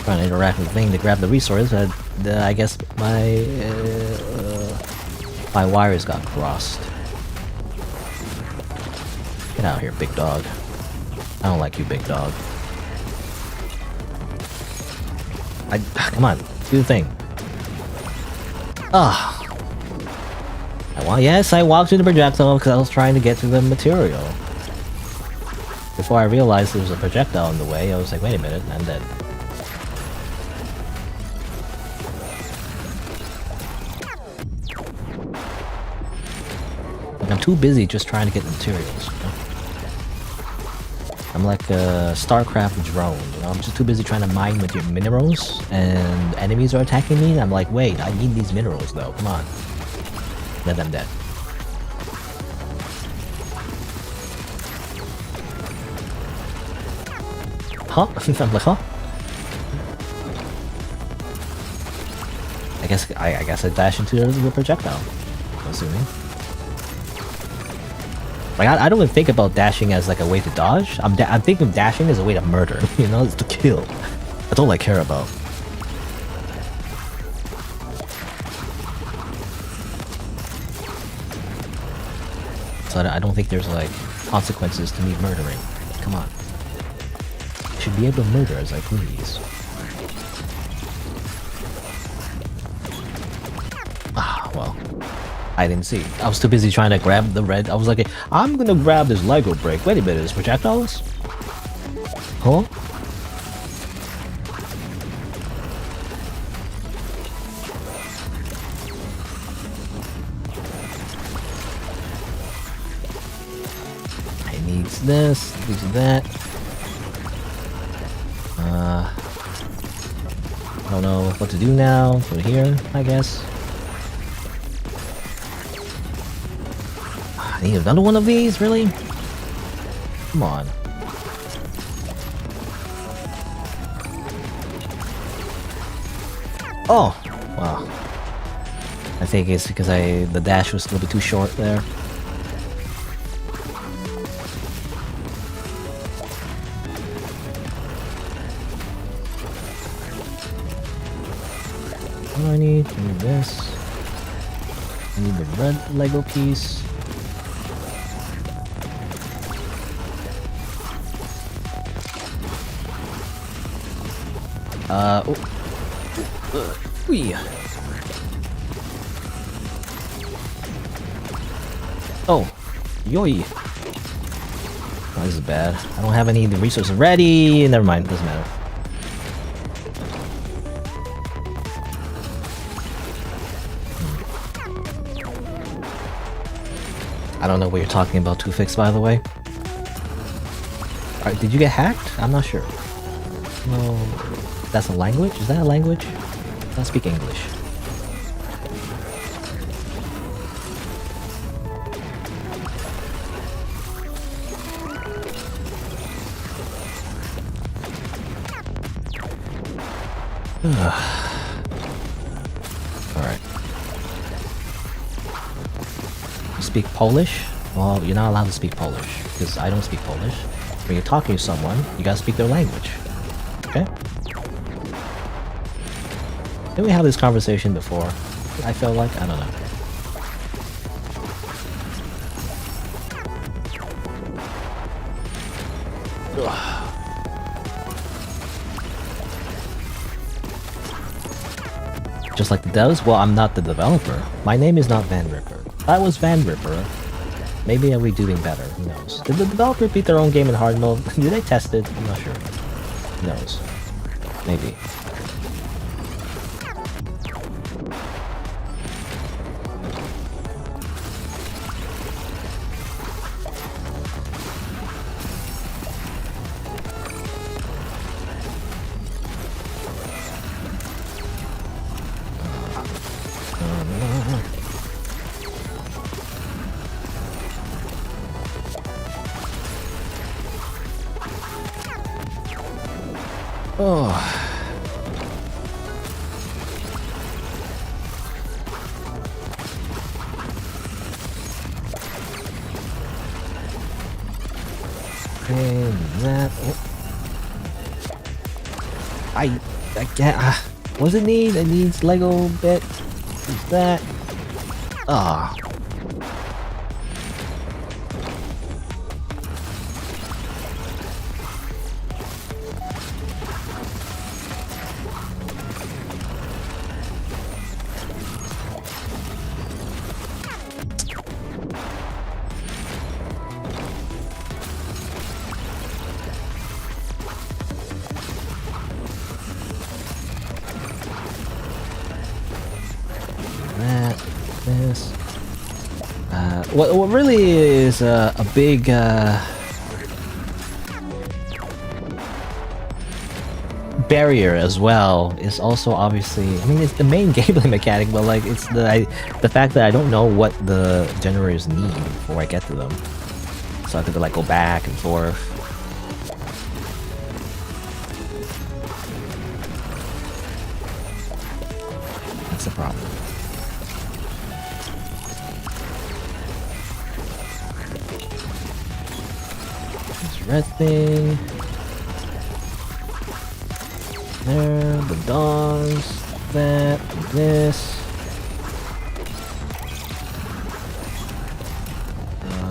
Trying to interact with the thing to grab the resource, but I guess my wires got crossed. Get out of here, big dog. I don't like you, big dog. Come on, do the thing. Ah, yes, I walked through the projectile because I was trying to get to the material. Before I realized there was a projectile in the way, I was like, wait a minute, I'm dead. Like, I'm too busy just trying to get the materials, you know? I'm like a StarCraft drone, you know? I'm just too busy trying to mine with your minerals, and enemies are attacking me, and I'm like, wait, I need these minerals though, come on. Then I'm dead. Huh? I'm like, huh? I guess I dash into the projectile, I'm assuming. Like, I don't even think about dashing as like a way to dodge. I'm thinking of dashing as a way to murder, you know, it's to kill. That's all I care about. So I don't think there's like consequences to me murdering. Come on. I should be able to murder as I please. Ah, well. I didn't see. I was too busy trying to grab the red. I was like, I'm gonna grab this Lego brick. Wait a minute, is projectiles? Huh? This, that. I don't know what to do now. Put it here, I guess. I need another one of these, really? Come on. Oh, wow. I think it's because the dash was a little bit too short there. I need this. I need the red Lego piece. Oh, yoy. Oh, this is bad. I don't have any of the resources ready. Never mind, doesn't matter. I don't know what you're talking about, Two-Fix, by the way. Alright, did you get hacked? I'm not sure. No, that's a language? Is that a language? I don't speak English. Alright. Speak Polish? Well, you're not allowed to speak Polish, because I don't speak Polish. When you're talking to someone, you gotta speak their language. Okay? Didn't we have this conversation before? I felt like, I don't know. Just like the devs? Well, I'm not the developer. My name is not Van Ripper. If I was Van Ripper, maybe I'll be doing better. Who knows? Did the developer beat their own game in hard mode? Did they test it? I'm not sure. Who knows? Maybe. Oh. And that. Oh. I can't. What does it need? It needs Lego bit. What's that? Ah. This. What really is a big barrier as well is also obviously, I mean, it's the main gameplay mechanic, but like it's the fact that I don't know what the generators need before I get to them, so I have to like go back and forth. That's the problem. Red thing. There, the dogs, that, this.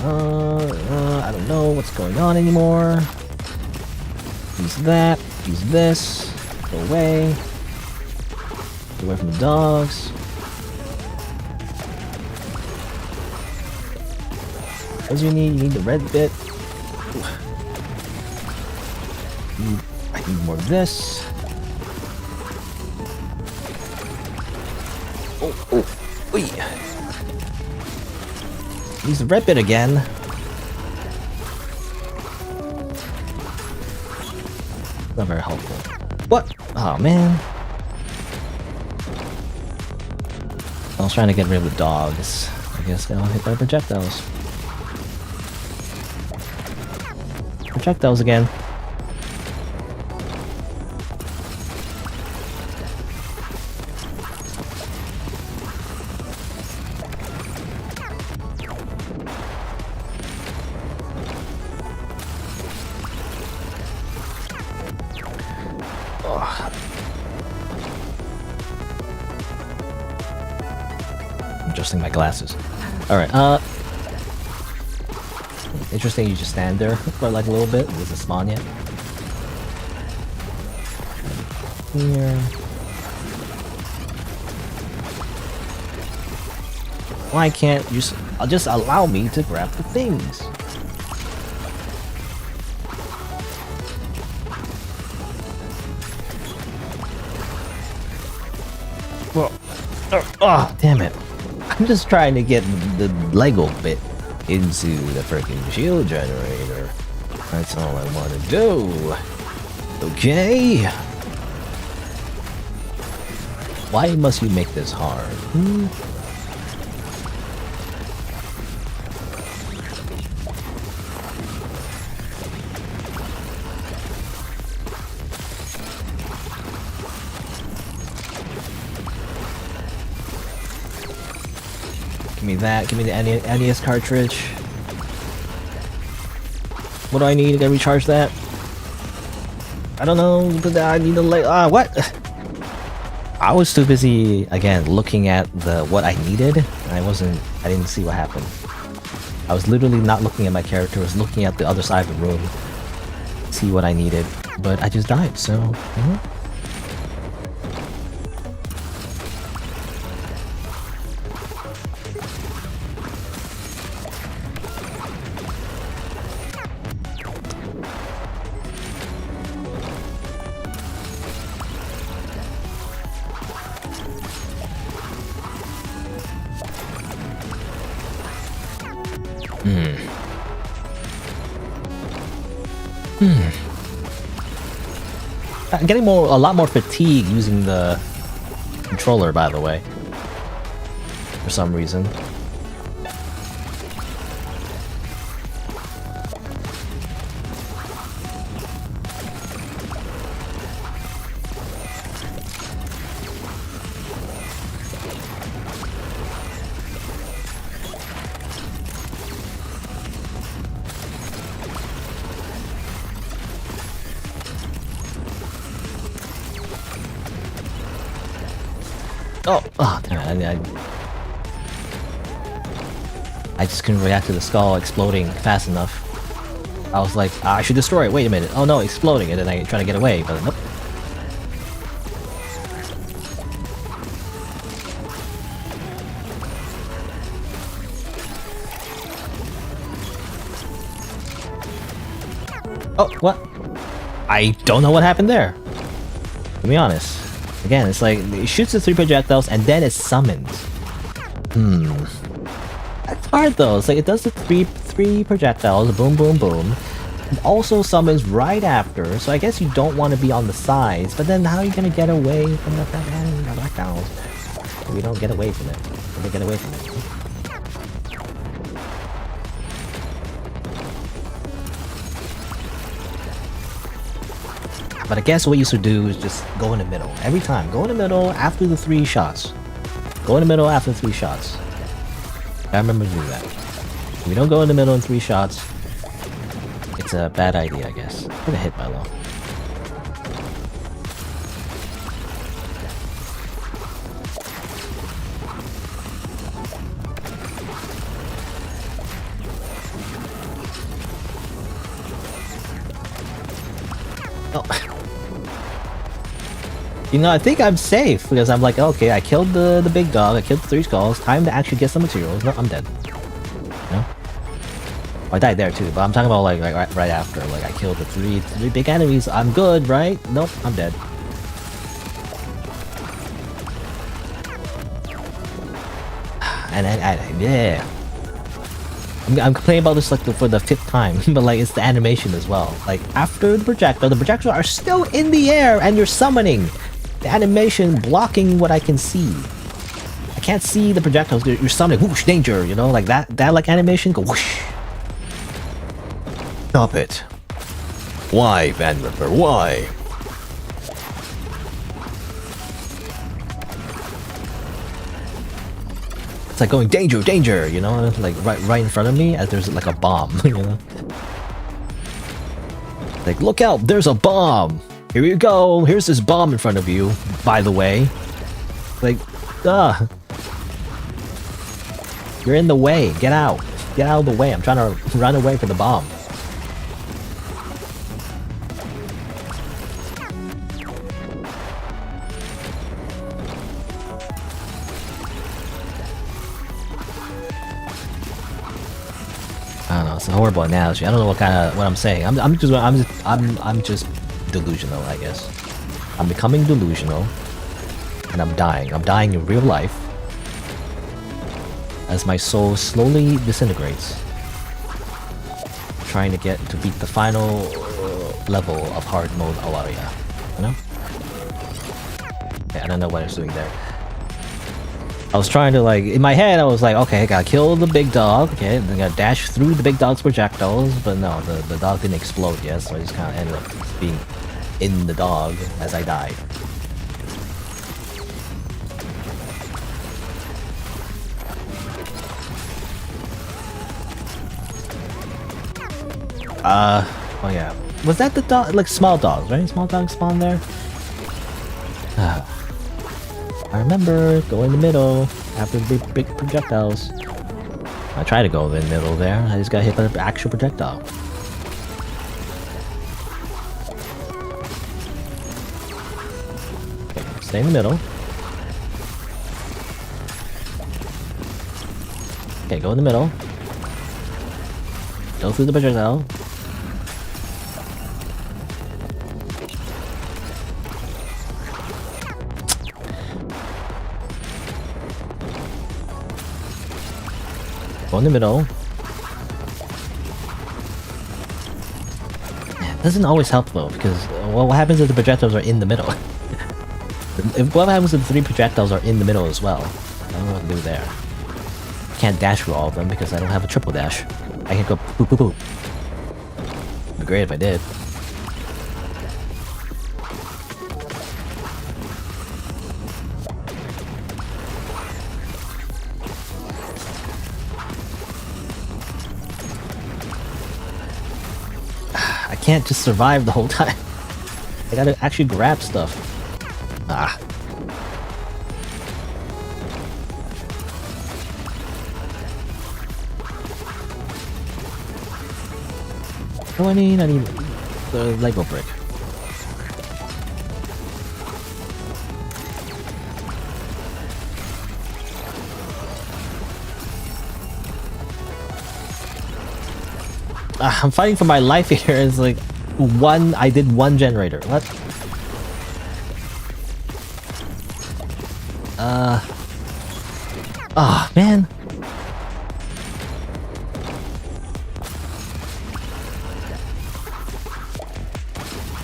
I don't know what's going on anymore. Use that, use this. Go away. Get away from the dogs. What do you need? You need the red bit. I need more of this. Oh, oi. Use the red bit again. Not very helpful. What? Oh man. I was trying to get rid of the dogs. I guess they'll hit by projectiles. Projectiles again. Adjusting my glasses. Alright, interesting you just stand there for like a little bit. Does it spawn yet? Here. Why can't you just allow me to grab the things? Well, oh, damn it. I'm just trying to get the Lego bit into the freaking shield generator. That's all I want to do. Okay? Why must you make this hard? Give me that. Give me the NES cartridge. What do I need to recharge that? I don't know. I need to what? I was too busy again looking at what I needed. I didn't see what happened. I was literally not looking at my character. I was looking at the other side of the room, see what I needed. But I just died. So. I'm getting a lot more fatigue using the controller, by the way. For some reason. Oh, damn it. I just couldn't react to the skull exploding fast enough. I was like, I should destroy it. Wait a minute. Oh no, exploding. And then I try to get away, but nope. Oh, what? I don't know what happened there. To be honest. Again, it's like, it shoots the 3 projectiles and then it summons. That's hard though. It's like, it does the three projectiles, boom, boom, boom. It also summons right after, so I guess you don't want to be on the sides, but then how are you going to get away from the projectiles? We don't get away from it. We don't get away from it. But I guess what you should do is just go in the middle. Every time. Go in the middle after the 3 shots. Go in the middle after 3 shots. I remember to do that. If we don't go in the middle in 3 shots, it's a bad idea, I guess. I'm gonna hit by low. You know, I think I'm safe because I'm like, okay, I killed the big dog, I killed the 3 skulls, time to actually get some materials. No, I'm dead. No? I died there too, but I'm talking about like right after. Like I killed the three big enemies. I'm good, right? Nope, I'm dead. And yeah. I'm complaining about this like for the 5th time, but like it's the animation as well. Like after the projectiles are still in the air and you're summoning. The animation blocking what I can see. I can't see the projectiles. You're summoning. Whoosh, danger. You know, like that like animation. Go whoosh. Stop it. Why, Van Ripper? Why? It's like going danger, danger. You know, like right in front of me as there's like a bomb. You know, like look out! There's a bomb. Here you go. Here's this bomb in front of you. By the way, like, you're in the way. Get out. Get out of the way. I'm trying to run away from the bomb. I don't know. It's a horrible analogy. I don't know what I'm saying. I'm just delusional, I guess. I'm becoming delusional, and I'm dying. I'm dying in real life as my soul slowly disintegrates, trying to get to beat the final level of hard mode Awaria. You know? Okay, I don't know what I was doing there. I was trying to like, in my head I was like, okay, I gotta kill the big dog, okay, then I gotta dash through the big dog's projectiles, but no, the dog didn't explode yet, so I just kinda ended up being in the dog as I died. Oh yeah. Was that the dog? Like small dogs, right? Small dogs spawn there? I remember go in the middle after the big projectiles. I try to go in the middle there. I just got hit by the actual projectile. Okay, stay in the middle. Okay, go in the middle. Go through the projectile. Go in the middle. It doesn't always help though, because what happens if the projectiles are in the middle? What happens if the 3 projectiles are in the middle as well? I don't know what to do there. Can't dash through all of them because I don't have a triple dash. I can go boop boop boop. It'd be great if I did. I can't just survive the whole time. I gotta actually grab stuff. Ah. What do I need? I need the Lego brick. I'm fighting for my life here. It's like I did 1 generator. What? Oh, man.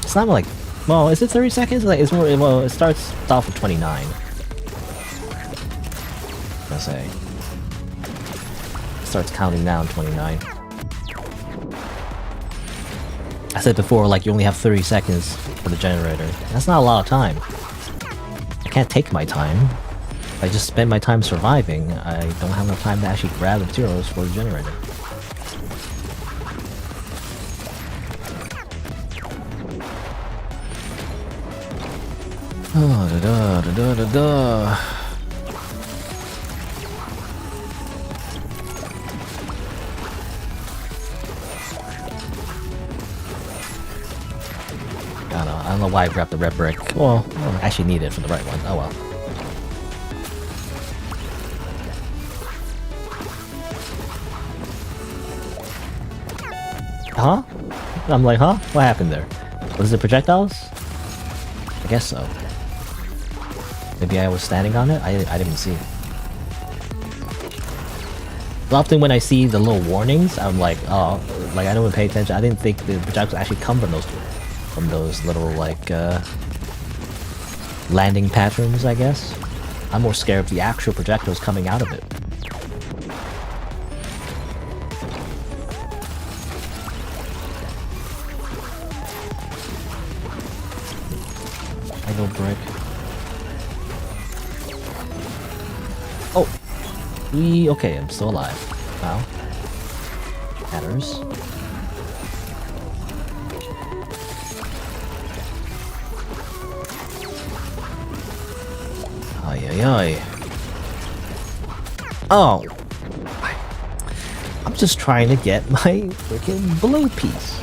It's not like, well, is it 30 seconds? Like, it's more, well, it starts off with 29. Let's say. It starts counting down 29. I said before, like, you only have 30 seconds for the generator. That's not a lot of time. I can't take my time. If I just spend my time surviving, I don't have enough time to actually grab the materials for the generator. Oh, da da da da da da. I don't know know why I grabbed the red brick. Well, I actually need it for the right one. Oh well. Huh? I'm like, huh? What happened there? Was it projectiles? I guess so. Maybe I was standing on it? I didn't see it. Often when I see the little warnings, I'm like, oh, like I don't even pay attention. I didn't think the projectiles actually come from those little like landing patterns, I guess. I'm more scared of the actual projectiles coming out of it. I go brick. Oh! Okay, I'm still alive. Wow. Matters. Ay ay ay. Oh! I'm just trying to get my freaking blue piece.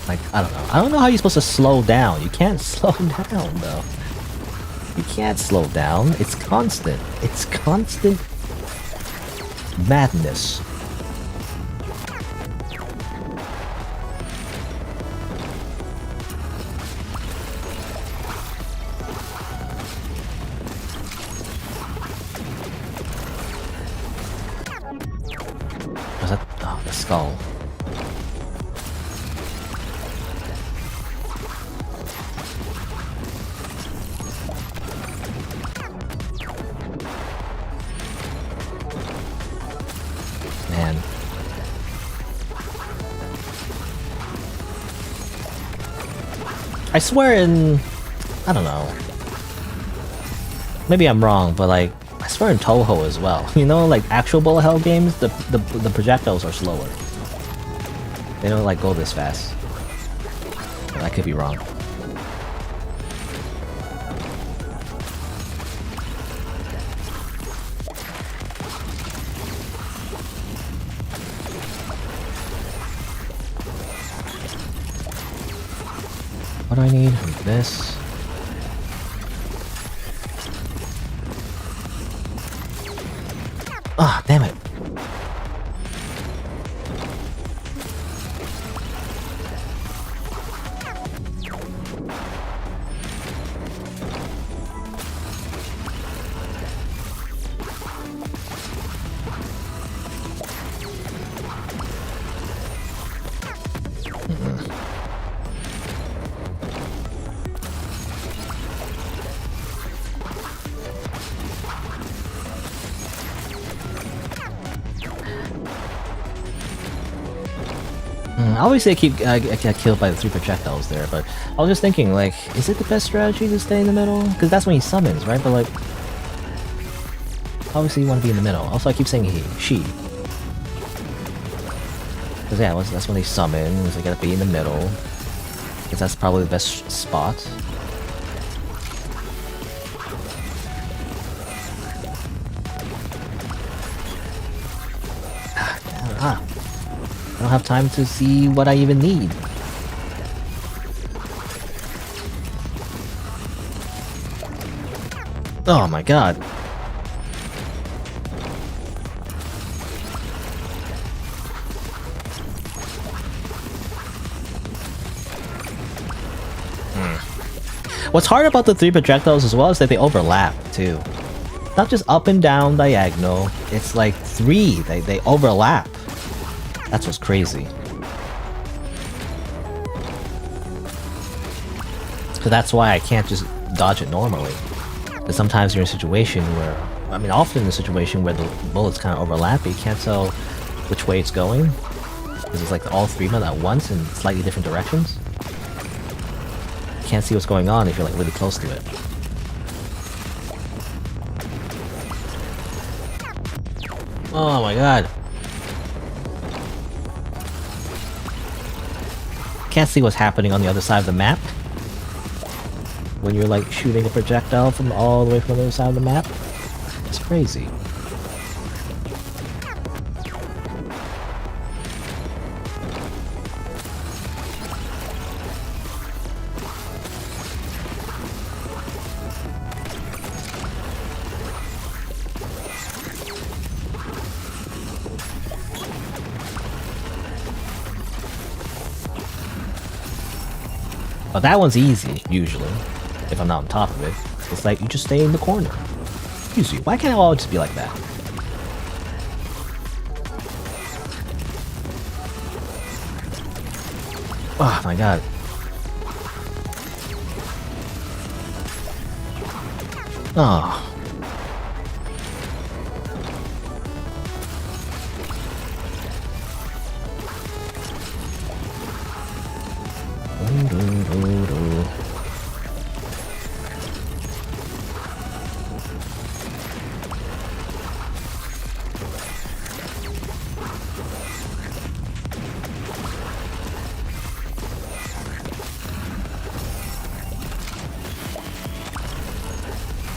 Like, I don't know. I don't know how you're supposed to slow down. You can't slow down, though. You can't slow down. It's constant. It's constant madness. Was that? Oh, the skull. Man. I swear I don't know. Maybe I'm wrong, but like, I swear in Toho as well. You know, like actual bullet hell games, the projectiles are slower. They don't like go this fast. But I could be wrong. What do I need? This. Ah, damn it. Obviously I get killed by the 3 projectiles there, but I was just thinking, like, is it the best strategy to stay in the middle? Because that's when he summons, right? But like, obviously you want to be in the middle. Also, I keep saying she. Because yeah, that's when they summon, so you gotta be in the middle. Because that's probably the best spot. I don't have time to see what I even need. Oh my god. What's hard about the 3 projectiles as well is that they overlap too. Not just up and down diagonal, it's like 3, they overlap. That's what's crazy. So that's why I can't just dodge it normally. Because sometimes you're in a situation where, I mean often in a situation where the bullets kind of overlap, but you can't tell which way it's going. Because it's like all 3 of them at once in slightly different directions. You can't see what's going on if you're like really close to it. Oh my god. Can't see what's happening on the other side of the map when you're like shooting a projectile from all the way from the other side of the map. It's crazy. But that one's easy, usually. If I'm not on top of it. It's like, you just stay in the corner. Excuse you, why can't it all just be like that? Oh my god. Oh.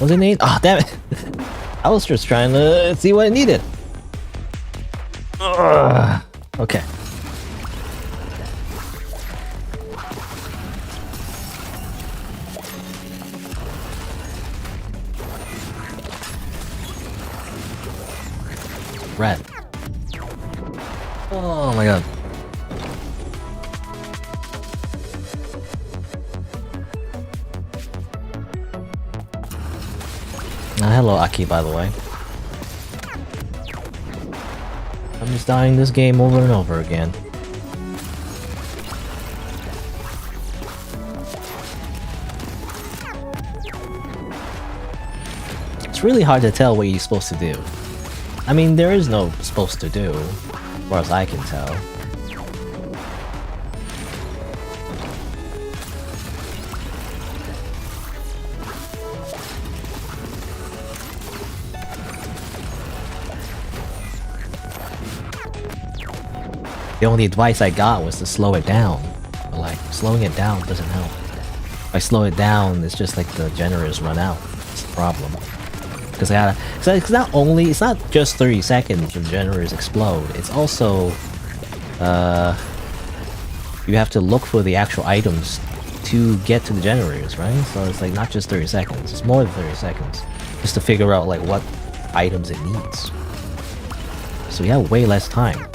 Was it need? Oh, damn it. I was just trying to see what it needed. Ugh. Okay. Red. Oh my god. Hello, Aki, by the way. I'm just dying this game over and over again. It's really hard to tell what you're supposed to do. I mean, there is no supposed to do, as far as I can tell. The only advice I got was to slow it down. But like, slowing it down doesn't help. If I slow it down, it's just like the generators run out. That's the problem. Because I gotta... It's not only... It's not just 30 seconds when generators explode. It's also... you have to look for the actual items to get to the generators, right? So it's like not just 30 seconds. It's more than 30 seconds. Just to figure out like what items it needs. So you have way less time.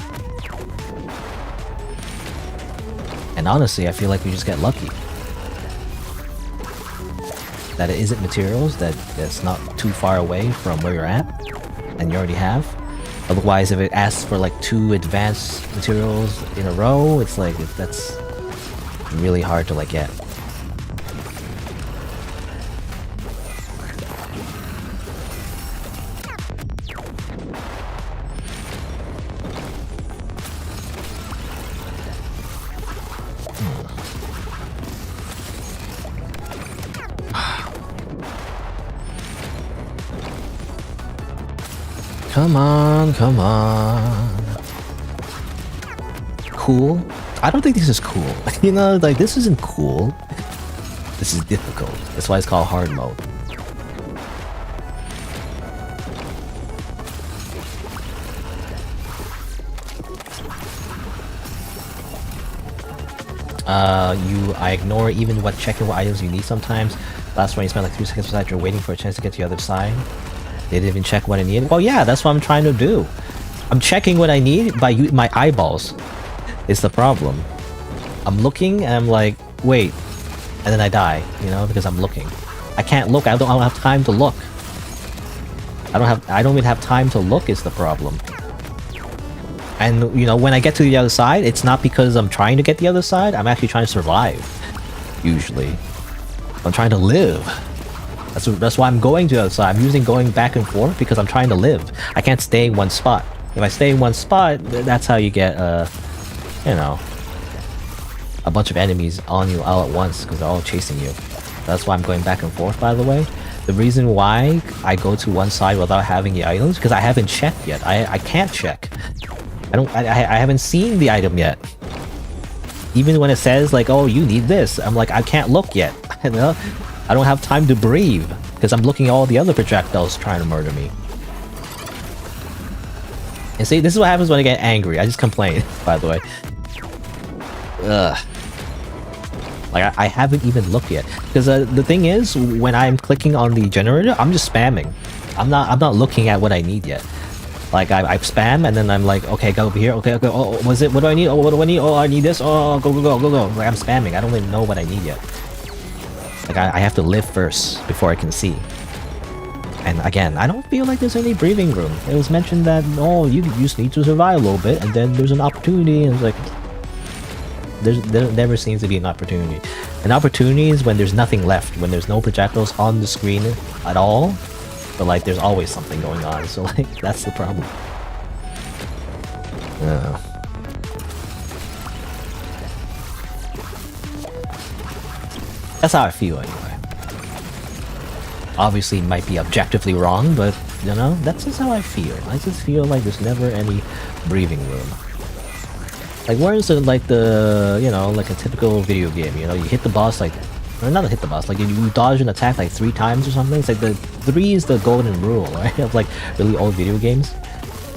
And honestly, I feel like we just get lucky. That it isn't materials, that's not too far away from where you're at, and you already have. Otherwise, if it asks for like 2 advanced materials in a row, it's like, that's really hard to like get. Come on, come on. Cool? I don't think this is cool. You know, like, this isn't cool. This is difficult. That's why it's called hard mode. I ignore even what checking what items you need sometimes. Last one you spent like 3 seconds beside you're waiting for a chance to get to the other side. They didn't even check what I need. Well, yeah, that's what I'm trying to do. I'm checking what I need by my eyeballs. It's the problem. I'm looking and I'm like, wait, and then I die, you know, because I'm looking. I can't look. I don't have time to look. I don't even have time to look is the problem. And you know, when I get to the other side, it's not because I'm trying to get the other side. I'm actually trying to survive. Usually, I'm trying to live. That's why I'm going to the other side. I'm using going back and forth because I'm trying to live. I can't stay in one spot. If I stay in one spot, that's how you get, you know, a bunch of enemies on you all at once because they're all chasing you. That's why I'm going back and forth, by the way. The reason why I go to one side without having the items because I haven't checked yet. I can't check. I haven't seen the item yet. Even when it says like, oh, you need this, I'm like, I can't look yet. You know? I don't have time to breathe because I'm looking at all the other projectiles trying to murder me. And see, this is what happens when I get angry. I just complain, by the way. Ugh. Like, I haven't even looked yet. Because the thing is, when I'm clicking on the generator, I'm just spamming. I'm not looking at what I need yet. Like I spam and then I'm like, okay, go over here. Okay, okay. Oh, was it? What do I need? Oh, what do I need? Oh, I need this. Oh, go, go, go, go, go. Like I'm spamming. I don't even know what I need yet. Like I have to live first before I can see. And again, I don't feel like there's any breathing room. It was mentioned that, oh, you just need to survive a little bit, and then there's an opportunity, and it's like, there never seems to be an opportunity. An opportunity is when there's nothing left, when there's no projectiles on the screen at all, but like there's always something going on, so like, that's the problem. That's how I feel anyway. Obviously it might be objectively wrong, but you know, that's just how I feel. I just feel like there's never any breathing room. Like where is it like the, you know, like a typical video game, you know, you hit the boss like, or not hit the boss, like you dodge an attack like 3 times or something. It's like the 3 is the golden rule, right? Of like really old video games.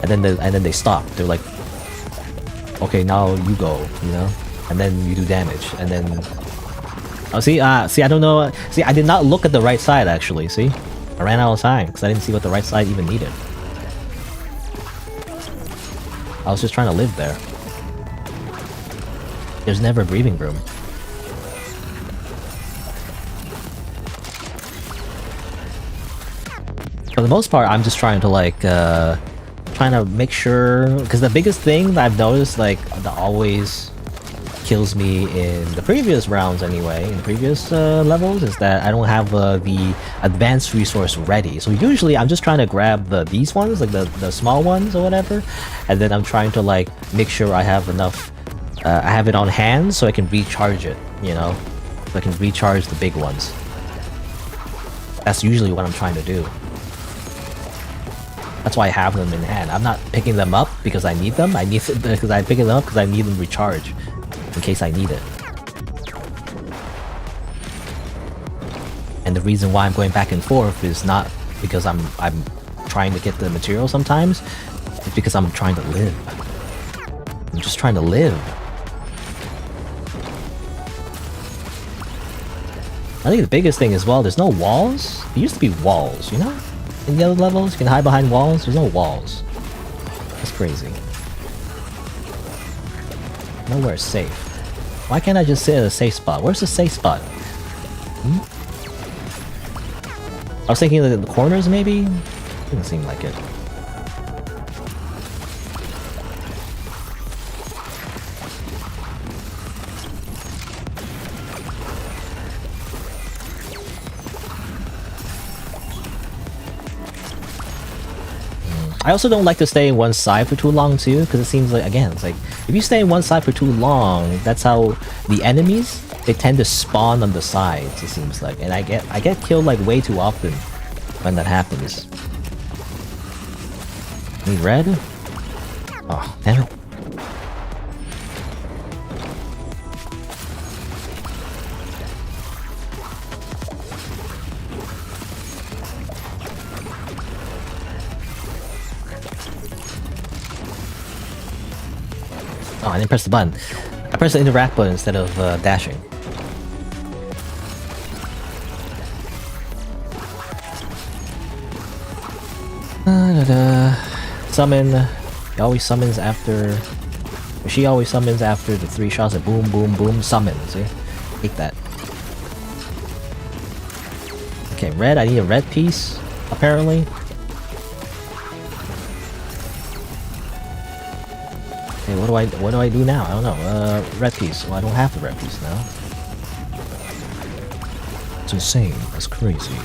And then they stop. They're like, okay, now you go, you know? And then you do damage, and then oh, see, I don't know. See, I did not look at the right side, actually, see? I ran out of time, because I didn't see what the right side even needed. I was just trying to live there. There's never breathing room. For the most part, I'm just trying to, like, trying to make sure... Because the biggest thing that I've noticed, like, that always kills me in the previous rounds anyway, in previous levels, is that I don't have the advanced resource ready. So usually I'm just trying to grab these ones, like the small ones or whatever, and then I'm trying to like make sure I have enough, I have it on hand so I can recharge it, you know? So I can recharge the big ones. That's usually what I'm trying to do. That's why I have them in hand. I'm not picking them up because I need them. I need it because I pick it up because I need them recharged in case I need it. And the reason why I'm going back and forth is not because I'm trying to get the material sometimes. It's because I'm trying to live. I'm just trying to live. I think the biggest thing as well, there's no walls. There used to be walls, you know? In the other levels, you can hide behind walls. There's no walls. That's crazy. Nowhere's safe. Why can't I just sit at a safe spot? Where's the safe spot? I was thinking that the corners, maybe? Didn't seem like it. I also don't like to stay in one side for too long too, because it seems like, again, it's like, if you stay in one side for too long, that's how the enemies, they tend to spawn on the sides, it seems like. And I get killed like way too often when that happens. Need red? Oh, damn it. Oh, I didn't press the button. I pressed the interact button instead of dashing. Summon. He always summons after... Or she always summons after the 3 shots of boom, boom, boom, summon. See? Take that. Okay, red. I need a red piece, apparently. Okay, what do I do now? I don't know. Red piece. Well, I don't have the red piece now. It's insane. That's crazy.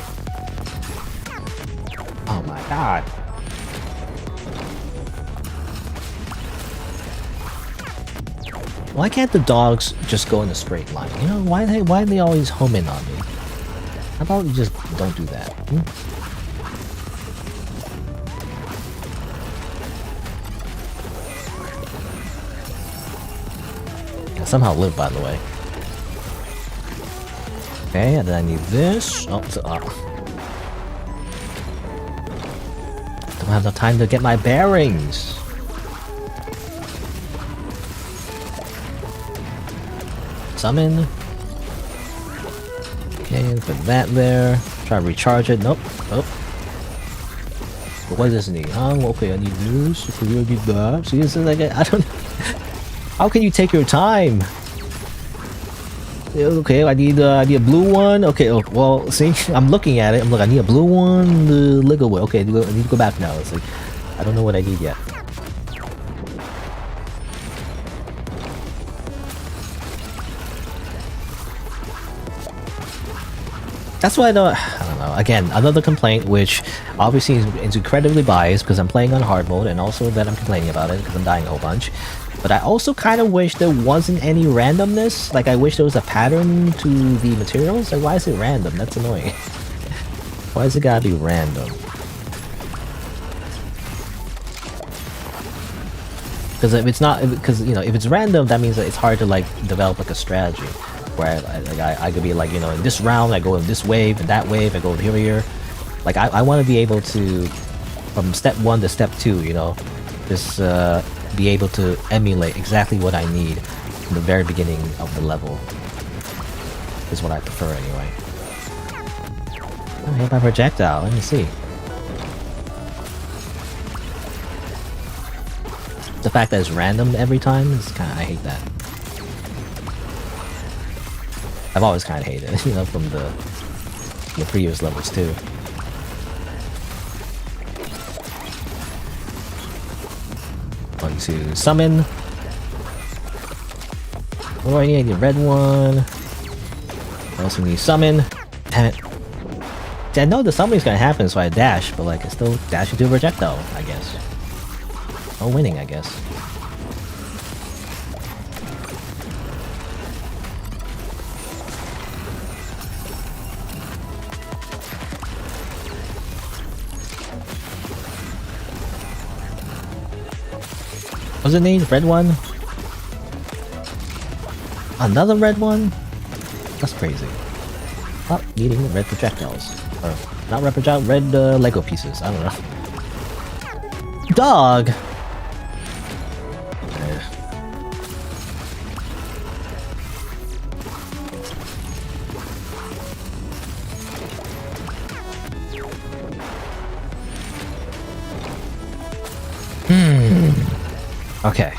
Oh my god. Why can't the dogs just go in a straight line? You know, why do they always home in on me? How about you just don't do that? I somehow live, by the way. Okay, and then I need this. Oh, don't have enough time to get my bearings. Summon. Okay, put that there. Try to recharge it. Nope. Nope. What does this need? Okay, I need this. Okay, you need that. See, this is like I don't. How can you take your time? Okay, I need a blue one. Okay, oh, well, see, I'm looking at it. I'm like, I need a blue one, the Lego one. Okay, I need to go back now. It's like, I don't know what I need yet. That's why I don't know. Again, another complaint, which obviously is incredibly biased because I'm playing on hard mode, and also that I'm complaining about it because I'm dying a whole bunch. But I also kind of wish there wasn't any randomness. Like, I wish there was a pattern to the materials. Like, why is it random? That's annoying. Why is it gotta be random? Because if it's not, because you know, if it's random, that means that it's hard to like develop like a strategy. Where I could be like, you know, in this round I go in this wave, and that wave I go here. Like I want to be able to, from step 1 to step 2, you know, just be able to emulate exactly what I need from the very beginning of the level. Is what I prefer anyway. Oh, hit by projectile. Let me see. The fact that it's random every time is kind of, I hate that. I've always kind of hated it, you know, from the previous levels too. Going to summon. What do I need? I need a red one. I also need summon. Damn it. See, I know the summoning's gonna happen, so I dash, but like I still dash into a projectile, I guess. No winning, I guess. What's it need? Red one? Another red one? That's crazy. Oh, needing red projectiles. Or, not red projectiles, red Lego pieces. I don't know. Dog! Okay.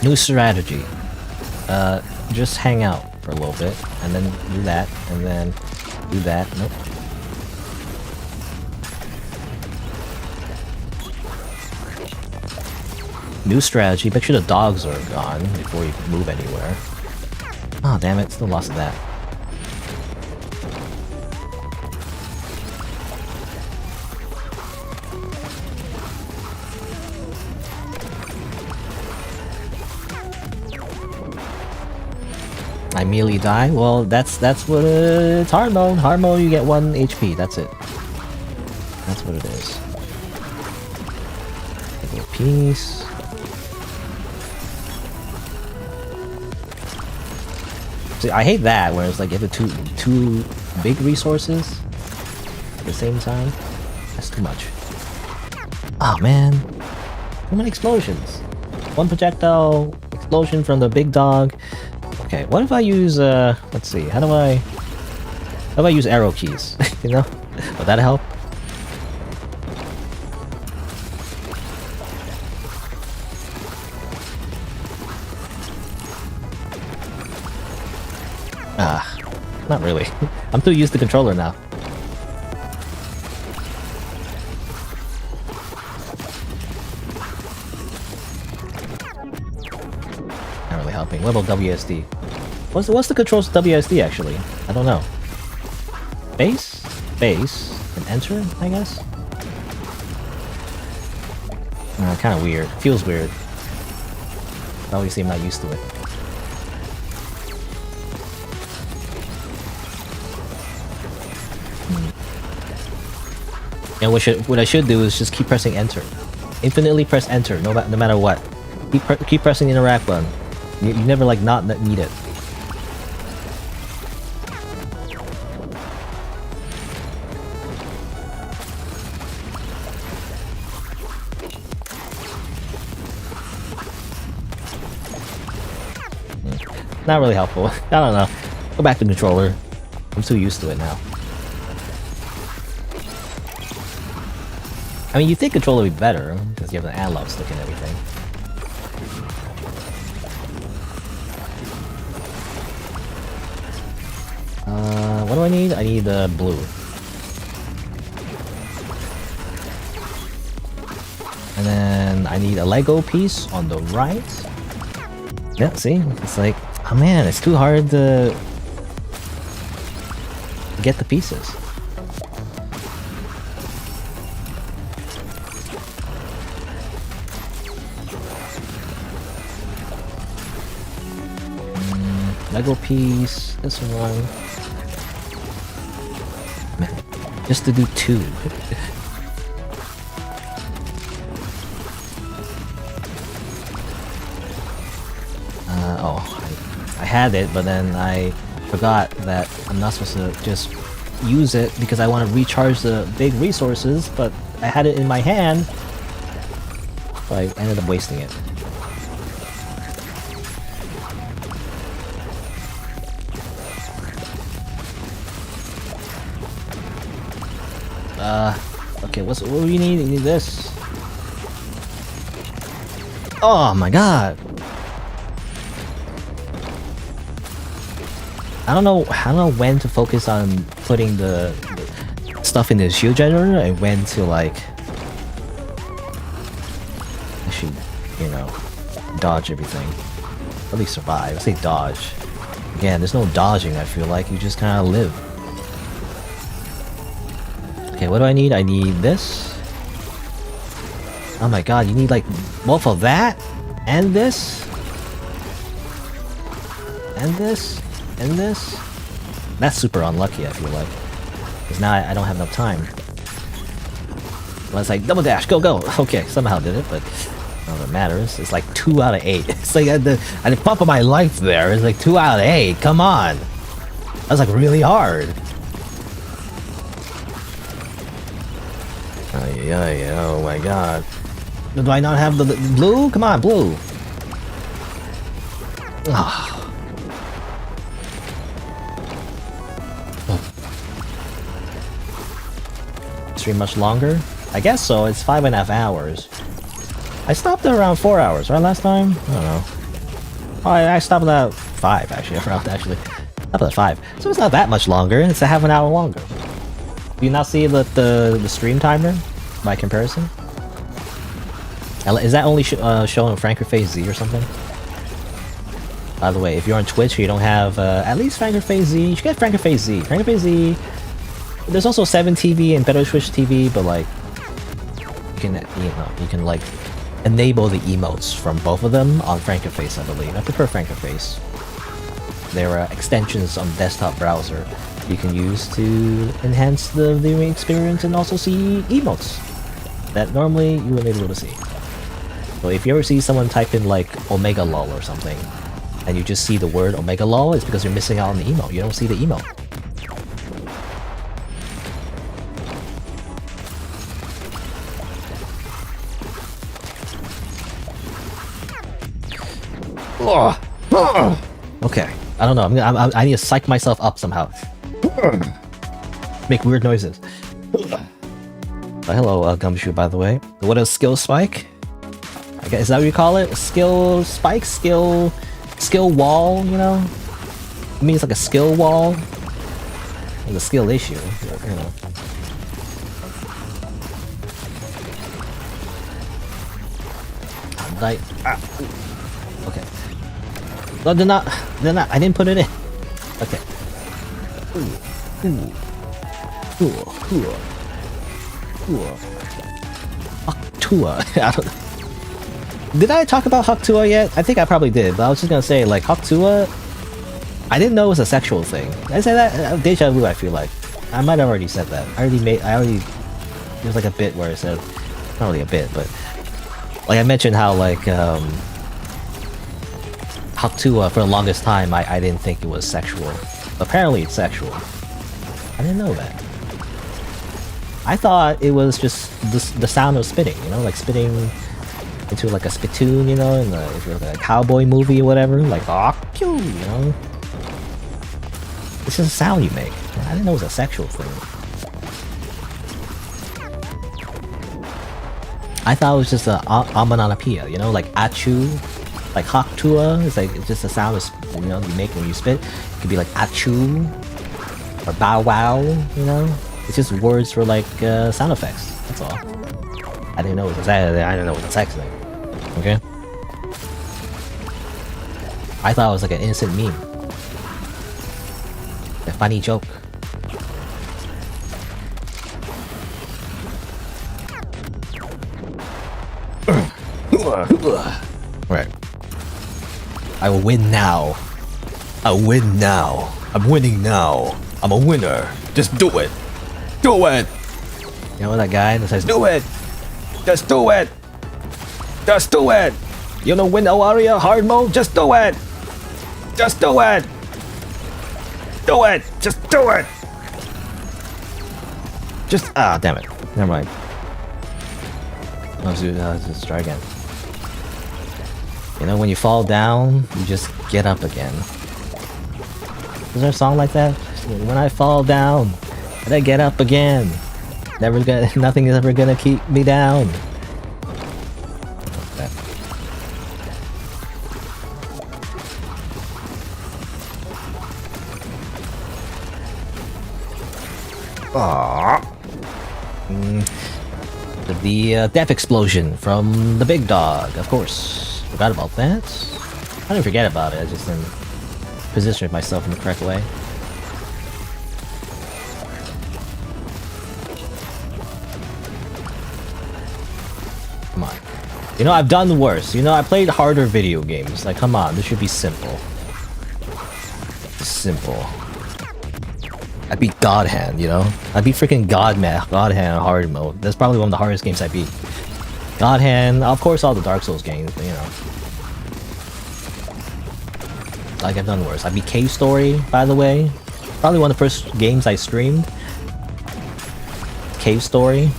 New strategy. Just hang out for a little bit, and then do that, and then do that. Nope. New strategy. Make sure the dogs are gone before you move anywhere. Oh, damn it. Still lost that. I immediately die? Well, that's what it's hard mode. Hard mode, you get 1 HP. That's it. That's what it is. A little piece. See, I hate that, where it's like you have two big resources at the same time. That's too much. Oh man, too many explosions. 1 projectile explosion from the big dog. Okay, what if I use let's see, how do I use arrow keys? You know? Would that help? Ah, not really. I'm too used to controller now. Not really helping. What about WSD? What's the controls of WSD actually? I don't know. Base, and enter, I guess. Kind of weird. Feels weird. Obviously, I'm not used to it. And what I should do is just keep pressing enter. Infinitely press enter, no matter what. Keep pressing the interact button. You never like not need it. Not really helpful. I don't know. Go back to controller. I'm too used to it now. I mean, you think controller would be better, because you have the analog stick and everything. What do I need? I need the blue. And then I need a Lego piece on the right. Yeah, see? It's like, oh man, it's too hard to get the pieces. Lego piece, this one. Man, just to do 2. I had it, but then I forgot that I'm not supposed to just use it because I want to recharge the big resources, but I had it in my hand, so I ended up wasting it. Okay, what do you need? You need this. Oh my god! I don't know when to focus on putting the stuff in the shield generator and when to like actually, you know, dodge everything. At least survive. I say dodge. Again, there's no dodging, I feel like. You just kind of live. Okay, what do I need? I need this. Oh my god, you need like both of that? And this? And this? And this? That's super unlucky, I feel like. Because now I don't have enough time. Well, it's like, double dash, go, go! Okay, somehow did it, but none of it matters. It's like 2 out of 8. It's like I had the pump of my life there. It's like 2 out of 8, come on! That was like really hard. Oh my god. Do I not have the blue? Come on, blue! Oh. Stream much longer? I guess so, it's 5.5 hours. I stopped at around 4 hours, right, last time? I don't know. Oh, I stopped at 5, actually, around, actually. Stopped at 5. So it's not that much longer, it's a half an hour longer. Do you not see the stream timer, by comparison? Is that only showing Franker Face Z or something? By the way, if you're on Twitch you don't have at least Franker Face Z, you should get Franker Face Z. Franker Face Z... There's also 7TV and Better Twitch TV, but like... You can like enable the emotes from both of them on Franker Face, I believe. I prefer Franker Face. There are extensions on desktop browser you can use to enhance the viewing experience and also see emotes that normally you wouldn't be able to see. So if you ever see someone type in like Omega Lol or something, and you just see the word Omega Lol, it's because you're missing out on the emote. You don't see the emote. Okay, I don't know. I need to psych myself up somehow. Make weird noises. Hello, Gumshoe, by the way. What is skill spike? I guess, is that what you call it? Skill spike? Skill wall, you know? It means like a skill wall. It's a skill issue, you know. Like, okay. No, they're not. I didn't put it in. Okay. Haktua. I don't know. Did I talk about Haktua yet? I think I probably did, but I was just gonna say, like, Haktua, I didn't know it was a sexual thing. Did I say that? Deja vu, I feel like. I might have already said that. There's like a bit where I said, not really a bit, but like I mentioned how like Haktua for the longest time I didn't think it was sexual. Apparently it's sexual. I didn't know that. I thought it was just the sound of spitting, you know, like spitting into like a spittoon, you know, in if you're like a cowboy movie or whatever, like you know. It's just a sound you make. I didn't know it was a sexual thing. I thought it was just a onomatopoeia, you know, like achu, like haktua. It's just a sound you make when you spit. It could be like achu or bow wow, you know. It's just words for like sound effects. That's all. I didn't know it was a sex thing. Okay. I thought it was like an innocent meme, a funny joke. Right. I will win now. I win now. I'm winning now. I'm a winner. Just do it. Do it. You know that guy that says, "Do it. Just do it. Just do it. You know, win Awaria hard mode. Just do it. Just do it. Do it. Just do it. Just damn it. Never mind. Let's just try again. You know, when you fall down, you just get up again. Is there a song like that? When I fall down, and I get up again. Nothing is ever gonna keep me down. Okay. The death explosion from the big dog, of course. Forgot about that. I didn't forget about it, I just didn't position myself in the correct way. Come on. You know, I've done worse. You know, I played harder video games. Like, come on, this should be simple. Simple. I beat God Hand, you know? I beat freaking God Hand hard mode. That's probably one of the hardest games I beat. God Hand, of course all the Dark Souls games, but you know. Like, I've done worse. I beat Cave Story, by the way. Probably one of the first games I streamed. Cave Story.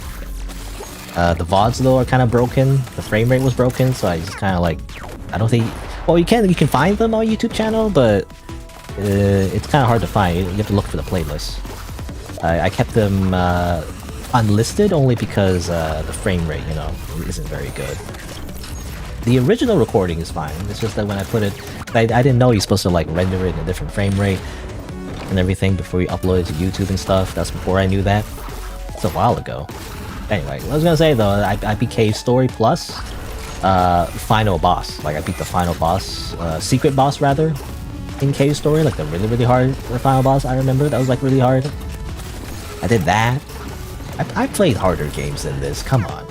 The VODs though are kind of broken. The frame rate was broken, so I just kind of like... I don't think... Well, you can find them on YouTube channel, but... it's kind of hard to find. You have to look for the playlist. I kept them unlisted only because the frame rate, you know, isn't very good. The original recording is fine. It's just that when I put it, I didn't know you're supposed to like render it in a different frame rate and everything before you upload it to YouTube and stuff. That's before I knew that. It's a while ago. Anyway, what I was gonna say though, I beat Cave Story plus final boss. Like I beat the final boss, secret boss rather. In Cave Story, like the really hard final boss. I remember that was like really hard. I did that. I played harder games than this. Come on.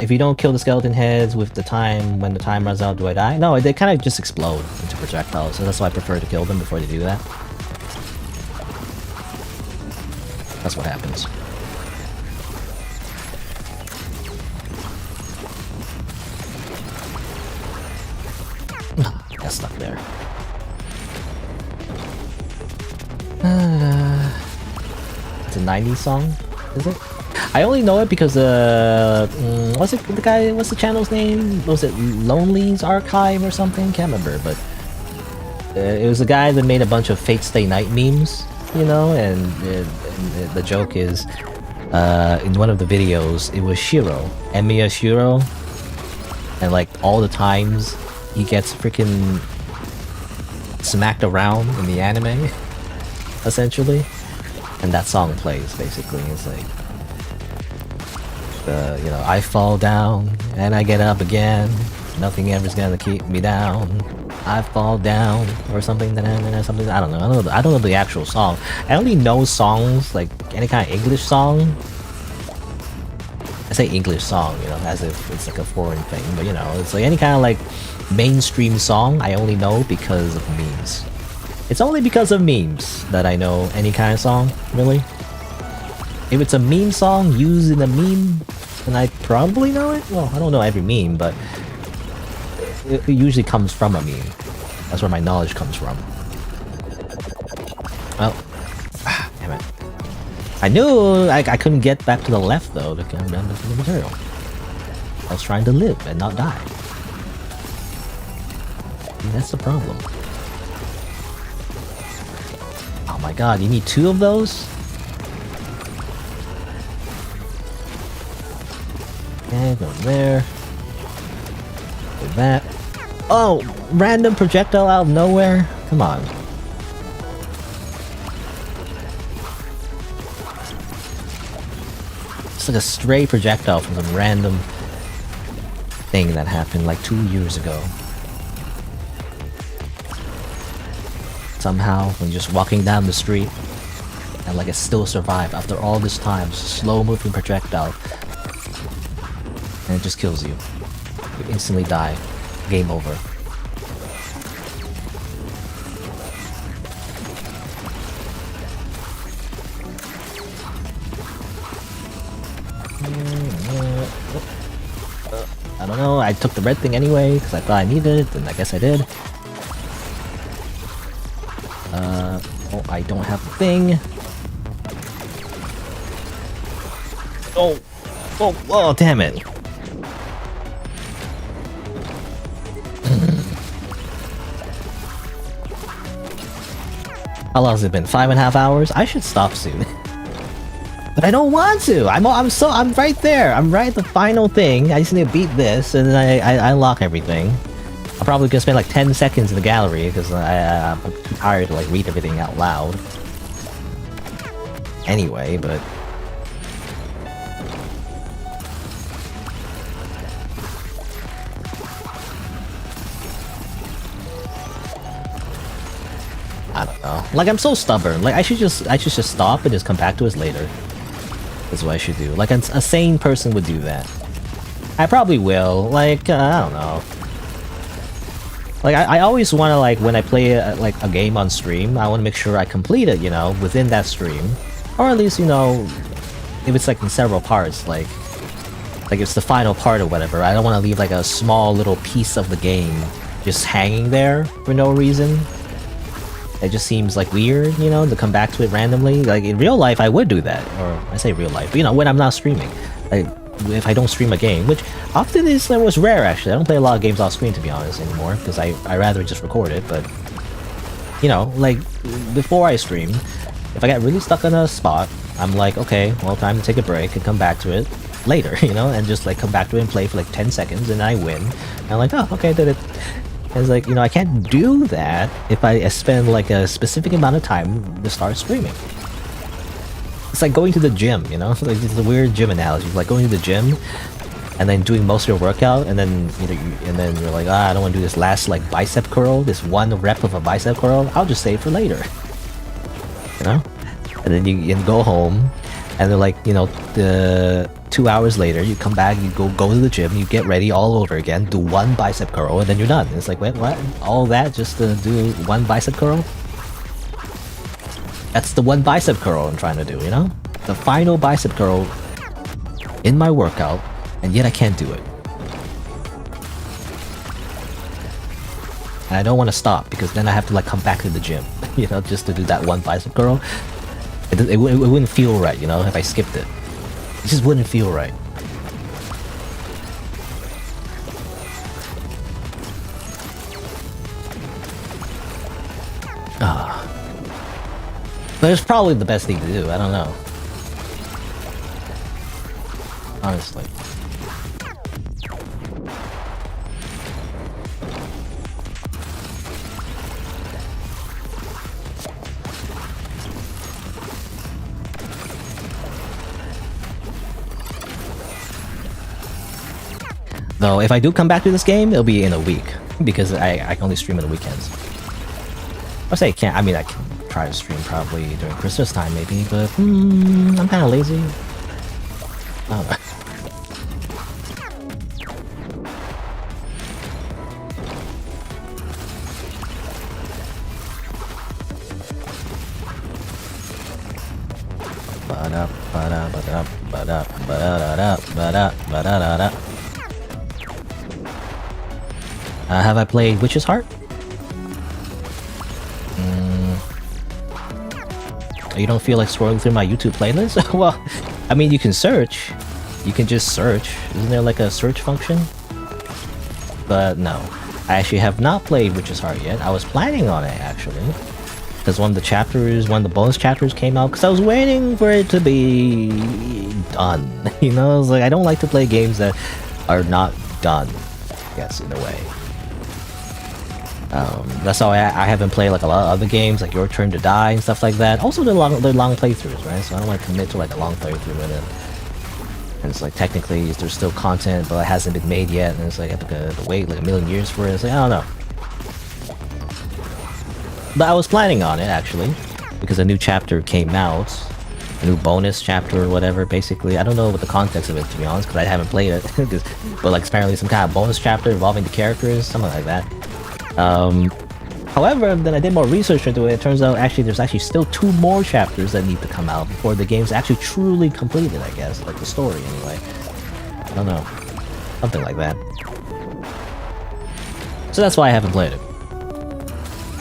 If you don't kill the skeleton heads with the time, when the time runs out, do I die? No, they kind of just explode into projectiles, so that's why I prefer to kill them before they do that. That's what happens. Got stuck there. It's a 90s song, is it? I only know it because what's the channel's name? Was it Lonely's Archive or something? Can't remember, but it was a guy that made a bunch of Fate Stay Night memes, you know, and the joke is in one of the videos it was Shiro, Emiya Shiro, and like all the times he gets freaking smacked around in the anime, essentially, and that song plays basically. It's like, you know, I fall down and I get up again. Nothing ever's gonna keep me down. I fall down or something. Something I don't know. I don't know the actual song. I only know songs like any kind of English song. I say English song, you know, as if it's like a foreign thing, but you know, it's like any kind of like mainstream song I only know because of memes. It's only because of memes that I know any kind of song, really. If it's a meme song used in a meme, then I probably know it. Well, I don't know every meme, but it usually comes from a meme. That's where my knowledge comes from. Well, damn it. I knew I couldn't get back to the left though to get the material. I was trying to live and not die. That's the problem. Oh my god, you need 2 of those? Okay, go there. Do that. Oh! Random projectile out of nowhere? Come on. It's like a stray projectile from some random thing that happened like 2 years ago. Somehow, when you're just walking down the street, and like it still survived after all this time, slow-moving projectile, and it just kills you. You instantly die. Game over. I don't know, I took the red thing anyway, because I thought I needed it, and I guess I did. Oh, I don't have the thing. Oh! Oh, damn it! How long has it been? 5.5 hours? I should stop soon. But I don't want to! I'm right there! I'm right at the final thing. I just need to beat this, and then I unlock everything. I'm probably gonna spend like 10 seconds in the gallery, because I'm too tired to like read everything out loud. Anyway, but... I don't know. Like, I'm so stubborn. Like, I should just stop and just come back to it later. That's what I should do. Like, a sane person would do that. I probably will. Like, I don't know. Like, I always want to, like, when I play a game on stream, I want to make sure I complete it, you know, within that stream. Or at least, you know, if it's, like, in several parts, like it's the final part or whatever. I don't want to leave, like, a small little piece of the game just hanging there for no reason. It just seems, like, weird, you know, to come back to it randomly. Like, in real life, I would do that. Or, I say real life, but, you know, when I'm not streaming. Like, if I don't stream a game, which often was rare, actually. I don't play a lot of games off screen, to be honest, anymore, because I rather just record it, but... You know, like, before I stream, if I get really stuck on a spot, I'm like, okay, well, time to take a break and come back to it later, you know, and just, like, come back to it and play for, like, 10 seconds, and I win. And I'm like, oh, okay, I did it. And it's like, you know, I can't do that if I spend, like, a specific amount of time to start streaming. It's like going to the gym, you know? Like, it's a weird gym analogy. Like going to the gym and then doing most of your workout, and then you're like, I don't want to do this last like bicep curl, this one rep of a bicep curl. I'll just save for later, you know? And then you go home, and they're like, you know, the 2 hours later, you come back, you go to the gym, you get ready all over again, do one bicep curl, and then you're done. And it's like, wait, what? All that just to do one bicep curl? That's the one bicep curl I'm trying to do, you know? The final bicep curl in my workout, and yet I can't do it. And I don't want to stop, because then I have to like come back to the gym, you know, just to do that one bicep curl. It wouldn't feel right, you know, if I skipped it. It just wouldn't feel right. But it's probably the best thing to do, I don't know. Honestly. Though, if I do come back to this game, it'll be in a week. Because I can only stream on the weekends. I'll say I can't, I mean I can try to stream probably during Christmas time maybe, but I'm kinda lazy. I don't know. Have I played Witch's Heart? You don't feel like scrolling through my YouTube playlist? Well, I mean, you can search. You can just search. Isn't there like a search function? But no. I actually have not played Witch's Heart yet. I was planning on it, actually. Because one of the bonus chapters came out, because I was waiting for it to be done. You know, I was like, I don't like to play games that are not done, I guess, in a way. That's how I haven't played like a lot of other games, like Your Turn to Die and stuff like that. Also, they're long playthroughs, right? So I don't want to commit to like a long playthrough with it. And it's like, technically, there's still content, but it hasn't been made yet, and it's like, I have to wait like a million years for it. It's like, I don't know. But I was planning on it, actually, because a new chapter came out. A new bonus chapter or whatever, basically. I don't know what the context of it, to be honest, because I haven't played it. But like, apparently some kind of bonus chapter involving the characters, something like that. However, then I did more research into it. It turns out actually there's actually still 2 more chapters that need to come out before the game's actually truly completed, I guess. Like the story, anyway. I don't know. Something like that. So that's why I haven't played it.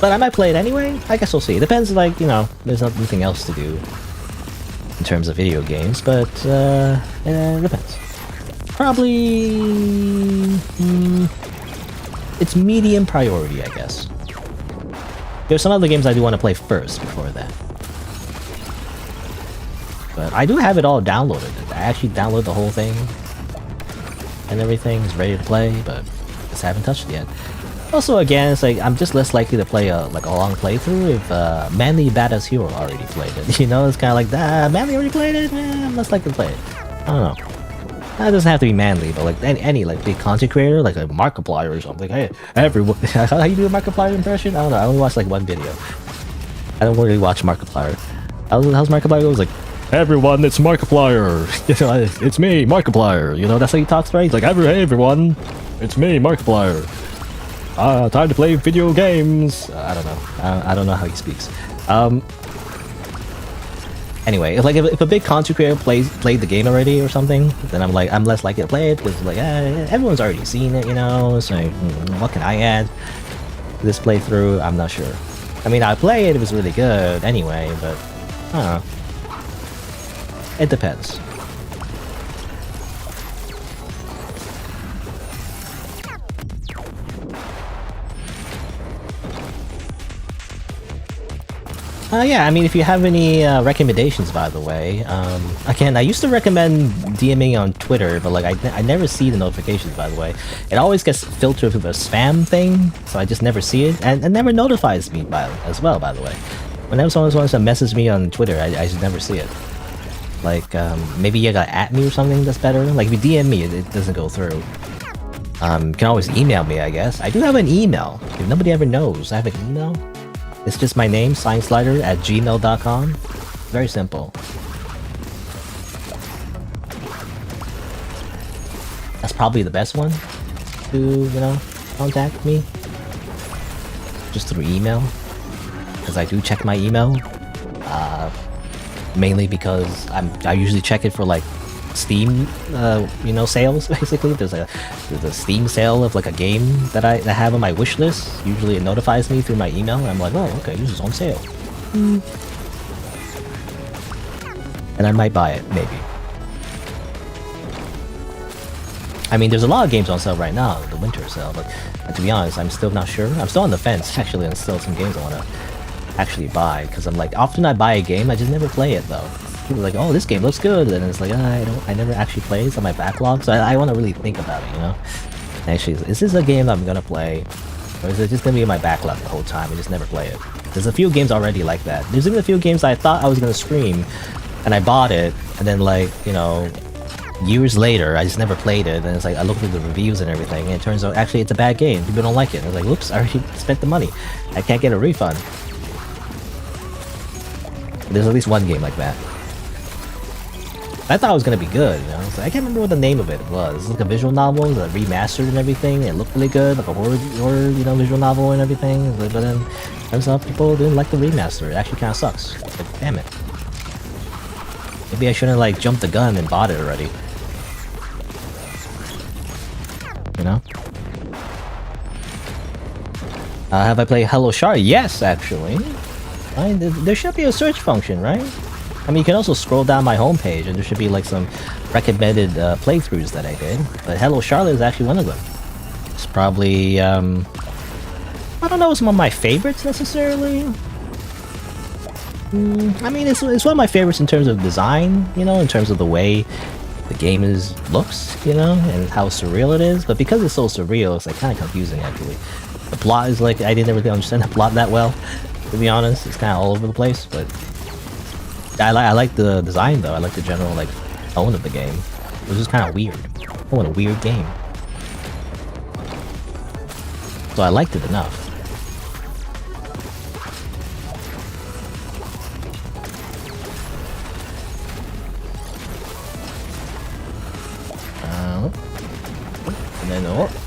But I might play it anyway. I guess we'll see. It depends, like, you know, there's nothing else to do in terms of video games, but it depends. Probably... it's medium priority, I guess. There's some other games I do want to play first before that. But I do have it all downloaded. I actually downloaded the whole thing. And everything is ready to play, but just haven't touched it yet. Also, again, it's like, I'm just less likely to play a long playthrough if Manly Badass Hero already played it. You know, it's kind of like, Manly already played it? I'm less likely to play it. I don't know. That doesn't have to be Manly, but like any like big content creator, like a Markiplier or something. Hey, everyone, how you do a Markiplier impression? I don't know. I only watched like one video. I don't really watch Markiplier. How's Markiplier? It was like, everyone, it's Markiplier. It's me, Markiplier. You know, that's how he talks, right? He's like, hey everyone, it's me, Markiplier. Time to play video games. I don't know. I don't know how he speaks. Anyway, if a big content creator played the game already or something, then I'm less likely to play it because like everyone's already seen it, you know. So what can I add to this playthrough? I'm not sure. I mean, I play it; it was really good anyway, but I don't know. It depends. Yeah, I mean, if you have any recommendations, by the way, again, I used to recommend DMing on Twitter, but like I never see the notifications, by the way. It always gets filtered with a spam thing, so I just never see it, and it never notifies me as well, by the way. Whenever someone wants to message me on Twitter, I just never see it. Like, maybe you gotta at me or something that's better. Like, if you DM me, it doesn't go through. You can always email me, I guess. I do have an email. If nobody ever knows, I have an email. It's just my name, SighingSlider@gmail.com. Very simple. That's probably the best one to, you know, contact me. Just through email. Because I do check my email. Mainly because I usually check it for like Steam, you know, sales, basically. There's a Steam sale of like a game that I have on my wish list. Usually it notifies me through my email, and I'm like, oh, okay, this is on sale. And I might buy it, maybe. I mean, there's a lot of games on sale right now, the winter sale, but to be honest, I'm still not sure. I'm still on the fence, actually, and still some games I want to actually buy, because I'm like, often I buy a game, I just never play it, though. People are like, oh, this game looks good, and it's like, I never actually play. It's on my backlog, so I want to really think about it, you know. Actually, is this a game I'm gonna play, or is it just gonna be in my backlog the whole time and just never play it? There's a few games already like that. There's even a few games I thought I was gonna stream, and I bought it, and then like, you know, years later, I just never played it, and it's like I looked at the reviews and everything, and it turns out actually it's a bad game. People don't like it. And I was like, whoops, I already spent the money. I can't get a refund. There's at least one game like that. I thought it was gonna be good, you know. I can't remember what the name of it was. It's like a visual novel, it was remastered and everything. It looked really good, like a horror, you know, visual novel and everything. But then turns out people didn't like the remaster. It actually kind of sucks. Like, damn it. Maybe I shouldn't like jumped the gun and bought it already. You know. Have I played Hello Shard? Yes, actually. Right? There should be a search function, right? I mean, you can also scroll down my homepage and there should be like some recommended playthroughs that I did. But Hello Charlotte is actually one of them. It's probably, I don't know, some of my favorites necessarily. I mean, it's one of my favorites in terms of design, you know, in terms of the way the game looks, you know, and how surreal it is. But because it's so surreal, it's like kind of confusing actually. The plot is like, I didn't really understand the plot that well, to be honest. It's kind of all over the place, but I like the design though. I like the general like tone of the game. It was just kind of weird. Oh, what a weird game. So I liked it enough.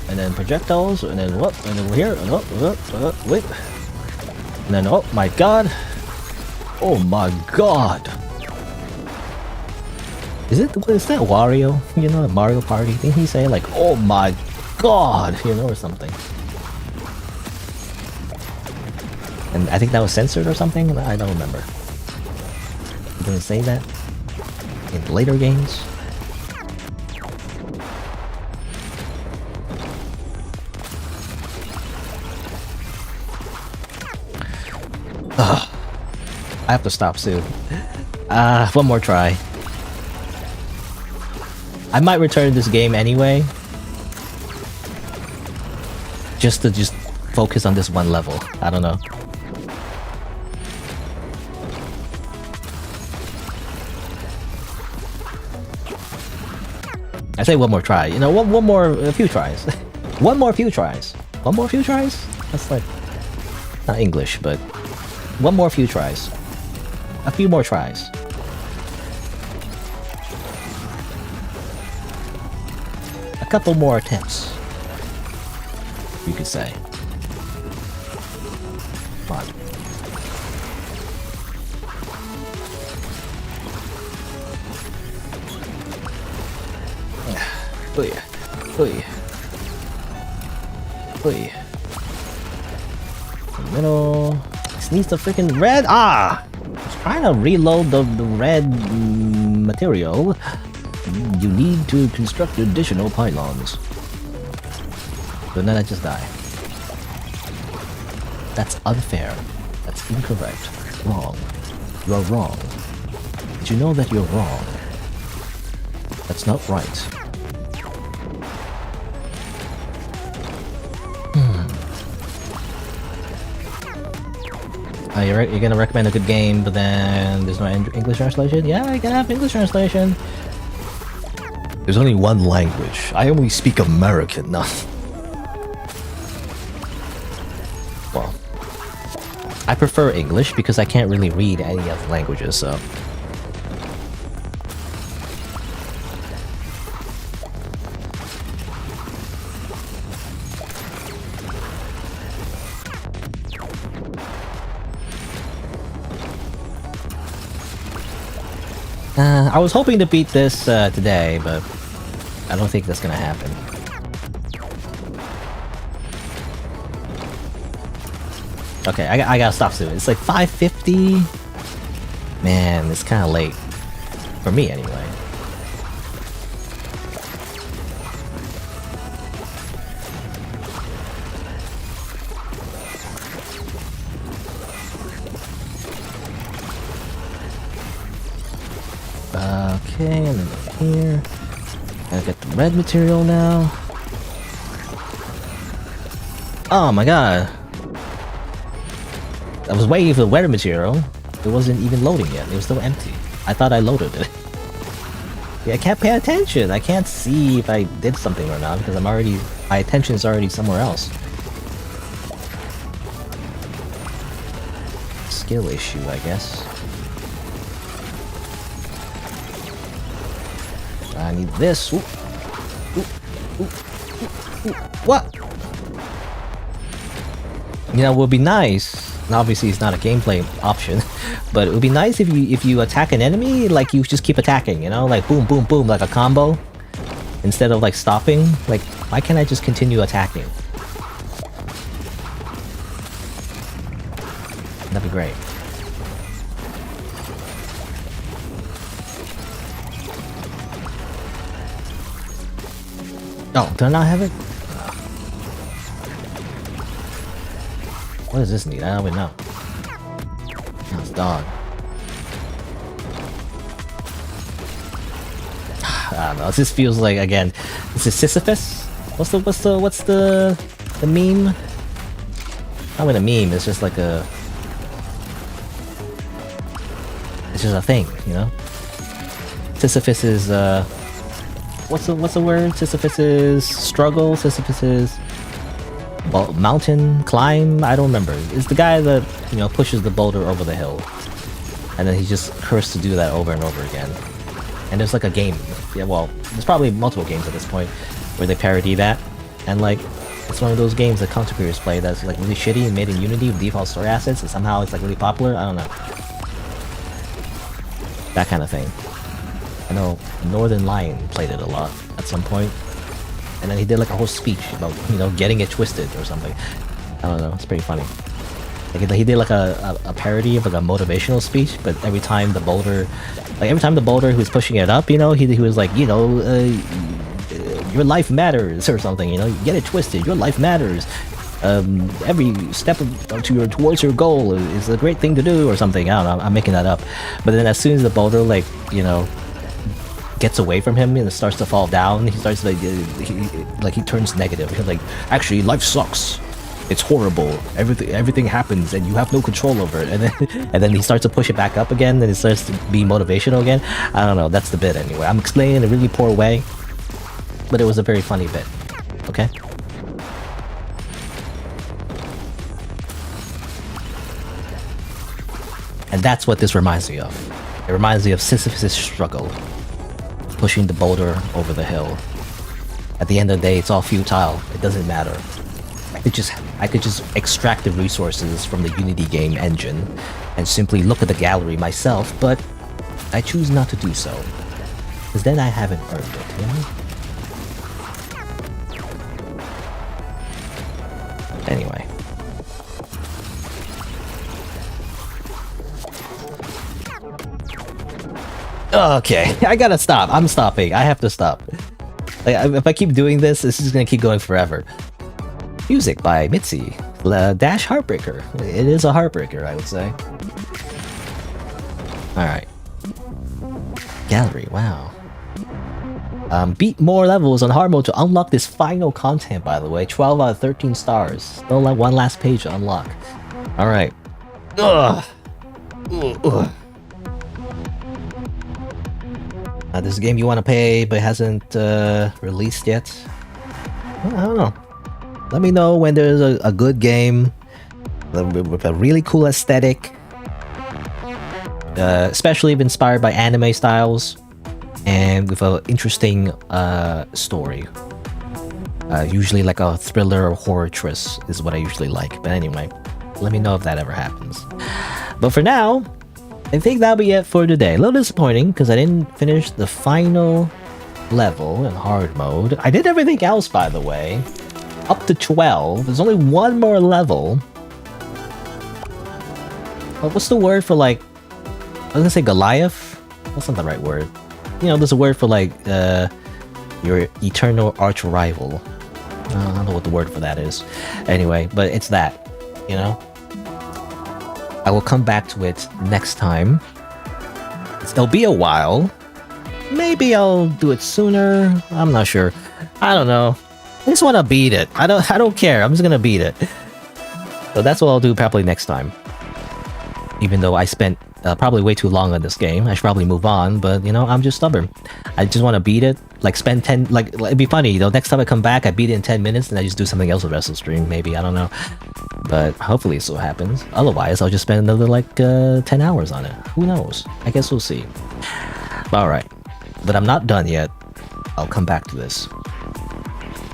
And then projectiles, and then what? And then here, and wait. And then, oh my god. Oh my god. Is that Wario? You know, the Mario Party? Didn't he say like, oh my god, you know, or something? And I think that was censored or something? I don't remember. He didn't say that in later games. I have to stop soon. One more try. I might return this game anyway. Just to focus on this one level. I don't know. I say one more try. You know, a few tries. few tries. Few tries? That's like not English, but few tries. A few more tries. A couple more attempts, you could say. Come on. Middle. This needs the freaking red. I was trying to reload the red material. You need to construct additional pylons. But then I just die. That's unfair. That's incorrect. Wrong. You're wrong. Did you know that you're wrong? That's not right. You're gonna recommend a good game, but then there's no English translation? Yeah, I can have English translation. There's only one language. I only speak American. No. Well, I prefer English because I can't really read any other languages, so. I was hoping to beat this today, but I don't think that's gonna happen. Okay, I gotta stop soon. It's like 5:50. Man, it's kind of late for me anyway. Okay, and then here. Gotta get the red material now. Oh my god. I was waiting for the red material. It wasn't even loading yet. It was still empty. I thought I loaded it. Yeah, I can't pay attention. I can't see if I did something or not because my attention's already somewhere else. Skill issue, I guess. I need this. Ooh. Ooh. What? You know, it would be nice. Obviously, it's not a gameplay option, but it would be nice if you attack an enemy, like you just keep attacking. You know, like boom, boom, boom, like a combo, instead of like stopping. Like, why can't I just continue attacking? That'd be great. Oh, do I not have it? What does this need? I don't even know. Oh, it's dog. I don't know. This feels like, again, this is Sisyphus. What's the meme? Not even a meme. It's just like a. It's just a thing, you know. Sisyphus is what's the word? Sisyphus is struggle. Sisyphus is mountain climb. I don't remember. It's the guy that, you know, pushes the boulder over the hill, and then he's just cursed to do that over and over again. And there's like a game. Yeah, well, there's probably multiple games at this point where they parody that, and like it's one of those games that content creators play that's like really shitty and made in Unity with default story assets, and somehow it's like really popular. I don't know. That kind of thing. I know Northern Lion played it a lot at some point, and then he did like a whole speech about, you know, getting it twisted or something. I don't know, it's pretty funny. Like he did like a parody of like a motivational speech, but every time the boulder who was pushing it up, you know, he was like, you know, your life matters or something, you know, get it twisted, your life matters. Every step towards your goal is a great thing to do or something. I don't know, I'm making that up. But then as soon as the boulder, like, you know, gets away from him and it starts to fall down, he starts like he turns negative. He's like, actually, life sucks. It's horrible. Everything happens and you have no control over it. And then he starts to push it back up again, and it starts to be motivational again. I don't know. That's the bit anyway. I'm explaining in a really poor way, but it was a very funny bit. Okay. And that's what this reminds me of. It reminds me of Sisyphus' struggle, pushing the boulder over the hill. At the end of the day, it's all futile. It doesn't matter. I could just extract the resources from the Unity game engine and simply look at the gallery myself, but I choose not to do so, because then I haven't earned it, you know? Anyway. Okay, I gotta stop. I'm stopping. I have to stop. Like, if I keep doing this, this is gonna keep going forever. Music by Mitzi. Dash Heartbreaker. It is a heartbreaker, I would say. Alright. Gallery, wow. Beat more levels on hard mode to unlock this final content, by the way. 12 out of 13 stars. Still like one last page to unlock. Alright. Ugh. Ugh. This is a game you want to pay, but hasn't released yet. Well, I don't know. Let me know when there's a good game with a really cool aesthetic, especially if inspired by anime styles, and with an interesting story. Usually like a thriller or horror twist is what I usually like. But anyway, let me know if that ever happens. But for now, I think that'll be it for today. A little disappointing because I didn't finish the final level in hard mode. I did everything else, by the way. Up to 12. There's only one more level. What's the word for, like... I was gonna say Goliath? That's not the right word. You know, there's a word for, like, your eternal arch rival. I don't know what the word for that is. Anyway, but it's that, you know? I will come back to it next time. It'll be a while. Maybe I'll do it sooner. I'm not sure. I don't know. I just want to beat it. I don't care. I'm just gonna beat it. So that's what I'll do probably next time. Even though I spent probably way too long on this game, I should probably move on. But you know, I'm just stubborn. I just want to beat it. Like spend 10. Like it'd be funny. You know, next time I come back, I beat it in 10 minutes, and I just do something else the rest of the stream. Maybe, I don't know. But hopefully so happens. Otherwise, I'll just spend another like 10 hours on it. Who knows? I guess we'll see. All right. But I'm not done yet. I'll come back to this.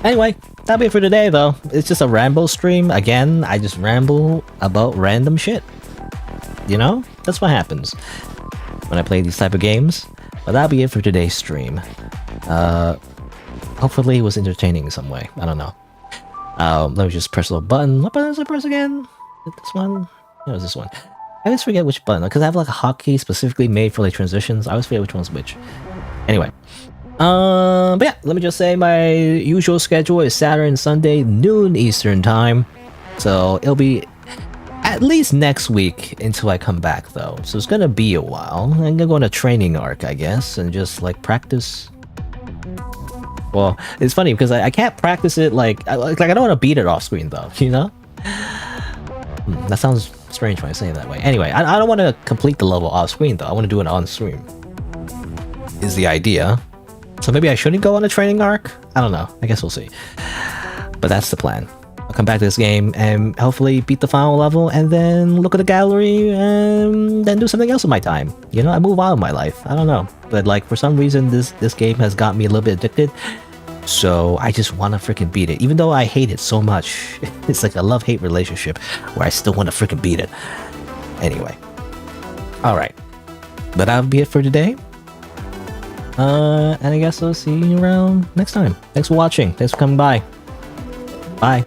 Anyway, that'll be it for today, though. It's just a ramble stream. Again, I just ramble about random shit. You know? That's what happens when I play these type of games. But that'll be it for today's stream. Hopefully it was entertaining in some way. I don't know. Let me just press a little button. What button does I press again? This one? Yeah, it was this one. I always forget which button, because I have like a hotkey specifically made for like transitions. I always forget which one's which. Anyway. But yeah, let me just say my usual schedule is Saturday and Sunday, noon Eastern time. So it'll be at least next week until I come back, though. So it's gonna be a while. I'm gonna go on a training arc, I guess, and just like practice. Well, it's funny because I can't practice it like I don't want to beat it off screen though, you know? That sounds strange when I say it that way. Anyway, I don't want to complete the level off screen though. I want to do it on stream. Is the idea. So maybe I shouldn't go on a training arc? I don't know. I guess we'll see. But that's the plan. I'll come back to this game and hopefully beat the final level and then look at the gallery and then do something else with my time. You know, I move on in my life. I don't know. But like for some reason this game has got me a little bit addicted. So I just want to freaking beat it. Even though I hate it so much. It's like a love-hate relationship where I still want to freaking beat it. Anyway. Alright. But that'll be it for today. And I guess I'll see you around next time. Thanks for watching. Thanks for coming by. Bye.